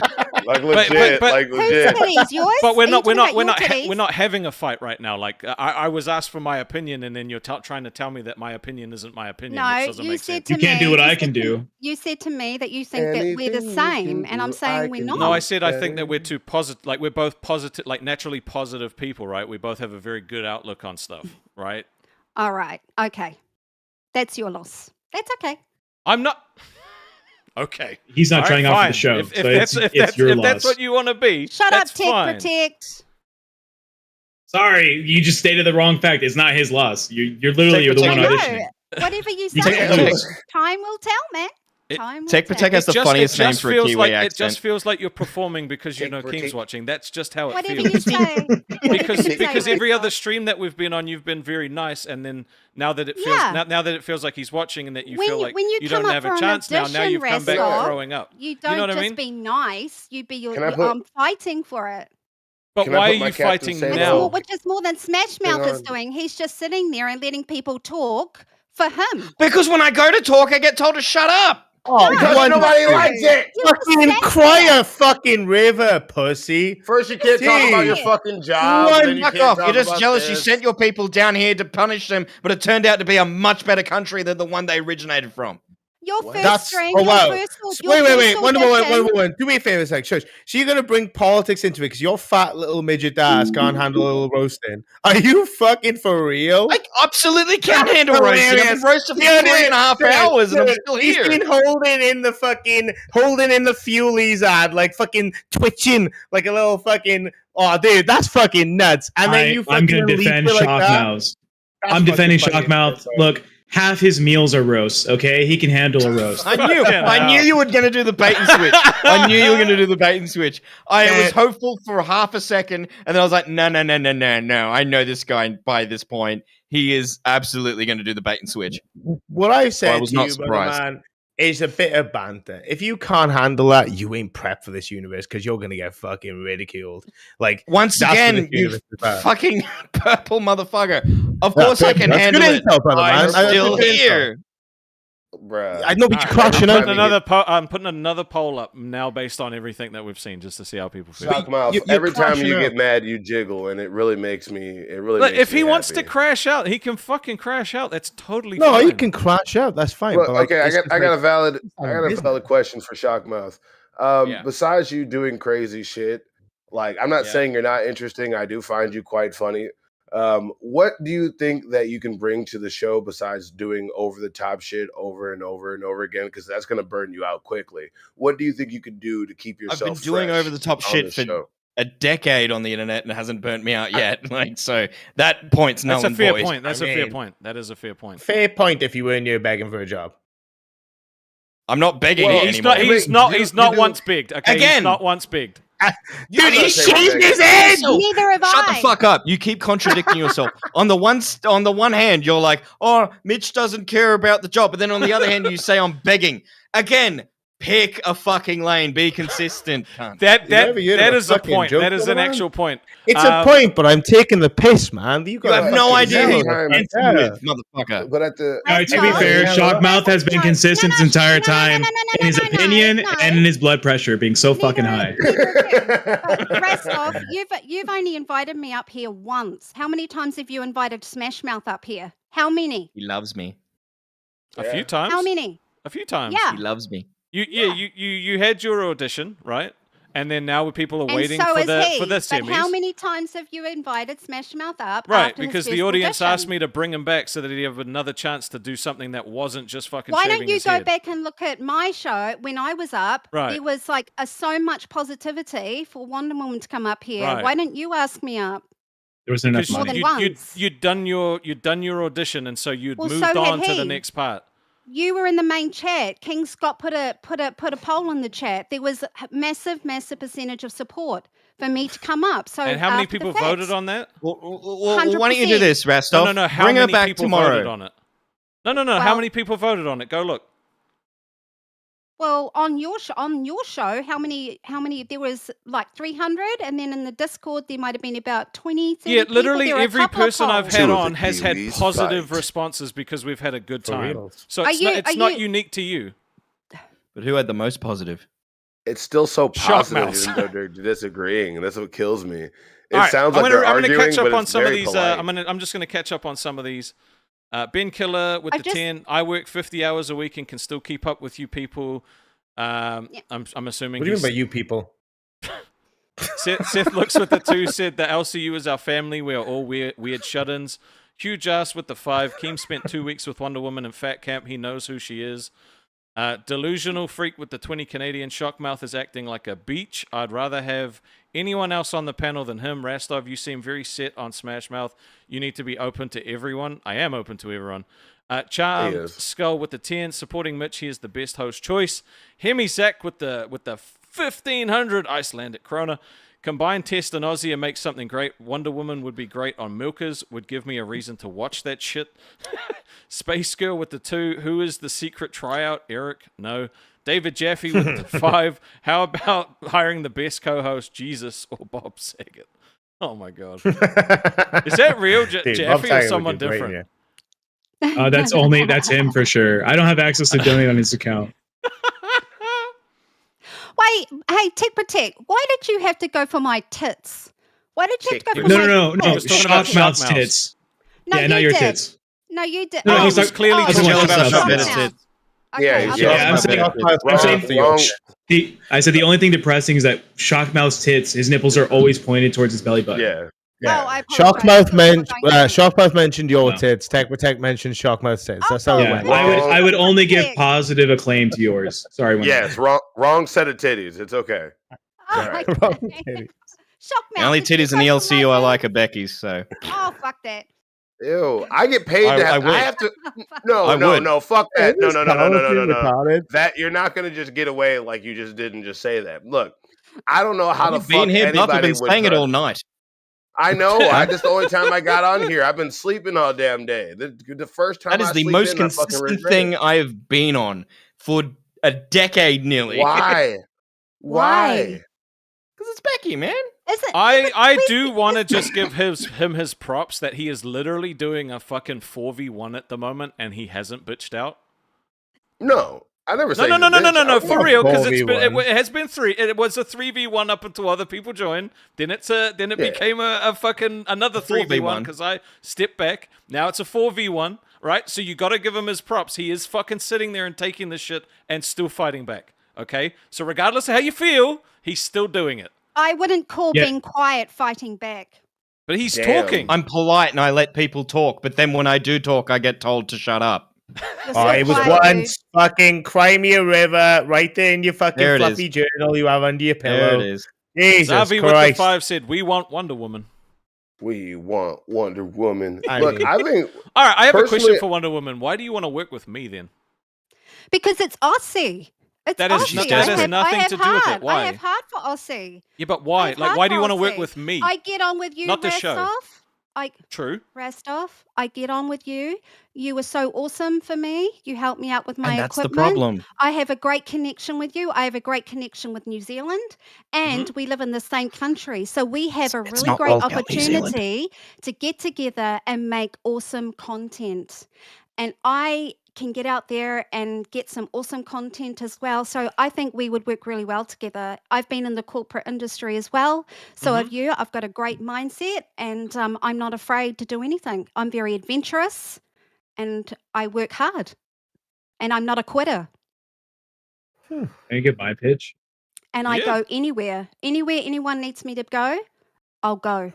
Speaker 11: Like legit,
Speaker 2: but-
Speaker 11: like
Speaker 10: Whose
Speaker 11: legit.
Speaker 10: titties? Yours?
Speaker 2: But we're
Speaker 10: Are you
Speaker 2: not
Speaker 10: talking about your titties?
Speaker 2: we're not having a fight right now. Like I was asked for my opinion, and then you're trying to tell me that my opinion isn't my opinion. Which
Speaker 10: No,
Speaker 2: doesn't
Speaker 10: you
Speaker 2: make
Speaker 10: said
Speaker 2: sense.
Speaker 10: to
Speaker 4: You can't
Speaker 10: me.
Speaker 4: do what
Speaker 10: you
Speaker 4: I
Speaker 10: said
Speaker 4: can
Speaker 10: to-
Speaker 4: do.
Speaker 10: You said to me that you think that we're the
Speaker 11: Anything you
Speaker 10: same,
Speaker 11: can
Speaker 10: and I'm
Speaker 11: do,
Speaker 10: saying
Speaker 11: I
Speaker 10: we're
Speaker 11: can
Speaker 10: not.
Speaker 11: do.
Speaker 2: No, I said I think that we're too positive. Like we're both positive, like naturally positive people, right? We both have a very good outlook on stuff, right?
Speaker 10: All right. Okay. That's your loss. That's okay.
Speaker 2: I'm not. Okay.
Speaker 4: He's not
Speaker 2: All right,
Speaker 4: trying out for
Speaker 2: fine.
Speaker 4: the show,
Speaker 2: If
Speaker 4: so
Speaker 2: that's
Speaker 4: it's your
Speaker 2: if that's
Speaker 4: loss.
Speaker 2: what you want to be,
Speaker 10: Shut
Speaker 2: that's
Speaker 10: up, Tech
Speaker 2: fine.
Speaker 10: Protect.
Speaker 4: Sorry, you just stated the wrong fact. It's not his loss. You're literally
Speaker 3: Take
Speaker 4: the
Speaker 3: the
Speaker 4: one
Speaker 10: I know.
Speaker 4: auditioning.
Speaker 10: Whatever you
Speaker 4: You
Speaker 10: say.
Speaker 4: take the lose.
Speaker 10: Time will tell, man.
Speaker 2: It-
Speaker 10: Time will
Speaker 3: Tech
Speaker 10: tell.
Speaker 3: Protect has the funniest name for a
Speaker 2: feels
Speaker 3: Kiwi
Speaker 2: like
Speaker 3: accent.
Speaker 2: it just feels like you're performing because you know King's watching. That's just how it
Speaker 10: Whatever
Speaker 2: feels.
Speaker 10: you say.
Speaker 2: because
Speaker 10: Whatever you
Speaker 2: because
Speaker 10: say,
Speaker 2: every
Speaker 10: Restov.
Speaker 2: other stream that we've been on, you've been very nice, and then now that it feels
Speaker 10: Yeah.
Speaker 2: now that it feels like he's watching, and that you
Speaker 10: When
Speaker 2: feel
Speaker 10: you-
Speaker 2: like
Speaker 10: when you come
Speaker 2: don't
Speaker 10: up
Speaker 2: have
Speaker 10: for
Speaker 2: a
Speaker 10: an
Speaker 2: chance now
Speaker 10: audition,
Speaker 2: you've come back
Speaker 10: Restov,
Speaker 2: throwing up.
Speaker 10: You
Speaker 2: You
Speaker 10: don't
Speaker 2: know what I
Speaker 10: just
Speaker 2: mean?
Speaker 10: be nice. You be
Speaker 11: Can I put-
Speaker 10: I'm fighting for it.
Speaker 2: But
Speaker 11: Can I
Speaker 2: why
Speaker 11: put
Speaker 2: are
Speaker 11: my
Speaker 2: you
Speaker 11: Captain
Speaker 2: fighting
Speaker 11: Save
Speaker 10: It's
Speaker 11: Now.
Speaker 10: more,
Speaker 2: now?
Speaker 10: which is more than Smash Mouth is
Speaker 11: on.
Speaker 10: doing. He's just sitting there and letting people talk for him.
Speaker 3: Because when I go to talk, I get told to shut up.
Speaker 6: Oh,
Speaker 11: Because
Speaker 6: one
Speaker 11: nobody likes it.
Speaker 6: fucking cry a fucking river, pussy.
Speaker 11: First, you can't talk about your
Speaker 10: Jeez.
Speaker 11: fucking job.
Speaker 6: One-
Speaker 11: Then you
Speaker 3: Fuck
Speaker 11: can't
Speaker 3: off.
Speaker 11: talk
Speaker 3: You're just
Speaker 11: about
Speaker 3: jealous. You
Speaker 11: this.
Speaker 3: sent your people down here to punish them, but it turned out to be a much better country than the one they originated from.
Speaker 10: Your
Speaker 11: What?
Speaker 10: first
Speaker 6: That's
Speaker 10: string,
Speaker 6: oh
Speaker 10: your
Speaker 6: wow.
Speaker 10: first, your
Speaker 6: Wait,
Speaker 10: first
Speaker 6: one
Speaker 10: audition-
Speaker 6: moment. Do me a favor, sec. Shush. So you're gonna bring politics into it because your fat little midget ass can't handle a little roasting. Are you fucking for real?
Speaker 3: I absolutely can
Speaker 6: That's
Speaker 3: handle roasting. I've
Speaker 6: hilarious.
Speaker 3: been roasting for
Speaker 6: Yeah,
Speaker 3: 3.5
Speaker 6: dude,
Speaker 3: hours and I'm
Speaker 6: dude,
Speaker 3: still
Speaker 6: He's
Speaker 3: here.
Speaker 6: been holding in the fuel he's had, like fucking twitching like a little fucking. Oh, dude, that's fucking nuts. And then you
Speaker 4: I'm
Speaker 6: fucking
Speaker 4: gonna
Speaker 6: leave
Speaker 4: defend
Speaker 6: it like that?
Speaker 4: Shockmouth.
Speaker 6: That's
Speaker 4: I'm defending
Speaker 6: fucking funny as
Speaker 4: Shockmouth.
Speaker 6: shit, bro.
Speaker 4: Look, half his meals are roasts. Okay, he can handle a roast.
Speaker 3: I knew
Speaker 2: hell.
Speaker 3: you were going to do the bait and switch. I knew you were going to do the bait and switch. I was hopeful for half a second, and then I was like, no. I know this guy by this point. He is absolutely going to do the bait and switch.
Speaker 6: What I've said
Speaker 3: was
Speaker 6: to
Speaker 3: not
Speaker 6: you, brother
Speaker 3: surprised.
Speaker 6: man, is a bit of banter. If you can't handle that, you ain't prepped for this universe because you're gonna get fucking ridiculed. Like
Speaker 3: Once
Speaker 6: that's what
Speaker 3: again,
Speaker 6: this
Speaker 3: you
Speaker 6: universe is about.
Speaker 3: fucking purple motherfucker. Of
Speaker 6: Yeah,
Speaker 3: course I can
Speaker 6: that's
Speaker 3: handle
Speaker 6: good
Speaker 3: it.
Speaker 6: intel, brother,
Speaker 3: I'm
Speaker 6: man. That's
Speaker 3: still
Speaker 6: good intel.
Speaker 3: here.
Speaker 11: Bruh.
Speaker 6: I know, but you're
Speaker 11: Alright,
Speaker 6: crashing
Speaker 11: every
Speaker 6: out.
Speaker 11: time
Speaker 2: I'm putting another poll up now based on everything that we've seen, just to see how people feel.
Speaker 11: Shockmouth.
Speaker 6: You're
Speaker 11: Every time
Speaker 6: crashing
Speaker 11: you
Speaker 6: out.
Speaker 11: get mad, you jiggle, and it really makes me. It really.
Speaker 2: Look,
Speaker 11: makes
Speaker 2: if he
Speaker 11: me
Speaker 2: wants to
Speaker 11: happy.
Speaker 2: crash out, he can fucking crash out. That's totally
Speaker 6: No,
Speaker 2: fine.
Speaker 6: you can crash out. That's fine.
Speaker 11: Look,
Speaker 6: but like,
Speaker 11: okay,
Speaker 6: it's just
Speaker 11: I got a
Speaker 6: like-
Speaker 11: valid. I got a
Speaker 6: business.
Speaker 11: valid question for Shockmouth.
Speaker 2: Yeah.
Speaker 11: Besides you doing crazy shit, like I'm not
Speaker 2: Yeah.
Speaker 11: saying you're not interesting. I do find you quite funny. What do you think that you can bring to the show besides doing over the top shit over and over and over again? Because that's going to burn you out quickly. What do you think you could do to keep
Speaker 3: I've
Speaker 11: yourself?
Speaker 3: been doing
Speaker 11: fresh
Speaker 3: over the top
Speaker 11: on
Speaker 3: shit
Speaker 11: the
Speaker 3: for
Speaker 11: show?
Speaker 3: a decade on the internet and it hasn't burnt me out yet. Like, so that point's null
Speaker 2: That's a
Speaker 3: and
Speaker 2: fair
Speaker 3: void.
Speaker 2: point. That's
Speaker 6: I
Speaker 2: a fair
Speaker 6: mean-
Speaker 2: point. That is a fair point.
Speaker 6: Fair point if you weren't here begging for a job.
Speaker 3: I'm not begging
Speaker 11: Well,
Speaker 3: it
Speaker 2: He's
Speaker 3: anymore.
Speaker 2: not. He's
Speaker 11: You
Speaker 2: not.
Speaker 11: do-
Speaker 2: He's
Speaker 11: you
Speaker 2: not
Speaker 11: do-
Speaker 2: once bigged. Okay. He's
Speaker 3: Again.
Speaker 2: not once bigged.
Speaker 6: Dude,
Speaker 11: I'm
Speaker 6: he
Speaker 11: not saying
Speaker 6: shaved
Speaker 11: begging.
Speaker 6: his head.
Speaker 10: Neither have
Speaker 3: Shut
Speaker 10: I.
Speaker 3: the fuck up. You keep contradicting yourself. On the one hand, you're like, oh, Mitch doesn't care about the job. But then on the other hand, you say I'm begging. Again, pick a fucking lane. Be consistent, cunt.
Speaker 2: That
Speaker 6: ever heard of
Speaker 2: that
Speaker 6: a
Speaker 2: is a
Speaker 6: fucking
Speaker 2: point.
Speaker 6: joke,
Speaker 2: That is an
Speaker 6: brother, man?
Speaker 2: actual point.
Speaker 6: It's a point, but I'm taking the piss, man. You,
Speaker 3: You have no idea who
Speaker 11: yellow.
Speaker 3: you're
Speaker 11: Yeah.
Speaker 3: friends with, motherfucker.
Speaker 11: But at the
Speaker 4: All right, to be
Speaker 10: Restov.
Speaker 4: fair,
Speaker 6: Yeah,
Speaker 4: Shockmouth has been
Speaker 10: No,
Speaker 4: consistent this entire time
Speaker 10: no,
Speaker 4: in his opinion
Speaker 10: no.
Speaker 4: and in his blood pressure being so fucking high.
Speaker 10: Restov, you've only invited me up here once. How many times have you invited Smash Mouth up here? How many?
Speaker 3: He loves me.
Speaker 2: A
Speaker 11: Yeah.
Speaker 2: few times.
Speaker 10: How many?
Speaker 2: A few times.
Speaker 10: Yeah.
Speaker 3: He loves me.
Speaker 2: You had your audition, right? And then now people are
Speaker 10: And
Speaker 2: waiting
Speaker 10: so
Speaker 2: for
Speaker 10: is
Speaker 2: the
Speaker 10: he.
Speaker 2: for the
Speaker 10: But
Speaker 2: semis.
Speaker 10: how many times have you invited Smash Mouth up?
Speaker 2: Right,
Speaker 10: after his
Speaker 2: because the
Speaker 10: first
Speaker 2: audience
Speaker 10: audition?
Speaker 2: asked me to bring him back so that he'd have another chance to do something that wasn't just fucking
Speaker 10: Why
Speaker 2: shaving
Speaker 10: don't you
Speaker 2: his
Speaker 10: go
Speaker 2: head.
Speaker 10: back and look at my show when I was up?
Speaker 2: Right.
Speaker 10: There was like so much positivity for Wonder Woman to come up here.
Speaker 2: Right.
Speaker 10: Why don't you ask me up?
Speaker 4: There wasn't enough
Speaker 2: Because
Speaker 10: More
Speaker 4: money.
Speaker 10: than
Speaker 2: you'd
Speaker 10: once.
Speaker 2: you'd done your audition, and so you'd
Speaker 10: Well,
Speaker 2: moved
Speaker 10: so had
Speaker 2: on to the
Speaker 10: he.
Speaker 2: next part.
Speaker 10: You were in the main chat. King Scott put a poll in the chat. There was a massive percentage of support for me to come up. So
Speaker 2: And how many
Speaker 10: after the
Speaker 2: people
Speaker 10: fact-
Speaker 2: voted on that?
Speaker 3: Well, why don't you do
Speaker 10: 100%.
Speaker 3: this, Rastov?
Speaker 2: No. How
Speaker 3: Bring
Speaker 2: many
Speaker 3: her back
Speaker 2: people
Speaker 3: tomorrow.
Speaker 2: voted on it? No. How
Speaker 10: Well-
Speaker 2: many people voted on it? Go look.
Speaker 10: Well, on your show, how many? There was like 300, and then in the Discord there might have been about 20, 30
Speaker 2: Yeah,
Speaker 10: people.
Speaker 2: literally
Speaker 10: There were a
Speaker 2: every
Speaker 10: couple of
Speaker 2: person I've
Speaker 10: polls.
Speaker 2: had
Speaker 11: Two of
Speaker 2: on
Speaker 11: the
Speaker 2: has had
Speaker 11: Kiwis
Speaker 2: positive
Speaker 11: fight.
Speaker 2: responses because we've had a good
Speaker 6: For
Speaker 2: time.
Speaker 6: reals.
Speaker 2: So
Speaker 10: Are
Speaker 2: it's
Speaker 10: you-
Speaker 2: not, it's
Speaker 10: are
Speaker 2: not
Speaker 10: you-
Speaker 2: unique to you.
Speaker 3: But who had the most positive?
Speaker 11: It's still so
Speaker 2: Shock
Speaker 11: positive,
Speaker 2: mouse.
Speaker 11: even though they're disagreeing, and that's what kills me. It
Speaker 2: All right,
Speaker 11: sounds
Speaker 2: I'm
Speaker 11: like
Speaker 2: gonna,
Speaker 11: they're
Speaker 2: I'm gonna
Speaker 11: arguing,
Speaker 2: catch up
Speaker 11: but
Speaker 2: on
Speaker 11: it's
Speaker 2: some of
Speaker 11: very
Speaker 2: these.
Speaker 11: polite.
Speaker 2: I'm just gonna catch up on some of these. Ben Killer with
Speaker 10: I've
Speaker 2: the
Speaker 10: just-
Speaker 2: 10. I work 50 hours a week and can still keep up with you people. I'm assuming.
Speaker 6: What do you mean
Speaker 2: he's-
Speaker 6: by you people?
Speaker 2: Seth looks with the 2 said the LCU is our family. We are all weird shut-ins. Huge ass with the 5. Keem spent 2 weeks with Wonder Woman in Fat Camp. He knows who she is. Delusional freak with the 20 Canadian. Shockmouth is acting like a beach. I'd rather have anyone else on the panel than him. Rastov, you seem very set on Smash Mouth. You need to be open to everyone. I am open to everyone. Charm
Speaker 11: He is.
Speaker 2: Skull with the 10, supporting Mitch. He is the best host choice. Hemi Zach with the 1500 Icelandic krona. Combine Test and Aussie and make something great. Wonder Woman would be great on Milkers. Would give me a reason to watch that shit. Space Girl with the 2. Who is the secret tryout? Eric? No. David Jaffe with the 5. How about hiring the best co-host, Jesus or Bob Saget? Oh my god. Is that real,
Speaker 6: Dude,
Speaker 2: Jaffe,
Speaker 6: Bob
Speaker 2: or
Speaker 6: Saget
Speaker 2: someone
Speaker 6: would do great in
Speaker 2: different?
Speaker 6: here.
Speaker 4: That's him for sure. I don't have access to donate on his account.
Speaker 10: Wait, hey, Tech Protect, why did you have to go for my tits? Why did you have to go for
Speaker 4: No,
Speaker 10: my
Speaker 4: no, no,
Speaker 2: I
Speaker 4: no.
Speaker 2: was talking about
Speaker 4: Shockmouth's
Speaker 2: Shockmouth.
Speaker 4: tits.
Speaker 10: No,
Speaker 4: Yeah,
Speaker 10: you
Speaker 4: not your
Speaker 10: did.
Speaker 4: tits.
Speaker 10: No, you did.
Speaker 4: No,
Speaker 2: he
Speaker 4: I
Speaker 2: was
Speaker 4: was
Speaker 2: clearly
Speaker 4: I was
Speaker 2: talking
Speaker 4: talking
Speaker 2: about
Speaker 4: about
Speaker 2: Shockmouth.
Speaker 10: Shockmouth.
Speaker 11: Yeah,
Speaker 10: Okay,
Speaker 11: he's
Speaker 10: I'm
Speaker 11: yelling
Speaker 10: sorry.
Speaker 4: I'm
Speaker 11: about
Speaker 4: saying-
Speaker 11: benefits. Wrong.
Speaker 4: I said the only thing depressing is that Shockmouth's tits, his nipples are always pointed towards his belly button.
Speaker 11: Yeah.
Speaker 10: Oh, I apologize.
Speaker 6: Shockmouth mentioned your
Speaker 4: No.
Speaker 6: tits. Tech Protect mentioned Shockmouth's tits. That's how it
Speaker 4: Yeah,
Speaker 6: went.
Speaker 11: Wrong.
Speaker 4: I would only give
Speaker 10: Tech.
Speaker 4: positive acclaim to yours. Sorry. Wonder
Speaker 11: Yes, wrong set of titties. It's okay.
Speaker 10: Oh,
Speaker 11: Alright.
Speaker 10: okay.
Speaker 6: Wrong titties.
Speaker 10: Shockmouth.
Speaker 3: The only
Speaker 10: did you
Speaker 3: titties in the
Speaker 10: go for
Speaker 3: LCU
Speaker 10: my
Speaker 3: I
Speaker 10: tits?
Speaker 3: like are Becky's, so.
Speaker 10: Oh, fuck that.
Speaker 11: Ew, I get paid to
Speaker 3: I
Speaker 11: have.
Speaker 3: would.
Speaker 11: I have to. No,
Speaker 3: I
Speaker 11: no,
Speaker 3: would.
Speaker 11: no. Fuck that. No, no, no, no, no, no, no, no.
Speaker 6: Retarded.
Speaker 11: That you're not gonna just get away like you just didn't just say that. Look, I don't know how
Speaker 3: I've
Speaker 11: to
Speaker 3: been
Speaker 11: fuck
Speaker 3: here, Buff. I've
Speaker 11: anybody
Speaker 3: been
Speaker 11: with
Speaker 3: saying it
Speaker 11: her.
Speaker 3: all night.
Speaker 11: I know. I just the only time I got on here. I've been sleeping all damn day. The first time
Speaker 3: That is
Speaker 11: I
Speaker 3: the
Speaker 11: sleep
Speaker 3: most
Speaker 11: in, I fucking
Speaker 3: consistent
Speaker 11: regret
Speaker 3: thing
Speaker 11: it.
Speaker 3: I have been on for a decade nearly.
Speaker 11: Why? Why?
Speaker 3: Because it's Becky, man.
Speaker 10: Is it?
Speaker 2: I do want to just give him his props that he is literally doing a fucking 4v1 at the moment and he hasn't bitched out.
Speaker 11: No, I never
Speaker 2: No,
Speaker 11: say
Speaker 2: no, no,
Speaker 11: you
Speaker 2: no, no,
Speaker 11: bitch.
Speaker 2: no,
Speaker 11: I
Speaker 2: no,
Speaker 11: don't
Speaker 2: for
Speaker 11: know.
Speaker 2: real, because4v1. it has been 3. It was a 3v1 up until other people joined. Then it
Speaker 11: Yeah.
Speaker 2: became a fucking another 3v1 because I stepped back. Now it's a 4v1, right? So you got to give him his props. He is fucking sitting there and taking this shit and still fighting back. Okay, so regardless of how you feel, he's still doing it.
Speaker 10: I wouldn't call
Speaker 4: Yeah.
Speaker 10: being quiet fighting back.
Speaker 2: But he's
Speaker 11: Damn.
Speaker 2: talking.
Speaker 3: I'm polite and I let people talk, but then when I do talk, I get told to shut up.
Speaker 10: You're
Speaker 6: Oh,
Speaker 10: so
Speaker 6: it was
Speaker 10: quiet, dude.
Speaker 6: once fucking Crimea River right there in your fucking
Speaker 3: There it
Speaker 6: fluffy
Speaker 3: is.
Speaker 6: journal you have under your
Speaker 3: There
Speaker 6: pillow.
Speaker 3: it is.
Speaker 6: Jesus
Speaker 2: Zavi with the
Speaker 6: Christ.
Speaker 2: 5 said, "We want Wonder Woman."
Speaker 11: We want Wonder Woman.
Speaker 6: I
Speaker 11: Look,
Speaker 6: mean-
Speaker 11: I think
Speaker 2: All right, I have a question
Speaker 11: Personally-
Speaker 2: for Wonder Woman. Why do you want to work with me then?
Speaker 10: Because it's Aussie. It's
Speaker 2: That is-
Speaker 10: Aussie.
Speaker 2: that
Speaker 10: I
Speaker 2: has
Speaker 10: have,
Speaker 2: nothing
Speaker 10: I have
Speaker 2: to do with it.
Speaker 10: heart.
Speaker 2: Why?
Speaker 10: I have heart for Aussie.
Speaker 2: Yeah, but why?
Speaker 10: I've
Speaker 2: Like,
Speaker 10: had
Speaker 2: why do you want to work
Speaker 10: Aussie.
Speaker 2: with me?
Speaker 10: I get on with you,
Speaker 2: Not the show.
Speaker 10: Rastov.
Speaker 2: True.
Speaker 10: Rastov, I get on with you. You were so awesome for me. You helped me out with my
Speaker 3: And that's the
Speaker 10: equipment.
Speaker 3: problem.
Speaker 10: I have a great connection with you. I have a great connection with New Zealand, and we live in the same country. So we have a
Speaker 3: It's
Speaker 10: really
Speaker 3: not
Speaker 10: great
Speaker 3: all about New Zealand.
Speaker 10: opportunity to get together and make awesome content. And I can get out there and get some awesome content as well. So I think we would work really well together. I've been in the corporate industry as well. So have you. I've got a great mindset, and I'm not afraid to do anything. I'm very adventurous, and I work hard, and I'm not a quitter.
Speaker 4: Can you get my pitch?
Speaker 10: And I
Speaker 2: Yeah.
Speaker 10: go anywhere anyone needs me to go, I'll go.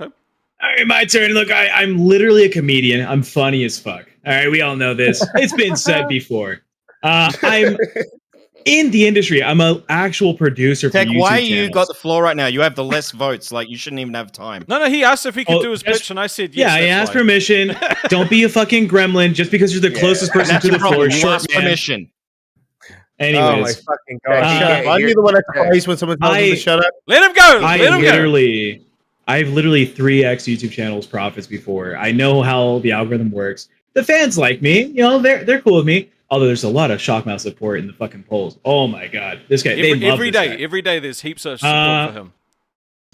Speaker 4: All right, my turn. Look, I'm literally a comedian. I'm funny as fuck. All right, we all know this. It's been said before. I'm in the industry. I'm an actual producer for
Speaker 3: Tech,
Speaker 4: YouTube
Speaker 3: why you
Speaker 4: channels.
Speaker 3: got the floor right now? You have the less votes. Like, you shouldn't even have time.
Speaker 2: No, he asked if he could
Speaker 4: Oh,
Speaker 2: do his
Speaker 4: that's-
Speaker 2: pitch, and I said yes.
Speaker 4: Yeah, I
Speaker 2: that's
Speaker 4: asked
Speaker 2: why.
Speaker 4: permission. Don't be a fucking gremlin just because you're the
Speaker 11: Yeah,
Speaker 4: closest
Speaker 3: And
Speaker 4: person
Speaker 3: that's
Speaker 4: to
Speaker 3: your
Speaker 4: the floor.
Speaker 3: problem. You
Speaker 4: Short
Speaker 3: asked
Speaker 4: man.
Speaker 3: permission.
Speaker 6: Oh my
Speaker 4: Anyways,
Speaker 6: fucking
Speaker 11: Yeah,
Speaker 6: god!
Speaker 11: he
Speaker 6: Shut up.
Speaker 11: can't
Speaker 6: Aren't
Speaker 11: hear-
Speaker 6: you the one that
Speaker 11: yeah.
Speaker 6: cries when someone tells him
Speaker 4: I-
Speaker 6: to shut up?
Speaker 2: Let him go.
Speaker 4: I
Speaker 2: Let him
Speaker 4: I've literally 3x YouTube channels profits before. I know how the algorithm works. The fans like me, you know, they're cool with me. Although there's a lot of shockmouth support in the fucking polls. Oh my god, this guy. They love
Speaker 2: every
Speaker 4: this
Speaker 2: day.
Speaker 4: guy.
Speaker 2: Every day, there's heaps of support for him.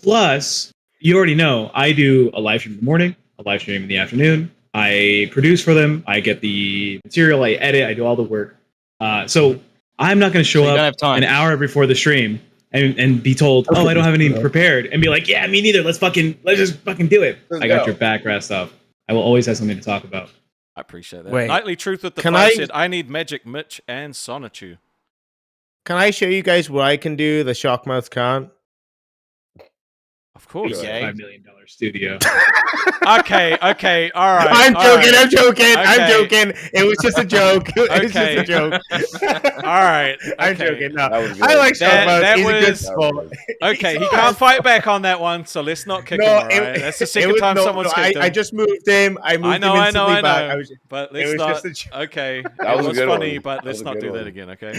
Speaker 4: Plus, you already know I do a live stream in the morning, a live stream in the afternoon. I produce for them. I get the material. I edit. I do all the work. So I'm not going to show up an hour before the stream and be told, "Oh, I don't have anything prepared," and be like, "Yeah, me neither. Let's just fucking do it." I got your back, Rastov. I will always have something to talk about.
Speaker 2: I appreciate that.
Speaker 6: Wait,
Speaker 2: Nightly Truth with the
Speaker 6: can
Speaker 2: Five
Speaker 6: I-
Speaker 2: said, "I need Magic Mitch and Sonichu."
Speaker 6: Can I show you guys what I can do? The Shockmouth can't.
Speaker 2: Of course.
Speaker 4: $5 million studio.
Speaker 2: Okay, all right.
Speaker 6: I'm
Speaker 2: all
Speaker 6: joking.
Speaker 2: right.
Speaker 6: I'm joking. I'm
Speaker 2: Okay.
Speaker 6: joking. It was just a joke. It was just
Speaker 2: Okay.
Speaker 6: a joke.
Speaker 2: All right.
Speaker 6: I'm
Speaker 2: okay.
Speaker 6: joking. No,
Speaker 11: That was good.
Speaker 6: I like
Speaker 2: That-
Speaker 6: Shockmouth.
Speaker 2: that
Speaker 6: He's a good
Speaker 2: was-
Speaker 6: sport.
Speaker 2: Okay, he can't fight back on that one, so let's not kick him.
Speaker 6: No,
Speaker 2: All right? That's the second time someone's kicked him.
Speaker 6: I just moved him. I moved
Speaker 2: know,
Speaker 6: him
Speaker 2: I
Speaker 6: instantly
Speaker 2: know.
Speaker 6: back. I was,
Speaker 2: But
Speaker 6: it
Speaker 2: let's
Speaker 6: was
Speaker 2: not.
Speaker 6: just a joke.
Speaker 2: Okay,
Speaker 11: That was a
Speaker 2: was
Speaker 11: good
Speaker 2: funny,
Speaker 11: one.
Speaker 2: but
Speaker 11: That
Speaker 2: let's
Speaker 11: was a
Speaker 2: not
Speaker 11: good
Speaker 2: do that
Speaker 11: one.
Speaker 2: again. Okay.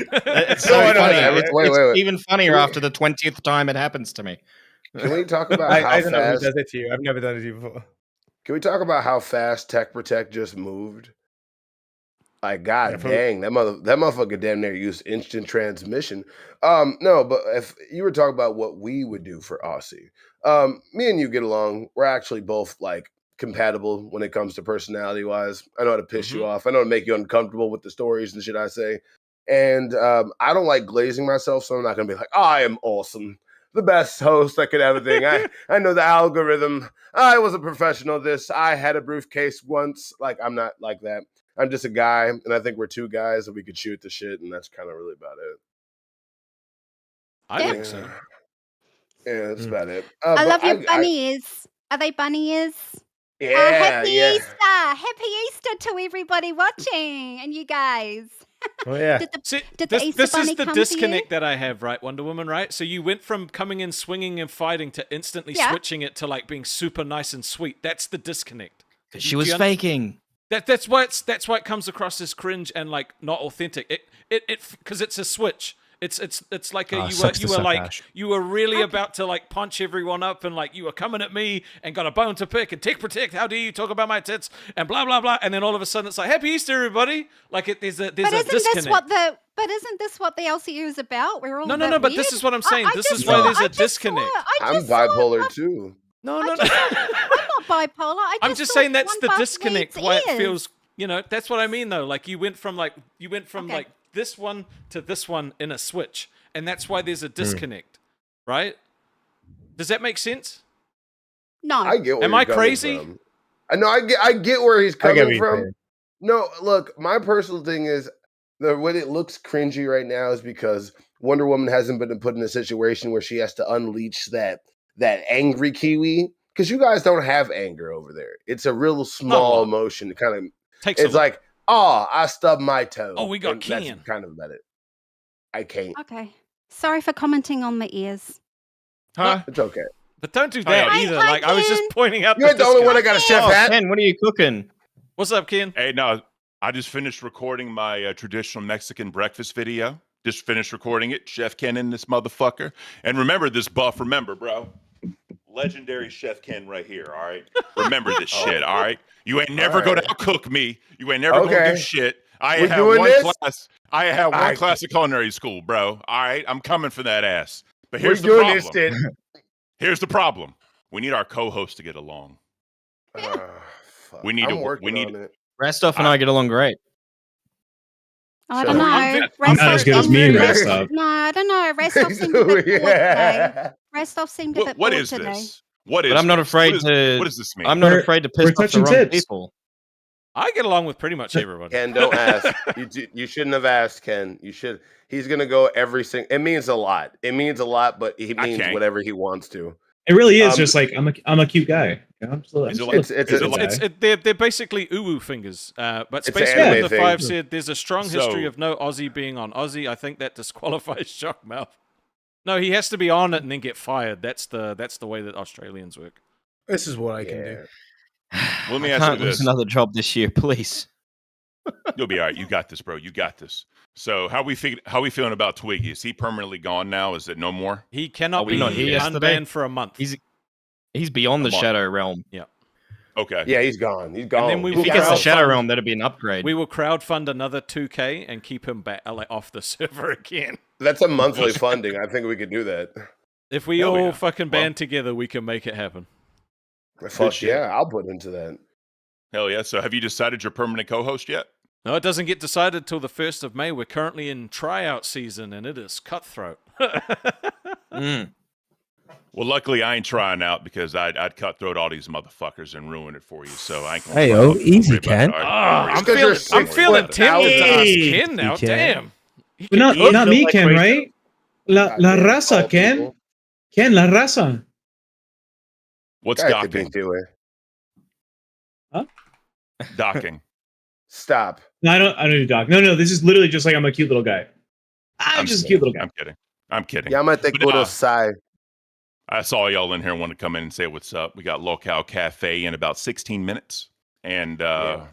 Speaker 3: It's
Speaker 6: No,
Speaker 3: so
Speaker 6: no,
Speaker 3: funny.
Speaker 6: no,
Speaker 3: It's,
Speaker 11: wait,
Speaker 3: it's
Speaker 11: wait.
Speaker 3: even funnier after the 20th time it happens to me.
Speaker 11: Can we talk about
Speaker 6: I
Speaker 11: how
Speaker 6: don't know who
Speaker 11: fast?
Speaker 6: does it to you. I've never done it to you before.
Speaker 11: Can we talk about how fast Tech Protect just moved? Like, god
Speaker 6: Yeah, for-
Speaker 11: dang, that motherfucker damn near used instant transmission. No, but if you were talking about what we would do for Aussie, me and you get along. We're actually both like compatible when it comes to personality wise. I know how to piss you off. I know how to make you uncomfortable with the stories and shit I say. And I don't like glazing myself, so I'm not gonna be like, I am awesome, the best host that could ever think. I know the algorithm. I was a professional at this. I had a briefcase once. Like, I'm not like that. I'm just a guy, and I think we're two guys and we could shoot the shit, and that's kind of really about it.
Speaker 2: I
Speaker 10: Yeah.
Speaker 2: think so.
Speaker 11: Yeah, that's about it.
Speaker 10: I
Speaker 11: but
Speaker 10: love your bunny ears. Are they bunny ears? Happy Easter! Happy Easter to everybody watching and you guys.
Speaker 6: Oh yeah.
Speaker 10: Did the,
Speaker 2: See,
Speaker 10: did the
Speaker 2: this,
Speaker 10: Easter
Speaker 2: this
Speaker 10: bunny
Speaker 2: is the
Speaker 10: come to you?
Speaker 2: disconnect that I have, right, Wonder Woman, right? So you went from coming in swinging and fighting to instantly
Speaker 10: Yeah.
Speaker 2: switching it to like being super nice and sweet. That's the disconnect.
Speaker 3: She was faking.
Speaker 2: That's why it comes across as cringe and like not authentic. It because it's a switch. It's like you were really about to like punch everyone up and like you were coming at me and got a bone to pick and Tech Protect. How dare you talk about my tits and blah blah blah. And then all of a sudden it's like Happy Easter, everybody. Like there's a
Speaker 10: But isn't
Speaker 2: disconnect.
Speaker 10: this what the LCU is about? We're all
Speaker 2: No,
Speaker 10: a
Speaker 2: no,
Speaker 10: bit
Speaker 2: no, but
Speaker 10: weird.
Speaker 2: this is what I'm saying.
Speaker 10: I
Speaker 2: This
Speaker 10: just
Speaker 2: is why
Speaker 10: saw-
Speaker 2: there's
Speaker 10: I
Speaker 2: a
Speaker 10: just saw-
Speaker 2: disconnect.
Speaker 10: I
Speaker 11: I'm
Speaker 10: just saw
Speaker 11: bipolar
Speaker 10: one-
Speaker 11: too.
Speaker 2: No,
Speaker 10: I
Speaker 2: no,
Speaker 10: just-
Speaker 2: no.
Speaker 10: I'm not bipolar.
Speaker 2: I'm just
Speaker 10: saw
Speaker 2: saying that's
Speaker 10: one
Speaker 2: the
Speaker 10: bus
Speaker 2: disconnect.
Speaker 10: leads
Speaker 2: Why it
Speaker 10: ears.
Speaker 2: feels, that's what I mean though. Like you went from
Speaker 10: Okay.
Speaker 2: like this one to this one in a switch, and that's why there's a disconnect, right? Does that make sense?
Speaker 10: No.
Speaker 11: I get where
Speaker 2: Am
Speaker 11: you're
Speaker 2: I
Speaker 11: coming
Speaker 2: crazy?
Speaker 11: from. I know. I get where he's
Speaker 6: I get what
Speaker 11: coming
Speaker 6: you're
Speaker 11: from.
Speaker 6: saying.
Speaker 11: No, look, my personal thing is the way it looks cringy right now is because Wonder Woman hasn't been put in a situation where she has to unleash that angry Kiwi. Because you guys don't have anger over there. It's a real small emotion. Kind of.
Speaker 2: Takes
Speaker 11: It's like, I stubbed my toe.
Speaker 2: Oh, we got
Speaker 11: and that's
Speaker 2: Ken.
Speaker 11: kind of about it. I can't.
Speaker 10: Okay. Sorry for commenting on the ears.
Speaker 3: Huh?
Speaker 11: It's okay.
Speaker 2: but don't do that
Speaker 10: Hi,
Speaker 2: either.
Speaker 10: hi,
Speaker 2: Like I was just
Speaker 10: Ken.
Speaker 2: pointing out.
Speaker 11: You ain't the only one that got a chef
Speaker 3: Oh,
Speaker 11: hat.
Speaker 3: Ken, what are you cooking?
Speaker 2: What's up, Ken?
Speaker 12: Hey, no, I just finished recording my traditional Mexican breakfast video. Just finished recording it. Chef Ken in this motherfucker. And remember this buff. Remember, bro. Legendary Chef Ken right here, all right? Remember this shit, all right? You ain't never going to outcook me. You ain't never going to
Speaker 11: Okay.
Speaker 12: do shit. I
Speaker 11: We
Speaker 12: have
Speaker 11: doing
Speaker 12: one
Speaker 11: this?
Speaker 12: class. I have one
Speaker 11: Alright.
Speaker 12: class of culinary school, bro. All right? I'm coming for that ass. But
Speaker 11: We're
Speaker 12: here's the
Speaker 11: doing
Speaker 12: problem.
Speaker 11: this shit.
Speaker 12: Here's the problem. We need our co-host to get along.
Speaker 11: Fuck.
Speaker 12: We need
Speaker 11: I'm
Speaker 12: to-
Speaker 11: working
Speaker 12: we need-
Speaker 11: on it.
Speaker 3: Rastov and I get along great.
Speaker 10: I
Speaker 11: Sure.
Speaker 10: don't know.
Speaker 2: I'm
Speaker 4: Not
Speaker 10: Rastov
Speaker 4: as good as
Speaker 10: seemed
Speaker 4: me and
Speaker 10: very-
Speaker 4: Rastov.
Speaker 10: No, I don't know. Rastov seemed a bit bored today.
Speaker 11: Yeah.
Speaker 10: Rastov seemed a bit
Speaker 12: What
Speaker 10: bored
Speaker 12: is
Speaker 10: today.
Speaker 12: this? What is
Speaker 3: But I'm not
Speaker 12: this?
Speaker 3: afraid
Speaker 12: What
Speaker 3: to.
Speaker 12: does this mean?
Speaker 3: I'm not
Speaker 4: We're-
Speaker 3: afraid to
Speaker 4: we're
Speaker 3: piss off the
Speaker 4: touching
Speaker 3: wrong
Speaker 4: tips.
Speaker 3: people.
Speaker 2: I get along with pretty much everybody.
Speaker 11: Ken, don't ask. You shouldn't have asked, Ken. You should. He's gonna go every single. It means a lot. It means a lot, but he
Speaker 12: I
Speaker 11: means
Speaker 12: can't.
Speaker 11: whatever he wants to.
Speaker 4: It really is
Speaker 11: Um,
Speaker 4: just like I'm a cute guy. I'm still,
Speaker 12: Is it
Speaker 4: still
Speaker 12: like-
Speaker 11: It's
Speaker 4: a
Speaker 11: it's
Speaker 12: is
Speaker 11: a,
Speaker 12: it like-
Speaker 4: guy.
Speaker 2: They're basically uwu fingers. But
Speaker 11: It's an
Speaker 2: Space
Speaker 11: anime
Speaker 2: One the
Speaker 11: thing.
Speaker 2: Five said there's a strong history
Speaker 12: So-
Speaker 2: of no Aussie being on Aussie. I think that disqualifies Shockmouth. No, he has to be on it and then get fired. That's the way that Australians work.
Speaker 6: This is what I can
Speaker 11: yeah.
Speaker 6: do.
Speaker 12: Let me
Speaker 3: I
Speaker 12: ask you
Speaker 3: can't lose
Speaker 12: this.
Speaker 3: another job this year, please.
Speaker 12: You'll be all right. You got this, bro. You got this. So how we feeling about Twiggy? Is he permanently gone now? Is it no more?
Speaker 2: He cannot
Speaker 3: Are we
Speaker 2: be
Speaker 3: not here yesterday?
Speaker 2: unbanned for a month.
Speaker 3: He's beyond the
Speaker 12: Come on.
Speaker 3: shadow realm.
Speaker 2: Yeah.
Speaker 12: Okay.
Speaker 11: Yeah, he's gone. He's gone.
Speaker 2: then we
Speaker 3: If
Speaker 2: will
Speaker 3: he gets the
Speaker 2: crowdfund-
Speaker 3: Shadow Realm, that'd be an upgrade.
Speaker 2: We will crowdfund another 2K and keep him back off the server again.
Speaker 11: That's a monthly funding. I think we could do that.
Speaker 2: If we
Speaker 12: Hell
Speaker 2: all
Speaker 12: yeah.
Speaker 2: fucking band together, we can make it happen.
Speaker 11: Fuck
Speaker 12: shit.
Speaker 11: yeah, I'll put into that.
Speaker 12: Hell yeah. So have you decided your permanent co-host yet?
Speaker 2: No, it doesn't get decided till the 1st of May. We're currently in tryout season, and it is cutthroat.
Speaker 12: Well, luckily I ain't trying out because I'd cutthroat all these motherfuckers and ruin it for you. So I ain't gonna.
Speaker 6: Hey,
Speaker 12: worry
Speaker 6: easy,
Speaker 12: about
Speaker 6: Ken.
Speaker 12: it.
Speaker 2: I'm
Speaker 11: because you're
Speaker 2: feeling
Speaker 11: 6 foot
Speaker 2: tempted to ask
Speaker 6: Hey,
Speaker 2: Ken now.
Speaker 6: Ken.
Speaker 2: Damn.
Speaker 4: But not
Speaker 11: Look,
Speaker 4: not
Speaker 11: look
Speaker 4: me,
Speaker 11: like
Speaker 4: Ken,
Speaker 11: Kratos.
Speaker 4: right? La
Speaker 11: Goddamn
Speaker 4: raza,
Speaker 11: tall
Speaker 4: Ken.
Speaker 11: people.
Speaker 4: Ken, la raza.
Speaker 12: What's
Speaker 11: Guy could be
Speaker 12: docking?
Speaker 11: doing.
Speaker 12: Docking.
Speaker 11: Stop.
Speaker 4: No, I don't do doc. No, this is literally just like I'm a cute little guy. I'm just a cute little guy.
Speaker 12: I'm kidding. I'm kidding.
Speaker 11: Yamate
Speaker 12: But,
Speaker 11: Kurosai.
Speaker 12: I saw y'all in here want to come in and say what's up. We got Lolcow Cafe in about 16 minutes. And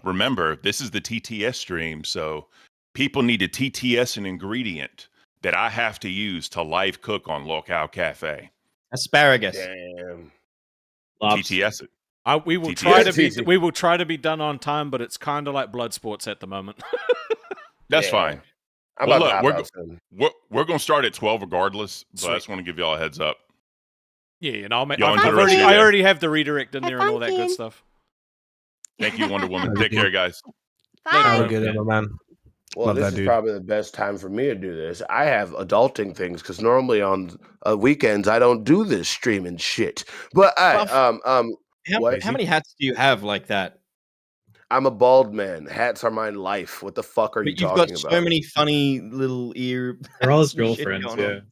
Speaker 12: remember, this is the TTS stream, so people need to TTS an ingredient that I have to use to live cook on Lolcow Cafe.
Speaker 3: Asparagus.
Speaker 11: Damn.
Speaker 12: TTS it.
Speaker 2: We will
Speaker 12: TTS.
Speaker 2: try to be done on time, but it's kind of like blood sports at the moment.
Speaker 12: That's
Speaker 11: Yeah.
Speaker 12: fine.
Speaker 11: I'm
Speaker 12: Well,
Speaker 11: about
Speaker 12: look,
Speaker 11: to hop
Speaker 12: we're
Speaker 11: out soon.
Speaker 12: We're going to start at 12 regardless, but
Speaker 2: Sweet.
Speaker 12: I just want to give y'all a heads up.
Speaker 2: Yeah, and I'll make.
Speaker 12: Y'all enjoy the rest of your
Speaker 2: I
Speaker 12: day.
Speaker 2: already have the redirect in
Speaker 10: Have
Speaker 2: there and all
Speaker 10: fun,
Speaker 2: that good
Speaker 10: Ken.
Speaker 2: stuff.
Speaker 12: Thank you, Wonder Woman. Take care, guys.
Speaker 10: Bye.
Speaker 6: Oh, good, my man.
Speaker 11: Well,
Speaker 6: Love
Speaker 11: this
Speaker 6: that
Speaker 11: is
Speaker 6: dude.
Speaker 11: probably the best time for me to do this. I have adulting things because normally on weekends I don't do this streaming shit. But
Speaker 3: How,
Speaker 11: what?
Speaker 3: how many hats do you have like that?
Speaker 11: I'm a bald man. Hats are my life. What the fuck are you
Speaker 3: But you've
Speaker 11: talking
Speaker 3: got
Speaker 11: about?
Speaker 3: so many funny little ear.
Speaker 4: They're all his
Speaker 3: shit
Speaker 4: girlfriends,
Speaker 3: going
Speaker 4: yeah.
Speaker 3: on.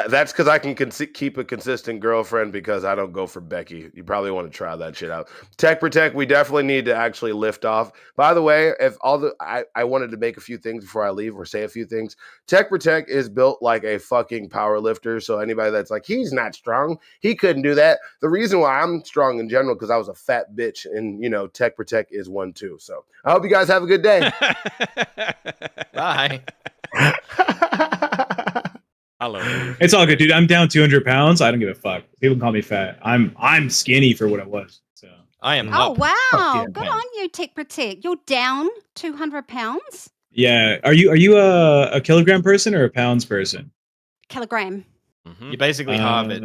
Speaker 11: That's because I can keep a consistent girlfriend because I don't go for Becky. You probably want to try that shit out. Tech Protect, we definitely need to actually lift off. By the way, if I wanted to make a few things before I leave or say a few things. Tech Protect is built like a fucking power lifter. So anybody that's like, he's not strong, he couldn't do that. The reason why I'm strong in general because I was a fat bitch, and Tech Protect is one too. So I hope you guys have a good day.
Speaker 3: Bye.
Speaker 2: I love it.
Speaker 4: It's all good, dude. I'm down 200 pounds. I don't give a fuck. People can call me fat. I'm skinny for what I was. So
Speaker 3: I am
Speaker 10: Oh
Speaker 3: up.
Speaker 10: wow!
Speaker 3: yeah,
Speaker 10: Good
Speaker 3: man.
Speaker 10: on you, Tech Protect. You're down 200 pounds.
Speaker 4: yeah, are you a kilogram person or a pounds person?
Speaker 10: Kilogram.
Speaker 2: Mhm.
Speaker 3: You basically halve it.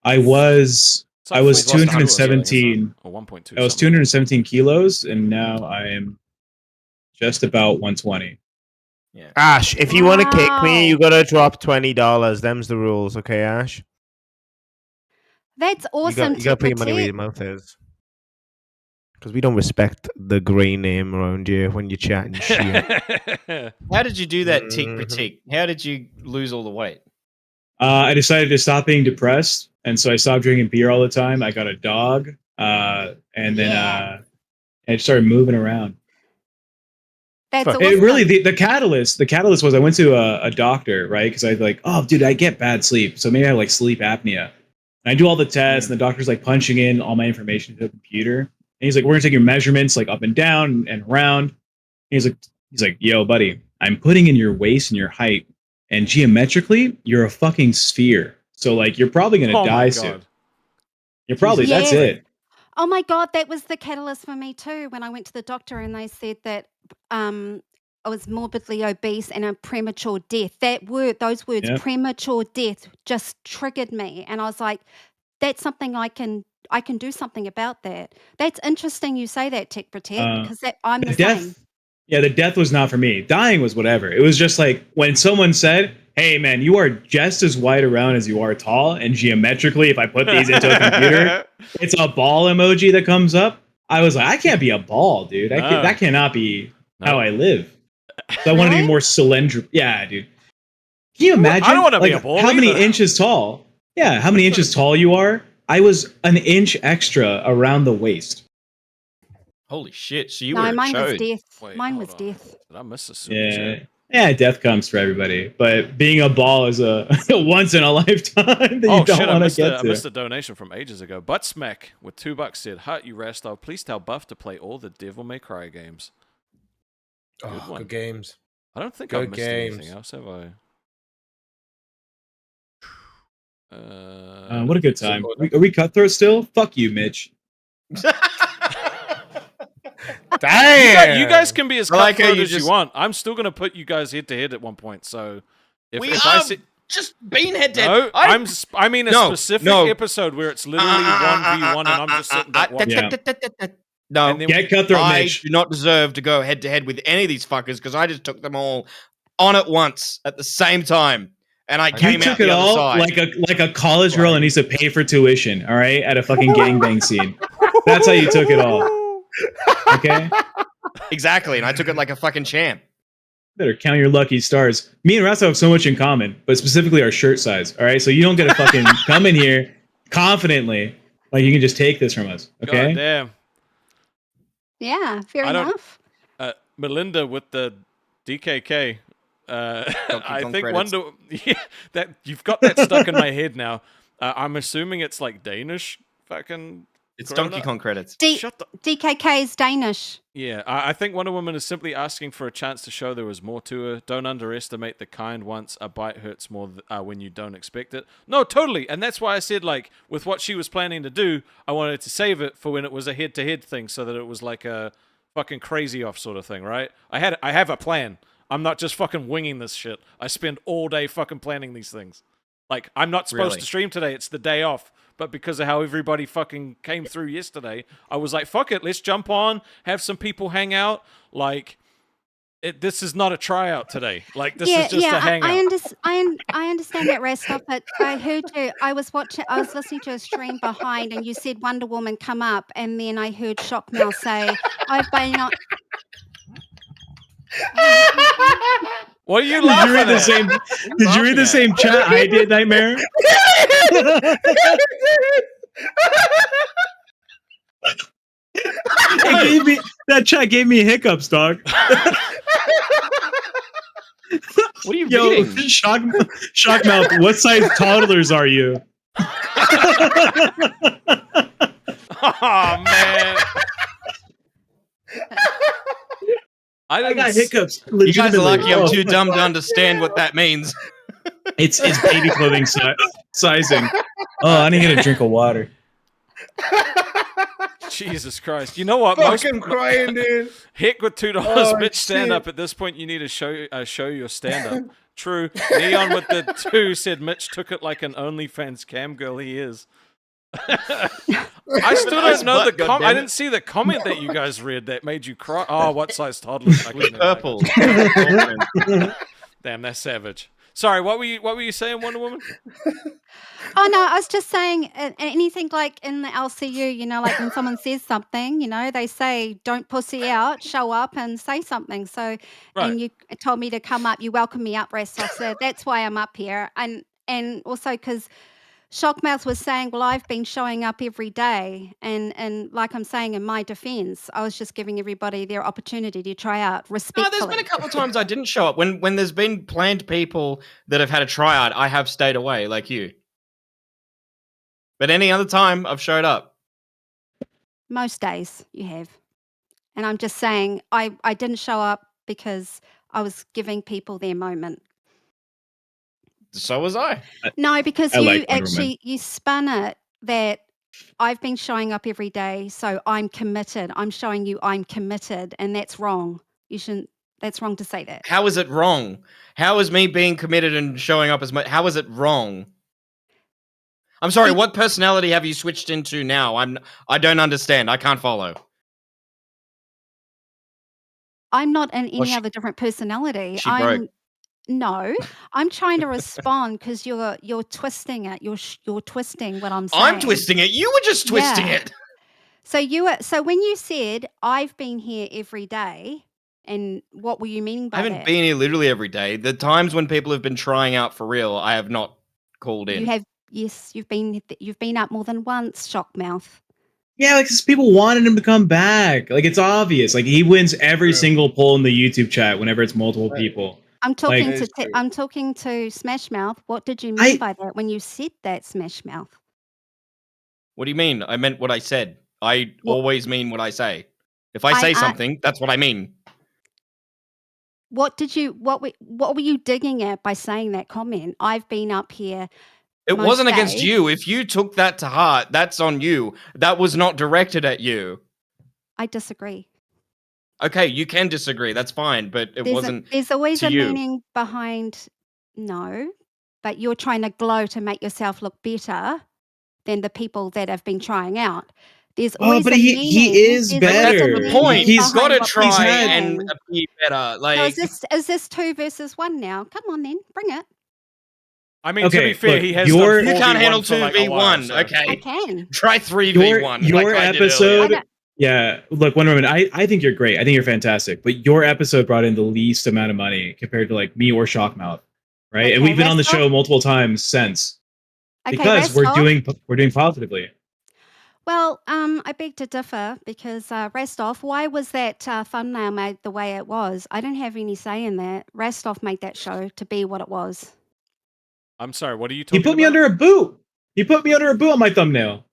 Speaker 4: I was
Speaker 2: It's like
Speaker 4: I was
Speaker 2: 4 kilos, I think, isn't it?
Speaker 4: 217.
Speaker 2: Or 1.2.
Speaker 4: I was
Speaker 2: something like that.
Speaker 4: 217 kilos, and now I am just about 120.
Speaker 3: Yeah.
Speaker 6: Ash, if you want to kick me,
Speaker 10: Wow.
Speaker 6: you gotta drop $20. Them's the rules, okay, Ash?
Speaker 10: That's awesome,
Speaker 6: You gotta
Speaker 10: Tech
Speaker 6: put your money where
Speaker 10: Protect.
Speaker 6: your mouth is. Because we don't respect the grey name around here when you're chatting shit.
Speaker 3: How did you do that, Tick
Speaker 6: Mhm.
Speaker 3: Critique? How did you lose all the weight?
Speaker 4: I decided to stop being depressed, and so I stopped drinking beer all the time. I got a dog, and then I started moving around.
Speaker 10: That's
Speaker 6: Fuck.
Speaker 10: awesome.
Speaker 4: It really the catalyst was I went to a doctor, right? Because I like, oh, dude, I get bad sleep, so maybe I have like sleep apnea. And I do all the tests, and the doctor's like punching in all my information into the computer, and he's like, we're gonna take your measurements like up and down and around. And he's like, yo, buddy, I'm putting in your waist and your height, and geometrically, you're a fucking sphere. So like, you're probably gonna
Speaker 2: Oh my
Speaker 4: die
Speaker 2: God.
Speaker 4: soon. You're probably that's
Speaker 10: Yeah.
Speaker 4: it.
Speaker 10: Oh my God, that was the catalyst for me too. When I went to the doctor and they said that I was morbidly obese and a premature death. Those words,
Speaker 4: Yeah.
Speaker 10: premature death, just triggered me, and I was like, "That's something I can do something about that." That's interesting you say that, Tech Protect, because I'm the same.
Speaker 4: Yeah, the death was not for me. Dying was whatever. It was just like when someone said, hey, man, you are just as wide around as you are tall. And geometrically, if I put these into a computer, it's a ball emoji that comes up. I was like, I can't be a ball, dude.
Speaker 2: No.
Speaker 4: That cannot be
Speaker 2: No.
Speaker 4: how I live. So I want to be
Speaker 10: Really?
Speaker 4: more cylindrical. Yeah, dude. Can you imagine
Speaker 2: I don't wanna be a ball
Speaker 4: how many
Speaker 2: either.
Speaker 4: inches tall? Yeah, how many inches tall you are? I was an inch extra around the waist.
Speaker 3: Holy shit! So you
Speaker 10: No,
Speaker 3: were a
Speaker 10: mine was
Speaker 3: chode.
Speaker 10: death.
Speaker 2: Wait,
Speaker 10: Mine
Speaker 2: hold
Speaker 10: was
Speaker 2: on.
Speaker 10: death.
Speaker 2: Did I miss a super
Speaker 4: Yeah.
Speaker 2: chat?
Speaker 4: Yeah, death comes for everybody, but being a ball is a once in a lifetime that you
Speaker 2: Oh
Speaker 4: don't
Speaker 2: shit! I
Speaker 4: want to
Speaker 2: missed,
Speaker 4: get
Speaker 2: I
Speaker 4: to.
Speaker 2: missed a donation from ages ago. Butt Smack with $2 said, "Hut you Rastov, please tell Buff to play all the Devil May Cry games." Good
Speaker 6: Oh,
Speaker 2: one.
Speaker 6: good games.
Speaker 2: I don't think
Speaker 6: Good
Speaker 2: I've missed anything
Speaker 6: games.
Speaker 2: else, have I?
Speaker 4: What a good time. Are we cutthroat still? Fuck you, Mitch.
Speaker 6: Damn.
Speaker 2: You guys can be as
Speaker 3: I like how
Speaker 2: cutthroat
Speaker 3: you
Speaker 2: as you
Speaker 3: just-
Speaker 2: want. I'm still going to put you guys head to head at one point. So if,
Speaker 3: We
Speaker 2: if
Speaker 3: are
Speaker 2: I see,
Speaker 3: just being head to head.
Speaker 2: no, I mean a
Speaker 3: No,
Speaker 2: specific
Speaker 3: no.
Speaker 2: episode where it's literally 1v1 and I'm just sitting back watching.
Speaker 4: Yeah.
Speaker 3: No,
Speaker 2: And then-
Speaker 4: Get cutthroat,
Speaker 3: I
Speaker 4: Mitch.
Speaker 3: do not deserve to go head to head with any of these fuckers because I just took them all on at once at the same time, and I
Speaker 4: You
Speaker 3: came out
Speaker 4: took
Speaker 3: the
Speaker 4: it
Speaker 3: other
Speaker 4: all
Speaker 3: side.
Speaker 4: like a college girl that needs to pay for tuition. All right, at a fucking gangbang scene. That's how you took it all. Okay.
Speaker 3: Exactly, and I took it like a fucking champ.
Speaker 4: Better count your lucky stars. Me and Rasta have so much in common, but specifically our shirt size. All right, so you don't get to fucking come in here confidently like you can just take this from us. Okay.
Speaker 2: God damn.
Speaker 10: Yeah, fair
Speaker 2: I don't-
Speaker 10: enough.
Speaker 2: Melinda with the DKK. I
Speaker 3: Kong
Speaker 2: think
Speaker 3: credits.
Speaker 2: Wonder yeah, that you've got that stuck in my head now. I'm assuming it's like Danish. Fucking
Speaker 3: It's
Speaker 2: Corona?
Speaker 3: Donkey Kong credits.
Speaker 2: Shut the.
Speaker 10: DKK is Danish.
Speaker 2: Yeah, I think Wonder Woman is simply asking for a chance to show there was more to her. Don't underestimate the kind once a bite hurts more when you don't expect it. No, totally. And that's why I said, like, with what she was planning to do, I wanted to save it for when it was a head-to-head thing so that it was like a fucking crazy off sort of thing, right? I have a plan. I'm not just fucking winging this shit. I spend all day fucking planning these things. Like, I'm not supposed
Speaker 3: Really?
Speaker 2: to stream today. It's the day off. But because of how everybody fucking came through yesterday, I was like, fuck it, let's jump on, have some people hang out. Like, this is not a tryout today. Like, this is just a hangout.
Speaker 10: I understand that, Rasta, but I heard you. I was listening to a stream behind, and you said Wonder Woman come up, and then I heard Shockmail say, "I've been on."
Speaker 2: What are you
Speaker 4: Did you
Speaker 2: laughing
Speaker 4: read the
Speaker 2: at?
Speaker 4: same? Did you read the same chat I did, Nightmare? That chat gave me hiccups, dog.
Speaker 3: What are you
Speaker 4: Yo,
Speaker 3: reading?
Speaker 4: shock mouth. What size toddlers are you?
Speaker 2: Oh man.
Speaker 4: I got hiccups.
Speaker 3: You guys are lucky I'm
Speaker 4: Oh.
Speaker 3: too dumb to understand what that means.
Speaker 4: It's baby clothing sizing. Oh, I need to get a drink of water.
Speaker 2: Jesus Christ. You know what?
Speaker 6: Fucking crying, dude.
Speaker 2: Heck with $2,
Speaker 6: Oh,
Speaker 2: Mitch, stand
Speaker 6: shit.
Speaker 2: up. At this point, you need to show your stand up. True. Neon with the 2 said Mitch took it like an OnlyFans cam girl he is. I still don't know the
Speaker 3: butt,
Speaker 2: I
Speaker 3: goddammit.
Speaker 2: didn't see the comment that you guys read that made you cry. Oh, what size toddlers? I couldn't
Speaker 3: Purple.
Speaker 2: Damn, that's savage. Sorry, what were you saying, Wonder Woman?
Speaker 10: Oh no, I was just saying anything like in the LCU, you know, like when someone says something, you know, they say don't pussy out, show up and say something. So,
Speaker 2: Right.
Speaker 10: and you told me to come up, you welcomed me up, Resta. So that's why I'm up here, and also because Shockmouth was saying, well, I've been showing up every day, and like I'm saying in my defense, I was just giving everybody their opportunity to try out
Speaker 3: No,
Speaker 10: respectfully.
Speaker 3: there's been a couple of times I didn't show up. When there's been planned people that have had a tryout, I have stayed away, like you. But any other time, I've showed up.
Speaker 10: Most days you have. And I'm just saying I didn't show up because I was giving people their moment.
Speaker 3: So was I.
Speaker 10: No, because
Speaker 4: I
Speaker 10: you
Speaker 4: like Wonder
Speaker 10: actually you spun it that I've been showing up every day, so I'm committed. I'm showing you I'm committed, and that's wrong. You shouldn't. That's wrong to say that.
Speaker 3: How is it wrong? How is me being committed and showing up as much? How is it wrong? I'm sorry. What personality have you switched into now? I don't understand. I can't follow.
Speaker 10: I'm not in any
Speaker 3: she-
Speaker 10: other different personality.
Speaker 3: she broke.
Speaker 10: No, I'm trying to respond because you're twisting it. You're twisting what I'm saying.
Speaker 3: I'm twisting it. You were just twisting
Speaker 10: Yeah.
Speaker 3: it.
Speaker 10: So when you said I've been here every day, and what were you meaning by
Speaker 3: I haven't
Speaker 10: that?
Speaker 3: been here literally every day. The times when people have been trying out for real, I have not called in.
Speaker 10: You have, yes, you've been up more than once, Shockmouth.
Speaker 4: Yeah, like 'cause people wanted him to come back. Like it's obvious. Like he wins every single poll in the YouTube chat whenever it's multiple people.
Speaker 10: I'm talking
Speaker 4: Like-
Speaker 10: I'm talking to Smashmouth. What did you mean by that when you said that, Smashmouth?
Speaker 3: What do you mean? I meant what I said. I
Speaker 10: What-
Speaker 3: always mean what I say. If I say something, that's what I mean.
Speaker 10: What were you digging at by saying that comment? I've been up here
Speaker 3: It
Speaker 10: most
Speaker 3: wasn't against
Speaker 10: days.
Speaker 3: you. If you took that to heart, that's on you. That was not directed at you.
Speaker 10: I disagree.
Speaker 3: Okay, you can disagree. That's fine, but it wasn't
Speaker 10: There's always
Speaker 3: to
Speaker 10: a
Speaker 3: you.
Speaker 10: meaning behind no, but you're trying to glow to make yourself look better than the people that have been trying out. There's
Speaker 4: Oh,
Speaker 10: always
Speaker 4: but
Speaker 10: a
Speaker 4: he
Speaker 10: meaning.
Speaker 4: is
Speaker 10: There's
Speaker 3: But that's
Speaker 10: always a
Speaker 4: better.
Speaker 3: the point.
Speaker 10: meaning
Speaker 3: He's got to
Speaker 10: behind what
Speaker 3: try
Speaker 10: people are
Speaker 3: and
Speaker 10: saying.
Speaker 3: appear better.
Speaker 10: So
Speaker 3: Like,
Speaker 10: is this 2 versus 1 now? Come on then, bring it.
Speaker 2: I mean, to
Speaker 4: Okay,
Speaker 2: be fair,
Speaker 4: look,
Speaker 2: he has
Speaker 4: your-
Speaker 2: done
Speaker 3: you can't
Speaker 2: 4v1
Speaker 3: handle
Speaker 2: for like a while,
Speaker 3: 2v1.
Speaker 2: so-
Speaker 10: I
Speaker 3: Okay,
Speaker 10: can.
Speaker 3: try 3v1.
Speaker 4: your
Speaker 3: like I did earlier.
Speaker 4: episode.
Speaker 10: I don't-
Speaker 4: Yeah, look, Wonder Woman. I think you're great. I think you're fantastic. But your episode brought in the least amount of money compared to like me or Shockmouth, right? And
Speaker 10: Okay,
Speaker 4: we've been on the
Speaker 10: rest
Speaker 4: show
Speaker 10: off.
Speaker 4: multiple times since
Speaker 10: Okay,
Speaker 4: because
Speaker 10: rest
Speaker 4: we're
Speaker 10: off.
Speaker 4: doing positively.
Speaker 10: Well, I beg to differ because Rastov, why was that thumbnail made the way it was? I don't have any say in that. Rastov made that show to be what it was.
Speaker 2: I'm sorry, what are you
Speaker 4: He
Speaker 2: talking
Speaker 4: put me
Speaker 2: about?
Speaker 4: under a boot. He put me under a boot on my thumbnail.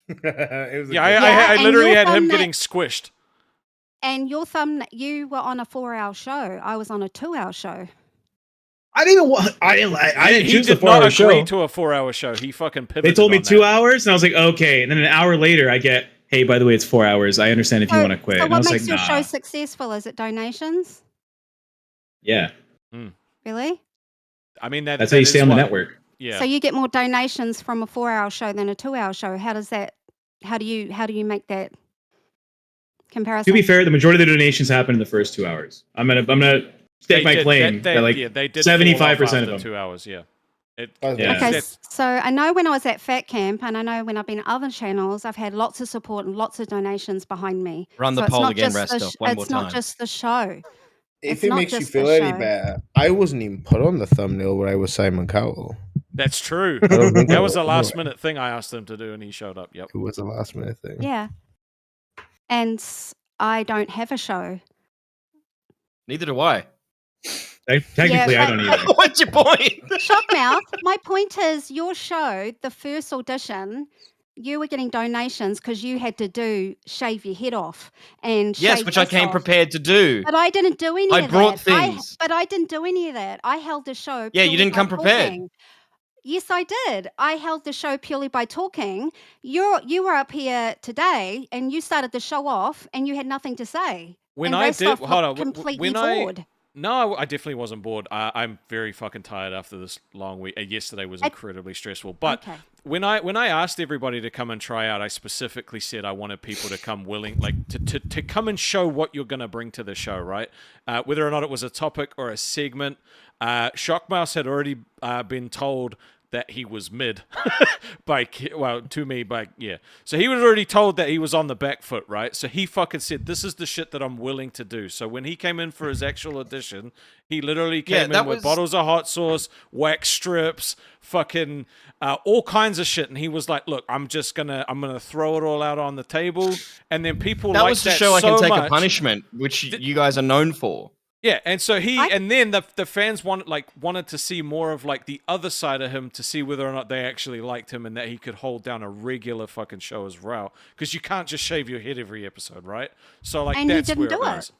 Speaker 6: It was a
Speaker 2: Yeah,
Speaker 6: good-
Speaker 2: I
Speaker 10: and
Speaker 2: literally
Speaker 10: your
Speaker 2: had him
Speaker 10: thumbnail-
Speaker 2: getting squished.
Speaker 10: And you were on a 4-hour show. I was on a 2-hour show.
Speaker 4: I didn't even. I didn't
Speaker 2: He
Speaker 4: choose the
Speaker 2: did not
Speaker 4: 4-hour
Speaker 2: agree
Speaker 4: show.
Speaker 2: to a 4-hour show. He fucking pivoted.
Speaker 4: They told me
Speaker 2: on
Speaker 4: 2
Speaker 2: that.
Speaker 4: hours, and I was like, okay. And then an hour later, I get, hey, by the way, it's 4 hours. I understand if you want to quit.
Speaker 10: So
Speaker 4: And I
Speaker 10: what
Speaker 4: was
Speaker 10: makes
Speaker 4: like,
Speaker 10: your
Speaker 4: nah.
Speaker 10: show successful? Is it donations?
Speaker 4: Yeah,
Speaker 10: Really?
Speaker 2: I mean,
Speaker 4: that's how you stay on the network.
Speaker 2: Yeah.
Speaker 10: So you get more donations from a 4-hour show than a 2-hour show. How do you make that comparison?
Speaker 4: To be fair, the majority of the donations happen in the first 2 hours. I'm gonna stake my claim that like
Speaker 2: they did
Speaker 4: 75%
Speaker 2: fall off
Speaker 4: of
Speaker 2: after
Speaker 4: them.
Speaker 2: 2 hours. Yeah.
Speaker 4: Yeah.
Speaker 10: Okay,
Speaker 2: That's-
Speaker 10: so I know when I was at Fat Camp, and I know when I've been at other channels, I've had lots of support and lots of donations behind me.
Speaker 3: Run the
Speaker 10: So it's
Speaker 3: poll
Speaker 10: not
Speaker 3: again,
Speaker 10: just the
Speaker 3: Resto. One more
Speaker 10: It's not
Speaker 3: time.
Speaker 10: just the show.
Speaker 6: If
Speaker 10: It's
Speaker 6: it
Speaker 10: not
Speaker 6: makes you
Speaker 10: just
Speaker 6: feel
Speaker 10: the
Speaker 6: any
Speaker 10: show.
Speaker 6: better, I wasn't even put on the thumbnail where I was Simon Cowell.
Speaker 2: That's true.
Speaker 6: I don't think
Speaker 2: That
Speaker 6: I
Speaker 2: was a
Speaker 6: was.
Speaker 2: last minute thing I asked him to do, and he showed up. Yep.
Speaker 6: It was a last minute thing.
Speaker 10: Yeah. And I don't have a show.
Speaker 3: Neither do I.
Speaker 4: Technically,
Speaker 10: Yeah,
Speaker 4: I don't
Speaker 10: but-
Speaker 4: either.
Speaker 3: What's your point?
Speaker 10: Shockmouth, my point is your show, the first audition, you were getting donations because you had to shave your head off and
Speaker 3: Yes,
Speaker 10: shave
Speaker 3: which I
Speaker 10: this
Speaker 3: came
Speaker 10: off.
Speaker 3: prepared to do.
Speaker 10: But I didn't do any
Speaker 3: I
Speaker 10: of
Speaker 3: brought
Speaker 10: that.
Speaker 3: things.
Speaker 10: But I didn't do any of that. I held the show.
Speaker 3: Yeah, you
Speaker 10: purely
Speaker 3: didn't
Speaker 10: by
Speaker 3: come prepared.
Speaker 10: talking. Yes, I did. I held the show purely by talking. You were up here today and you started the show off and you had nothing to say.
Speaker 2: When
Speaker 10: and
Speaker 2: I
Speaker 10: Restov
Speaker 2: did,
Speaker 10: looked
Speaker 2: hold on.
Speaker 10: completely
Speaker 2: When I
Speaker 10: bored.
Speaker 2: no, I definitely wasn't bored. I'm very fucking tired after this long week. Yesterday was incredibly stressful. But
Speaker 10: Okay.
Speaker 2: when I asked everybody to come and try out, I specifically said I wanted people to come willing, like to come and show what you're going to bring to the show, right? Whether or not it was a topic or a segment. Shockmouse had already been told that he was mid to me. So he was already told that he was on the back foot, right? So he fucking said, this is the shit that I'm willing to do. So when he came in for his actual audition, he literally came in with bottles of hot sauce, wax strips, fucking all kinds of shit. And he was like, look, I'm gonna throw it all out on the table. And then people
Speaker 3: That
Speaker 2: like
Speaker 3: was to
Speaker 2: that
Speaker 3: show I can
Speaker 2: so
Speaker 3: take
Speaker 2: much.
Speaker 3: a punishment, which you guys are known for.
Speaker 2: Yeah, and so and then the fans wanted to see more of like the other side of him to see whether or not they actually liked him and that he could hold down a regular fucking show as well. Because you can't just shave your head every episode, right? So like
Speaker 10: And he
Speaker 2: that's
Speaker 10: didn't
Speaker 2: where
Speaker 10: do
Speaker 2: it
Speaker 10: it.
Speaker 2: was.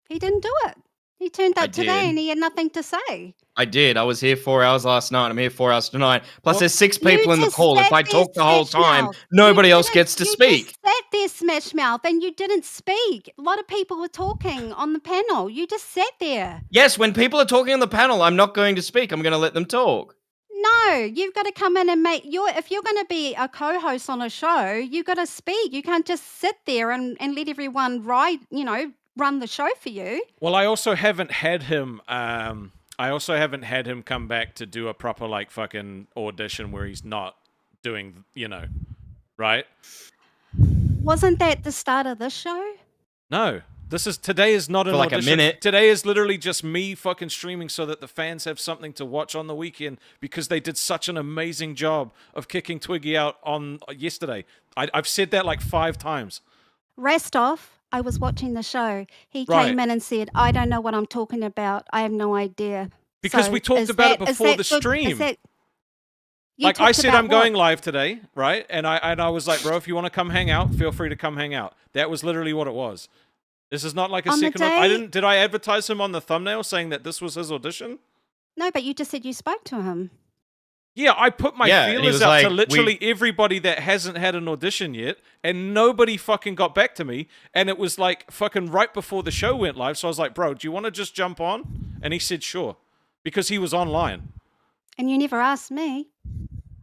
Speaker 10: He didn't do it. He turned
Speaker 3: I
Speaker 10: up today
Speaker 3: did.
Speaker 10: and he had nothing to say.
Speaker 3: I did. I was here 4 hours last night. I'm here 4 hours tonight. Plus,
Speaker 2: Well,
Speaker 3: there's 6
Speaker 10: You
Speaker 3: people in the
Speaker 10: just
Speaker 3: call. If
Speaker 10: sat
Speaker 3: I
Speaker 10: there,
Speaker 3: talk the whole
Speaker 10: Smash
Speaker 3: time,
Speaker 10: Mouth.
Speaker 3: nobody
Speaker 10: You
Speaker 3: else
Speaker 10: didn't-
Speaker 3: gets to speak.
Speaker 10: You just sat there, Smash Mouth, and you didn't speak. A lot of people were talking on the panel. You just sat there.
Speaker 3: Yes, when people are talking on the panel, I'm not going to speak. I'm going to let them talk.
Speaker 10: No, you've got to come in and if you're going to be a co-host on a show, you've got to speak. You can't just sit there and let everyone run the show for you.
Speaker 2: Well, I also haven't had him. Come back to do a proper like fucking audition where he's not doing, right?
Speaker 10: Wasn't that the start of this show?
Speaker 2: No. Today is not an
Speaker 3: For like a
Speaker 2: audition.
Speaker 3: minute.
Speaker 2: Today is literally just me fucking streaming so that the fans have something to watch on the weekend because they did such an amazing job of kicking Twiggy out on yesterday. I've said that like 5 times.
Speaker 10: Rastov, I was watching the show. He
Speaker 2: Right.
Speaker 10: came in and said, I don't know what I'm talking about. I have no idea.
Speaker 2: Because we talked about it before the stream. Like I said, I'm going live today, right? And I was like, bro, if you want to come hang out, feel free to come hang out. That was literally what it was. This is not like a
Speaker 10: On the
Speaker 2: second.
Speaker 10: day-
Speaker 2: Did I advertise him on the thumbnail saying that this was his audition?
Speaker 10: No, but you just said you spoke to him.
Speaker 2: Yeah, I put my
Speaker 3: Yeah, and he
Speaker 2: feelers
Speaker 3: was
Speaker 2: out
Speaker 3: like,
Speaker 2: to literally everybody that hasn't had an audition yet, and nobody fucking got back to me. And it was like fucking right before the show went live, so I was like, bro, do you want to just jump on? And he said, sure, because he was online.
Speaker 10: And you never asked me.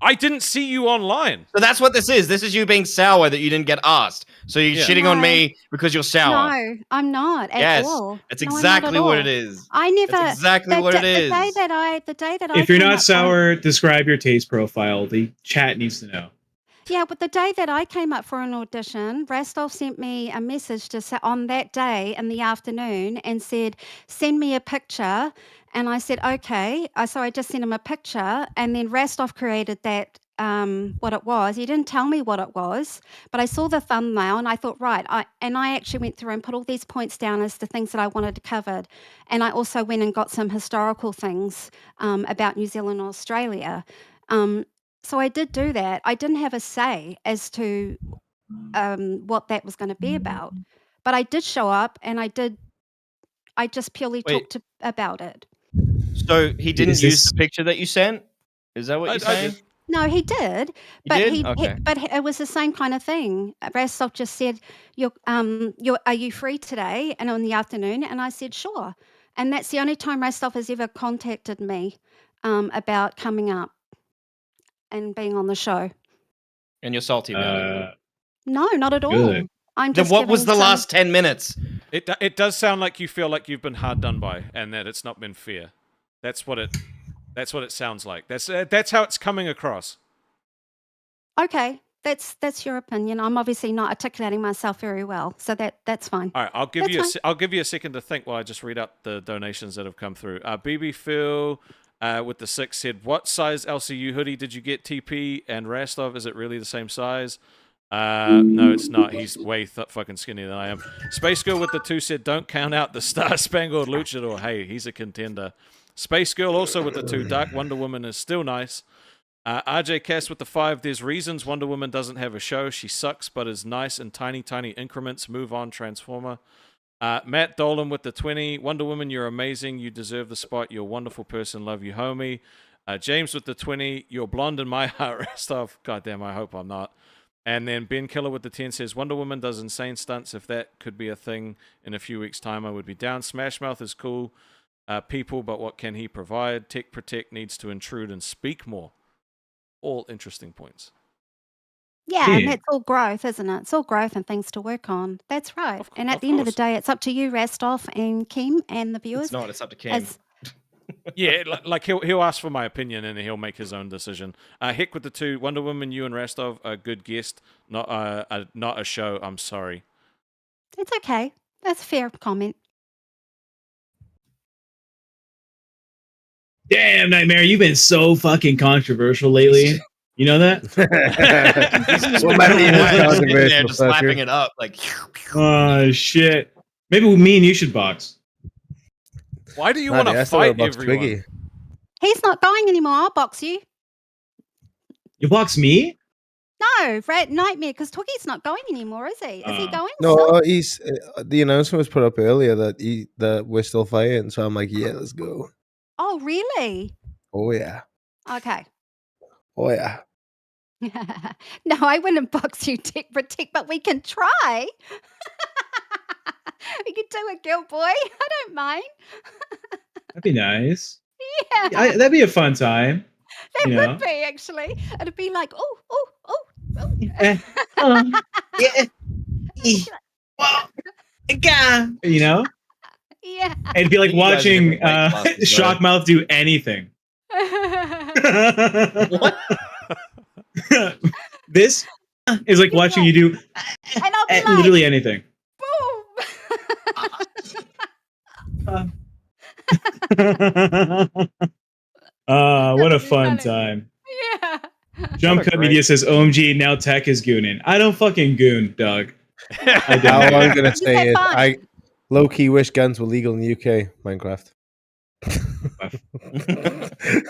Speaker 2: I didn't see you online.
Speaker 3: So that's what this is. This is you being sour that you didn't get asked. So you're
Speaker 2: Yeah.
Speaker 3: shitting on
Speaker 10: No.
Speaker 3: me because you're sour.
Speaker 10: No, I'm not at
Speaker 3: Yes,
Speaker 10: all.
Speaker 3: that's
Speaker 10: No, I'm not
Speaker 3: exactly
Speaker 10: at
Speaker 3: what
Speaker 10: all.
Speaker 3: it is.
Speaker 10: I never.
Speaker 3: That's exactly what it is.
Speaker 10: The day that I
Speaker 4: If you're
Speaker 10: came
Speaker 4: not
Speaker 10: up with-
Speaker 4: sour, describe your taste profile. The chat needs to know.
Speaker 10: Yeah, but the day that I came up for an audition, Rastov sent me a message to say on that day in the afternoon and said, "Send me a picture." And I said, "Okay." So I just sent him a picture, and then Rastov created that. What it was. He didn't tell me what it was, but I saw the thumbnail and I thought, right. I actually went through and put all these points down as the things that I wanted to cover. And I also went and got some historical things about New Zealand and Australia. So I did do that. I didn't have a say as to what that was going to be about, but I did show up and I just purely
Speaker 3: Wait.
Speaker 10: talked about it.
Speaker 3: So he didn't
Speaker 4: Is
Speaker 3: use
Speaker 4: this-
Speaker 3: the picture that you sent? Is that what
Speaker 2: I
Speaker 3: you're saying?
Speaker 10: No, he did,
Speaker 3: He
Speaker 10: but
Speaker 3: did? Okay.
Speaker 10: but it was the same kind of thing. Rastov just said, are you free today and in the afternoon?" And I said, "Sure." And that's the only time Rastov has ever contacted me about coming up and being on the show.
Speaker 3: And you're salty about it.
Speaker 10: No, not at all.
Speaker 4: Good.
Speaker 10: I'm
Speaker 3: Then
Speaker 10: just.
Speaker 3: what was
Speaker 10: giving
Speaker 3: the
Speaker 10: some-
Speaker 3: last 10 minutes?
Speaker 2: It does sound like you feel like you've been hard done by, and that it's not been fair. That's what it sounds like. That's how it's coming across.
Speaker 10: Okay, that's your opinion. I'm obviously not articulating myself very well, so that's fine.
Speaker 2: All right, I'll give
Speaker 10: That's
Speaker 2: you
Speaker 10: fine.
Speaker 2: I'll give you a second to think while I just read out the donations that have come through. BB Phil with the 6 said, "What size LCU hoodie did you get, TP and Rastov? Is it really the same size?" No, it's not. He's way fucking skinnier than I am. Space Girl with the 2 said, "Don't count out the Star Spangled Luchador." Hey, he's a contender. Space Girl also with the 2. Dark Wonder Woman is still nice. RJ Cass with the 5. There's reasons Wonder Woman doesn't have a show. She sucks, but is nice in tiny, tiny increments. Move on, Transformer. Matt Dolan with the 20. Wonder Woman, you're amazing. You deserve the spot. You're a wonderful person. Love you, homie. James with the 20. You're blonde in my heart. Stuff. Goddamn, I hope I'm not. And then Ben Killer with the 10 says, Wonder Woman does insane stunts. If that could be a thing in a few weeks' time, I would be down. Smash Mouth is cool. People, but what can he provide? Tech Protect needs to intrude and speak more. All interesting points.
Speaker 10: Yeah,
Speaker 4: Yeah.
Speaker 10: and that's all growth, isn't it? It's all growth and things to work on. That's right. And at the end of the day, it's up to you, Rastov and Kim and the viewers.
Speaker 3: It's not. It's up to Kim.
Speaker 10: as-
Speaker 2: Yeah, like he'll ask for my opinion and he'll make his own decision. Heck with the 2. Wonder Woman, you and Rastov, a good guest, not a show. I'm sorry.
Speaker 10: It's okay. That's a fair comment.
Speaker 4: Damn, Nightmare, you've been so fucking controversial lately. You know that?
Speaker 6: Well, might be
Speaker 3: Just sitting there,
Speaker 6: controversial,
Speaker 3: just
Speaker 6: fucker.
Speaker 3: slapping it up like.
Speaker 4: Oh, shit. Maybe me and you should box.
Speaker 2: Why do you
Speaker 6: Nah,
Speaker 2: want to
Speaker 6: dude, I still
Speaker 2: fight
Speaker 6: gotta box
Speaker 2: everyone?
Speaker 6: Twiggy.
Speaker 10: He's not going anymore. I'll box you.
Speaker 4: You box me?
Speaker 10: No, Nightmare, because Twiggy's not going anymore, is he? Is he going?
Speaker 6: No,
Speaker 10: still?
Speaker 6: he's the announcement was put up earlier that we're still fighting. So I'm like, yeah, let's go.
Speaker 10: Oh, really?
Speaker 6: Oh yeah,
Speaker 10: Okay.
Speaker 6: oh yeah.
Speaker 10: No, I wouldn't box you, Tech Protect, but we can try. We could do it, girl boy. I don't mind.
Speaker 4: That'd be nice.
Speaker 10: Yeah,
Speaker 4: That'd be a fun time.
Speaker 10: that
Speaker 4: you
Speaker 10: would
Speaker 4: know.
Speaker 10: be actually. It'd be like, oh, oh, oh, oh.
Speaker 4: You know?
Speaker 10: Yeah.
Speaker 4: It'd be like
Speaker 3: You guys are
Speaker 4: watching
Speaker 3: different weight classes, though.
Speaker 4: Shockmouth do anything.
Speaker 3: What?
Speaker 4: This is like watching you do
Speaker 10: And I'll be like,
Speaker 4: literally anything.
Speaker 10: boom.
Speaker 4: What a
Speaker 10: That'd be
Speaker 4: fun
Speaker 10: funny.
Speaker 4: time.
Speaker 10: Yeah.
Speaker 4: Jump
Speaker 3: What a
Speaker 4: Cut
Speaker 3: great-
Speaker 4: Media says, OMG, now tech is gooning. I don't fucking goon, Doug. I
Speaker 6: All
Speaker 4: don't.
Speaker 6: I'm gonna
Speaker 10: You
Speaker 6: say
Speaker 10: said
Speaker 6: is,
Speaker 10: fine.
Speaker 6: I low key wish guns were legal in the UK. Minecraft.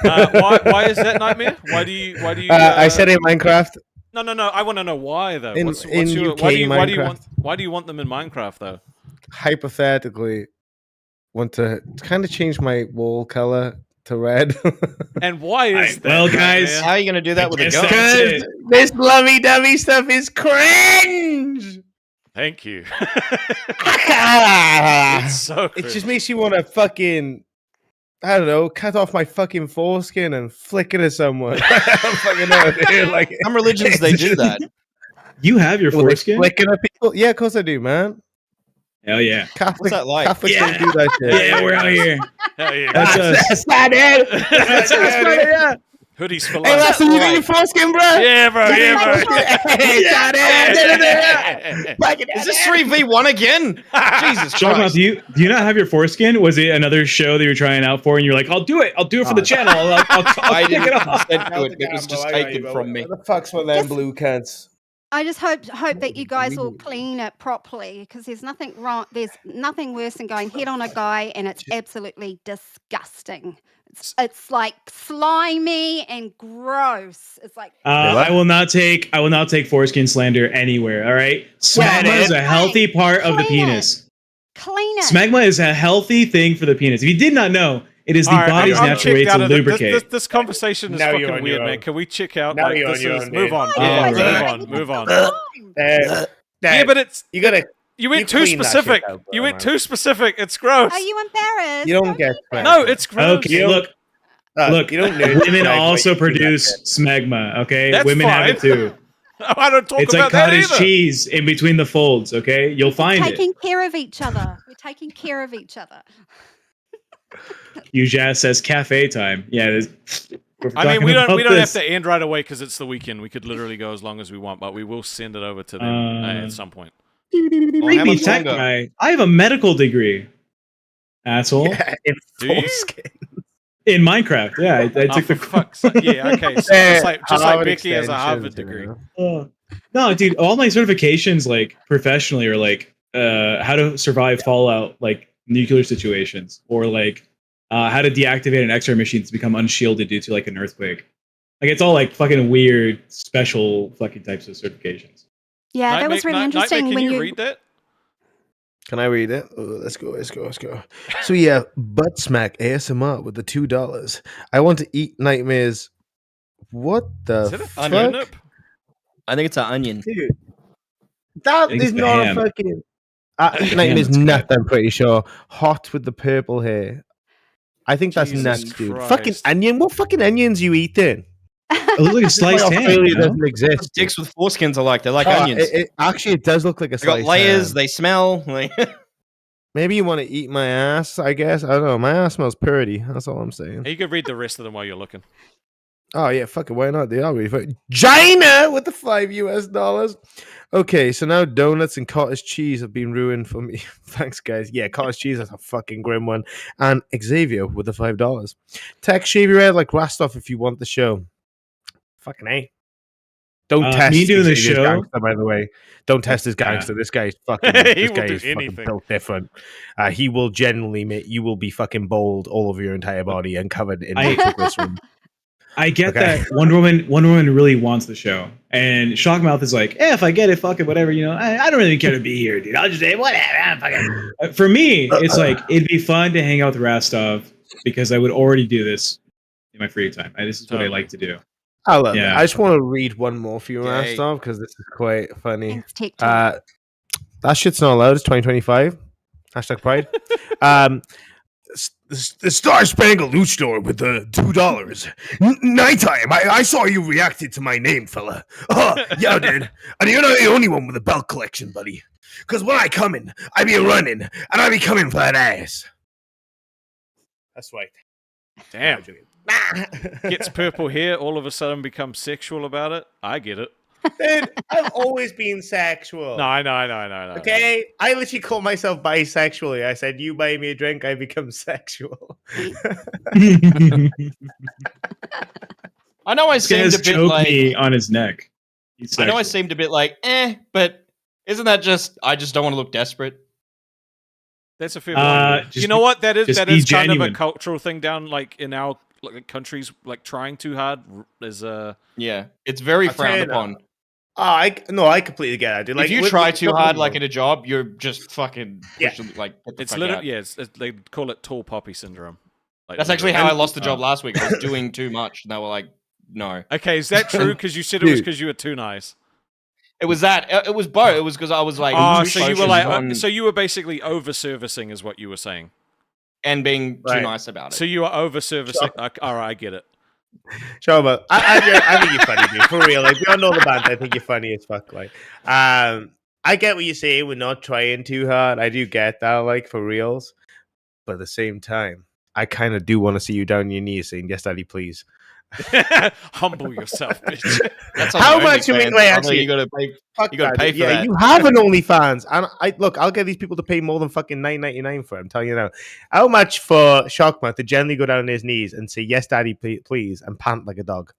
Speaker 2: Why is that, Nightmare? Why do you?
Speaker 6: I said in Minecraft.
Speaker 2: No. I want to know why though.
Speaker 6: In-
Speaker 2: What's
Speaker 6: in
Speaker 2: your,
Speaker 6: UK
Speaker 2: why do you
Speaker 6: Minecraft.
Speaker 2: why do you want them in Minecraft though?
Speaker 6: Hypothetically, want to kind of change my wall color to red.
Speaker 2: And why is that?
Speaker 4: Well, guys,
Speaker 3: How are you gonna do that with a
Speaker 4: guess
Speaker 3: gun?
Speaker 4: that's
Speaker 6: Because
Speaker 4: it.
Speaker 6: this lovey-dovey stuff is cringe.
Speaker 2: Thank you.
Speaker 6: it
Speaker 2: It's so
Speaker 6: just makes you want to fucking, I don't know, cut off my fucking foreskin and flick it at someone. I don't fucking know, dude. Like,
Speaker 3: Some religions they do that.
Speaker 4: You have your
Speaker 6: Well, they
Speaker 4: foreskin?
Speaker 6: flicking at people? Yeah, of course I do, man.
Speaker 4: Hell yeah.
Speaker 6: Catholic,
Speaker 3: that like?
Speaker 6: Catholics
Speaker 4: Yeah.
Speaker 6: don't do that shit.
Speaker 4: Yeah, we're out here.
Speaker 2: Hell yeah.
Speaker 4: That's us.
Speaker 6: That's not it. That's not it. Yeah.
Speaker 2: Hoodies for
Speaker 6: Hey,
Speaker 2: life.
Speaker 6: Lester, you got your foreskin, bro?
Speaker 2: Yeah, bro. Yeah, bro.
Speaker 6: Hey, got it.
Speaker 3: Is this 3v1 again? Jesus
Speaker 4: Shockmouth,
Speaker 3: Christ.
Speaker 4: do you not have your foreskin? Was it another show that you were trying out for and you're like, I'll do it for the channel. I'll
Speaker 3: I
Speaker 4: pick it
Speaker 3: didn't
Speaker 4: off.
Speaker 3: consent to it. It was just taken from me.
Speaker 6: What the fuck's with them blue cunts?
Speaker 10: I just hope that you guys will clean it properly because there's nothing wrong. There's nothing worse than going head on a guy, and it's absolutely disgusting. It's like slimy and gross. It's like
Speaker 4: I will not take foreskin slander anywhere. All right, smegma is a healthy part of the
Speaker 10: Clean it.
Speaker 4: penis.
Speaker 10: clean it.
Speaker 4: Smegma is a healthy thing for the penis. If you did not know, it is the
Speaker 2: All right,
Speaker 4: body's
Speaker 2: I'm
Speaker 4: natural way
Speaker 2: checked out
Speaker 4: to
Speaker 2: of it.
Speaker 4: lubricate.
Speaker 2: This conversation is
Speaker 6: Now you're
Speaker 2: fucking
Speaker 6: on
Speaker 2: weird,
Speaker 6: your
Speaker 2: man.
Speaker 6: own.
Speaker 2: Can we check out?
Speaker 6: Now
Speaker 2: Like,
Speaker 6: you're on
Speaker 2: this
Speaker 6: your
Speaker 2: is
Speaker 6: own,
Speaker 2: move
Speaker 6: dude.
Speaker 2: on.
Speaker 10: Why
Speaker 2: Move
Speaker 10: do you
Speaker 2: on.
Speaker 10: guys
Speaker 2: Move on.
Speaker 10: take
Speaker 2: Move on.
Speaker 10: time?
Speaker 2: Yeah, but it's
Speaker 6: you gotta.
Speaker 2: you went
Speaker 6: you
Speaker 2: too
Speaker 6: clean that shit
Speaker 2: specific.
Speaker 6: out, bro,
Speaker 2: You went
Speaker 6: man.
Speaker 2: too specific. It's gross.
Speaker 10: Are you embarrassed?
Speaker 6: You don't get.
Speaker 2: No, it's gross.
Speaker 4: Okay, look,
Speaker 6: You don't need
Speaker 4: women
Speaker 6: to
Speaker 4: also
Speaker 6: like,
Speaker 4: produce smegma. Okay,
Speaker 2: That's
Speaker 4: women have it
Speaker 2: fine.
Speaker 4: too.
Speaker 2: I don't talk
Speaker 4: It's
Speaker 2: about
Speaker 4: like
Speaker 2: that
Speaker 4: cottage
Speaker 2: either.
Speaker 4: cheese in between the folds. Okay, you'll find it.
Speaker 10: Taking care of each other. We're taking care of each other.
Speaker 4: Ujaz says cafe time. Yeah,
Speaker 2: I mean,
Speaker 4: talking
Speaker 2: we
Speaker 4: about
Speaker 2: don't have
Speaker 4: this.
Speaker 2: to end right away because it's the weekend. We could literally go as long as we want, but we will send it over to them at some point.
Speaker 3: Well, how
Speaker 4: Creepy
Speaker 3: much
Speaker 4: tech
Speaker 3: longer?
Speaker 4: guy. I have a medical degree. Asshole.
Speaker 6: Yeah, in
Speaker 2: Do you?
Speaker 6: foreskin.
Speaker 4: In Minecraft. Yeah, I
Speaker 2: Oh,
Speaker 4: took
Speaker 2: for
Speaker 4: the
Speaker 2: fuck's sake. Yeah, okay. So just like
Speaker 6: Harvard
Speaker 2: Becky has a
Speaker 6: extensions,
Speaker 2: Harvard
Speaker 6: you
Speaker 2: degree.
Speaker 6: know.
Speaker 4: No, dude, all my certifications, like professionally, are like how to survive fallout, like nuclear situations, or like how to deactivate an X-ray machine to become unshielded due to like an earthquake. Like it's all like fucking weird, special fucking types of certifications.
Speaker 10: Yeah, that was really interesting
Speaker 2: Can
Speaker 10: when
Speaker 2: you
Speaker 10: you
Speaker 2: read that?
Speaker 6: Can I read it? Oh, let's go. So yeah, butt smack ASMR with the $2. I want to eat nightmares. What the
Speaker 2: Is it a
Speaker 6: fuck?
Speaker 2: turnip?
Speaker 3: I think it's an onion.
Speaker 6: Dude, that
Speaker 4: think
Speaker 6: is
Speaker 4: it's
Speaker 6: not
Speaker 4: ham.
Speaker 6: a fucking. Eat
Speaker 4: Ham
Speaker 6: nightmares
Speaker 4: is good.
Speaker 6: nut. I'm pretty sure. Hot with the purple hair. I think that's
Speaker 2: Jesus
Speaker 6: nuts, dude.
Speaker 2: Christ.
Speaker 6: Fucking onion. What fucking onions you eating?
Speaker 4: It looks like a sliced ham.
Speaker 6: Australia
Speaker 4: You know?
Speaker 6: doesn't exist.
Speaker 3: Dicks with foreskins are like they're like
Speaker 6: Oh,
Speaker 3: onions.
Speaker 6: Actually, it does look like a
Speaker 3: They got
Speaker 6: sliced
Speaker 3: layers.
Speaker 6: ham.
Speaker 3: They smell. Like
Speaker 6: Maybe you want to eat my ass. I guess I don't know. My ass smells pretty. That's all I'm saying.
Speaker 2: You could read the rest of them while you're looking.
Speaker 6: Oh yeah, fuck it. Why not? They are really fun. China with the $5. Okay, so now donuts and cottage cheese have been ruined for me. Thanks, guys. Yeah, cottage cheese is a fucking grim one. And Xavier with the $5. Tech shave your head like Rastov if you want the show. Fucking A. Don't test
Speaker 4: me doing the
Speaker 6: Xavier's
Speaker 4: show?
Speaker 6: gangster, by the way. Don't test his
Speaker 4: Yeah.
Speaker 6: gangster. This guy's fucking.
Speaker 2: He
Speaker 6: this
Speaker 2: will
Speaker 6: guy
Speaker 2: do
Speaker 6: is fucking
Speaker 2: anything.
Speaker 6: built different. He will genuinely make you will be fucking bald all over your entire body and covered in nitroglycerin.
Speaker 4: I get
Speaker 6: Okay.
Speaker 4: that Wonder Woman really wants the show, and Shockmouth is like, if I get it, fuck it, whatever. You know, I don't really care to be here, dude. I'll just say whatever. I'm fucking. For me, it's like it'd be fun to hang out with Rastov because I would already do this in my free time. This is what I like to do.
Speaker 6: I love it.
Speaker 4: Yeah.
Speaker 6: I just want to read one more for you,
Speaker 3: Yay.
Speaker 6: Rastov, because this is quite funny.
Speaker 10: Thanks, TikTok.
Speaker 6: That shit's not allowed. It's 2025. Hashtag pride. The Star Spangled Luchador with the $2. Nighttime. I saw you reacted to my name, fella. Oh, yeah, I did. And you're not the only one with a belt collection, buddy. Because when I come in, I be running, and I be coming for that ass. That's right.
Speaker 2: Damn. Gets purple hair, all of a sudden becomes sexual about it. I get it.
Speaker 6: Dude, I've always been sexual.
Speaker 2: No, I know.
Speaker 6: Okay, I literally call myself bisexually. I said, "You buy me a drink, I become sexual."
Speaker 3: I know I
Speaker 4: This guy
Speaker 3: seemed
Speaker 4: has
Speaker 3: a bit
Speaker 4: choked
Speaker 3: like
Speaker 4: me on his neck. He's
Speaker 3: I know I
Speaker 4: sexual.
Speaker 3: seemed a bit like but isn't that just I just don't want to look desperate?
Speaker 2: That's a fair point.
Speaker 4: just
Speaker 2: You know what? That is
Speaker 4: just
Speaker 2: that
Speaker 4: be
Speaker 2: is kind of a
Speaker 4: genuine.
Speaker 2: cultural thing down like in our like, countries. Like trying too hard is
Speaker 3: Yeah, it's very
Speaker 6: I'll tell you
Speaker 3: frowned
Speaker 6: now.
Speaker 3: upon.
Speaker 6: I completely get it. Dude. Like,
Speaker 3: if you
Speaker 6: with-
Speaker 3: try
Speaker 6: with
Speaker 3: too
Speaker 6: something
Speaker 3: hard, like
Speaker 6: wrong.
Speaker 3: in a job, you're just fucking
Speaker 6: Yeah.
Speaker 3: pushing, like get the
Speaker 2: it's
Speaker 3: fuck
Speaker 2: literally
Speaker 3: out.
Speaker 2: yeah. They call it tall poppy syndrome. Like,
Speaker 3: That's actually how I lost the job last week. I was doing too much, and they were like, "No."
Speaker 2: Okay, is that true? Because you said it was because you were too nice.
Speaker 3: It was that. It was both. It was because I was like,
Speaker 2: Oh,
Speaker 3: too
Speaker 2: so you were
Speaker 3: focused
Speaker 2: like,
Speaker 3: on-
Speaker 2: so you were basically over servicing, is what you were saying.
Speaker 3: and being too
Speaker 6: Right.
Speaker 3: nice about it.
Speaker 2: So you are over servicing. All right, I get it.
Speaker 6: Sure, but I think you're funny, dude. For real, like beyond all the banter, I think you're funny as fuck. Like, I get what you're saying. We're not trying too hard. I do get that, like for reals. But at the same time, I kind of do want to see you down on your knees saying, "Yes, daddy, please."
Speaker 2: Humble yourself, bitch.
Speaker 3: That's on
Speaker 6: How
Speaker 3: the
Speaker 6: much you
Speaker 3: OnlyFans.
Speaker 6: mean? Wait,
Speaker 3: Although
Speaker 6: actually,
Speaker 3: you gotta pay.
Speaker 6: fuck
Speaker 3: You gotta
Speaker 6: that,
Speaker 3: pay
Speaker 6: dude.
Speaker 3: for
Speaker 6: Yeah,
Speaker 3: that.
Speaker 6: you have an OnlyFans, and look, I'll get these people to pay more than fucking $9.99 for it. I'm telling you now. How much for Shockmouth to generally go down on his knees and say, "Yes, daddy, please," and pant like a dog?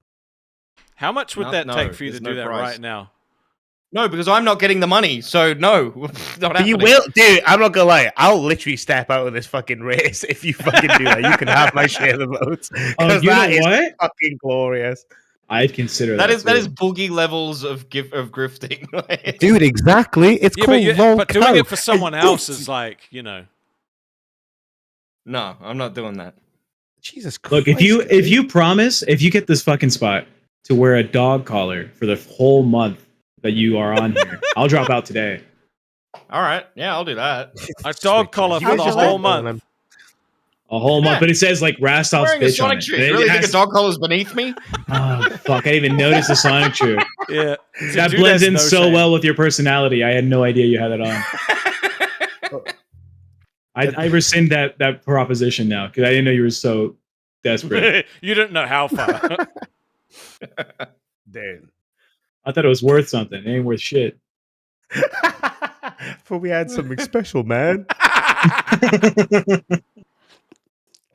Speaker 2: How much would that
Speaker 3: No,
Speaker 2: take for you to
Speaker 3: there's
Speaker 2: do
Speaker 3: no
Speaker 2: that
Speaker 3: price.
Speaker 2: right now?
Speaker 3: No, because I'm not getting the money. So no, not
Speaker 6: But you
Speaker 3: happening.
Speaker 6: will, dude. I'm not gonna lie. I'll literally step out of this fucking race if you fucking do that. You can have my share of the votes.
Speaker 4: Oh,
Speaker 6: 'Cause
Speaker 4: you know
Speaker 6: that is
Speaker 4: what?
Speaker 6: fucking glorious,
Speaker 4: I'd consider
Speaker 3: That is
Speaker 4: too.
Speaker 3: boogie levels of grifting.
Speaker 6: dude. Exactly. It's
Speaker 2: Yeah, but doing it for someone else is like, you know.
Speaker 3: No, I'm not doing that.
Speaker 6: Jesus Christ.
Speaker 4: Look, if you promise, if you get this fucking spot to wear a dog collar for the whole month that you are on here, I'll drop out today.
Speaker 3: All right, yeah, I'll do that.
Speaker 2: A dog collar
Speaker 6: You
Speaker 2: for
Speaker 6: guys
Speaker 2: the
Speaker 6: just
Speaker 2: whole
Speaker 6: like-
Speaker 2: month.
Speaker 4: A whole month, but it says like Rastov's
Speaker 3: Wearing a
Speaker 4: bitch on
Speaker 3: Sonic
Speaker 4: it.
Speaker 3: shoe.
Speaker 4: And it
Speaker 3: Really think
Speaker 4: has-
Speaker 3: a dog collar's beneath me?
Speaker 4: Oh fuck! I didn't even notice the Sonic shoe.
Speaker 2: Yeah.
Speaker 4: That
Speaker 2: Dude,
Speaker 4: blends
Speaker 2: that's
Speaker 4: in
Speaker 2: no
Speaker 4: so
Speaker 2: shame.
Speaker 4: well with your personality. I had no idea you had it on. I rescind that proposition now because I didn't know you were so desperate.
Speaker 2: You didn't know how far.
Speaker 6: dude.
Speaker 4: I thought it was worth something. It ain't worth shit.
Speaker 6: But we had something special, man.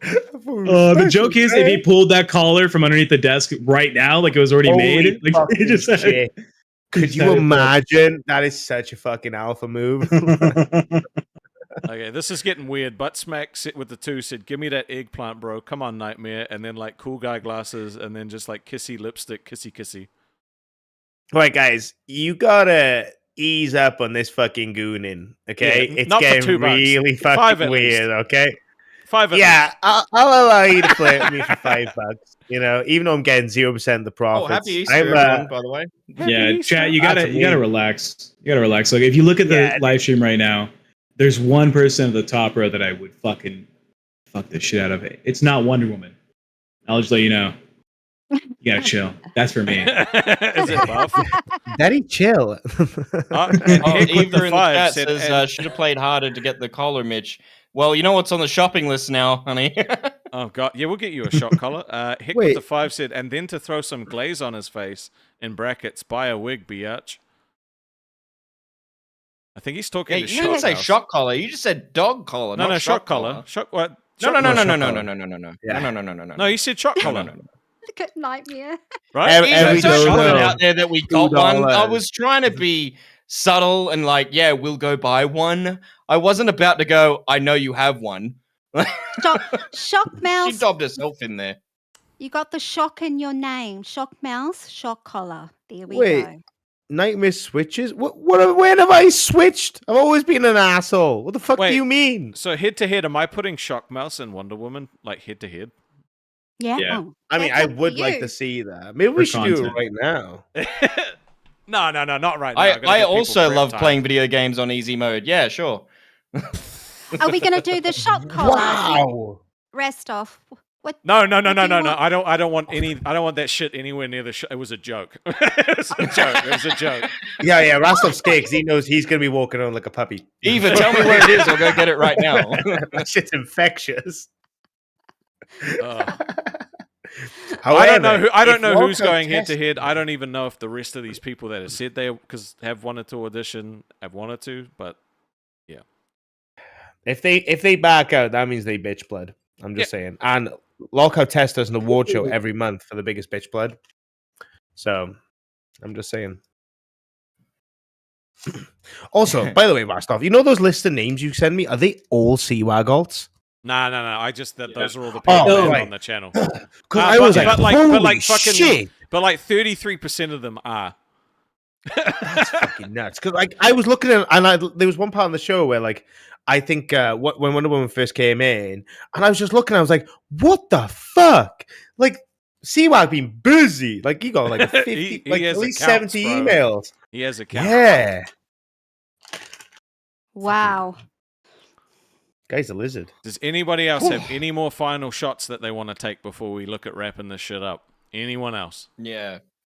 Speaker 4: The joke is if he pulled that collar from underneath the desk right now, like it was already made, like he just
Speaker 6: shit. Could you imagine? That is such a fucking alpha move.
Speaker 2: Okay, this is getting weird. Butt smack sit with the two said, "Give me that eggplant, bro. Come on, nightmare." And then like cool guy glasses, and then just like kissy lipstick, kissy.
Speaker 6: Right, guys, you gotta ease up on this fucking gooning, okay?
Speaker 2: Yeah,
Speaker 6: it's
Speaker 2: not for
Speaker 6: getting
Speaker 2: $2.
Speaker 6: really
Speaker 2: $5
Speaker 6: fucking
Speaker 2: at
Speaker 6: weird, okay?
Speaker 2: $5 at
Speaker 6: Yeah,
Speaker 2: least.
Speaker 6: I'll allow you to flirt with me for $5. You know, even though I'm getting 0% of the
Speaker 3: Oh,
Speaker 6: profits.
Speaker 3: happy Easter,
Speaker 6: I'm,
Speaker 3: everyone, by the way.
Speaker 4: Yeah, chat. You
Speaker 6: That's
Speaker 4: gotta
Speaker 6: amazing.
Speaker 4: relax. You gotta relax. Like if you look at the
Speaker 6: Yeah.
Speaker 4: live stream right now, there's one person at the top row that I would fucking fuck the shit out of it. It's not Wonder Woman. I'll just let you know. You gotta chill. That's for me.
Speaker 2: Is it buff?
Speaker 6: Daddy, chill.
Speaker 2: And
Speaker 3: Oh,
Speaker 2: Hick with
Speaker 3: Eva in the
Speaker 2: five
Speaker 3: chat
Speaker 2: said,
Speaker 3: says,
Speaker 2: and-
Speaker 3: should have played harder to get the collar, Mitch. Well, you know what's on the shopping list now, honey.
Speaker 2: Oh god, yeah, we'll get you a shot collar. Hick with
Speaker 6: Wait.
Speaker 2: the 5 said, and then to throw some glaze on his face in brackets, buy a wig, biatch. I think he's talking
Speaker 3: Hey,
Speaker 2: to
Speaker 3: you didn't say
Speaker 2: Shothouse.
Speaker 3: shock collar. You just said dog collar.
Speaker 2: No,
Speaker 3: not
Speaker 2: no,
Speaker 3: shock
Speaker 2: shot collar. Shot what?
Speaker 3: No,
Speaker 2: Shot-
Speaker 3: no, no, no,
Speaker 6: shock
Speaker 3: no, no,
Speaker 6: collar.
Speaker 3: no, no, no, no,
Speaker 6: Yeah.
Speaker 3: no, no, no, no, no.
Speaker 2: No, you said shot
Speaker 3: No,
Speaker 2: collar,
Speaker 3: no, no, no.
Speaker 10: Look at Nightmare.
Speaker 2: right?
Speaker 6: Every
Speaker 3: Even
Speaker 6: dodo.
Speaker 3: don't put it out there that we got one. I
Speaker 6: $2.
Speaker 3: was trying to be subtle and like, yeah, we'll go buy one. I wasn't about to go, I know you have one.
Speaker 10: Shock
Speaker 3: She
Speaker 10: Mouse.
Speaker 3: dobbed herself in there.
Speaker 10: You got the shock in your name. Shock Mouse, shock collar. There we
Speaker 6: Wait.
Speaker 10: go.
Speaker 6: Nightmare switches? When have I switched? I've always been an asshole. What the fuck
Speaker 2: Wait.
Speaker 6: do you mean?
Speaker 2: So head to head, am I putting Shock Mouse and Wonder Woman like head to head?
Speaker 10: Yeah.
Speaker 4: Yeah.
Speaker 10: Oh,
Speaker 6: I mean,
Speaker 10: that's
Speaker 6: I
Speaker 10: up
Speaker 6: would like
Speaker 10: you.
Speaker 6: to see that. Maybe
Speaker 4: For
Speaker 6: we should do it
Speaker 4: content.
Speaker 6: right now.
Speaker 2: No, not right now.
Speaker 3: I
Speaker 2: gotta give people
Speaker 3: also
Speaker 2: prep
Speaker 3: love
Speaker 2: time.
Speaker 3: playing video games on easy mode. Yeah, sure.
Speaker 10: Are we going to do the shock collar?
Speaker 6: Wow.
Speaker 10: Restov. What?
Speaker 2: No.
Speaker 10: What do you want?
Speaker 2: I don't want that shit anywhere near the show. It was a joke. It was a joke. It was a joke.
Speaker 6: Yeah, Rastov's scared because he knows he's going to be walking on like a puppy.
Speaker 3: Eva, tell me where it is. I'll go get it right now.
Speaker 6: That shit's infectious.
Speaker 2: I don't know
Speaker 6: However, if
Speaker 2: who's
Speaker 6: Lolcow
Speaker 2: going head to
Speaker 6: tests-
Speaker 2: head. I don't even know if the rest of these people that have said they have wanted to audition have wanted to, but
Speaker 6: If they back out, that means they bitch blood. I'm just saying. And Lolcow tests us an award show every month for the biggest bitch blood. So I'm just saying. Also, by the way, Rastov, you know those lists of names you send me? Are they all CWAG alts?
Speaker 2: no. I just those are all the people
Speaker 6: Oh,
Speaker 2: that are
Speaker 6: right.
Speaker 2: on the channel.
Speaker 6: Because
Speaker 2: Uh,
Speaker 6: I was like,
Speaker 2: but
Speaker 6: holy
Speaker 2: fucking
Speaker 6: shit.
Speaker 2: but like 33% of them are.
Speaker 6: That's fucking nuts. Because like I was looking at, and there was one part on the show where like I think when Wonder Woman first came in, and I was just looking, I was like, what the fuck? Like CWAG been busy. Like he got like a 50,
Speaker 2: He
Speaker 6: like
Speaker 2: has
Speaker 6: at least
Speaker 2: accounts,
Speaker 6: 70
Speaker 2: bro.
Speaker 6: emails.
Speaker 2: He has accounts.
Speaker 6: Yeah,
Speaker 10: Wow.
Speaker 6: guy's a lizard.
Speaker 2: Does anybody else have any more final shots that they want to take before we look at wrapping this shit up? Anyone else?
Speaker 3: Yeah.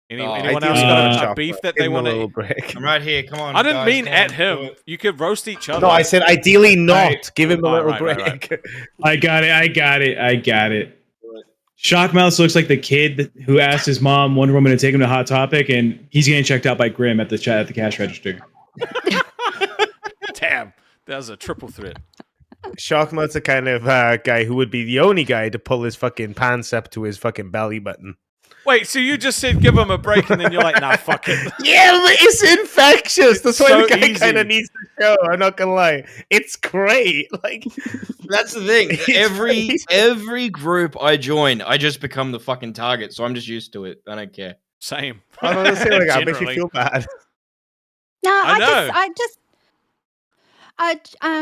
Speaker 2: Anyone
Speaker 6: I
Speaker 2: else
Speaker 6: do
Speaker 2: got
Speaker 6: want
Speaker 2: a beef that
Speaker 6: give
Speaker 2: they
Speaker 6: him a
Speaker 2: want
Speaker 6: little
Speaker 2: to?
Speaker 6: break.
Speaker 3: I'm right here. Come on.
Speaker 2: I didn't
Speaker 3: guys,
Speaker 2: mean
Speaker 3: come
Speaker 2: at
Speaker 3: on, do
Speaker 2: him.
Speaker 3: it.
Speaker 2: You could roast each other.
Speaker 6: No, I said ideally not.
Speaker 4: Right.
Speaker 6: Give him a
Speaker 2: Oh,
Speaker 6: little
Speaker 2: right,
Speaker 6: break.
Speaker 2: right.
Speaker 4: I got it. Shockmouse looks like the kid who asked his mom Wonder Woman to take him to Hot Topic, and he's getting checked out by Grim at the cash register.
Speaker 2: Damn, that was a triple threat.
Speaker 6: Sharkmout's the kind of guy who would be the only guy to pull his fucking pants up to his fucking belly button.
Speaker 2: Wait, so you just said give him a break, and then you're like, nah, fuck it.
Speaker 6: Yeah, but it's infectious. That's why
Speaker 2: so
Speaker 6: the guy
Speaker 2: easy.
Speaker 6: kind of needs to show. I'm not gonna lie, it's great. Like
Speaker 3: That's the thing.
Speaker 6: It's
Speaker 3: Every group I join, I just become the fucking target. So I'm just used to it. I don't care.
Speaker 2: Same.
Speaker 6: I don't know, like, I bet you
Speaker 2: Generally.
Speaker 6: feel bad.
Speaker 10: No,
Speaker 2: I know.
Speaker 10: I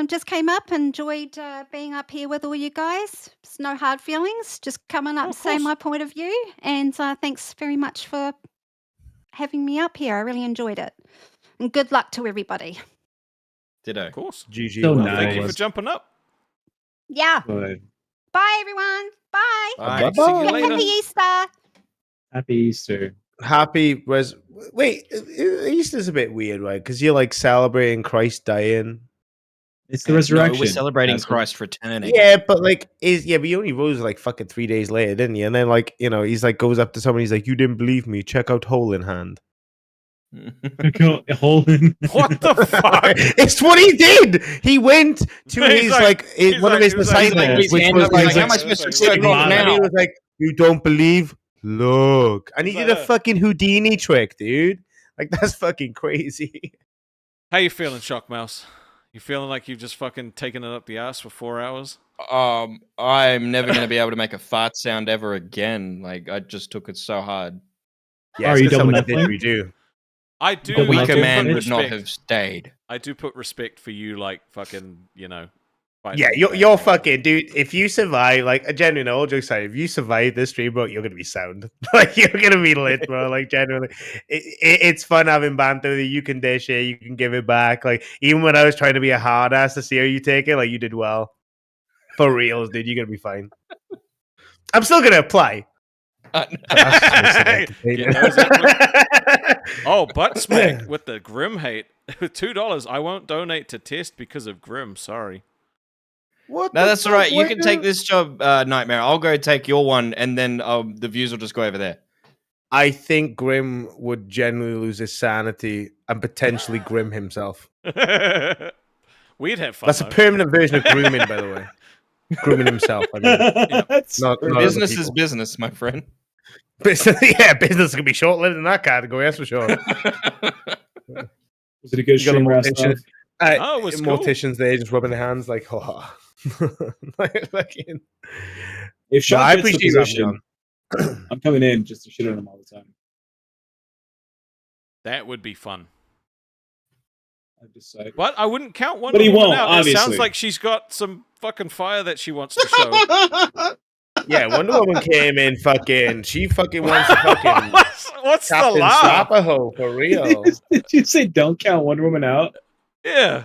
Speaker 10: just came up, enjoyed being up here with all you guys. It's no hard feelings, just coming up
Speaker 2: Of
Speaker 10: saying
Speaker 2: course.
Speaker 10: my point of view. And thanks very much for having me up here. I really enjoyed it. And good luck to everybody.
Speaker 3: Ditto.
Speaker 2: Of course.
Speaker 6: GG.
Speaker 4: So
Speaker 6: well,
Speaker 4: nice.
Speaker 2: Thank you for jumping up.
Speaker 10: Yeah.
Speaker 4: But
Speaker 10: Bye, everyone. Bye.
Speaker 3: Bye.
Speaker 2: See you
Speaker 6: Bye-bye.
Speaker 2: later.
Speaker 10: Happy Easter.
Speaker 4: happy Easter.
Speaker 6: Happy was wait. Easter's a bit weird, right? Because you're like celebrating Christ dying.
Speaker 4: It's the resurrection.
Speaker 3: No, we're celebrating
Speaker 4: That's what-
Speaker 3: Christ returning.
Speaker 6: Yeah, but like, but he only rose like fucking 3 days later, didn't he? And then like, he's like goes up to someone, he's like, "You didn't believe me? Check out Hole in Hand."
Speaker 4: Holden.
Speaker 2: What the fuck?
Speaker 6: It's what he did. He went to
Speaker 2: He's
Speaker 6: his
Speaker 2: like- he's
Speaker 6: one of his
Speaker 2: like- he was like-
Speaker 6: disciples,
Speaker 3: His
Speaker 6: which
Speaker 3: hand
Speaker 6: was
Speaker 3: up, like,
Speaker 6: like,
Speaker 3: how am I supposed to
Speaker 2: Sitting
Speaker 3: suck
Speaker 2: on
Speaker 3: off
Speaker 2: the
Speaker 6: and he
Speaker 3: now?
Speaker 6: was like, "You don't believe? Look!" And he
Speaker 2: It's
Speaker 6: did
Speaker 2: like
Speaker 6: a
Speaker 2: that.
Speaker 6: fucking Houdini trick, dude. Like that's fucking crazy.
Speaker 2: How you feeling, Shock Mouse? You feeling like you've just fucking taken it up the ass for 4 hours?
Speaker 3: I'm never going to be able to make a fart sound ever again. Like, I just took it so hard.
Speaker 6: Yeah,
Speaker 4: Are
Speaker 6: it's
Speaker 4: you
Speaker 6: 'cause
Speaker 4: double
Speaker 6: someone did
Speaker 4: knuckling?
Speaker 6: redo.
Speaker 2: I do.
Speaker 3: The
Speaker 2: I
Speaker 3: weaker
Speaker 2: do
Speaker 3: man
Speaker 2: put
Speaker 3: would not
Speaker 2: respect.
Speaker 3: have stayed.
Speaker 2: I do put respect for you, like fucking, fighting
Speaker 6: Yeah,
Speaker 2: back.
Speaker 6: you're fucking dude. If you survive, like genuinely, all jokes aside, if you survive this stream, bro, you're gonna be sound. Like you're gonna be lit, bro. Like genuinely, it's fun having banter. You can dish it, you can give it back. Like even when I was trying to be a hard ass to see how you take it, like you did well. For reals, dude, you're gonna be fine. I'm still gonna apply.
Speaker 2: Get those Oh, butt smack with the Grim hate. $2. I won't donate to test because of Grim. Sorry.
Speaker 6: What?
Speaker 3: No,
Speaker 6: the
Speaker 3: that's all
Speaker 6: fuck?
Speaker 3: right. You
Speaker 6: Why
Speaker 3: can
Speaker 6: not?
Speaker 3: take this job, Nightmare. I'll go take your one, and then the views will just go over there.
Speaker 6: I think Grim would generally lose his sanity and potentially Grim himself.
Speaker 2: We'd have fun.
Speaker 6: That's a
Speaker 2: though.
Speaker 6: permanent version of grooming, by the way. Grooming himself. I mean.
Speaker 4: That's
Speaker 6: Not other
Speaker 3: Business is
Speaker 6: people.
Speaker 3: business, my friend.
Speaker 6: Business, yeah, business can be short-lived in that category. That's for sure.
Speaker 4: Was it a good
Speaker 6: You got a
Speaker 4: stream,
Speaker 6: mortician,
Speaker 4: Rastov?
Speaker 2: Oh, it was cool.
Speaker 6: morticians there just rubbing their hands like, oh. Like, fucking-
Speaker 4: If Sean
Speaker 6: I
Speaker 4: gets the
Speaker 6: appreciate you having me
Speaker 4: position, I'm coming in just to shit on him all the time.
Speaker 2: That would be fun.
Speaker 4: I've decided.
Speaker 2: But I wouldn't count Wonder
Speaker 4: But he
Speaker 2: Woman
Speaker 4: won't,
Speaker 2: out. It sounds
Speaker 4: obviously.
Speaker 2: like she's got some fucking fire that she wants to show.
Speaker 6: Yeah, Wonder Woman came in fucking. She fucking wants to fucking.
Speaker 2: What's the
Speaker 6: Captain
Speaker 2: laugh?
Speaker 6: Slapaho for real.
Speaker 4: Did you say don't count Wonder Woman out?
Speaker 2: Yeah.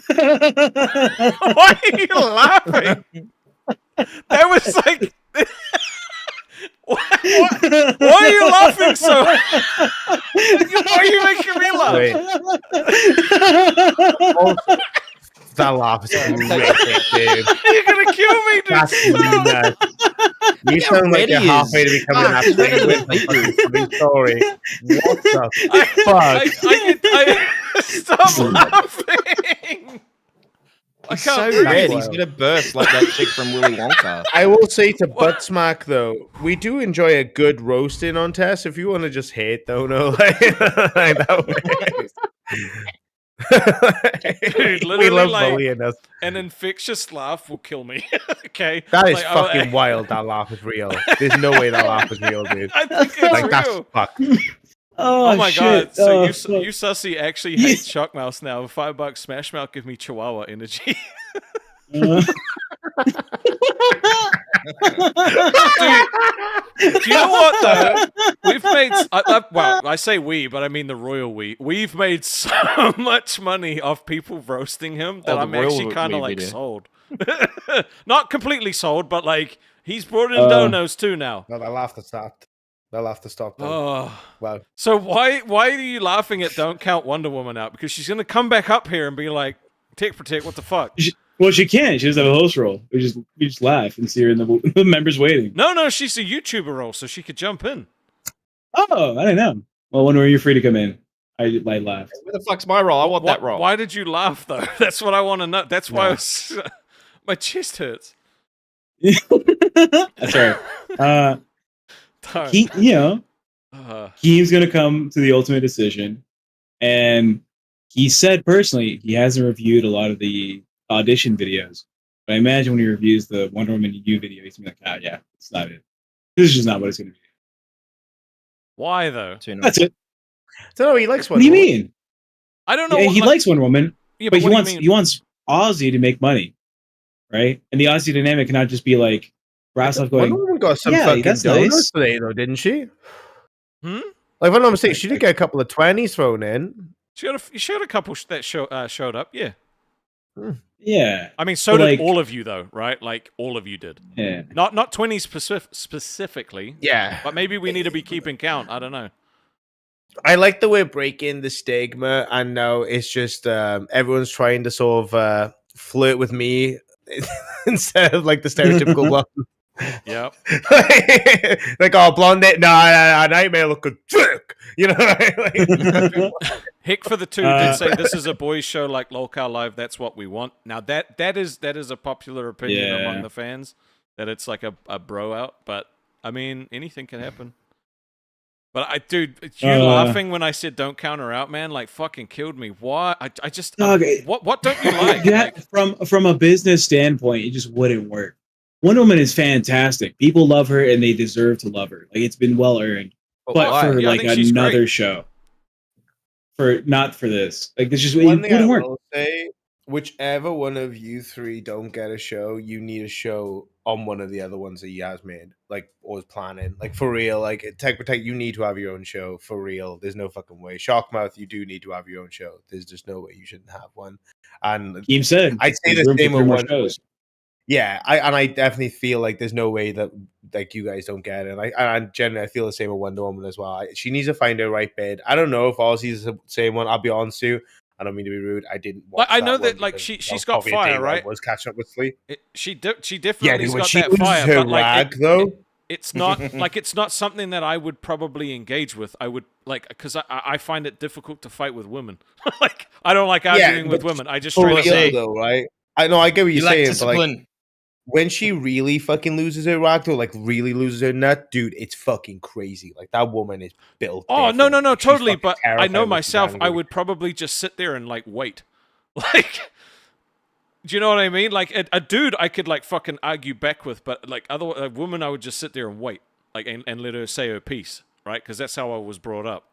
Speaker 2: Why are you laughing? That was like. Why are you laughing so? Why are you making me laugh?
Speaker 6: Wait. That laugh is horrific, dude.
Speaker 2: You're gonna kill me, dude.
Speaker 6: That's nuts. You sound like you're
Speaker 3: ready
Speaker 6: halfway to
Speaker 3: is.
Speaker 6: becoming
Speaker 3: Fuck,
Speaker 6: that
Speaker 3: he's ready
Speaker 6: penguin
Speaker 3: to
Speaker 6: from fucking Toy Story. What the fuck?
Speaker 2: Stop laughing. I
Speaker 3: He's
Speaker 2: can't
Speaker 3: so
Speaker 2: breathe.
Speaker 3: red. He's gonna burst like that chick from Willy Wonka.
Speaker 6: I will say to butt smack though, we do enjoy a good roasting on Tess. If you want to just hate though, no, like that way.
Speaker 2: Dude,
Speaker 6: we
Speaker 2: literally,
Speaker 6: love
Speaker 2: like,
Speaker 6: bullying us.
Speaker 2: An infectious laugh will kill me. Okay,
Speaker 6: That is
Speaker 2: Like,
Speaker 6: fucking wild. That laugh is real. There's no way that laugh is real, dude.
Speaker 2: I think it's
Speaker 6: Like
Speaker 2: real.
Speaker 6: that's fuck.
Speaker 2: Oh my
Speaker 4: shit.
Speaker 2: god! So
Speaker 4: Oh,
Speaker 2: you
Speaker 4: fuck.
Speaker 2: you sussy actually hate Shockmouse now. $5 Smash Mouth, give me Chihuahua energy.
Speaker 4: Uh,
Speaker 2: Do you know what though? We've made well, I say we, but I mean the royal we. We've made so much money off people roasting him that
Speaker 3: Oh, the
Speaker 2: I'm
Speaker 3: royal
Speaker 2: actually kind
Speaker 3: we
Speaker 2: of like
Speaker 3: video.
Speaker 2: sold. Not completely sold, but like he's brought in
Speaker 4: Uh,
Speaker 2: donos too now.
Speaker 6: No, they'll have to stop. They'll have to stop. Then.
Speaker 2: Oh.
Speaker 6: Wow.
Speaker 2: So why are you laughing at Don't Count Wonder Woman out? Because she's gonna come back up here and be like, Tech Protect, what the fuck?
Speaker 4: well, she can't. She doesn't have a host role. We just laugh and see her in the members waiting.
Speaker 2: No, she's a YouTuber role, so she could jump in.
Speaker 4: Oh, I don't know. Well, when were you free to come in? I laughed.
Speaker 3: Where the fuck's my role? I want that role.
Speaker 2: Why did you laugh though? That's what I want to know. That's why I was, my chest hurts.
Speaker 4: That's all right.
Speaker 2: Don't.
Speaker 4: He's gonna come to the ultimate decision, and he said personally he hasn't reviewed a lot of the audition videos. But I imagine when he reviews the Wonder Woman U video, he's gonna be like, yeah, it's not it. This is just not what it's gonna be.
Speaker 2: Why though?
Speaker 4: That's it.
Speaker 6: So he likes
Speaker 4: What do you mean?
Speaker 2: I don't know.
Speaker 4: Yeah, he likes Wonder Woman,
Speaker 2: Yeah,
Speaker 4: but
Speaker 2: what do you mean?
Speaker 4: he wants Aussie to make money, right? And the Aussie dynamic cannot just be like Brassov going.
Speaker 6: Wonder Woman got some
Speaker 4: yeah,
Speaker 6: fucking
Speaker 4: that's
Speaker 6: donuts
Speaker 4: nice.
Speaker 6: today, though, didn't she?
Speaker 2: Hmm?
Speaker 6: Like, if I'm not mistaken, she did get a couple of 20s thrown in.
Speaker 2: She got a couple that showed up. Yeah.
Speaker 4: Yeah.
Speaker 2: I mean, so
Speaker 4: But,
Speaker 2: did
Speaker 4: like-
Speaker 2: all of you though, right? Like all of you did.
Speaker 4: Yeah.
Speaker 2: Not 20 specifically.
Speaker 6: Yeah.
Speaker 2: But maybe we need to be keeping count. I don't know.
Speaker 6: I like that we're breaking the stigma, and now it's just everyone's trying to sort of flirt with me instead of like the stereotypical blonde.
Speaker 2: Yep.
Speaker 6: Like, oh, blonde, Nightmare look good. You know, like,
Speaker 2: Hick for the two did say this is a boys' show like Lolcow Live. That's what we want. Now that is a popular opinion
Speaker 4: Yeah.
Speaker 2: among the fans that it's like a bro out. But I mean, anything can happen. But dude, you laughing when I said don't count her out, man, like fucking killed me. Why? I just
Speaker 4: Dog,
Speaker 2: what don't you like?
Speaker 4: that, from a business standpoint, it just wouldn't work. Wonder Woman is fantastic. People love her, and they deserve to love her. Like it's been well earned. But
Speaker 2: why?
Speaker 4: for
Speaker 2: Yeah, I
Speaker 4: like
Speaker 2: think she's
Speaker 4: another
Speaker 2: great.
Speaker 4: show, not for this. Like this just
Speaker 6: one
Speaker 4: it
Speaker 6: thing I
Speaker 4: wouldn't work.
Speaker 6: will say, whichever one of you three don't get a show, you need a show on one of the other ones that you guys made, like, or was planning. Like, for real, like, Tech Protect, you need to have your own show, for real. There's no fucking way. Shockmouth, you do need to have your own show. There's just no way you shouldn't have one. And
Speaker 4: Keem said,
Speaker 6: I'd say
Speaker 4: there's
Speaker 6: the
Speaker 4: room for
Speaker 6: same
Speaker 4: 3
Speaker 6: with
Speaker 4: more
Speaker 6: one.
Speaker 4: shows.
Speaker 6: Yeah, I definitely feel like there's no way that like you guys don't get it. And generally, I feel the same with Wonder Woman as well. She needs to find her right bed. I don't know if Ozzy's the same one. I'll be honest with you. I don't mean to be rude. I didn't. Watch
Speaker 2: I know
Speaker 6: one
Speaker 2: that like
Speaker 6: because that
Speaker 2: she's
Speaker 6: was
Speaker 2: got
Speaker 6: probably a day
Speaker 2: fire,
Speaker 6: where I
Speaker 2: right?
Speaker 6: was catching up with sleep.
Speaker 2: She
Speaker 6: Yeah,
Speaker 2: definitely
Speaker 6: dude, when
Speaker 2: got
Speaker 6: she
Speaker 2: that
Speaker 6: loses
Speaker 2: fire,
Speaker 6: her
Speaker 2: but like
Speaker 6: rag, though.
Speaker 2: it's not like it's not something that I would probably engage with. I would like because I find it difficult to fight with women. Like I don't like arguing with
Speaker 6: but
Speaker 2: women. I just
Speaker 6: for
Speaker 2: straight up
Speaker 6: real,
Speaker 2: say
Speaker 6: though, right? I know. I get what
Speaker 3: You
Speaker 6: you're
Speaker 3: lack
Speaker 6: saying, but like
Speaker 3: discipline.
Speaker 6: when she really fucking loses her rag, though, like really loses her nut, dude, it's fucking crazy. Like that woman is built.
Speaker 2: Oh no,
Speaker 6: different. Like, she's
Speaker 2: totally.
Speaker 6: fucking
Speaker 2: But I
Speaker 6: terrified
Speaker 2: know
Speaker 6: when she's
Speaker 2: myself. I
Speaker 6: angry.
Speaker 2: would probably just sit there and like wait. Like, do you know what I mean? Like a dude, I could like fucking argue back with, but like a woman, I would just sit there and wait, like and let her say her piece, right? Because that's how I was brought up.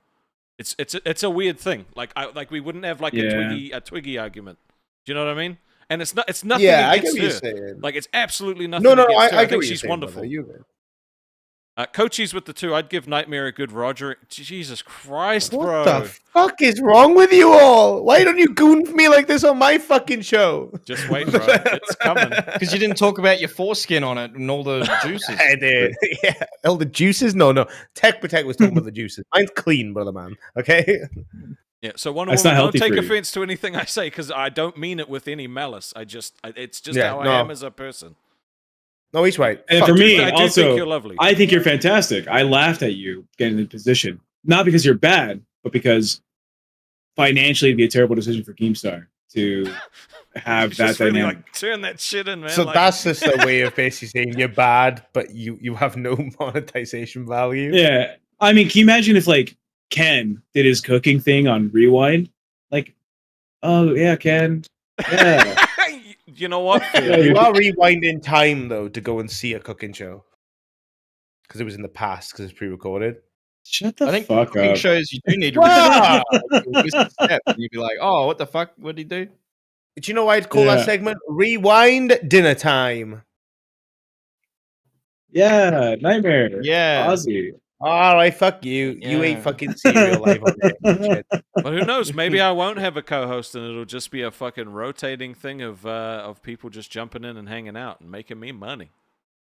Speaker 2: It's a weird thing. Like we wouldn't have like a Twiggy argument. Do you know what I mean? And it's nothing
Speaker 6: Yeah, I
Speaker 2: against
Speaker 6: get what
Speaker 2: her.
Speaker 6: you're saying.
Speaker 2: Like it's absolutely nothing.
Speaker 6: No,
Speaker 2: against her.
Speaker 6: I
Speaker 2: I
Speaker 6: get
Speaker 2: think
Speaker 6: what you're
Speaker 2: she's
Speaker 6: saying,
Speaker 2: wonderful.
Speaker 6: brother. You good.
Speaker 2: Coaches with the two, I'd give Nightmare a good Roger. Jesus Christ,
Speaker 6: What
Speaker 2: bro!
Speaker 6: the fuck is wrong with you all? Why don't you goon me like this on my fucking show?
Speaker 2: Just wait, bro. It's coming.
Speaker 3: Because you didn't talk about your foreskin on it and all the juices.
Speaker 6: I did. Yeah. All the juices? No. Tech Protect was talking about the juices. Mine's clean, brother man. Okay?
Speaker 2: Yeah, so Wonder
Speaker 4: That's
Speaker 2: Woman,
Speaker 4: not
Speaker 2: don't
Speaker 4: healthy
Speaker 2: take
Speaker 4: for you.
Speaker 2: offense to anything I say because I don't mean it with any malice. It's just
Speaker 6: Yeah,
Speaker 2: how
Speaker 6: no.
Speaker 2: I am as a person.
Speaker 6: No, he's right.
Speaker 4: And
Speaker 6: Fuck
Speaker 4: for
Speaker 6: you.
Speaker 4: me,
Speaker 2: I do
Speaker 4: also,
Speaker 2: think you're lovely.
Speaker 4: I think you're fantastic. I laughed at you getting in position, not because you're bad, but because financially it'd be a terrible decision for Keemstar to have
Speaker 2: You
Speaker 4: that
Speaker 2: just really
Speaker 4: dynamic.
Speaker 2: like turn that shit in, man.
Speaker 6: So
Speaker 2: like,
Speaker 6: that's just a way of basically saying you're bad, but you have no monetization value.
Speaker 4: Yeah, I mean, can you imagine if like Ken did his cooking thing on Rewind? Like, oh yeah, Ken. Yeah.
Speaker 2: you know what?
Speaker 4: Yeah,
Speaker 6: You are rewinding time though to go and see a cooking show because it was in the past because it's pre-recorded.
Speaker 4: Shut the
Speaker 3: I think
Speaker 4: fuck
Speaker 3: cooking
Speaker 4: up.
Speaker 3: shows you do need to
Speaker 6: Wow.
Speaker 3: miss a step, and you'd be like, "Oh, what the fuck? What did he do?"
Speaker 6: Do you know why I'd call that
Speaker 4: Yeah.
Speaker 6: segment Rewind Dinner Time?
Speaker 4: Yeah, Nightmare.
Speaker 3: Yeah.
Speaker 4: Ozzy.
Speaker 6: All right, fuck you. You ate
Speaker 3: Yeah.
Speaker 6: fucking cereal live on there. Shit.
Speaker 2: But who knows? Maybe I won't have a co-host, and it'll just be a fucking rotating thing of people just jumping in and hanging out and making me money.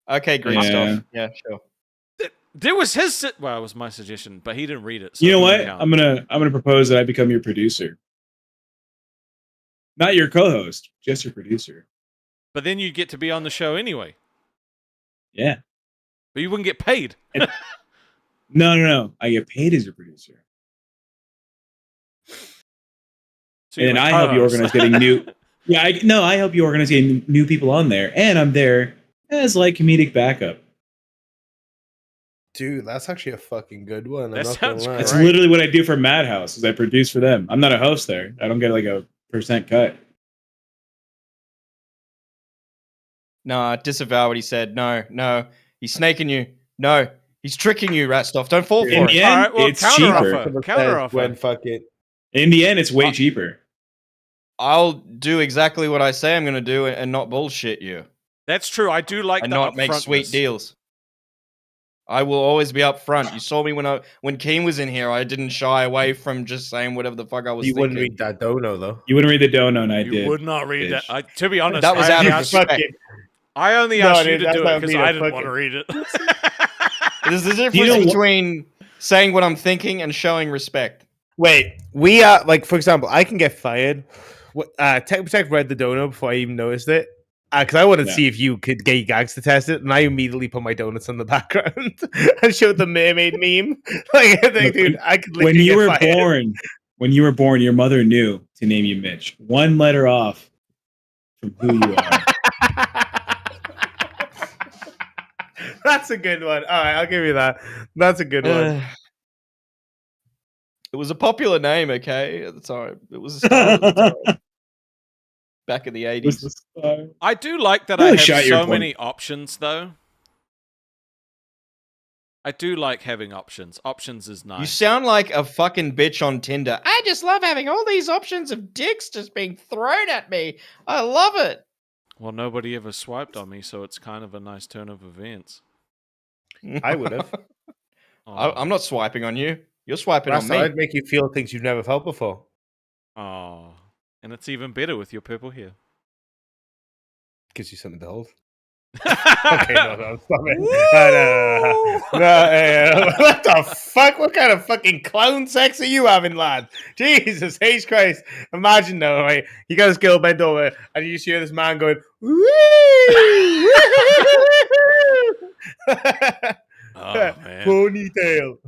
Speaker 3: Okay, green
Speaker 4: Yeah.
Speaker 3: stuff. Yeah, sure.
Speaker 2: There was his. Well, it was my suggestion, but he didn't read it. So
Speaker 4: You know
Speaker 2: it
Speaker 4: what?
Speaker 2: doesn't count.
Speaker 4: I'm gonna propose that I become your producer. Not your co-host, just your producer.
Speaker 2: But then you'd get to be on the show anyway.
Speaker 4: Yeah.
Speaker 2: But you wouldn't get paid.
Speaker 4: No. I get paid as your producer.
Speaker 2: So you're
Speaker 4: And
Speaker 2: a
Speaker 4: I help you
Speaker 2: co-host.
Speaker 4: organize getting new. Yeah, I help you organize getting new people on there, and I'm there as like comedic backup.
Speaker 6: Dude, that's actually a fucking good one.
Speaker 2: That
Speaker 6: I'm not gonna
Speaker 2: sounds
Speaker 6: lie.
Speaker 4: That's
Speaker 2: Right.
Speaker 4: literally what I do for Madhouse. Is I produce for them. I'm not a host there. I don't get like a % cut.
Speaker 3: No, disavow what he said. No, he's snaking you. No, he's tricking you, Ratstoff. Don't fall
Speaker 4: In
Speaker 3: for
Speaker 4: the
Speaker 3: it.
Speaker 4: end,
Speaker 2: All right, well,
Speaker 4: it's
Speaker 2: counteroffer.
Speaker 4: cheaper.
Speaker 2: Counteroffer.
Speaker 6: When fucking
Speaker 4: In the end, it's way cheaper.
Speaker 3: I'll do exactly what I say I'm going to do and not bullshit you
Speaker 2: That's true. I do like
Speaker 3: and
Speaker 2: the
Speaker 3: not make sweet
Speaker 2: upfrontness.
Speaker 3: deals. I will always be up front. You saw me when Keen was in here. I didn't shy away from just saying whatever the fuck I was
Speaker 6: you
Speaker 3: thinking.
Speaker 6: wouldn't read that dono though.
Speaker 4: You wouldn't read the dono, and I
Speaker 2: You
Speaker 4: did.
Speaker 2: would not read
Speaker 4: bitch.
Speaker 2: that. To be honest,
Speaker 3: That was
Speaker 2: I
Speaker 3: out
Speaker 2: only
Speaker 3: of
Speaker 2: asked-
Speaker 3: respect.
Speaker 2: I only
Speaker 6: No,
Speaker 2: asked you
Speaker 6: dude,
Speaker 2: to
Speaker 6: that's
Speaker 2: do it
Speaker 6: not
Speaker 2: because
Speaker 6: me,
Speaker 2: I
Speaker 6: that's
Speaker 2: didn't want to
Speaker 6: fucking-
Speaker 2: read it.
Speaker 3: There's a difference
Speaker 4: You know what-
Speaker 3: between saying what I'm thinking and showing respect.
Speaker 6: Wait, we are like, for example, I can get fired. Tech Protect read the dono before I even noticed it. Because I wanted to
Speaker 4: Yeah.
Speaker 6: see if you could get gags to test it, and I immediately put my donuts in the background and showed the mermaid meme. Like, I think,
Speaker 4: Look,
Speaker 6: dude, I could
Speaker 4: when
Speaker 6: literally
Speaker 4: you
Speaker 6: get
Speaker 4: were
Speaker 6: fired.
Speaker 4: born, your mother knew to name you Mitch. One letter off from who you are.
Speaker 6: That's a good one. All right, I'll give you that. That's a good one.
Speaker 3: It was a popular name, okay? At the time. It was a star at the time. Back in the 80s.
Speaker 2: I do like that
Speaker 4: Really
Speaker 2: I have
Speaker 4: shot your
Speaker 2: so
Speaker 4: point.
Speaker 2: many options, though. I do like having options. Options is nice.
Speaker 3: You sound like a fucking bitch on Tinder. I just love having all these options of dicks just being thrown at me. I love it.
Speaker 2: Well, nobody ever swiped on me, so it's kind of a nice turn of events.
Speaker 6: I would have.
Speaker 3: I'm not swiping on you. You're swiping
Speaker 6: That's
Speaker 3: on me.
Speaker 6: I'd make you feel things you've never felt before.
Speaker 2: Oh, and it's even better with your purple hair.
Speaker 6: Gives you something to hold. Okay, no, stop it. No, what the fuck? What kind of fucking clown sex are you having, lad? Jesus H Christ. Imagine though, right? You got this girl bent over and you just hear this man going, woo!
Speaker 2: Oh, man.
Speaker 6: Ponytail.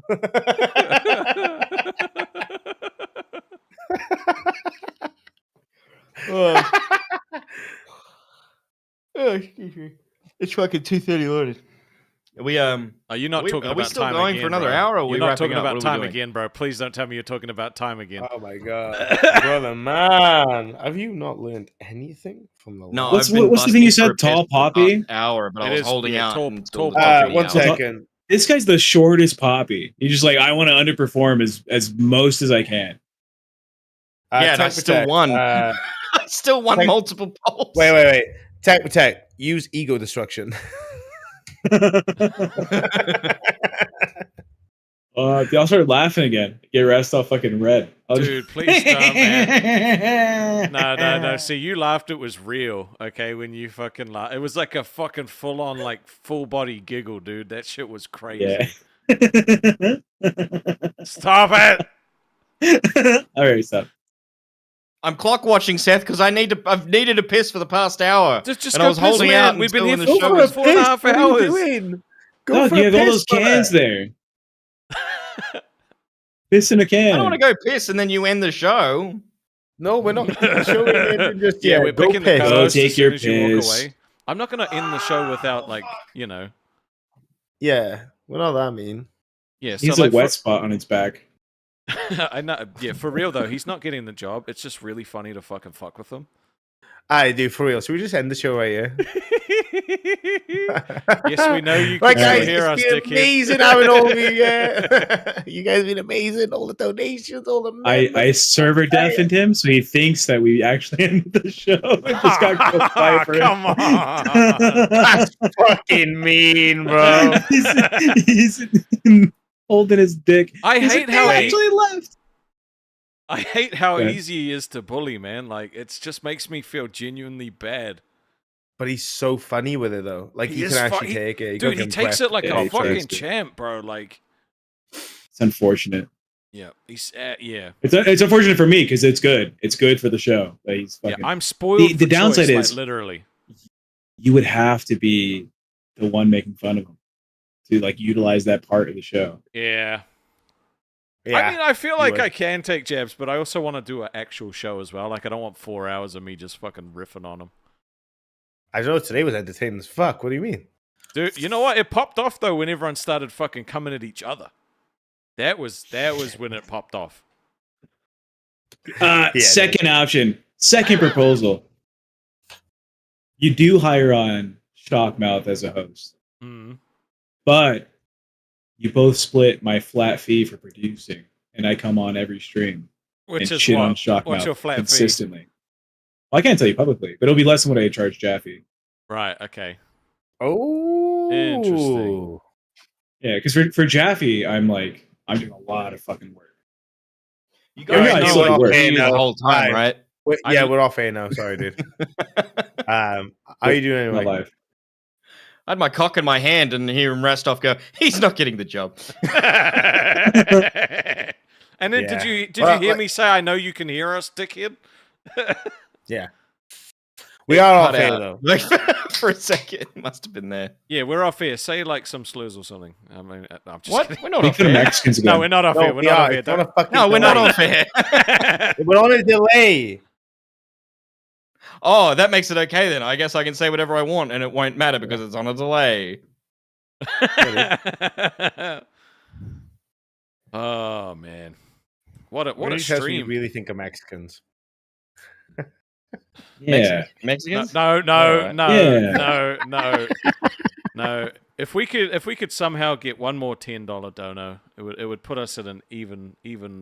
Speaker 3: Oh, excuse me. It's fucking 2:30 loaded. We
Speaker 2: Are you not talking
Speaker 3: are
Speaker 2: about
Speaker 3: we still
Speaker 2: time
Speaker 3: going
Speaker 2: again,
Speaker 3: for another
Speaker 2: bro?
Speaker 3: hour? Or are
Speaker 2: You're
Speaker 3: we
Speaker 2: not
Speaker 3: wrapping
Speaker 2: talking
Speaker 3: up?
Speaker 2: about
Speaker 3: What are we
Speaker 2: time
Speaker 3: doing?
Speaker 2: again, bro. Please don't tell me you're talking about time again.
Speaker 6: Oh my god, brother, man, have you not learned anything from the?
Speaker 3: No,
Speaker 4: What's
Speaker 3: I've been
Speaker 4: the thing you
Speaker 3: busting for
Speaker 4: said?
Speaker 3: a piss
Speaker 4: Tall
Speaker 3: for the past
Speaker 4: Poppy?
Speaker 3: hour, but I
Speaker 2: It
Speaker 3: was
Speaker 2: is,
Speaker 3: holding
Speaker 2: yeah,
Speaker 3: out.
Speaker 2: tall-
Speaker 3: until
Speaker 2: tall
Speaker 3: the
Speaker 2: Poppy.
Speaker 3: fucking
Speaker 6: One
Speaker 3: hour.
Speaker 6: second.
Speaker 4: This guy's the shortest Poppy. He's just like, I want to underperform as most as I can.
Speaker 3: Yeah, and
Speaker 6: Tech
Speaker 3: I still
Speaker 6: Protect,
Speaker 3: won. I still won
Speaker 6: Tech-
Speaker 3: multiple polls.
Speaker 6: Wait. Tech Protect. Use ego destruction.
Speaker 4: I'll start laughing again. Get rest off fucking red.
Speaker 2: Dude, please don't, man. No. See, you laughed. It was real, okay? When you fucking laughed. It was like a fucking full-on, like, full-body giggle, dude. That shit was crazy.
Speaker 4: Yeah.
Speaker 2: Stop it!
Speaker 4: All right, stop.
Speaker 3: I'm clock watching, Seth, because I've needed a piss for the past hour.
Speaker 2: Just
Speaker 3: and
Speaker 2: go
Speaker 3: I was
Speaker 2: piss,
Speaker 3: holding
Speaker 2: man.
Speaker 3: out.
Speaker 2: We've been
Speaker 3: until
Speaker 2: here
Speaker 3: the show
Speaker 2: for
Speaker 3: was-
Speaker 2: 4.5
Speaker 6: What are
Speaker 2: hours.
Speaker 6: you doing? Go
Speaker 4: No,
Speaker 6: for
Speaker 4: you
Speaker 6: a
Speaker 4: have all
Speaker 6: piss,
Speaker 4: those cans
Speaker 6: brother.
Speaker 4: there. Piss in a can.
Speaker 3: I don't want to go piss and then you end the show.
Speaker 6: No, we're not showing it. Just
Speaker 2: Yeah, we're
Speaker 6: go
Speaker 2: picking the
Speaker 6: piss.
Speaker 2: co-host
Speaker 4: Go take
Speaker 2: as soon
Speaker 4: your
Speaker 2: as you walk
Speaker 4: piss.
Speaker 2: away. I'm not going to end the show without, like, you know.
Speaker 6: Yeah, we're not that mean.
Speaker 2: Yeah, so
Speaker 4: He's
Speaker 2: like
Speaker 4: a wet spot on its back.
Speaker 2: I know. Yeah, for real though, he's not getting the job. It's just really funny to fucking fuck with him.
Speaker 6: I do for real. So we just end the show right here.
Speaker 2: Yes, we know you can
Speaker 6: Right,
Speaker 2: still
Speaker 6: guys,
Speaker 2: hear us,
Speaker 6: it's been
Speaker 2: dickhead.
Speaker 6: amazing having all of you. Yeah. You guys have been amazing. All the donations, all the members.
Speaker 4: I server deafened him, so he thinks that we actually ended the show. It just got real quiet for him.
Speaker 2: Come on.
Speaker 6: That's fucking mean, bro.
Speaker 4: he's holding his dick.
Speaker 2: I
Speaker 4: He's
Speaker 2: hate
Speaker 4: like,
Speaker 2: how
Speaker 4: "They
Speaker 2: he-
Speaker 4: actually left.
Speaker 2: I hate how
Speaker 4: Okay.
Speaker 2: easy he is to bully, man. Like, it just makes me feel genuinely bad.
Speaker 6: But he's so funny with it, though. Like,
Speaker 2: He
Speaker 6: you
Speaker 2: is
Speaker 6: can
Speaker 2: fu-
Speaker 6: actually
Speaker 2: he-
Speaker 6: take it. You
Speaker 2: Dude,
Speaker 6: gotta
Speaker 2: he
Speaker 6: give him
Speaker 2: takes
Speaker 6: credit.
Speaker 2: it like
Speaker 4: Yeah,
Speaker 2: a
Speaker 4: he
Speaker 2: fucking
Speaker 4: tries to.
Speaker 2: champ, bro. Like,
Speaker 4: It's unfortunate.
Speaker 2: yeah, he's yeah.
Speaker 4: It's unfortunate for me because it's good. It's good for the show. That he's
Speaker 2: Yeah,
Speaker 4: fucking.
Speaker 2: I'm spoiled.
Speaker 4: The
Speaker 2: for
Speaker 4: downside
Speaker 2: choice,
Speaker 4: is-
Speaker 2: like, literally.
Speaker 4: You would have to be the one making fun of him to like utilize that part of the show.
Speaker 2: Yeah.
Speaker 6: Yeah.
Speaker 2: I mean, I feel
Speaker 6: you
Speaker 2: like
Speaker 6: would.
Speaker 2: I can take jabs, but I also want to do an actual show as well. Like, I don't want 4 hours of me just fucking riffing on them.
Speaker 6: I don't know. Today was entertaining as fuck. What do you mean?
Speaker 2: Dude, you know what? It popped off though when everyone started fucking coming at each other. That was when it popped off.
Speaker 4: Second option, second proposal. You do hire on Shockmouth as a host,
Speaker 2: Mm.
Speaker 4: but you both split my flat fee for producing, and I come on every stream
Speaker 2: Which
Speaker 4: and
Speaker 2: is
Speaker 4: shit on
Speaker 2: what?
Speaker 4: Shockmouth
Speaker 2: What's your flat fee?
Speaker 4: consistently. Well, I can't tell you publicly, but it'll be less than what I charge Jaffe.
Speaker 2: Right. Okay.
Speaker 6: Oh,
Speaker 2: Interesting.
Speaker 4: Yeah, because for Jaffe, I'm doing a lot of fucking work.
Speaker 3: You
Speaker 4: Yeah,
Speaker 3: guys
Speaker 4: I
Speaker 3: know
Speaker 4: see
Speaker 3: what
Speaker 4: it works.
Speaker 3: I'm the whole time,
Speaker 6: Right.
Speaker 3: right?
Speaker 6: Yeah, we're off air now. Sorry, dude. How are you doing
Speaker 4: Not
Speaker 6: anyway?
Speaker 4: live.
Speaker 3: I had my cock in my hand and hear him rest off go, he's not getting the job.
Speaker 2: And then
Speaker 6: Yeah.
Speaker 2: did you
Speaker 6: Well,
Speaker 2: hear
Speaker 6: like-
Speaker 2: me say I know you can hear us, dickhead?
Speaker 6: Yeah. We are off
Speaker 3: Cut
Speaker 6: air,
Speaker 3: out.
Speaker 6: though.
Speaker 3: Like, for a second, must have been there.
Speaker 2: Yeah, we're off here. Say like some slurs or something. I mean, I'm just
Speaker 3: What?
Speaker 2: kidding.
Speaker 3: We're not
Speaker 4: Speak
Speaker 3: off
Speaker 4: to the
Speaker 3: air.
Speaker 4: Mexicans again.
Speaker 2: No, we're not off
Speaker 6: No,
Speaker 2: here. We're
Speaker 6: we
Speaker 2: not
Speaker 6: are.
Speaker 2: off here.
Speaker 6: It's on a fucking
Speaker 3: No, we're not
Speaker 6: delay.
Speaker 3: off air.
Speaker 6: We're on a delay.
Speaker 3: Oh, that makes it okay then. I guess I can say whatever I want and it won't matter because it's on a delay.
Speaker 2: Oh man, what a
Speaker 6: What
Speaker 2: stream!
Speaker 6: we really think of Mexicans?
Speaker 4: Yeah.
Speaker 3: Mexicans?
Speaker 2: No,
Speaker 3: Alright.
Speaker 2: no. If we could somehow get one more $10 dono, it would put us at an even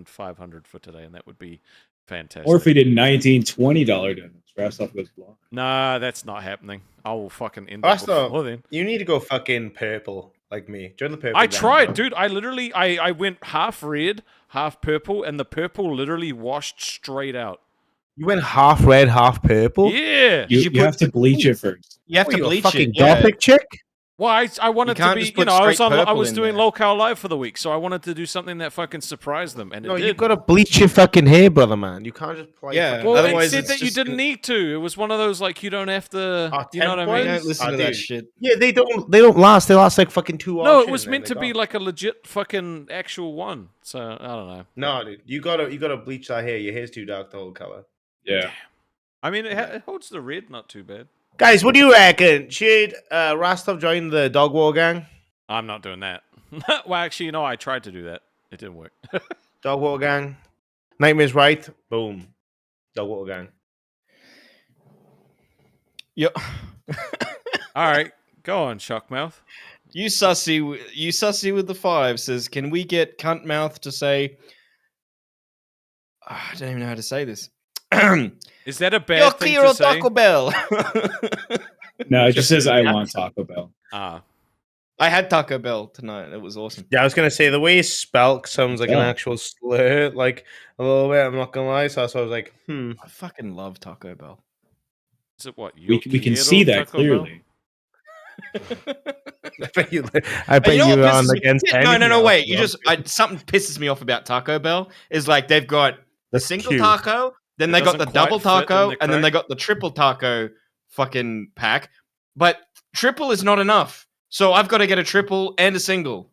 Speaker 2: 500 for today, and that would be fantastic.
Speaker 4: Or if we did $19, $20 donuts, Rastoff goes blonde.
Speaker 2: Nah, that's not happening. I will fucking end up
Speaker 6: Rastoff,
Speaker 2: before then.
Speaker 6: you need to go fucking purple like me. Join the purple.
Speaker 2: I
Speaker 6: gang,
Speaker 2: tried,
Speaker 6: bro.
Speaker 2: dude. I literally I went half red, half purple, and the purple literally washed straight out.
Speaker 6: You went half red, half purple.
Speaker 2: Yeah.
Speaker 4: You have to bleach it first.
Speaker 3: You have
Speaker 6: What,
Speaker 3: to
Speaker 6: you a
Speaker 3: bleach
Speaker 6: fucking
Speaker 3: it. Yeah.
Speaker 6: gothic chick.
Speaker 2: Well, I wanted to
Speaker 3: can't
Speaker 2: be,
Speaker 3: just
Speaker 2: you
Speaker 3: put
Speaker 2: know, I was
Speaker 3: straight
Speaker 2: I
Speaker 3: purple
Speaker 2: was
Speaker 3: in
Speaker 2: doing
Speaker 3: there.
Speaker 2: Lolcow live for the week, so I wanted to do something that fucking surprised them, and it
Speaker 6: No,
Speaker 2: did.
Speaker 6: you gotta bleach your fucking hair, brother, man. You can't just play.
Speaker 3: Yeah.
Speaker 6: fucking-
Speaker 2: Well,
Speaker 3: Otherwise,
Speaker 2: it said
Speaker 3: it's
Speaker 2: that you
Speaker 3: just
Speaker 2: didn't
Speaker 3: gonna-
Speaker 2: need to. It was one of those like you don't have to.
Speaker 6: Ah,
Speaker 2: You know what I
Speaker 6: templates?
Speaker 2: mean?
Speaker 3: Don't listen
Speaker 6: Oh,
Speaker 3: to that
Speaker 6: dude.
Speaker 3: shit.
Speaker 6: Yeah, they don't last. They last like fucking 2 hours.
Speaker 2: No, it was meant to be like a legit fucking actual one. So I don't know.
Speaker 6: No, dude, you gotta bleach that hair. Your hair's too dark to hold color.
Speaker 4: Yeah.
Speaker 2: I mean, it holds the red, not too bad.
Speaker 6: Guys, what do you reckon? Should Rastov join the dog war gang?
Speaker 2: I'm not doing that. Well, actually, you know, I tried to do that. It didn't work.
Speaker 6: Dog war gang. Nightmare's right. Boom. Dog war gang.
Speaker 3: Yep.
Speaker 2: All right, go on, Shockmouth.
Speaker 3: You sussy with the 5 says, can we get cunt mouth to say? I don't even know how to say this.
Speaker 2: Is that a
Speaker 3: Yo
Speaker 2: bad thing
Speaker 3: quiero
Speaker 2: to say?
Speaker 3: Taco Bell.
Speaker 4: No, it just says I want Taco Bell.
Speaker 2: Ah,
Speaker 3: I had Taco Bell tonight. It was awesome.
Speaker 6: Yeah, I was gonna say the way it's spelt sounds like an
Speaker 4: Oh.
Speaker 6: actual slur, like a little bit. I'm not gonna lie. So I was like,
Speaker 3: I fucking love Taco Bell.
Speaker 2: is it what?
Speaker 4: We can
Speaker 2: Quiero
Speaker 4: see that
Speaker 2: Taco Bell?
Speaker 4: clearly.
Speaker 6: I bet you, I bet
Speaker 3: You know
Speaker 6: you
Speaker 3: what
Speaker 6: on
Speaker 3: pisses me-
Speaker 6: against.
Speaker 3: No,
Speaker 6: anything else,
Speaker 3: wait. You
Speaker 6: bro.
Speaker 3: just something pisses me off about Taco Bell is like they've got the
Speaker 6: That's
Speaker 3: single
Speaker 6: cute.
Speaker 3: taco, then
Speaker 2: It
Speaker 3: they got the
Speaker 2: doesn't quite
Speaker 3: double
Speaker 2: fit in
Speaker 3: taco,
Speaker 2: the
Speaker 3: and then they
Speaker 2: crack.
Speaker 3: got the triple taco fucking pack. But triple is not enough, so I've got to get a triple and a single.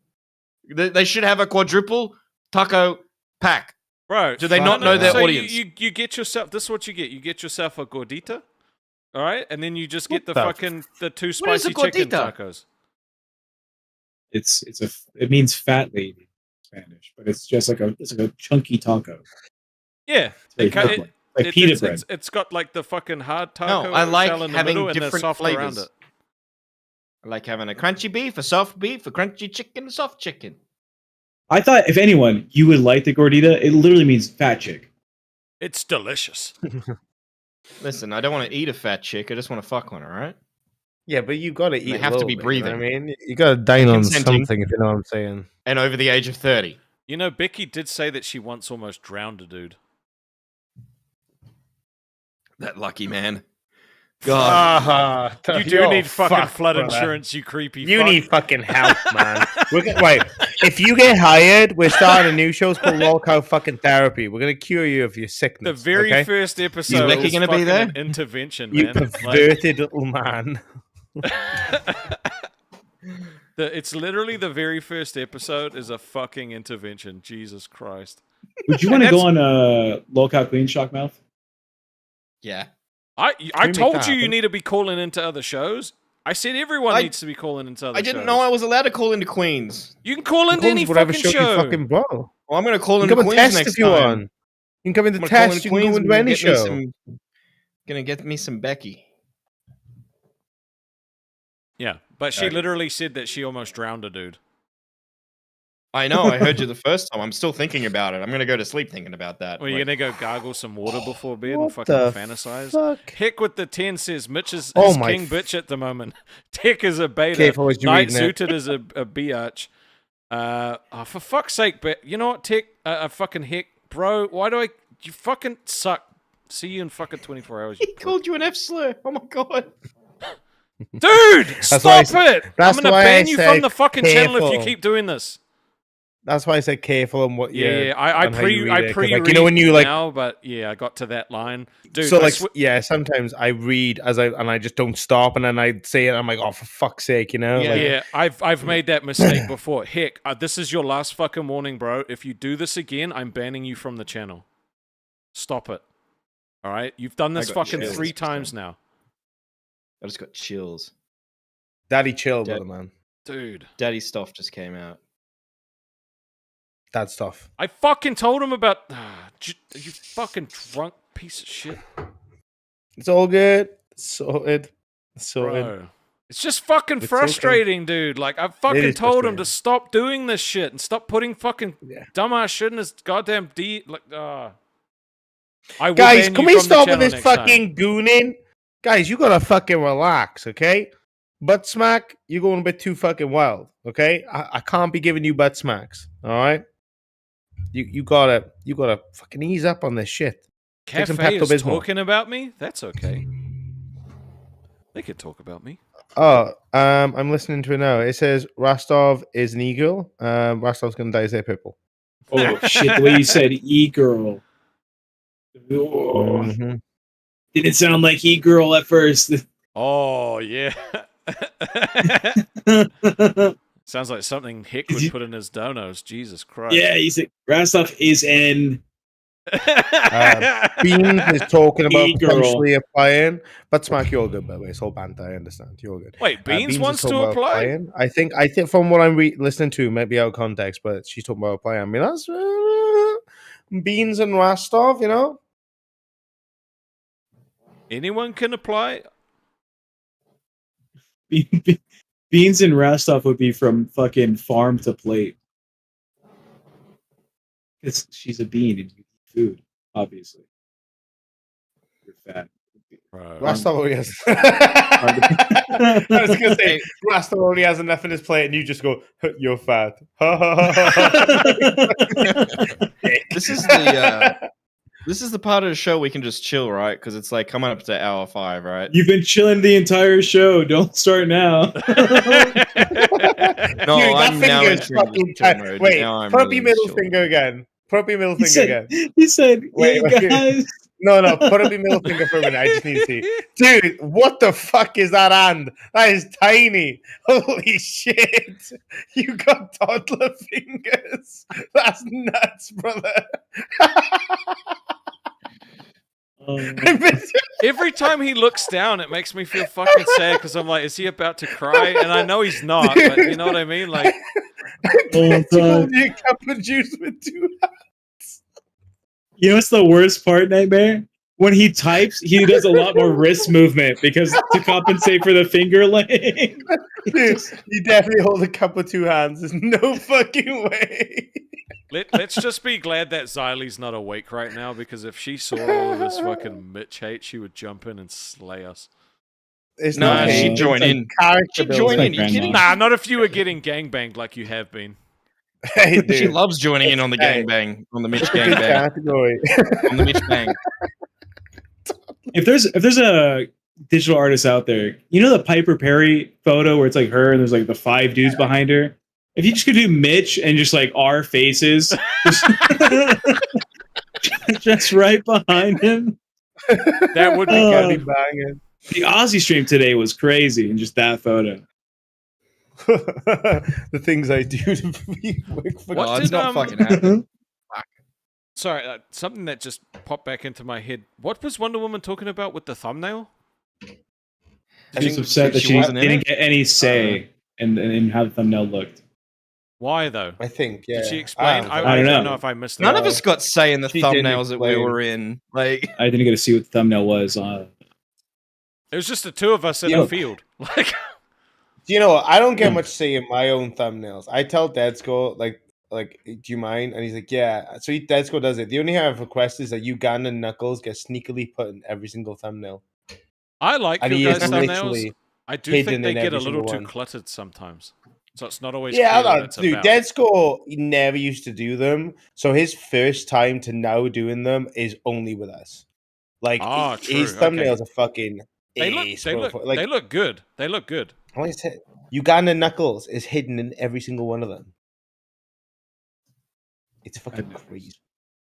Speaker 3: They should have a quadruple taco pack.
Speaker 2: Bro,
Speaker 3: Do they not know their
Speaker 2: so
Speaker 3: audience?
Speaker 2: You get yourself. This is what you get. You get yourself a gordita, all right, and then you just get
Speaker 6: What
Speaker 2: the
Speaker 6: the
Speaker 2: fucking the 2
Speaker 3: What is
Speaker 2: spicy
Speaker 3: a
Speaker 2: chicken
Speaker 3: gordita?
Speaker 2: tacos.
Speaker 4: It means fat lady in Spanish, but it's just like a chunky taco.
Speaker 2: Yeah,
Speaker 4: very
Speaker 2: it,
Speaker 4: quick. Like pita bread.
Speaker 2: It's got like the fucking hard taco
Speaker 3: I like
Speaker 2: shell in the
Speaker 3: having
Speaker 2: middle and the
Speaker 3: different
Speaker 2: soft around
Speaker 3: flavors.
Speaker 2: it.
Speaker 3: I like having a crunchy beef, a soft beef, a crunchy chicken, a soft chicken.
Speaker 4: I thought if anyone, you would like the gordita. It literally means fat chick.
Speaker 2: It's delicious.
Speaker 3: Listen, I don't want to eat a fat chick. I just want to fuck one, all right?
Speaker 6: Yeah, but you got to eat.
Speaker 3: They
Speaker 6: a
Speaker 3: have to
Speaker 6: little
Speaker 3: be
Speaker 6: bit, you know what
Speaker 3: breathing.
Speaker 6: I mean, you got to dine on
Speaker 3: Consenting.
Speaker 6: something, if you know what I'm saying.
Speaker 3: And over the age of 30.
Speaker 2: You know, Becky did say that she once almost drowned a dude.
Speaker 3: That lucky man. God.
Speaker 2: You do need fucking flood insurance, you creepy
Speaker 6: You
Speaker 2: fuck.
Speaker 6: need fucking help, man. Wait, if you get hired, we're starting a new show. It's called Lolcow fucking therapy. We're gonna cure you of your
Speaker 2: The
Speaker 6: sickness.
Speaker 2: very
Speaker 6: okay?
Speaker 2: first episode
Speaker 3: Becky
Speaker 2: was
Speaker 3: gonna be
Speaker 2: fucking
Speaker 3: there?
Speaker 2: an intervention,
Speaker 6: You
Speaker 2: man.
Speaker 6: perverted little man.
Speaker 2: It's literally the very first episode is a fucking intervention. Jesus Christ.
Speaker 4: Would you want to go on a Lolcow Queen Shockmouth?
Speaker 3: Yeah.
Speaker 2: I
Speaker 6: make
Speaker 2: told
Speaker 6: that
Speaker 2: you you
Speaker 6: happen?
Speaker 2: need to be calling into other shows. I said everyone
Speaker 3: I-
Speaker 2: needs to be calling into other
Speaker 3: I
Speaker 2: shows.
Speaker 3: didn't know I was allowed to call into Queens.
Speaker 2: You can call into any
Speaker 6: Whatever
Speaker 2: fucking
Speaker 6: show
Speaker 2: show.
Speaker 6: you fucking brought. You
Speaker 3: Well, I'm going to call
Speaker 6: can
Speaker 3: into
Speaker 6: come and
Speaker 3: Queens
Speaker 6: test
Speaker 3: next
Speaker 6: if you
Speaker 3: time.
Speaker 6: want. You can come into
Speaker 3: I'm gonna call
Speaker 6: test.
Speaker 3: into
Speaker 6: You can go
Speaker 3: Queens
Speaker 6: into
Speaker 3: and
Speaker 6: any
Speaker 3: get me
Speaker 6: show.
Speaker 3: Gonna get me some Becky.
Speaker 2: Yeah, but she
Speaker 3: Alright.
Speaker 2: literally said that she almost drowned a dude.
Speaker 3: I know. I heard you the first time. I'm still thinking about it. I'm going to go to sleep thinking about that.
Speaker 2: Well, you're
Speaker 3: Like,
Speaker 2: gonna go gargle some water before bed and
Speaker 6: What
Speaker 2: fucking
Speaker 6: the
Speaker 2: fantasize.
Speaker 6: fuck?
Speaker 2: Heck with the 10 says Mitch is
Speaker 6: Oh
Speaker 2: is
Speaker 6: my
Speaker 2: king bitch at the moment. Tech is a beta.
Speaker 6: Careful as you
Speaker 2: Night
Speaker 6: reading it.
Speaker 2: suited is a biatch. For fuck's sake, but you know what, Tech? Fucking heck, bro. Why do you fucking suck? See you in fucking 24 hours.
Speaker 3: he called you an F slur. Oh my god.
Speaker 2: Dude,
Speaker 6: why I
Speaker 2: stop
Speaker 6: said-
Speaker 2: it! I'm
Speaker 6: that's
Speaker 2: gonna
Speaker 6: why I
Speaker 2: ban you from
Speaker 6: said
Speaker 2: the fucking channel if you
Speaker 6: careful.
Speaker 2: keep doing this.
Speaker 6: That's why I said careful on what.
Speaker 2: Yeah, I
Speaker 6: on how you read it, 'cause,
Speaker 2: pre
Speaker 6: like, you know when you like.
Speaker 2: now, but yeah, I got to that line, dude.
Speaker 6: So
Speaker 2: I
Speaker 6: like
Speaker 2: sw-
Speaker 6: yeah, sometimes I read and I just don't stop, and then I say it. I'm like, oh, for fuck's sake, you know?
Speaker 3: Yeah.
Speaker 6: Like,
Speaker 2: yeah, I've made that mistake before. Heck, this is your last fucking warning, bro. If you do this again, I'm banning you from the channel. Stop it. All right, you've done this
Speaker 3: I got
Speaker 2: fucking
Speaker 3: chills
Speaker 2: 3
Speaker 3: just
Speaker 2: times
Speaker 3: then.
Speaker 2: now,
Speaker 3: I just got chills.
Speaker 6: Daddy, chill,
Speaker 3: Dad-
Speaker 6: brother, man.
Speaker 2: dude.
Speaker 3: Daddy stuff just came out.
Speaker 6: That stuff.
Speaker 2: I fucking told him about. You fucking drunk piece of shit,
Speaker 6: It's all good. Sorted. Sorted.
Speaker 2: bro. It's just fucking
Speaker 6: It's
Speaker 2: frustrating, dude. Like I fucking
Speaker 6: is
Speaker 2: told him to
Speaker 6: frustrating.
Speaker 2: stop doing this shit and stop putting fucking
Speaker 6: Yeah.
Speaker 2: dumbass shit in his goddamn I will
Speaker 6: Guys,
Speaker 2: ban
Speaker 6: can
Speaker 2: you
Speaker 6: we
Speaker 2: from the
Speaker 6: stop with
Speaker 2: channel
Speaker 6: this
Speaker 2: next time.
Speaker 6: fucking gooning? Guys, you gotta fucking relax, okay? Butt smack, you're going a bit too fucking wild, okay? I can't be giving you butt smacks, all right? You gotta fucking ease up on this shit. Take some
Speaker 2: Cafe is
Speaker 6: Pepto-Bismol.
Speaker 2: talking about me? That's okay. They could talk about me.
Speaker 6: Oh, I'm listening to it now. It says Rostov is an e-girl. Rostov's gonna die as a purple.
Speaker 4: Oh shit! The way you said e-girl. Oh,
Speaker 6: Mhm.
Speaker 4: didn't sound like e-girl at first.
Speaker 2: Oh, yeah. Sounds like something Hick would put in his donos. Jesus Christ.
Speaker 4: Yeah, he said Rostov is an
Speaker 6: Beans is talking about
Speaker 4: E-girl.
Speaker 6: potentially applying, but smack, you're all good, by the way. It's all banter. I understand. You're all good.
Speaker 2: Wait, Beans
Speaker 6: is
Speaker 2: wants
Speaker 6: talking
Speaker 2: to
Speaker 6: about
Speaker 2: apply?
Speaker 6: applying. I think from what I'm listening to, might be out of context, but she's talking about applying. I mean, that's Beans and Rostov, you know.
Speaker 2: Anyone can apply?
Speaker 4: Beans and Rostov would be from fucking farm to plate. Because she's a bean and you eat food, obviously. You're fat.
Speaker 2: Bro.
Speaker 6: Rostov already has. I was gonna say Rostov already has enough in his plate, and you just go, "You're fat."
Speaker 3: This is the part of the show we can just chill, right? Because it's like coming up to hour 5, right?
Speaker 4: You've been chilling the entire show. Don't start now.
Speaker 3: No,
Speaker 6: Dude, that
Speaker 3: I'm now
Speaker 6: finger is
Speaker 3: entering
Speaker 6: fucking
Speaker 3: chill
Speaker 6: tight.
Speaker 3: mode.
Speaker 6: Wait,
Speaker 3: Now I'm
Speaker 6: put up
Speaker 3: really
Speaker 6: your middle
Speaker 3: chill.
Speaker 6: finger again. Put up your middle
Speaker 4: He
Speaker 6: finger again.
Speaker 4: said, he said,
Speaker 6: Wait,
Speaker 4: hey
Speaker 6: wait.
Speaker 4: guys.
Speaker 6: No, put up your middle finger for a minute. I just need to see. Dude, what the fuck is that hand? That is tiny. Holy shit. You got toddler fingers. That's nuts, brother.
Speaker 2: Every time he looks down, it makes me feel fucking sad because I'm like, is he about to cry? And I know he's not, but you know what I mean? Like,
Speaker 6: You a cup of juice with 2 hands.
Speaker 4: You know what's the worst part, Nightmare? when he types, he does a lot more wrist movement because to compensate for the finger laying.
Speaker 6: Dude, you definitely hold a cup with two hands. There's no fucking way.
Speaker 2: Let's just be glad that Xylie's not awake right now, because if she saw all of this fucking Mitch hate, she would jump in and slay us.
Speaker 6: It's
Speaker 3: No,
Speaker 6: not
Speaker 3: she'd
Speaker 6: hate,
Speaker 3: join
Speaker 6: it's
Speaker 3: in.
Speaker 6: character
Speaker 3: She'd
Speaker 6: building.
Speaker 3: join in. You
Speaker 4: Grandma.
Speaker 3: kidding?
Speaker 2: Nah, not if you were getting gangbanged like you have been.
Speaker 6: Hey, dude.
Speaker 3: She loves joining in on the
Speaker 6: Hey.
Speaker 3: gangbang, on the Mitch
Speaker 6: It's a good
Speaker 3: gangbang,
Speaker 6: category.
Speaker 3: on the Mitch bang.
Speaker 4: If there's a digital artist out there, you know the Piper Perry photo where it's like her and there's like the 5 dudes behind her. If you just could do Mitch and just like our faces, just right behind him,
Speaker 2: That would be
Speaker 6: Gotta
Speaker 2: good.
Speaker 6: be banging.
Speaker 4: The Aussie stream today was crazy, and just that photo.
Speaker 6: The things I do to be quick for
Speaker 2: What
Speaker 3: Oh,
Speaker 2: did,
Speaker 3: it's not fucking happening.
Speaker 2: Sorry, something that just popped back into my head. What was Wonder Woman talking about with the thumbnail?
Speaker 4: She's upset that she
Speaker 3: wasn't in
Speaker 4: didn't
Speaker 3: it?
Speaker 4: get any say in how the thumbnail looked.
Speaker 2: Why though?
Speaker 6: I think, yeah.
Speaker 2: Did she explain?
Speaker 4: I don't know.
Speaker 2: If I missed
Speaker 3: None
Speaker 2: it.
Speaker 3: of us got say in the
Speaker 6: She didn't
Speaker 3: thumbnails that we
Speaker 6: explain.
Speaker 3: were in. Like,
Speaker 4: I didn't get to see what the thumbnail was.
Speaker 2: It was just the two of us in
Speaker 4: Yo.
Speaker 2: a field. Like,
Speaker 6: You know, I don't get much say in my own thumbnails. I tell Deadsco, like, do you mind? And he's like, yeah. So Deadsco does it. The only thing I've requested is that Ugandan Knuckles get sneakily put in every single thumbnail.
Speaker 2: I like
Speaker 6: And he
Speaker 2: your
Speaker 6: is
Speaker 2: guys' thumbnails.
Speaker 6: literally
Speaker 2: I do think
Speaker 6: hidden
Speaker 2: they
Speaker 6: in
Speaker 2: get a
Speaker 6: every
Speaker 2: little
Speaker 6: single
Speaker 2: too
Speaker 6: one.
Speaker 2: cluttered sometimes. So it's not always
Speaker 6: Yeah,
Speaker 2: clear what
Speaker 6: no,
Speaker 2: it's
Speaker 6: dude,
Speaker 2: about.
Speaker 6: Deadsco never used to do them. So his first time to now doing them is only with us. Like,
Speaker 2: Ah,
Speaker 6: his
Speaker 2: true, okay.
Speaker 6: thumbnails are fucking
Speaker 2: They look,
Speaker 6: ace,
Speaker 2: they
Speaker 6: bro.
Speaker 2: look,
Speaker 6: Like,
Speaker 2: they look good. They look good.
Speaker 6: like I said, Ugandan Knuckles is hidden in every single one of them. It's fucking crazy.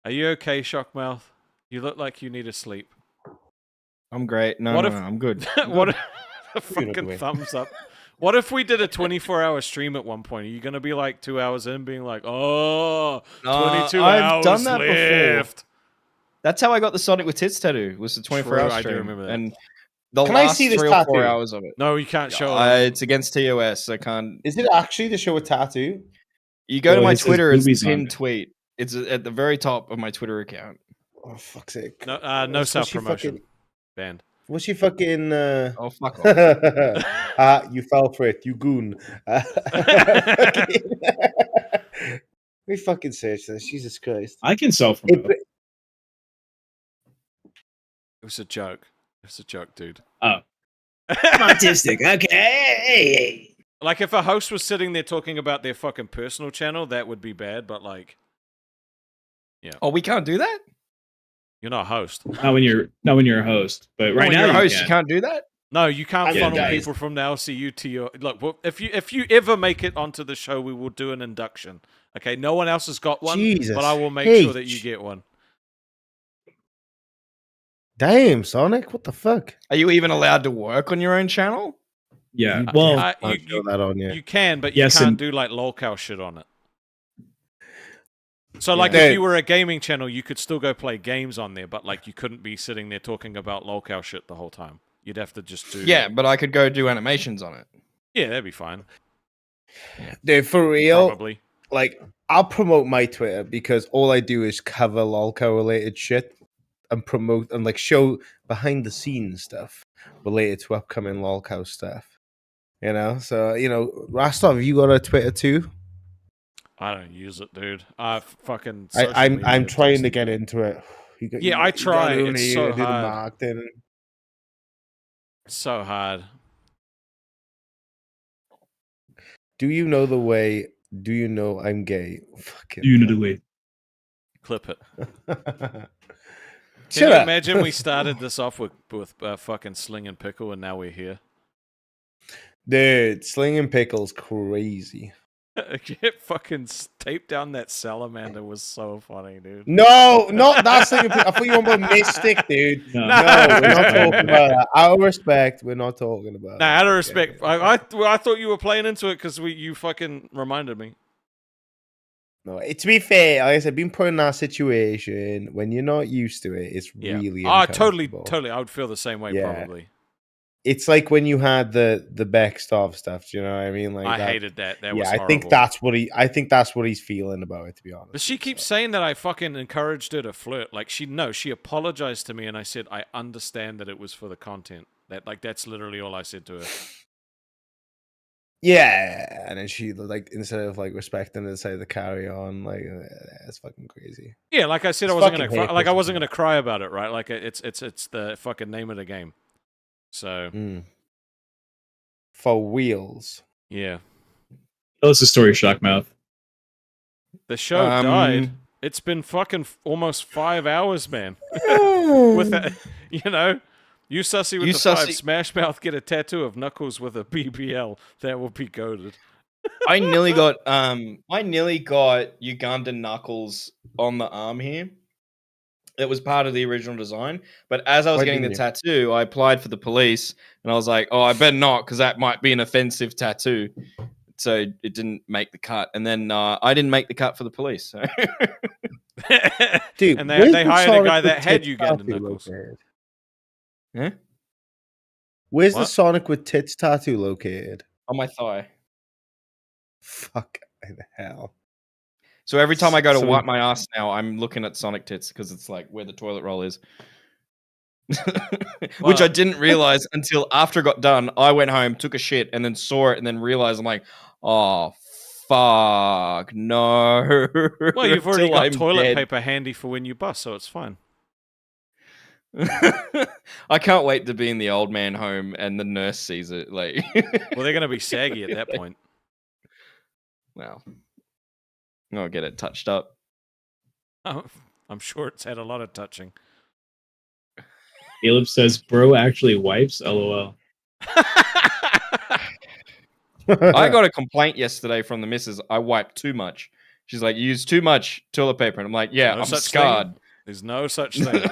Speaker 2: Are you okay, Shockmouth? You look like you need to sleep.
Speaker 3: I'm great. No,
Speaker 2: What
Speaker 3: no,
Speaker 2: if-
Speaker 3: no, I'm good.
Speaker 2: What? A
Speaker 6: You're
Speaker 2: fucking
Speaker 6: not good.
Speaker 2: thumbs up. What if we did a 24-hour stream at one point? Are you gonna be like 2 hours in, being like, "Oh, 22
Speaker 3: I've
Speaker 2: hours
Speaker 3: done that before.
Speaker 2: left."
Speaker 3: That's how I got the Sonic with Tits tattoo. Was the 24
Speaker 2: True,
Speaker 3: hour
Speaker 2: I do
Speaker 3: stream.
Speaker 2: remember that.
Speaker 3: And the
Speaker 6: Can I
Speaker 3: last
Speaker 6: see this
Speaker 3: 3 or 4
Speaker 6: tattoo?
Speaker 3: hours of it.
Speaker 2: No, you can't show it.
Speaker 3: It's against TOS. I can't.
Speaker 6: Is it actually to show a tattoo?
Speaker 3: You go to
Speaker 4: Oh,
Speaker 3: my
Speaker 4: it says
Speaker 3: Twitter. It's the
Speaker 4: boobies on
Speaker 3: pinned
Speaker 4: it.
Speaker 3: tweet. It's at the very top of my Twitter account.
Speaker 6: Oh, fuck's sake.
Speaker 2: No, no
Speaker 6: What's
Speaker 2: self
Speaker 6: she
Speaker 2: promotion.
Speaker 6: fucking-
Speaker 2: Banned.
Speaker 6: What's she fucking...
Speaker 3: Oh, fuck off.
Speaker 6: You fell for it, you goon. We fucking search this. Jesus Christ.
Speaker 4: I can self promote.
Speaker 6: It-
Speaker 2: It was a joke. It was a joke, dude.
Speaker 4: I'm autistic. Okay.
Speaker 2: Like, if a host was sitting there talking about their fucking personal channel, that would be bad. But like,
Speaker 3: Oh, we can't do that?
Speaker 2: you're not a host.
Speaker 4: Not when you're a host, but right
Speaker 3: when
Speaker 4: now
Speaker 3: you're a
Speaker 4: you
Speaker 3: host,
Speaker 4: can.
Speaker 3: you can't do that?
Speaker 2: No, you can't
Speaker 6: I'm
Speaker 2: funnel
Speaker 6: guys.
Speaker 2: people from the LCU to your look. Well, if you ever make it onto the show, we will do an induction. Okay, no one else has got one,
Speaker 6: Jesus
Speaker 2: but I will make sure that you
Speaker 6: H.
Speaker 2: get one.
Speaker 6: Damn, Sonic. What the fuck?
Speaker 3: Are you even allowed to work on your own channel?
Speaker 4: Yeah. Well,
Speaker 6: I'll show that on you.
Speaker 2: You can, but
Speaker 4: Yes,
Speaker 2: you can't
Speaker 4: and-
Speaker 2: do like Lolcow shit on it. So, like,
Speaker 6: Yeah.
Speaker 2: if you were a gaming channel, you could still go play games on there, but like, you couldn't be sitting there talking about Lolcow shit the whole time. You'd have to just do.
Speaker 3: Yeah, but I could go do animations on it.
Speaker 2: Yeah, that'd be fine.
Speaker 6: Dude, for real,
Speaker 2: Probably.
Speaker 6: like, I'll promote my Twitter because all I do is cover Lolcow related shit and promote and like show behind the scenes stuff related to upcoming Lolcow stuff. You know, so Rastov, you got a Twitter too?
Speaker 2: I don't use it, dude. I fucking.
Speaker 6: I'm trying to get into it.
Speaker 2: Yeah, I try.
Speaker 6: gotta
Speaker 2: It's
Speaker 6: do
Speaker 2: so
Speaker 6: the
Speaker 2: hard.
Speaker 6: marketing.
Speaker 2: So hard.
Speaker 6: Do you know the way? Do you know I'm gay? Fucking
Speaker 4: you know the way.
Speaker 2: Clip it. Can
Speaker 6: Shut
Speaker 2: you
Speaker 6: up.
Speaker 2: imagine we started this off with fucking Sling and Pickle, and now we're here?
Speaker 6: Dude, slinging pickles crazy.
Speaker 2: Get fucking taped down that salamander was so funny, dude.
Speaker 6: No, not that slinging pickle. I thought you were about Mystic, dude.
Speaker 4: No.
Speaker 6: No, we're not talking about that. Out of respect, we're not talking about
Speaker 2: Nah,
Speaker 6: that.
Speaker 2: out of respect, I thought you were playing into it because you fucking reminded me.
Speaker 6: No, to be fair, like I said, being put in that situation when you're not used to it, it's
Speaker 2: Yeah.
Speaker 6: really
Speaker 2: Ah, totally.
Speaker 6: uncomfortable.
Speaker 2: I would feel the same way,
Speaker 6: Yeah.
Speaker 2: probably.
Speaker 6: it's like when you had the Bekstov stuff. Do you know what I mean? Like
Speaker 2: I
Speaker 6: that,
Speaker 2: hated that. That was
Speaker 6: yeah,
Speaker 2: horrible.
Speaker 6: I think that's what he's feeling about it. To be honest,
Speaker 2: But she keeps saying that I fucking encouraged her to flirt. Like she apologized to me, and I said I understand that it was for the content. That's literally all I said to her.
Speaker 6: yeah, and then she like instead of like respecting it, decided to carry on. Like that's fucking crazy.
Speaker 2: Yeah, like I said,
Speaker 6: It's
Speaker 2: I wasn't
Speaker 6: fucking
Speaker 2: gonna cry. Like I
Speaker 6: hateful
Speaker 2: wasn't gonna cry about it, right? Like it's the fucking name of the game. So
Speaker 6: For wheels.
Speaker 2: yeah,
Speaker 4: Tell us the story, Shockmouth.
Speaker 2: the show died. It's been fucking almost 5 hours, man. With that, you know, you sussy with
Speaker 3: You
Speaker 2: the 5,
Speaker 3: sussy-
Speaker 2: Smashmouth get a tattoo of Knuckles with a BBL. That will be goaded.
Speaker 3: I nearly got Ugandan Knuckles on the arm here. It was part of the original design, but as I was
Speaker 6: Why
Speaker 3: getting the
Speaker 6: didn't you?
Speaker 3: tattoo, I applied for the police, and I was like, "Oh, I better not, because that might be an offensive tattoo." So it didn't make the cut, and then I didn't make the cut for the police. So.
Speaker 6: Dude,
Speaker 2: And
Speaker 6: where's
Speaker 2: they
Speaker 6: the
Speaker 2: hired a
Speaker 6: Sonic
Speaker 2: guy
Speaker 6: with
Speaker 2: that had
Speaker 6: tits
Speaker 2: Ugandan
Speaker 6: tattoo
Speaker 2: Knuckles.
Speaker 6: located?
Speaker 3: Huh?
Speaker 6: Where's the
Speaker 2: What?
Speaker 6: Sonic with tits tattoo located?
Speaker 3: On my thigh.
Speaker 6: Fuck the hell.
Speaker 3: So every time I go to
Speaker 6: So-
Speaker 3: wipe my ass now, I'm looking at Sonic tits because it's like where the toilet roll is. Which I didn't realize until after I got done. I went home, took a shit, and then saw it, and then realized I'm like, oh fuck, no.
Speaker 2: Well, you've already
Speaker 3: Till
Speaker 2: got
Speaker 3: I'm
Speaker 2: toilet
Speaker 3: dead.
Speaker 2: paper handy for when you bust, so it's fine.
Speaker 3: I can't wait to be in the old man home and the nurse sees it. Like,
Speaker 2: Well, they're gonna be saggy at that point.
Speaker 3: well, I'll get it touched up.
Speaker 2: Oh, I'm sure it's had a lot of touching.
Speaker 4: Caleb says, "Bro actually wipes." LOL.
Speaker 3: I got a complaint yesterday from the missus. I wiped too much. She's like, you use too much toilet paper. And I'm like, yeah,
Speaker 2: No
Speaker 3: I'm
Speaker 2: such
Speaker 3: scarred.
Speaker 2: thing. There's no such thing.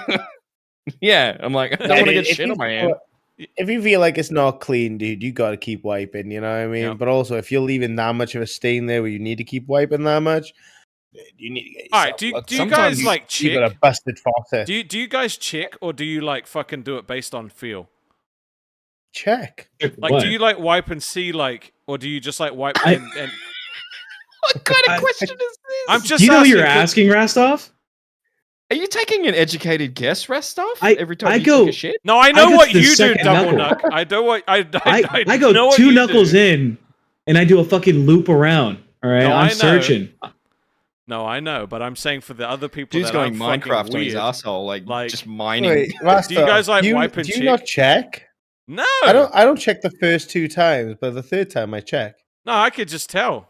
Speaker 3: Yeah, I'm like, I don't want to get shit on my hand.
Speaker 6: If you feel like it's not clean, dude, you got to keep wiping. You know what I mean?
Speaker 2: Yep.
Speaker 6: But also, if you're leaving that much of a stain there where you need to keep wiping that much, you need to get yourself.
Speaker 2: All right, do you
Speaker 3: Sometimes
Speaker 2: guys like
Speaker 6: You got a
Speaker 2: check?
Speaker 6: busted faucet.
Speaker 2: Do you guys check, or do you like fucking do it based on feel?
Speaker 6: Check.
Speaker 2: Like, do you like wipe and see, like, or do you just like wipe and
Speaker 3: What kind of question is this?
Speaker 2: I'm just
Speaker 4: Do you know who
Speaker 2: asking
Speaker 4: you're
Speaker 2: 'cause-
Speaker 4: asking, Rastov?
Speaker 3: Are you taking an educated guess, Restov?
Speaker 4: I-
Speaker 3: Every time
Speaker 4: I
Speaker 3: you
Speaker 4: go-
Speaker 3: take a shit?
Speaker 2: No, I know
Speaker 4: I
Speaker 2: what
Speaker 4: get the
Speaker 2: you do,
Speaker 4: second
Speaker 2: Double
Speaker 4: knuckle.
Speaker 2: Knuck. I know what I
Speaker 4: I
Speaker 2: know
Speaker 4: go
Speaker 2: what
Speaker 4: 2
Speaker 2: you
Speaker 4: knuckles
Speaker 2: do.
Speaker 4: in, and I do a fucking loop around. All right,
Speaker 2: No, I
Speaker 4: I'm
Speaker 2: know.
Speaker 4: searching.
Speaker 2: No, I know, but I'm saying for the other people
Speaker 3: Dude's
Speaker 2: that
Speaker 3: going
Speaker 2: aren't
Speaker 3: Minecraft
Speaker 2: fucking
Speaker 3: on his
Speaker 2: weird.
Speaker 3: asshole, like
Speaker 2: like-
Speaker 3: just mining.
Speaker 6: Wait,
Speaker 2: Do you guys like wipe and
Speaker 6: do you
Speaker 2: check?
Speaker 6: not check?
Speaker 2: No,
Speaker 6: I don't check the first 2 times, but the third time I check.
Speaker 2: No, I could just tell.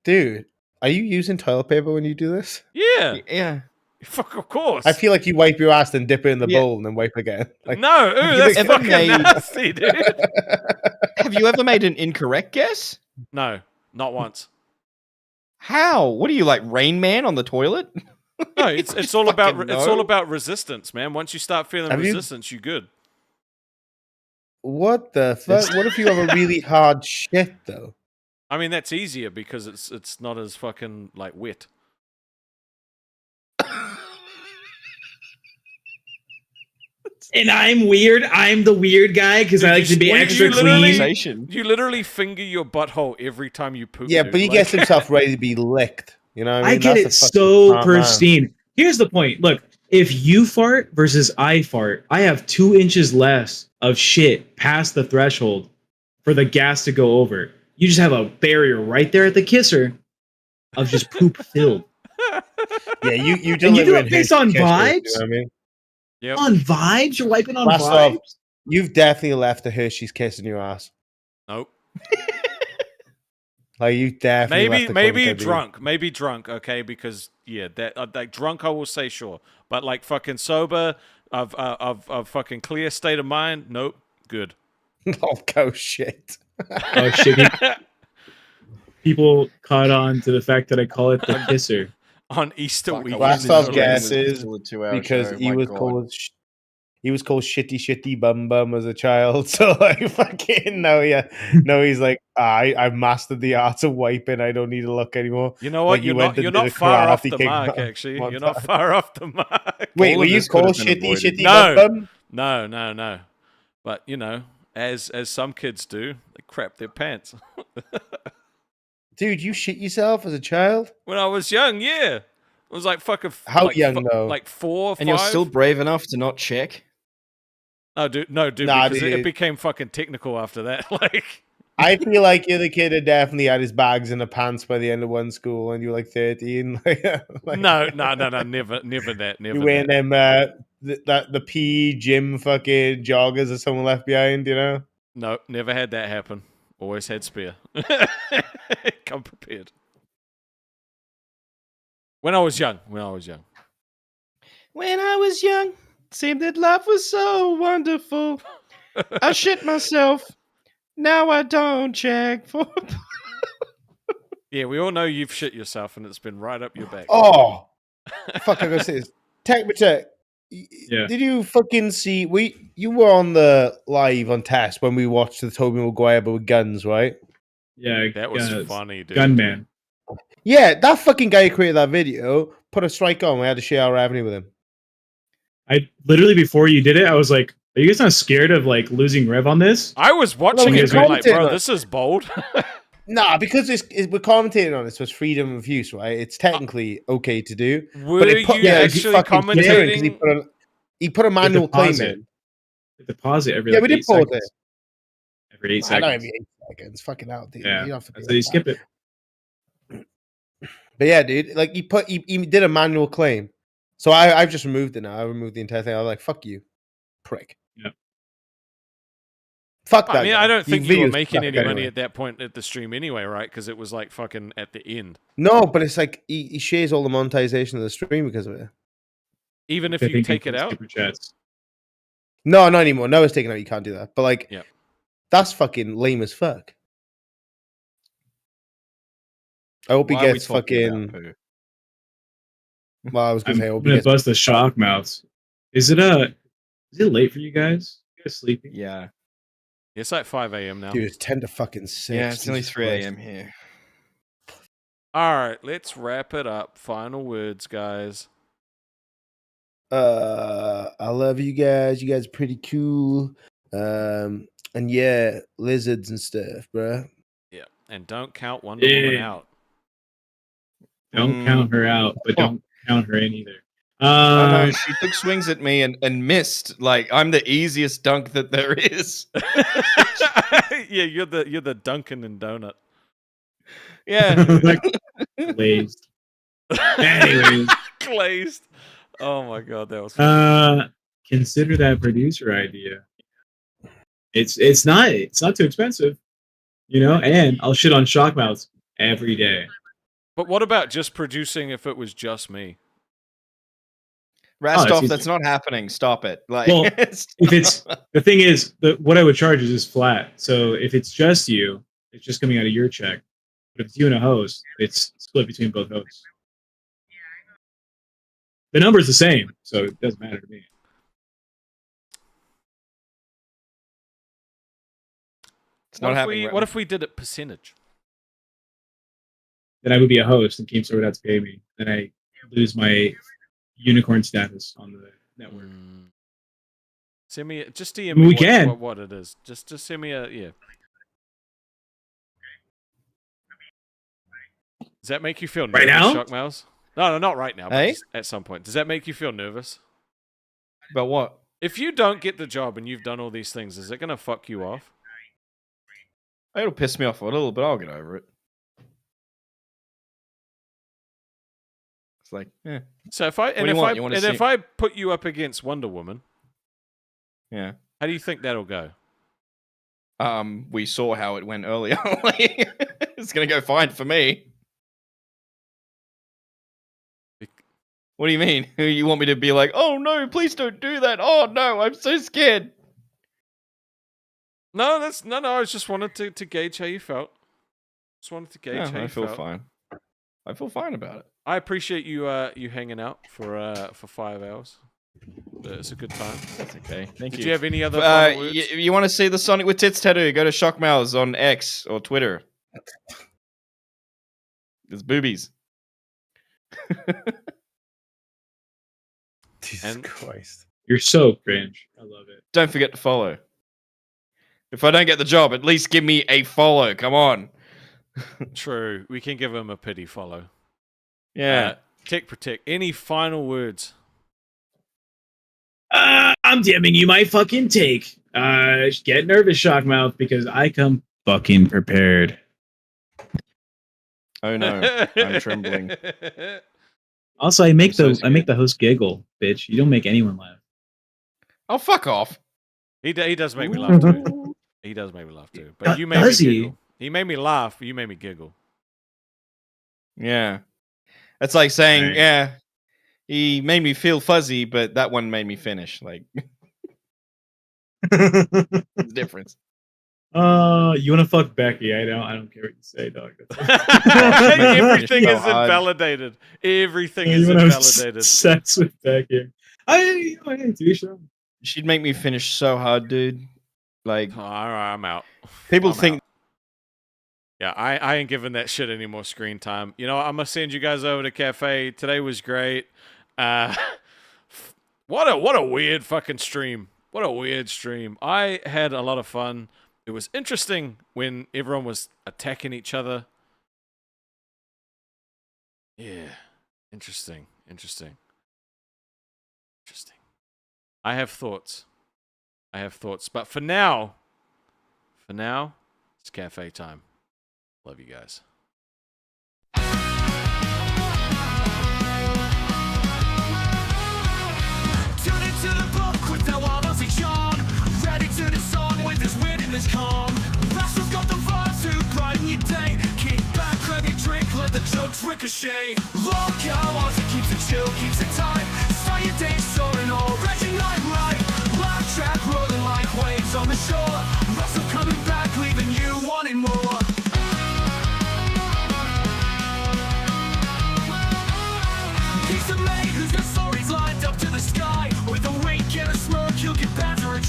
Speaker 6: Dude, are you using toilet paper when you do this?
Speaker 2: Yeah,
Speaker 3: Yeah.
Speaker 2: fuck, of course.
Speaker 6: I feel like you wipe your ass, then dip it in the
Speaker 3: Yeah.
Speaker 6: bowl, and then wipe again. Like,
Speaker 2: No, ooh,
Speaker 6: you
Speaker 2: that's
Speaker 6: ever
Speaker 2: fucking
Speaker 3: made-
Speaker 2: nasty, dude.
Speaker 3: Have you ever made an incorrect guess?
Speaker 2: No, not once.
Speaker 3: How? What are you like, Rain Man on the toilet?
Speaker 2: No, it's
Speaker 3: Just
Speaker 2: all about
Speaker 3: fucking
Speaker 2: it's all
Speaker 3: know.
Speaker 2: about resistance, man. Once you start feeling
Speaker 6: Have you-
Speaker 2: resistance, you're good.
Speaker 6: what the fuck? What if you have a really hard shit though?
Speaker 2: I mean, that's easier because it's not as fucking like wet.
Speaker 4: And I'm weird. I'm the weird guy because I like to be
Speaker 2: You
Speaker 4: extra
Speaker 2: literally-
Speaker 4: clean.
Speaker 2: You literally finger your butthole every time you poop.
Speaker 6: Yeah,
Speaker 2: dude.
Speaker 6: but he
Speaker 2: Like-
Speaker 6: gets himself ready to be licked. You know what I
Speaker 4: I
Speaker 6: mean?
Speaker 4: get
Speaker 6: That's
Speaker 4: it
Speaker 6: a fucking
Speaker 4: so
Speaker 6: smart man.
Speaker 4: pristine. Here's the point. Look, if you fart versus I fart, I have 2 inches less of shit past the threshold for the gas to go over. You just have a barrier right there at the kisser of just poop filled.
Speaker 6: Yeah, you
Speaker 4: And you
Speaker 6: deliver
Speaker 4: do
Speaker 6: in
Speaker 4: it based
Speaker 6: Hershey
Speaker 4: on
Speaker 6: Kisses,
Speaker 4: vibes?
Speaker 6: You know what I mean?
Speaker 2: Yep.
Speaker 4: On vibes? You're wiping on
Speaker 6: Last
Speaker 4: vibes?
Speaker 6: off, you've definitely left a Hershey's kiss in your ass.
Speaker 2: Nope.
Speaker 6: Like you definitely
Speaker 2: Maybe
Speaker 6: left a
Speaker 2: maybe
Speaker 6: Quinta, dude.
Speaker 2: drunk. Okay, because yeah, that like drunk I will say sure, but like fucking sober of fucking clear state of mind. Nope. Good.
Speaker 6: Lolcow shit.
Speaker 4: Oh shit. People caught on to the fact that I call it the kisser.
Speaker 2: On Easter
Speaker 3: Fuck, I
Speaker 2: weekend.
Speaker 6: Last
Speaker 3: wasn't
Speaker 6: off
Speaker 3: sure
Speaker 6: guess
Speaker 3: it was
Speaker 6: is
Speaker 3: still a 2-hour
Speaker 6: because
Speaker 3: show,
Speaker 6: he
Speaker 3: my
Speaker 6: was
Speaker 3: God.
Speaker 6: called shitty bum as a child. So like fucking no, yeah, no. He's like I've mastered the art of wiping. I don't need to look anymore.
Speaker 2: You know what?
Speaker 6: Like, you went and
Speaker 2: you're
Speaker 6: did
Speaker 2: not
Speaker 6: a
Speaker 2: far off
Speaker 6: Karate
Speaker 2: the
Speaker 6: Kick
Speaker 2: mark.
Speaker 6: one-
Speaker 2: Actually,
Speaker 6: one
Speaker 2: you're not
Speaker 6: time.
Speaker 2: far off the mark.
Speaker 6: Wait,
Speaker 3: All
Speaker 6: were
Speaker 3: of
Speaker 6: you
Speaker 3: this could have
Speaker 6: called
Speaker 3: been
Speaker 6: shitty
Speaker 3: avoided.
Speaker 6: shitty
Speaker 2: No.
Speaker 6: bum?
Speaker 2: No. But you know, as some kids do, they crap their pants.
Speaker 6: Dude, you shit yourself as a child?
Speaker 2: When I was young, yeah, it was like fucking.
Speaker 6: How young, though?
Speaker 2: Like 4, 5.
Speaker 3: And you're still brave enough to not check?
Speaker 2: Oh, dude, no, dude,
Speaker 6: Nah,
Speaker 2: because it
Speaker 6: dude.
Speaker 2: became fucking technical after that. Like,
Speaker 6: I feel like you're the kid that definitely had his bags in the pants by the end of one school, and you were like 13. Like,
Speaker 2: no, never that, never.
Speaker 6: you wearing
Speaker 2: that.
Speaker 6: them the PE gym fucking joggers that someone left behind, you know?
Speaker 2: No, never had that happen. Always had spare. Come prepared. When I was young.
Speaker 3: When I was young, seemed that life was so wonderful. I shit myself. Now I don't check for.
Speaker 2: Yeah, we all know you've shit yourself, and it's been right up your back.
Speaker 6: Oh, fuck! I gotta say this. Tech.
Speaker 4: Yeah.
Speaker 6: Did you fucking see? You were on the live on test when we watched the Tobey Maguire but with guns, right?
Speaker 4: Yeah,
Speaker 2: that was funny, dude.
Speaker 4: Gunman.
Speaker 6: Yeah, that fucking guy who created that video put a strike on. We had to share our revenue with him.
Speaker 4: I literally before you did it, I was like, "Are you guys not scared of like losing rev on this?"
Speaker 2: I was watching
Speaker 6: we
Speaker 2: it, being like,
Speaker 6: commented
Speaker 2: bro,
Speaker 6: on it.
Speaker 2: this is bold.
Speaker 6: Nah, because we're commentating on it, so it's freedom of use, right? It's technically okay to do.
Speaker 2: Were
Speaker 6: but it put,
Speaker 2: you
Speaker 6: it's
Speaker 2: actually
Speaker 6: fucking clear 'cause
Speaker 2: commentating?
Speaker 6: He put a manual claim in.
Speaker 4: The deposit every
Speaker 6: Yeah,
Speaker 4: like
Speaker 6: we did
Speaker 4: 8
Speaker 6: pause
Speaker 4: seconds.
Speaker 6: it.
Speaker 4: Every 8
Speaker 6: I know
Speaker 4: seconds.
Speaker 6: every 8 seconds. Fucking hell, dude.
Speaker 4: Yeah.
Speaker 6: You don't have to
Speaker 4: So
Speaker 6: be
Speaker 4: you
Speaker 6: like
Speaker 4: skip
Speaker 6: that.
Speaker 4: it.
Speaker 6: But yeah, dude, like he did a manual claim. So I've just removed it now. I removed the entire thing. I was like, fuck you, prick.
Speaker 4: Yeah.
Speaker 6: Fuck that.
Speaker 2: I mean,
Speaker 6: guy.
Speaker 2: I don't think you were
Speaker 6: video's
Speaker 2: making
Speaker 6: crap
Speaker 2: any money
Speaker 6: anyway.
Speaker 2: at that point at the stream anyway, right? Because it was like fucking at the end.
Speaker 6: No, but it's like he shares all the monetization of the stream because of it.
Speaker 2: Even if
Speaker 4: I
Speaker 2: you
Speaker 4: think
Speaker 2: take it out?
Speaker 4: Super chats.
Speaker 6: No, not anymore. No, it's taken out. You can't do that. But like,
Speaker 2: yeah,
Speaker 6: that's fucking lame as fuck. I hope he
Speaker 3: Why are we
Speaker 6: gets
Speaker 3: talking
Speaker 6: fucking.
Speaker 3: about poo?
Speaker 6: Well, I was gonna say, I
Speaker 4: I'm
Speaker 6: hope he
Speaker 4: gonna
Speaker 6: gets.
Speaker 4: bust the shock mouths. Is it late for you guys? You guys sleeping?
Speaker 3: Yeah.
Speaker 2: It's like 5 a.m. now.
Speaker 6: Dude, it's 10 to fucking 6.
Speaker 3: Yeah, it's only
Speaker 6: Jesus
Speaker 3: 3
Speaker 6: Christ.
Speaker 3: a.m. here.
Speaker 2: All right, let's wrap it up. Final words, guys.
Speaker 6: I love you guys. You guys are pretty cool. And yeah, lizards and stuff, bro.
Speaker 2: Yeah, and don't count Wonder Woman
Speaker 4: Yeah.
Speaker 2: out.
Speaker 4: Don't count her out, but don't count her in either.
Speaker 3: I know she took swings at me and missed. Like I'm the easiest dunk that there is.
Speaker 2: Yeah, you're the Dunkin' and Donut.
Speaker 3: Yeah.
Speaker 4: Glazed. Anyways,
Speaker 2: Glazed. Oh my god, that was funny.
Speaker 4: consider that producer idea. It's not too expensive, you know. And I'll shit on shockmouths every day.
Speaker 2: But what about just producing if it was just me?
Speaker 3: Rastov,
Speaker 4: easy.
Speaker 3: that's not happening. Stop it. Like,
Speaker 4: Well, if it's the thing is, what I would charge is just flat. So if it's just you, it's just coming out of your check. But if it's you and a host, it's split between both hosts. The number's the same, so it doesn't matter to me.
Speaker 3: it's not happening.
Speaker 2: What if we did it percentage?
Speaker 4: Then I would be a host, and Keemstar would have to pay me. Then I lose my unicorn status on the network.
Speaker 2: Send me just DM
Speaker 4: We
Speaker 2: me
Speaker 4: can.
Speaker 2: what it is. Just send me a Does that make you feel nervous,
Speaker 4: Right now?
Speaker 2: Shock Mouse? No, not right now, but
Speaker 3: Hey?
Speaker 2: just at some point. Does that make you feel nervous?
Speaker 3: About what?
Speaker 2: If you don't get the job and you've done all these things, is it gonna fuck you off?
Speaker 3: It'll piss me off a little, but I'll get over it. It's like, yeah,
Speaker 2: So if I
Speaker 3: What do you want? You wanna see-
Speaker 2: if I put you up against Wonder Woman,
Speaker 3: yeah.
Speaker 2: how do you think that'll go?
Speaker 3: We saw how it went earlier. It's gonna go fine for me. What do you mean? You want me to be like, oh no, please don't do that. Oh no, I'm so scared.
Speaker 2: No, I was just wanted to gauge how you felt. Just wanted to gauge
Speaker 3: Yeah,
Speaker 2: how you
Speaker 3: I feel
Speaker 2: felt.
Speaker 3: fine. I feel fine about it.
Speaker 2: I appreciate you you hanging out for 5 hours. It's a good time.
Speaker 3: That's okay. Thank
Speaker 2: Did
Speaker 3: you.
Speaker 2: you have any other final words?
Speaker 3: You want to see the Sonic with Tits tattoo? Go to Shockmouths on X or Twitter. There's boobies.
Speaker 6: Jesus Christ.
Speaker 4: You're so cringe. I love it.
Speaker 3: Don't forget to follow. If I don't get the job, at least give me a follow. Come on.
Speaker 2: True. We can give him a pity follow.
Speaker 3: Yeah.
Speaker 2: Tech Protect. Any final words?
Speaker 4: I'm DMing you my fucking take. Get nervous, Shockmouth, because I come fucking prepared.
Speaker 3: Oh no, I'm trembling.
Speaker 4: Also, I make
Speaker 3: I'm so
Speaker 4: the host giggle, bitch. You don't make anyone laugh.
Speaker 3: Oh, fuck off.
Speaker 2: He does make me laugh too. He does make me laugh too. But you made me giggle. He made me laugh, but you made me giggle.
Speaker 3: Yeah. It's like saying,
Speaker 4: Right.
Speaker 3: yeah, he made me feel fuzzy, but that one made me finish. Like, the difference.
Speaker 4: You want to fuck Becky? I don't care what you say, dog.
Speaker 2: Everything
Speaker 3: So
Speaker 2: is
Speaker 3: hard.
Speaker 2: invalidated. Everything
Speaker 4: You
Speaker 2: is
Speaker 4: wanna have
Speaker 2: invalidated.
Speaker 4: sex with Becky? I do show.
Speaker 3: She'd make me finish so hard, dude. Like,
Speaker 2: All right, I'm out.
Speaker 3: people
Speaker 2: I'm
Speaker 3: think
Speaker 2: out. Yeah, I ain't giving that shit any more screen time. You know, I'm gonna send you guys over to cafe. Today was great. What a weird fucking stream. What a weird stream. I had a lot of fun. It was interesting when everyone was attacking each other. Yeah. Interesting. I have thoughts. But for now, it's cafe time. Love you guys.
Speaker 1: Tune into the book with no audition. Ready to disarm with this wit and this calm. Russell's got the vibes to brighten your day. Kick back, grab your drink, let the jokes ricochet. Lolcow, Aussie keeps it chill, keeps it tight. Start your day soaring, already night right. Laugh track rolling like waves on the shore. Russell coming back, leaving you wanting more. He's the